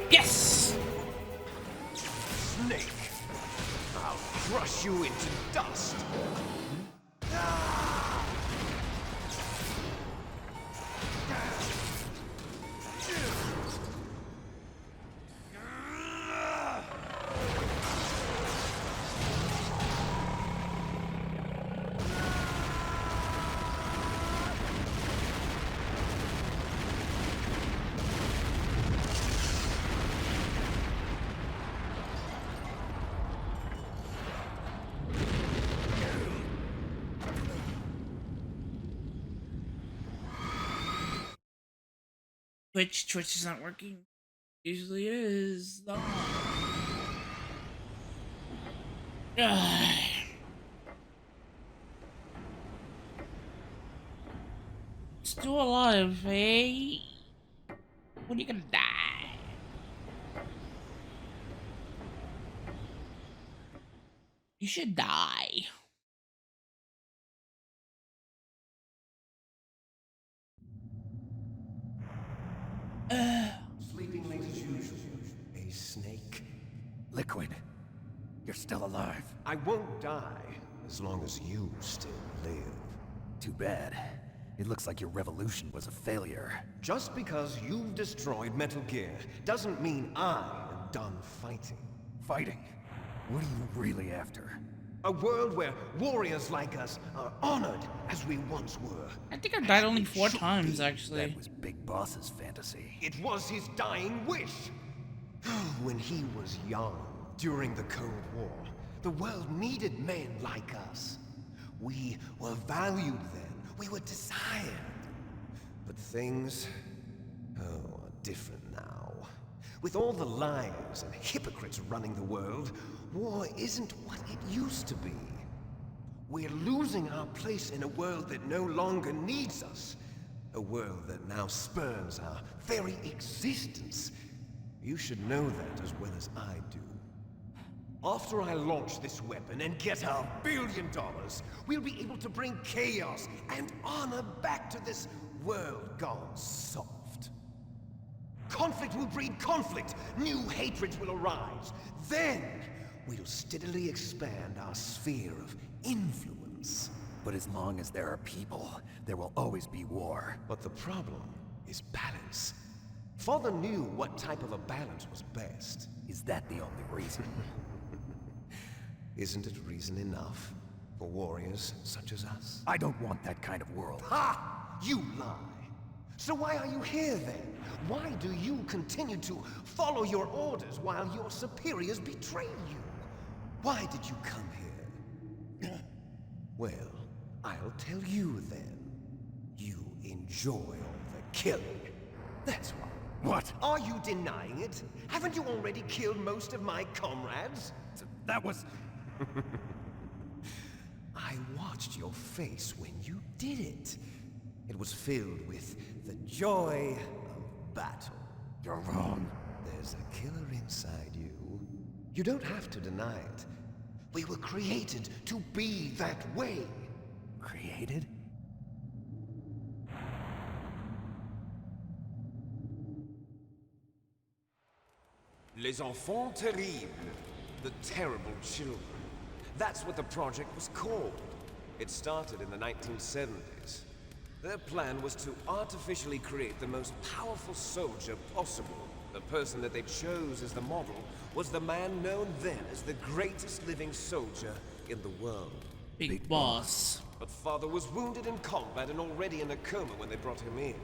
Yes! Snake, I'll crush you into dust. Twitch is not working. Usually it is. No. Still alive, eh? When are you gonna die? You should die. Sleeping late as usual, a snake. Liquid, you're still alive. I won't die as long as you still live. Too bad. It looks like your revolution was a failure. Just because you've destroyed Metal Gear doesn't mean I am done fighting. Fighting? What are you really after? A world where warriors like us are honored as we once were. I think I died only 4 times, actually. That was Big Boss's fantasy. It was his dying wish. When he was young, during the Cold War, the world needed men like us. We were valued then. We were desired. But things, are different now. With all the liars and hypocrites running the world, war isn't what it used to be. We're losing our place in a world that no longer needs us. A world that now spurns our very existence. You should know that as well as I do. After I launch this weapon and get our $1 billion, we'll be able to bring chaos and honor back to this world gone soft. Conflict will breed conflict. New hatreds will arise. Then, we'll steadily expand our sphere of influence. But as long as there are people, there will always be war. But the problem is balance. Father knew what type of a balance was best. Is that the only reason? Isn't it reason enough for warriors such as us? I don't want that kind of world. Ha! You lie! So why are you here then? Why do you continue to follow your orders while your superiors betray you? Why did you come here? Well, I'll tell you then. You enjoy all the killing. That's why. What? Are you denying it? Haven't you already killed most of my comrades? That was... I watched your face when you did it. It was filled with the joy of battle. You're wrong. There's a killer inside you. You don't have to deny it. We were created to be that way. Created? Les enfants terribles. The terrible children. That's what the project was called. It started in the 1970s. Their plan was to artificially create the most powerful soldier possible. The person that they chose as the model was the man known then as the greatest living soldier in the world. Big Boss. But Father was wounded in combat and already in a coma when they brought him in.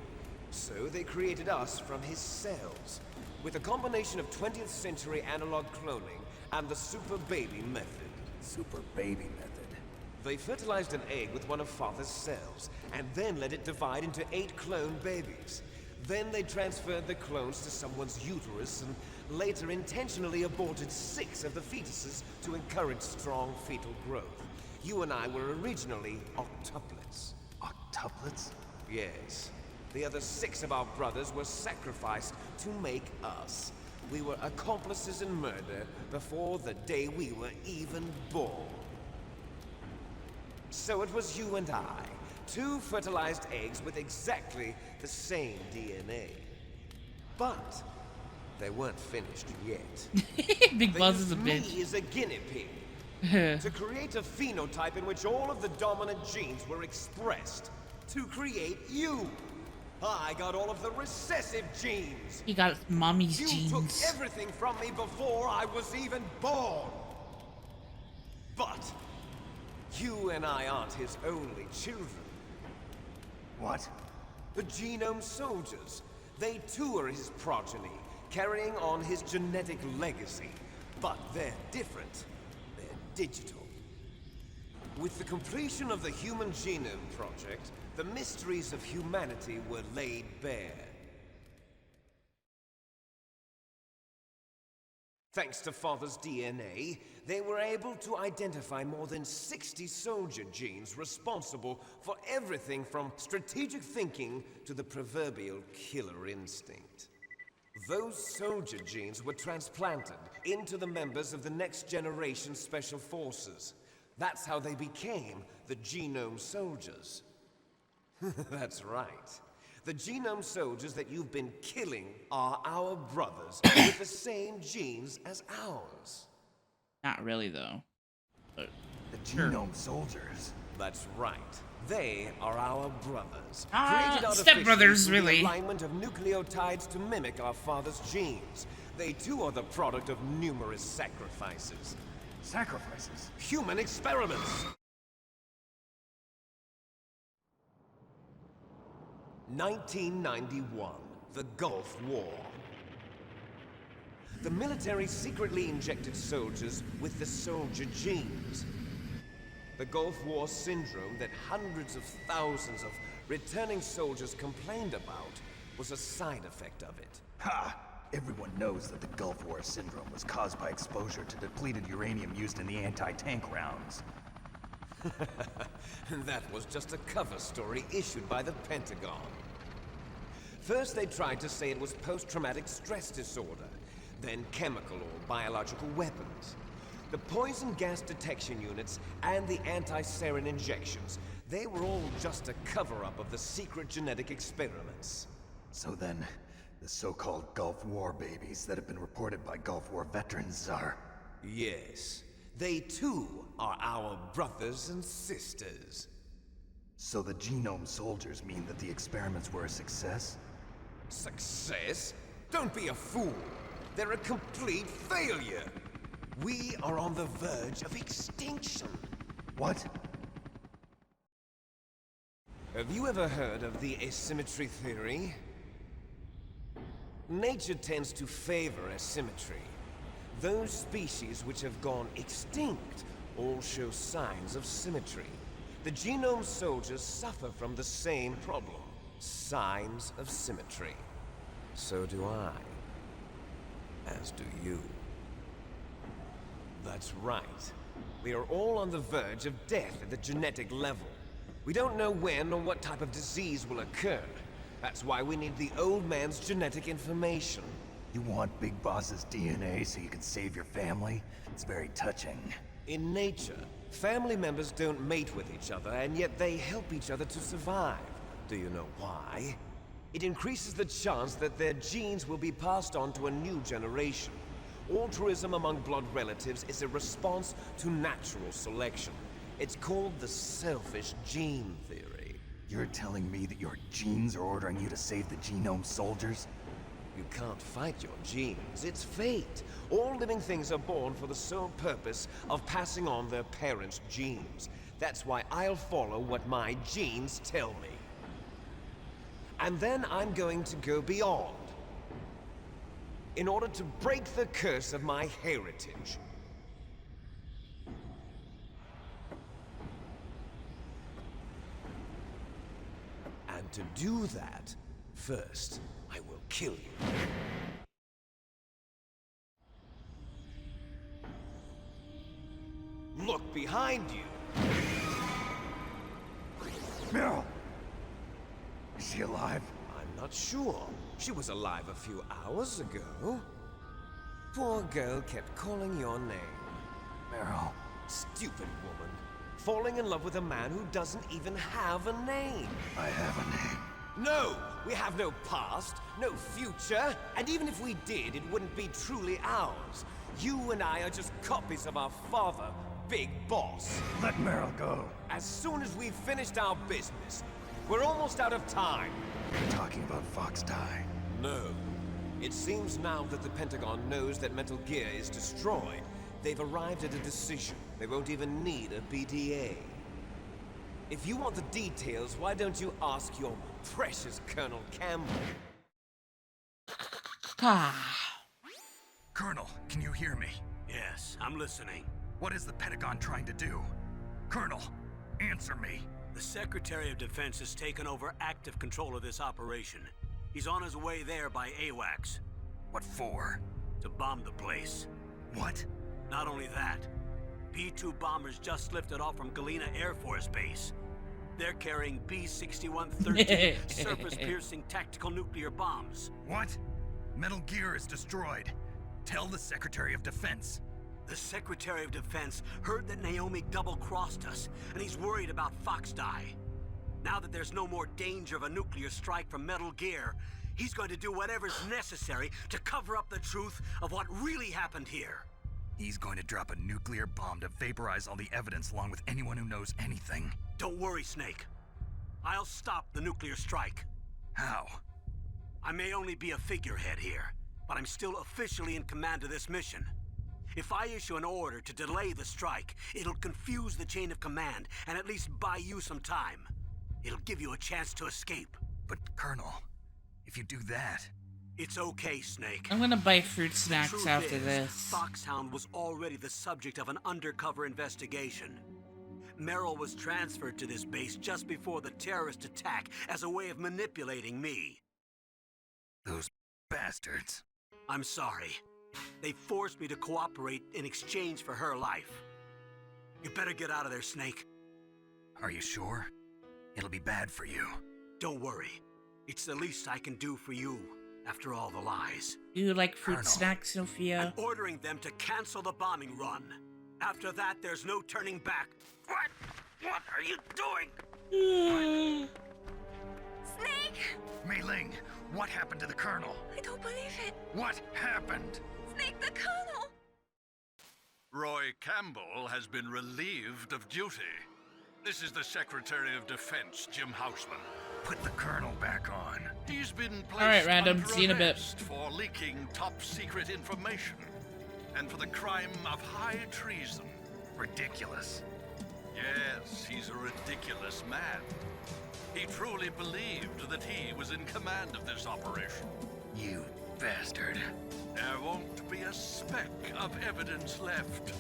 So they created us from his cells, with a combination of 20th century analog cloning and the super baby method. Super baby method. They fertilized an egg with one of Father's cells, and then let it divide into 8 clone babies. Then they transferred the clones to someone's uterus, and later intentionally aborted 6 of the fetuses to encourage strong fetal growth. You and I were originally octuplets. Octuplets? Yes. The other 6 of our brothers were sacrificed to make us. We were accomplices in murder before the day we were even born. So it was you and I, 2 fertilized eggs with exactly the same DNA. But they weren't finished yet. Big Boss is a me bitch. as a guinea pig. To create a phenotype in which all of the dominant genes were expressed. To create you. I got all of the recessive genes. He got mommy's you genes. You took everything from me before I was even born. But you and I aren't his only children. What? The Genome Soldiers. They too are his progeny, carrying on his genetic legacy. But they're different. They're digital. With the completion of the Human Genome Project, the mysteries of humanity were laid bare. Thanks to Father's DNA, they were able to identify more than 60 soldier genes responsible for everything from strategic thinking to the proverbial killer instinct. Those soldier genes were transplanted into the members of the next generation Special Forces. That's how they became the Genome Soldiers. That's right. The Genome Soldiers that you've been killing are our brothers with the same genes as ours. Not really, though. But the Genome Soldiers? That's right. They are our brothers. Stepbrothers, really. The alignment of nucleotides to mimic our father's genes. They too are the product of numerous sacrifices. Sacrifices? Human experiments! 1991, the Gulf War. The military secretly injected soldiers with the soldier genes. The Gulf War syndrome that hundreds of thousands of returning soldiers complained about was a side effect of it. Ha! Everyone knows that the Gulf War syndrome was caused by exposure to depleted uranium used in the anti-tank rounds. That was just a cover story issued by the Pentagon. First they tried to say it was post-traumatic stress disorder, then chemical or biological weapons. The poison gas detection units and the anti-sarin injections, they were all just a cover-up of the secret genetic experiments. So then, the so-called Gulf War babies that have been reported by Gulf War veterans are... Yes. They too are our brothers and sisters. So the genome soldiers mean that the experiments were a success? Success? Don't be a fool. They're a complete failure. We are on the verge of extinction. What? Have you ever heard of the asymmetry theory? Nature tends to favor asymmetry. Those species which have gone extinct all show signs of symmetry. The genome soldiers suffer from the same problem. Signs of symmetry. So do I. As do you. That's right. We are all on the verge of death at the genetic level. We don't know when or what type of disease will occur. That's why we need the old man's genetic information. You want Big Boss's DNA so you can save your family? It's very touching. In nature, family members don't mate with each other, and yet they help each other to survive. Do you know why? It increases the chance that their genes will be passed on to a new generation. Altruism among blood relatives is a response to natural selection. It's called the selfish gene theory. You're telling me that your genes are ordering you to save the genome soldiers? You can't fight your genes. It's fate. All living things are born for the sole purpose of passing on their parents' genes. That's why I'll follow what my genes tell me. And then I'm going to go beyond. In order to break the curse of my heritage. And to do that, first, I will kill you. Look behind you! Meryl! Is she alive? I'm not sure. She was alive a few hours ago. Poor girl kept calling your name. Meryl. Stupid woman. Falling in love with a man who doesn't even have a name. I have a name. No! We have no past, no future, and even if we did, it wouldn't be truly ours. You and I are just copies of our father, Big Boss. Let Meryl go. As soon as we've finished our business, we're almost out of time. You're talking about Fox Die. No. It seems now that the Pentagon knows that Metal Gear is destroyed. They've arrived at a decision. They won't even need a BDA. If you want the details, why don't you ask your precious Colonel Campbell? Colonel, can you hear me? Yes, I'm listening. What is the Pentagon trying to do? Colonel, answer me. The Secretary of Defense has taken over active control of this operation. He's on his way there by AWACS. What for? To bomb the place. What? Not only that, B-2 bombers just lifted off from Galena Air Force Base. They're carrying B-6113 surface-piercing tactical nuclear bombs. What? Metal Gear is destroyed. Tell the Secretary of Defense. The Secretary of Defense heard that Naomi double-crossed us, and he's worried about Fox Die. Now that there's no more danger of a nuclear strike from Metal Gear, he's going to do whatever's necessary to cover up the truth of what really happened here. He's going to drop a nuclear bomb to vaporize all the evidence along with anyone who knows anything. Don't worry, Snake. I'll stop the nuclear strike. How? I may only be a figurehead here, but I'm still officially in command of this mission. If I issue an order to delay the strike, it'll confuse the chain of command and at least buy you some time. It'll give you a chance to escape. But, Colonel, if you do that... It's okay, Snake. I'm gonna buy fruit snacks after this. Foxhound was already the subject of an undercover investigation. Meryl was transferred to this base just before the terrorist attack as a way of manipulating me. Those bastards. I'm sorry. They forced me to cooperate in exchange for her life. You better get out of there, Snake. Are you sure? It'll be bad for you. Don't worry. It's the least I can do for you, after all the lies. Do you like fruit snacks, Sophia? I'm ordering them to cancel the bombing run. After that, there's no turning back. What? What are you doing? Snake! Mei Ling, what happened to the Colonel? I don't believe it. What happened? Snake, the Colonel! Roy Campbell has been relieved of duty. This is the Secretary of Defense, Jim Houseman. Put the Colonel back on. He's been placed Alright, Random. under See you in a bit. arrest for leaking top-secret information and for the crime of high treason. Ridiculous. Yes, he's a ridiculous man. He truly believed that he was in command of this operation. You bastard. There won't be a speck of evidence left.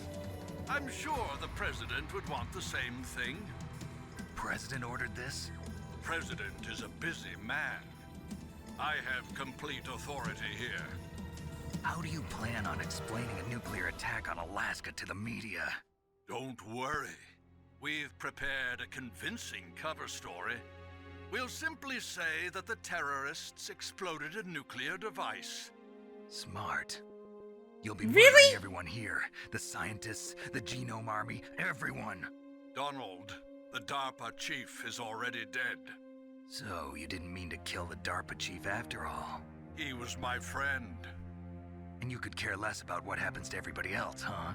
I'm sure the President would want the same thing. President ordered this? President is a busy man. I have complete authority here. How do you plan on explaining a nuclear attack on Alaska to the media? Don't worry. We've prepared a convincing cover story. We'll simply say that the terrorists exploded a nuclear device. Smart. You'll be Really? murdering everyone here. The scientists, the Genome Army, everyone. Donald, the DARPA chief, is already dead. So, you didn't mean to kill the DARPA chief after all? He was my friend. And you could care less about what happens to everybody else, huh?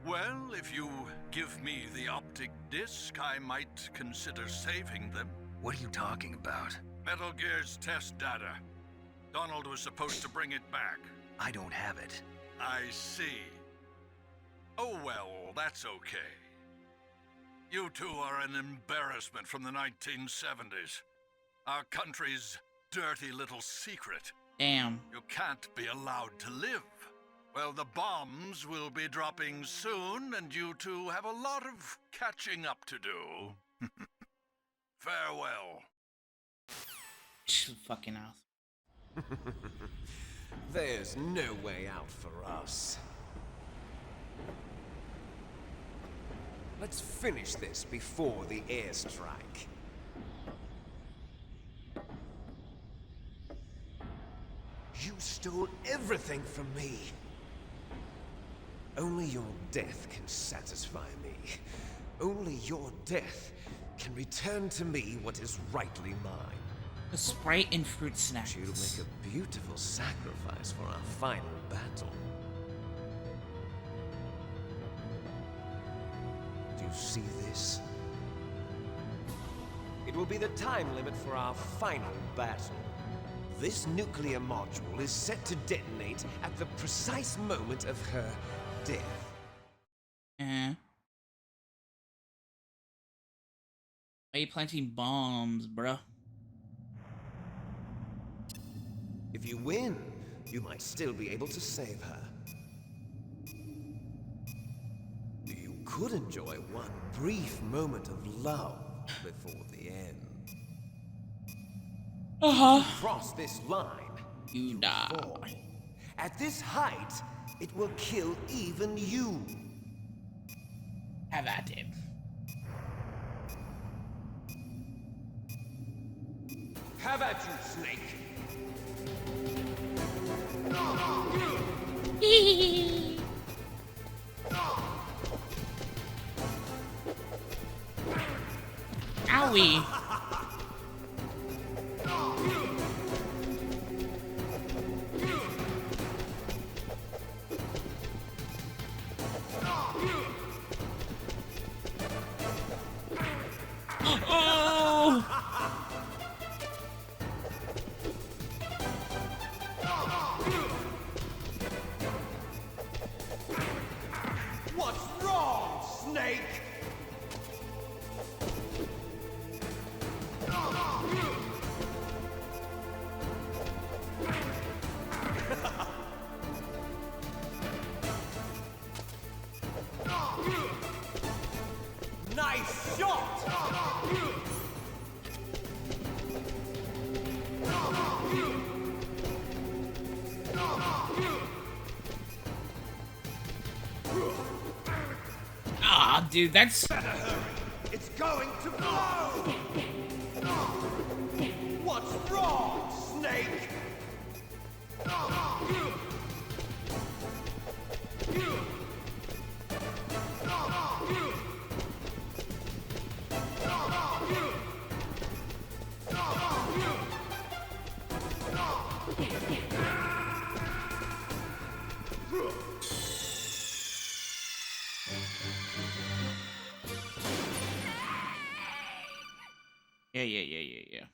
Well, if you give me the optic disc, I might consider saving them. What are you talking about? Metal Gear's test data. Donald was supposed to bring it back. I don't have it. I see. Oh well, that's okay. You two are an embarrassment from the 1970s. Our country's dirty little secret. Damn. You can't be allowed to live. Well, the bombs will be dropping soon, and you two have a lot of catching up to do. Farewell. Fucking ass. There's no way out for us. Let's finish this before the airstrike. You stole everything from me. Only your death can satisfy me. Only your death can return to me what is rightly mine. A Sprite and fruit snacks. You'll make a beautiful sacrifice for our final battle. Do you see this? It will be the time limit for our final battle. This nuclear module is set to detonate at the precise moment of her death. Why are you planting bombs, bruh? If you win, you might still be able to save her. You could enjoy one brief moment of love before the end. Cross this line, you die. Fall. At this height, it will kill even you. Have at it. Have at you, Snake. Owie. Oh! What's wrong, Snake? Nice shot! Ah, dude, that's... It's going to blow! What's wrong, Snake? Yeah.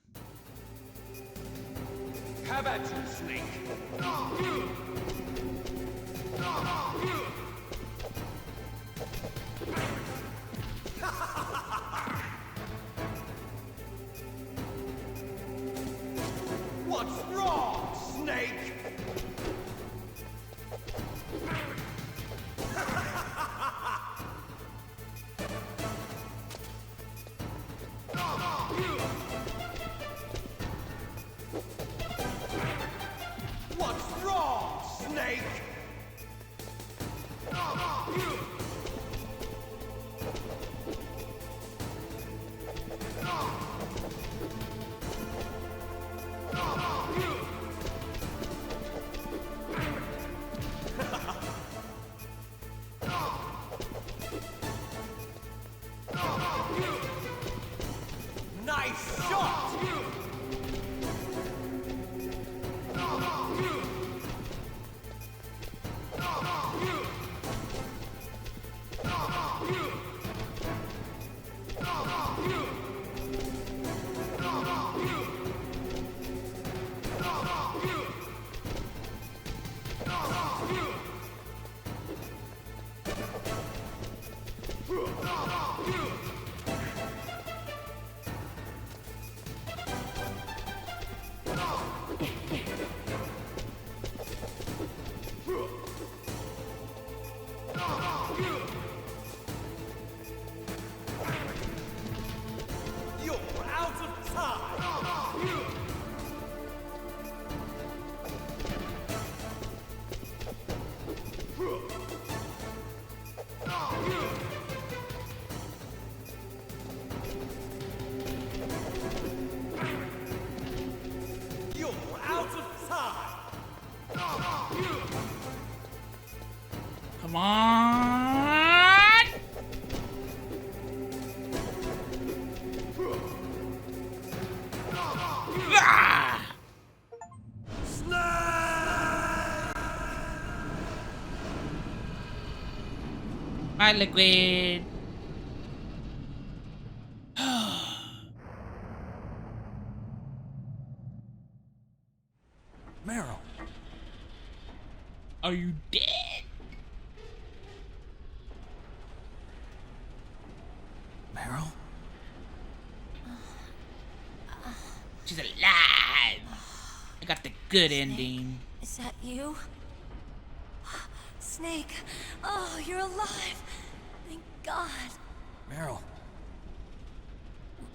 Have at you, Snake. What's wrong, Snake? What's wrong, Snake? Nice shot! You're out of time! You're out of time! Come on! Ah! Bye, Liquid. Meryl. Are you dead? Meryl? She's alive. I got the good ending. Is that you? Snake! Oh, you're alive! Thank God. Meryl.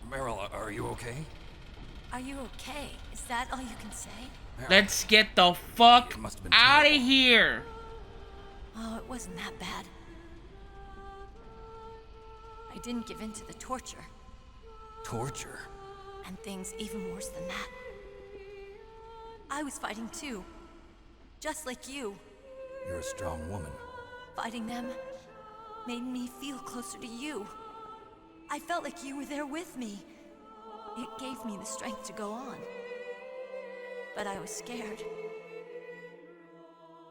Meryl, are you okay? Are you okay? Is that all you can say? Let's get the fuck out of here. Oh, it wasn't that bad. I didn't give in to the torture. Torture? And things even worse than that. I was fighting too. Just like you. You're a strong woman. Fighting them made me feel closer to you. I felt like you were there with me. It gave me the strength to go on. But I was scared.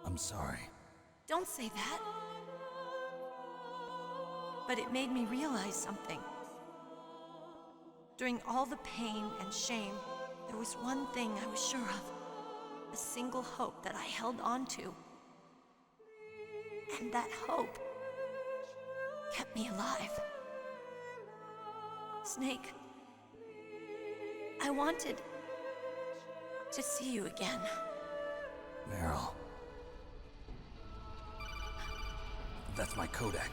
I'm sorry. Don't say that. But it made me realize something. During all the pain and shame, there was one thing I was sure of. A single hope that I held on to. And that hope kept me alive. Snake, I wanted to see you again. Meryl. That's my Kodak.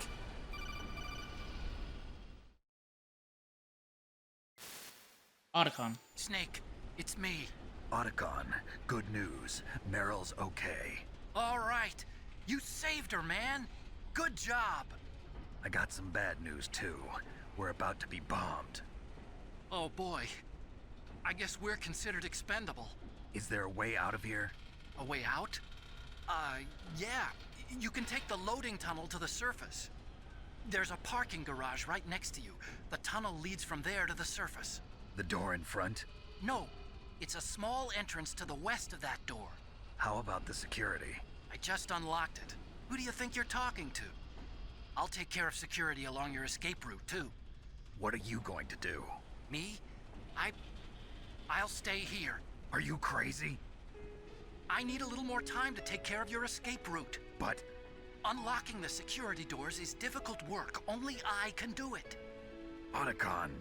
Otacon. Snake, it's me. Otacon, good news. Meryl's okay. All right. You saved her, man. Good job. I got some bad news, too. We're about to be bombed. Oh, boy. I guess we're considered expendable. Is there a way out of here? A way out? Yeah. You can take the loading tunnel to the surface. There's a parking garage right next to you. The tunnel leads from there to the surface. The door in front? No. It's a small entrance to the west of that door. How about the security? I just unlocked it. Who do you think you're talking to? I'll take care of security along your escape route, too. What are you going to do? Me? I'll stay here. Are you crazy? I need a little more time to take care of your escape route. But... Unlocking the security doors is difficult work. Only I can do it. Otacon.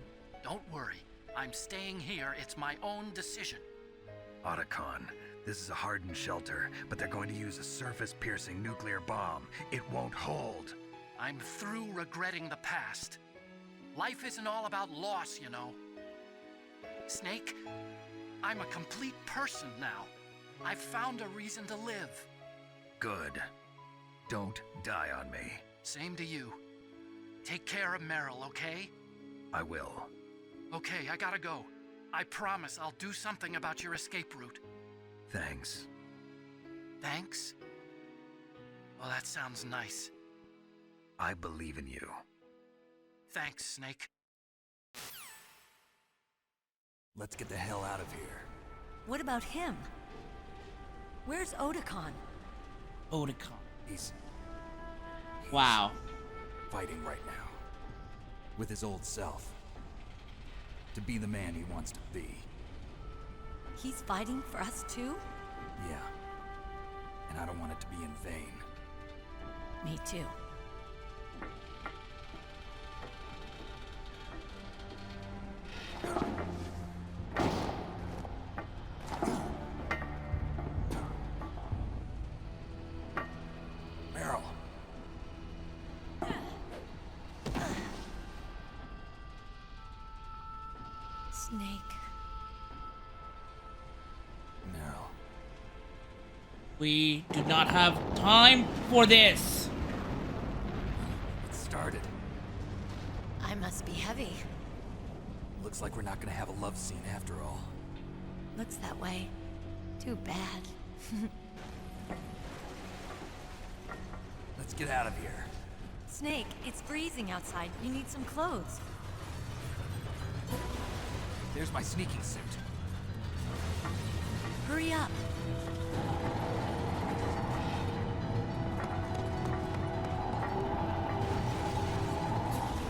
Don't worry. I'm staying here. It's my own decision. Otacon, this is a hardened shelter, but they're going to use a surface-piercing nuclear bomb. It won't hold. I'm through regretting the past. Life isn't all about loss, you know. Snake, I'm a complete person now. I've found a reason to live. Good. Don't die on me. Same to you. Take care of Meryl, okay? I will. Okay, I gotta go. I promise I'll do something about your escape route. Thanks. Thanks? Well, that sounds nice. I believe in you. Thanks, Snake. Let's get the hell out of here. What about him? Where's Otacon? Otacon. He's wow. Fighting right now. With his old self. To be the man he wants to be. He's fighting for us too? Yeah. And I don't want it to be in vain. Me too. Meryl. Snake. Meryl. We do not have time for this. It started. I must be heavy. Looks like we're not gonna have a love scene after all. Looks that way. Too bad. Let's get out of here. Snake, it's freezing outside. You need some clothes. There's my sneaking suit. Hurry up.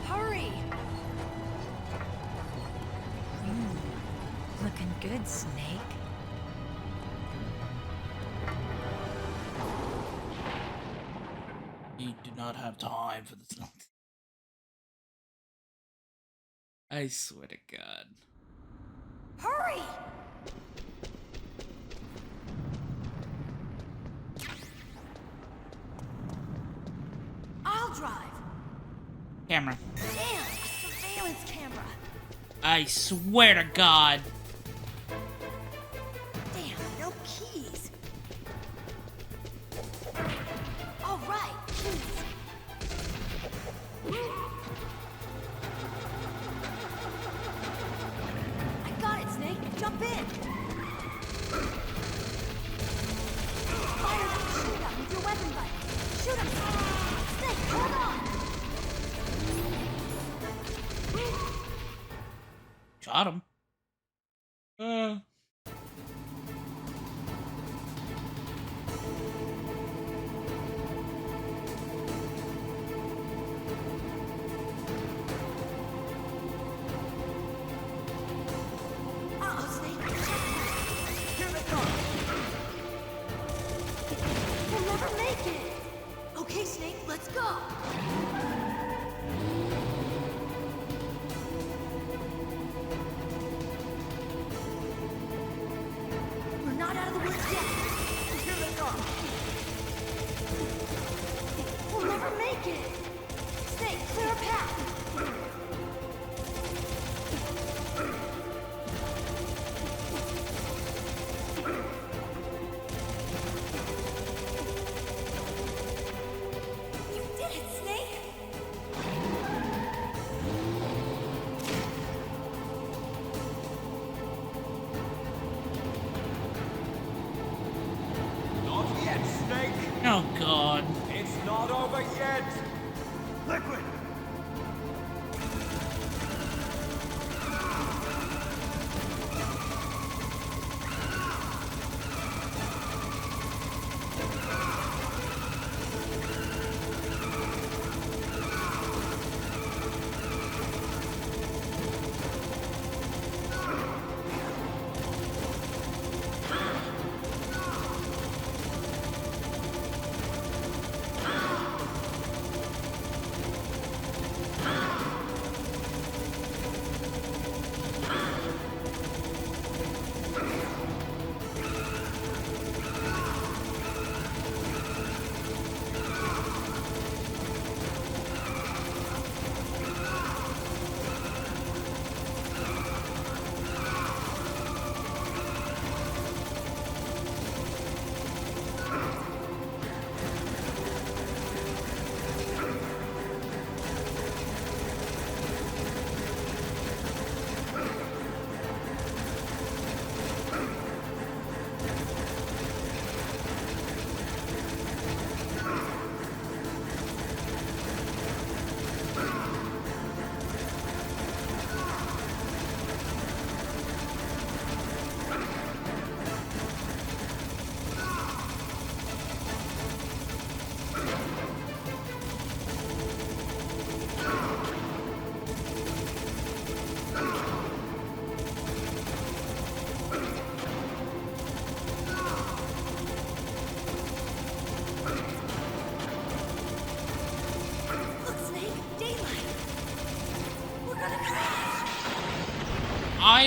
Hurry! Looking good, Snake. We do not have time for this. I swear to God. Hurry! I'll drive. Camera. Damn, a surveillance camera. I swear to God. Damn, no keys. All right, keys. I got it, Snake. Jump in. Fire that machine gun with your weapon button. Shoot him. Snake, hold on. Shot him. Uh-oh, Snake. Here they come. We'll never make it. Okay, Snake, let's go. We're not out of the woods yet. Here they come. We'll never make it. Snake, clear a path. You did it, Snake. Not yet, Snake. Oh God. It's not over yet. Liquid!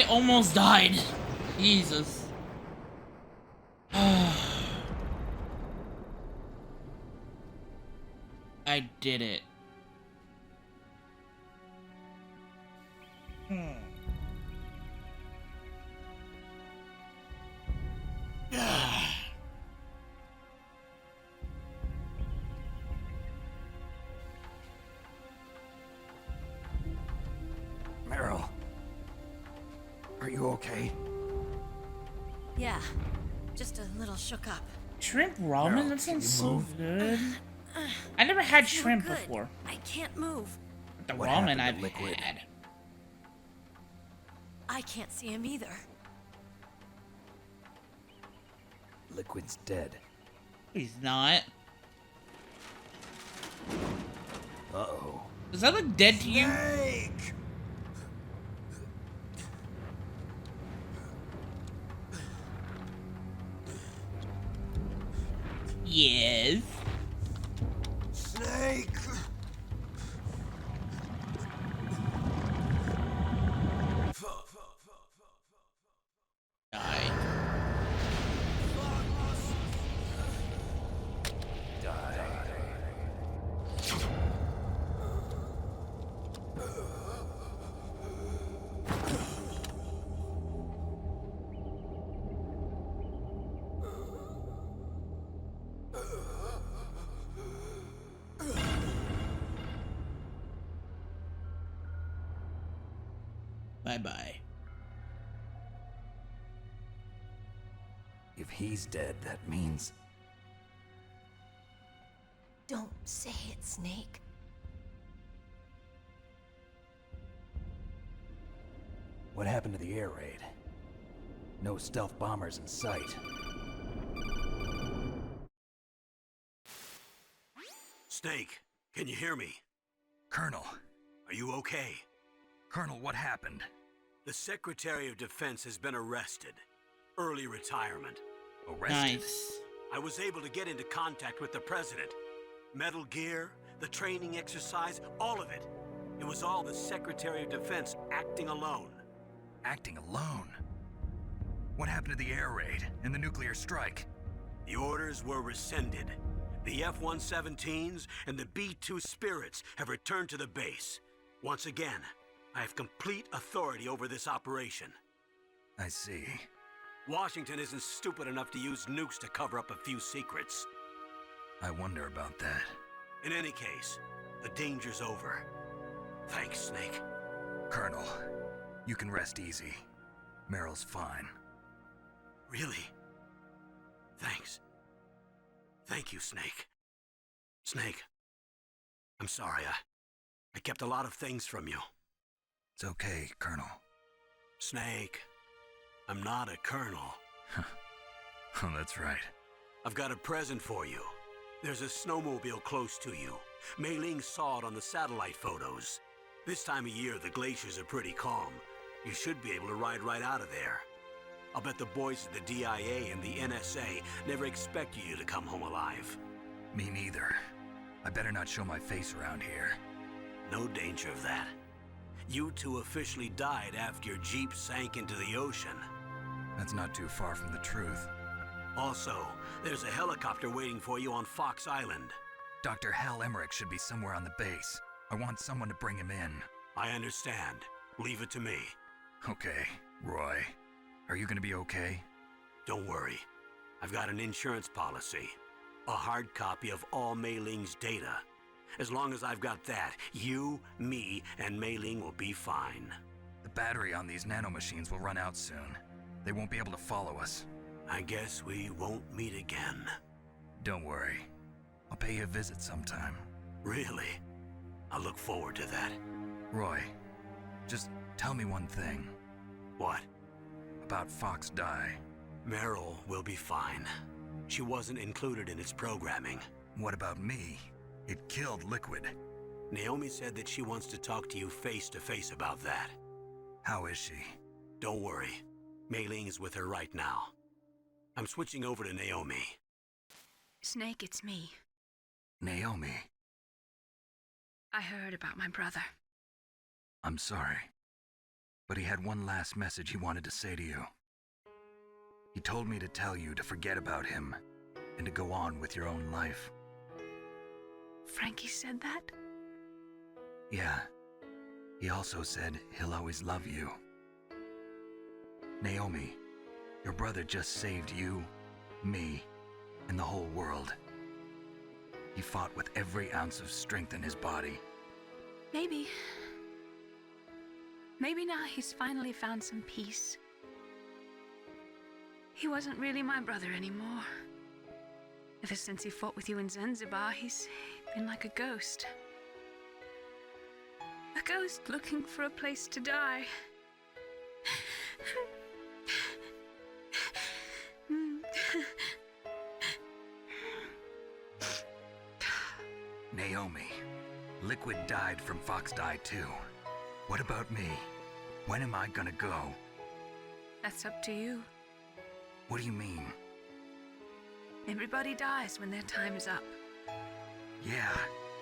almost died. Jesus. I did it. Meryl, are you okay? Yeah, just a little shook up. Shrimp ramen? Meryl, That sounds can so you move? good. I never had feel shrimp good. before. I can't move. The What ramen happened to I've Liquid? had. I can't see him either. Liquid's dead. He's not. Uh-oh. Does that look dead to you? Snake! Yes. Snake! Die. Bye-bye. If he's dead, that means... Don't say it, Snake. What happened to the air raid? No stealth bombers in sight. Snake, can you hear me? Colonel. Are you okay? Colonel, what happened? The Secretary of Defense has been arrested. Early retirement. Arrested? Nice. I was able to get into contact with the President. Metal Gear, the training exercise, all of it. It was all the Secretary of Defense acting alone. Acting alone? What happened to the air raid and the nuclear strike? The orders were rescinded. The F-117s and the B-2 Spirits have returned to the base. Once again, I have complete authority over this operation. I see. Washington isn't stupid enough to use nukes to cover up a few secrets. I wonder about that. In any case, the danger's over. Thanks, Snake. Colonel, you can rest easy. Meryl's fine. Really? Thanks. Thank you, Snake. Snake, I'm sorry. I kept a lot of things from you. It's okay, Colonel. Snake, I'm not a colonel. Oh, that's right. I've got a present for you. There's a snowmobile close to you. Mei Ling saw it on the satellite photos. This time of year, the glaciers are pretty calm. You should be able to ride right out of there. I'll bet the boys at the DIA and the NSA never expected you to come home alive. Me neither. I better not show my face around here. No danger of that. You two officially died after your Jeep sank into the ocean. That's not too far from the truth. Also, there's a helicopter waiting for you on Fox Island. Dr. Hal Emmerich should be somewhere on the base. I want someone to bring him in. I understand. Leave it to me. Okay, Roy. Are you gonna be okay? Don't worry. I've got an insurance policy. A hard copy of all Mei Ling's data. As long as I've got that, you, me, and Mei Ling will be fine. The battery on these nanomachines will run out soon. They won't be able to follow us. I guess we won't meet again. Don't worry. I'll pay you a visit sometime. Really? I look forward to that. Roy, just tell me one thing. What? About Fox Die. Meryl will be fine. She wasn't included in its programming. What about me? It killed Liquid. Naomi said that she wants to talk to you face to face about that. How is she? Don't worry. Mei Ling is with her right now. I'm switching over to Naomi. Snake, it's me. Naomi. I heard about my brother. I'm sorry. But he had one last message he wanted to say to you. He told me to tell you to forget about him and to go on with your own life. Frankie said that? Yeah. He also said he'll always love you. Naomi, your brother just saved you, me, and the whole world. He fought with every ounce of strength in his body. Maybe. Maybe now he's finally found some peace. He wasn't really my brother anymore. Ever since he fought with you in Zanzibar, he's been like a ghost. A ghost looking for a place to die. Naomi, Liquid died from Fox Die too. What about me? When am I gonna go? That's up to you. What do you mean? Everybody dies when their time is up. Yeah,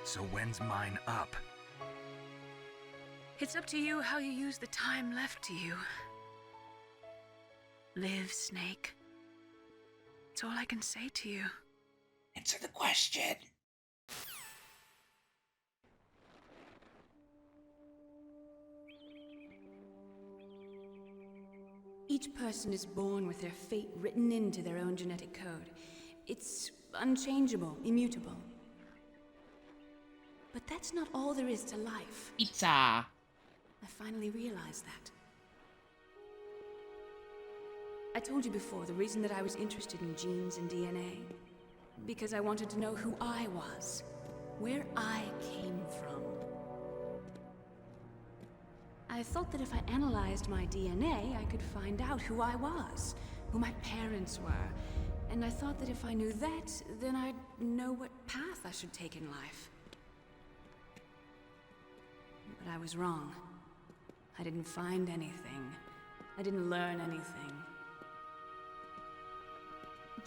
so when's mine up? It's up to you how you use the time left to you. Live, Snake. That's all I can say to you. Answer the question. Each person is born with their fate written into their own genetic code. It's unchangeable, immutable. But that's not all there is to life. Pizza. I finally realized that. I told you before the reason that I was interested in genes and DNA. Because I wanted to know who I was, where I came from. I thought that if I analyzed my DNA, I could find out who I was, who my parents were. And I thought that if I knew that, then I'd know what path I should take in life. But I was wrong. I didn't find anything. I didn't learn anything.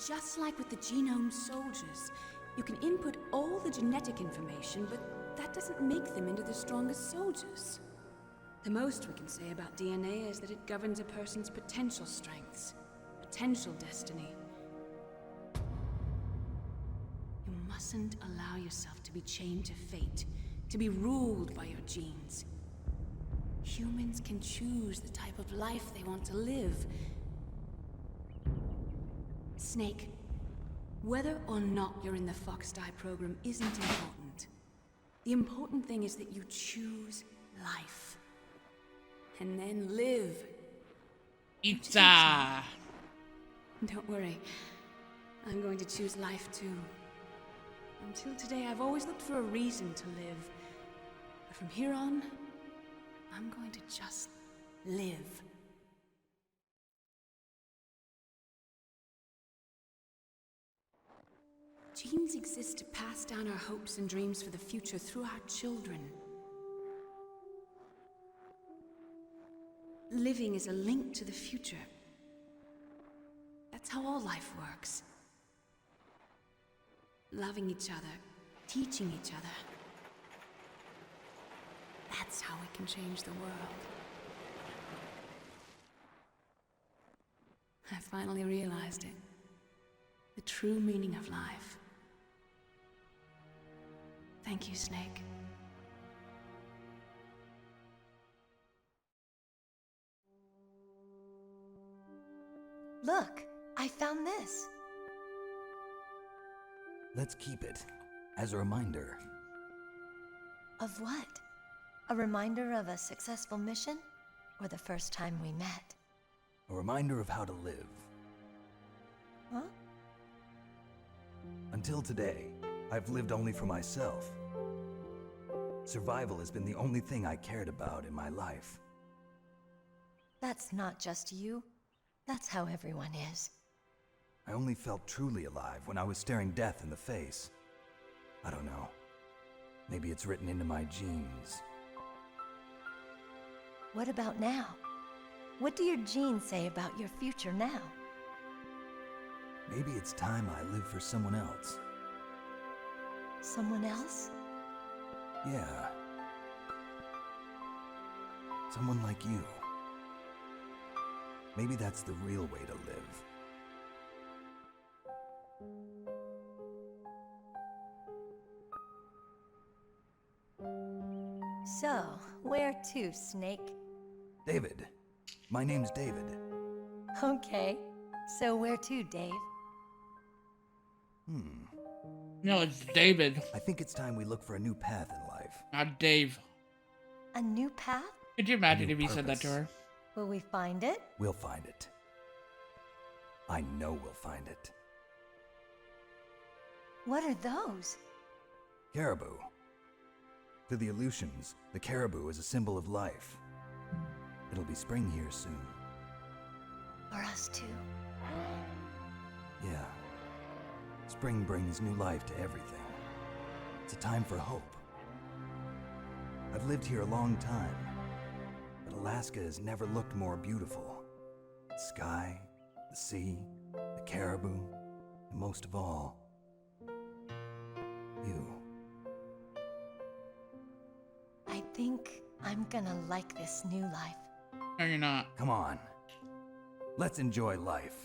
Just like with the genome soldiers, you can input all the genetic information, but that doesn't make them into the strongest soldiers. The most we can say about DNA is that it governs a person's potential strengths, potential destiny. You mustn't allow yourself to be chained to fate, to be ruled by your genes. Humans can choose the type of life they want to live. Snake, whether or not you're in the Fox Die program isn't important. The important thing is that you choose life. And then live. Pizza. Don't worry. I'm going to choose life too. Until today, I've always looked for a reason to live. But from here on, I'm going to just live. Genes exist to pass down our hopes and dreams for the future through our children. Living is a link to the future. That's how all life works. Loving each other, teaching each other. That's how we can change the world. I finally realized it. The true meaning of life. Thank you, Snake. Look, I found this. Let's keep it as a reminder. Of what? A reminder of a successful mission? Or the first time we met? A reminder of how to live. Huh? Until today, I've lived only for myself. Survival has been the only thing I cared about in my life. That's not just you. That's how everyone is. I only felt truly alive when I was staring death in the face. I don't know. Maybe it's written into my genes. What about now? What do your genes say about your future now? Maybe it's time I live for someone else. Someone else? Yeah. Someone like you. Maybe that's the real way to live. So, where to, Snake? David. My name's David. Okay. So where to, Dave? No, it's David. I think it's time we look for a new path in life. Not Dave. A new path? Could you imagine if he said that to her? Will we find it? We'll find it. I know we'll find it. What are those? Caribou. To the Aleutians, the caribou is a symbol of life. It'll be spring here soon. For us too. Yeah. Spring brings new life to everything. It's a time for hope. I've lived here a long time, but Alaska has never looked more beautiful. The sky, the sea, the caribou, and most of all, you. I think I'm gonna like this new life. No, you're not. Come on. Let's enjoy life.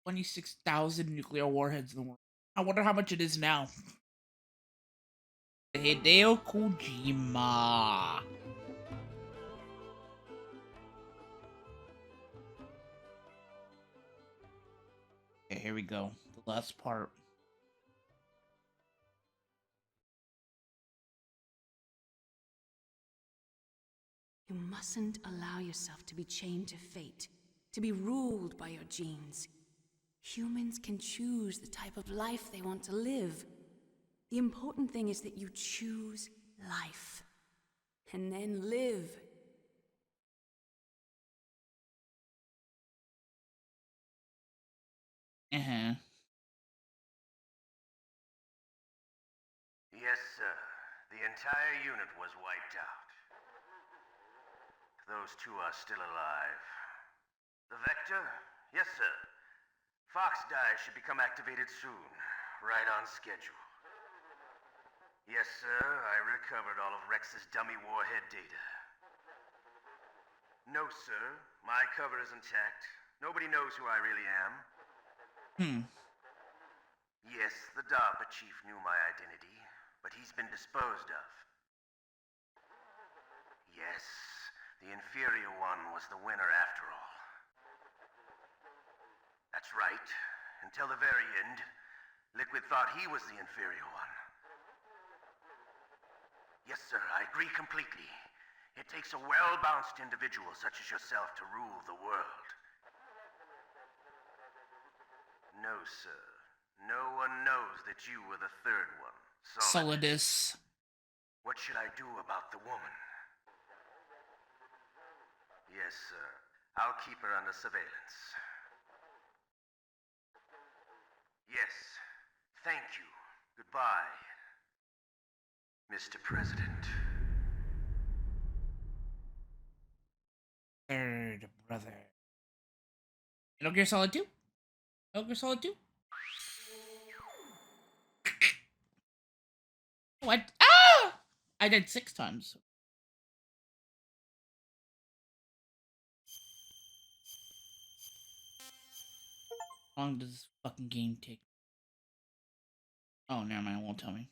$26,000 nuclear warheads in the world. I wonder how much it is now. Hideo Kojima. Okay, here we go. The last part. You mustn't allow yourself to be chained to fate, to be ruled by your genes. Humans can choose the type of life they want to live. The important thing is that you choose life, and then live. Yes, sir. The entire unit was wiped out. Those two are still alive. The Vector? Yes, sir. Fox Die should become activated soon. Right on schedule. Yes, sir. I recovered all of Rex's dummy warhead data. No, sir. My cover is intact. Nobody knows who I really am. Yes, the DARPA chief knew my identity, but he's been disposed of. Yes, the inferior one was the winner after all. That's right. Until the very end, Liquid thought he was the inferior one. Yes, sir, I agree completely. It takes a well-balanced individual such as yourself to rule the world. No, sir. No one knows that you were the third one. Solidus. What should I do about the woman? Yes, sir. I'll keep her under surveillance. Yes. Thank you. Goodbye, Mr. President. Third brother. Metal Gear Solid 2? Metal Gear Solid 2? What? Ah! I died 6 times. How long does this fucking game take? Oh, never mind, it won't tell me.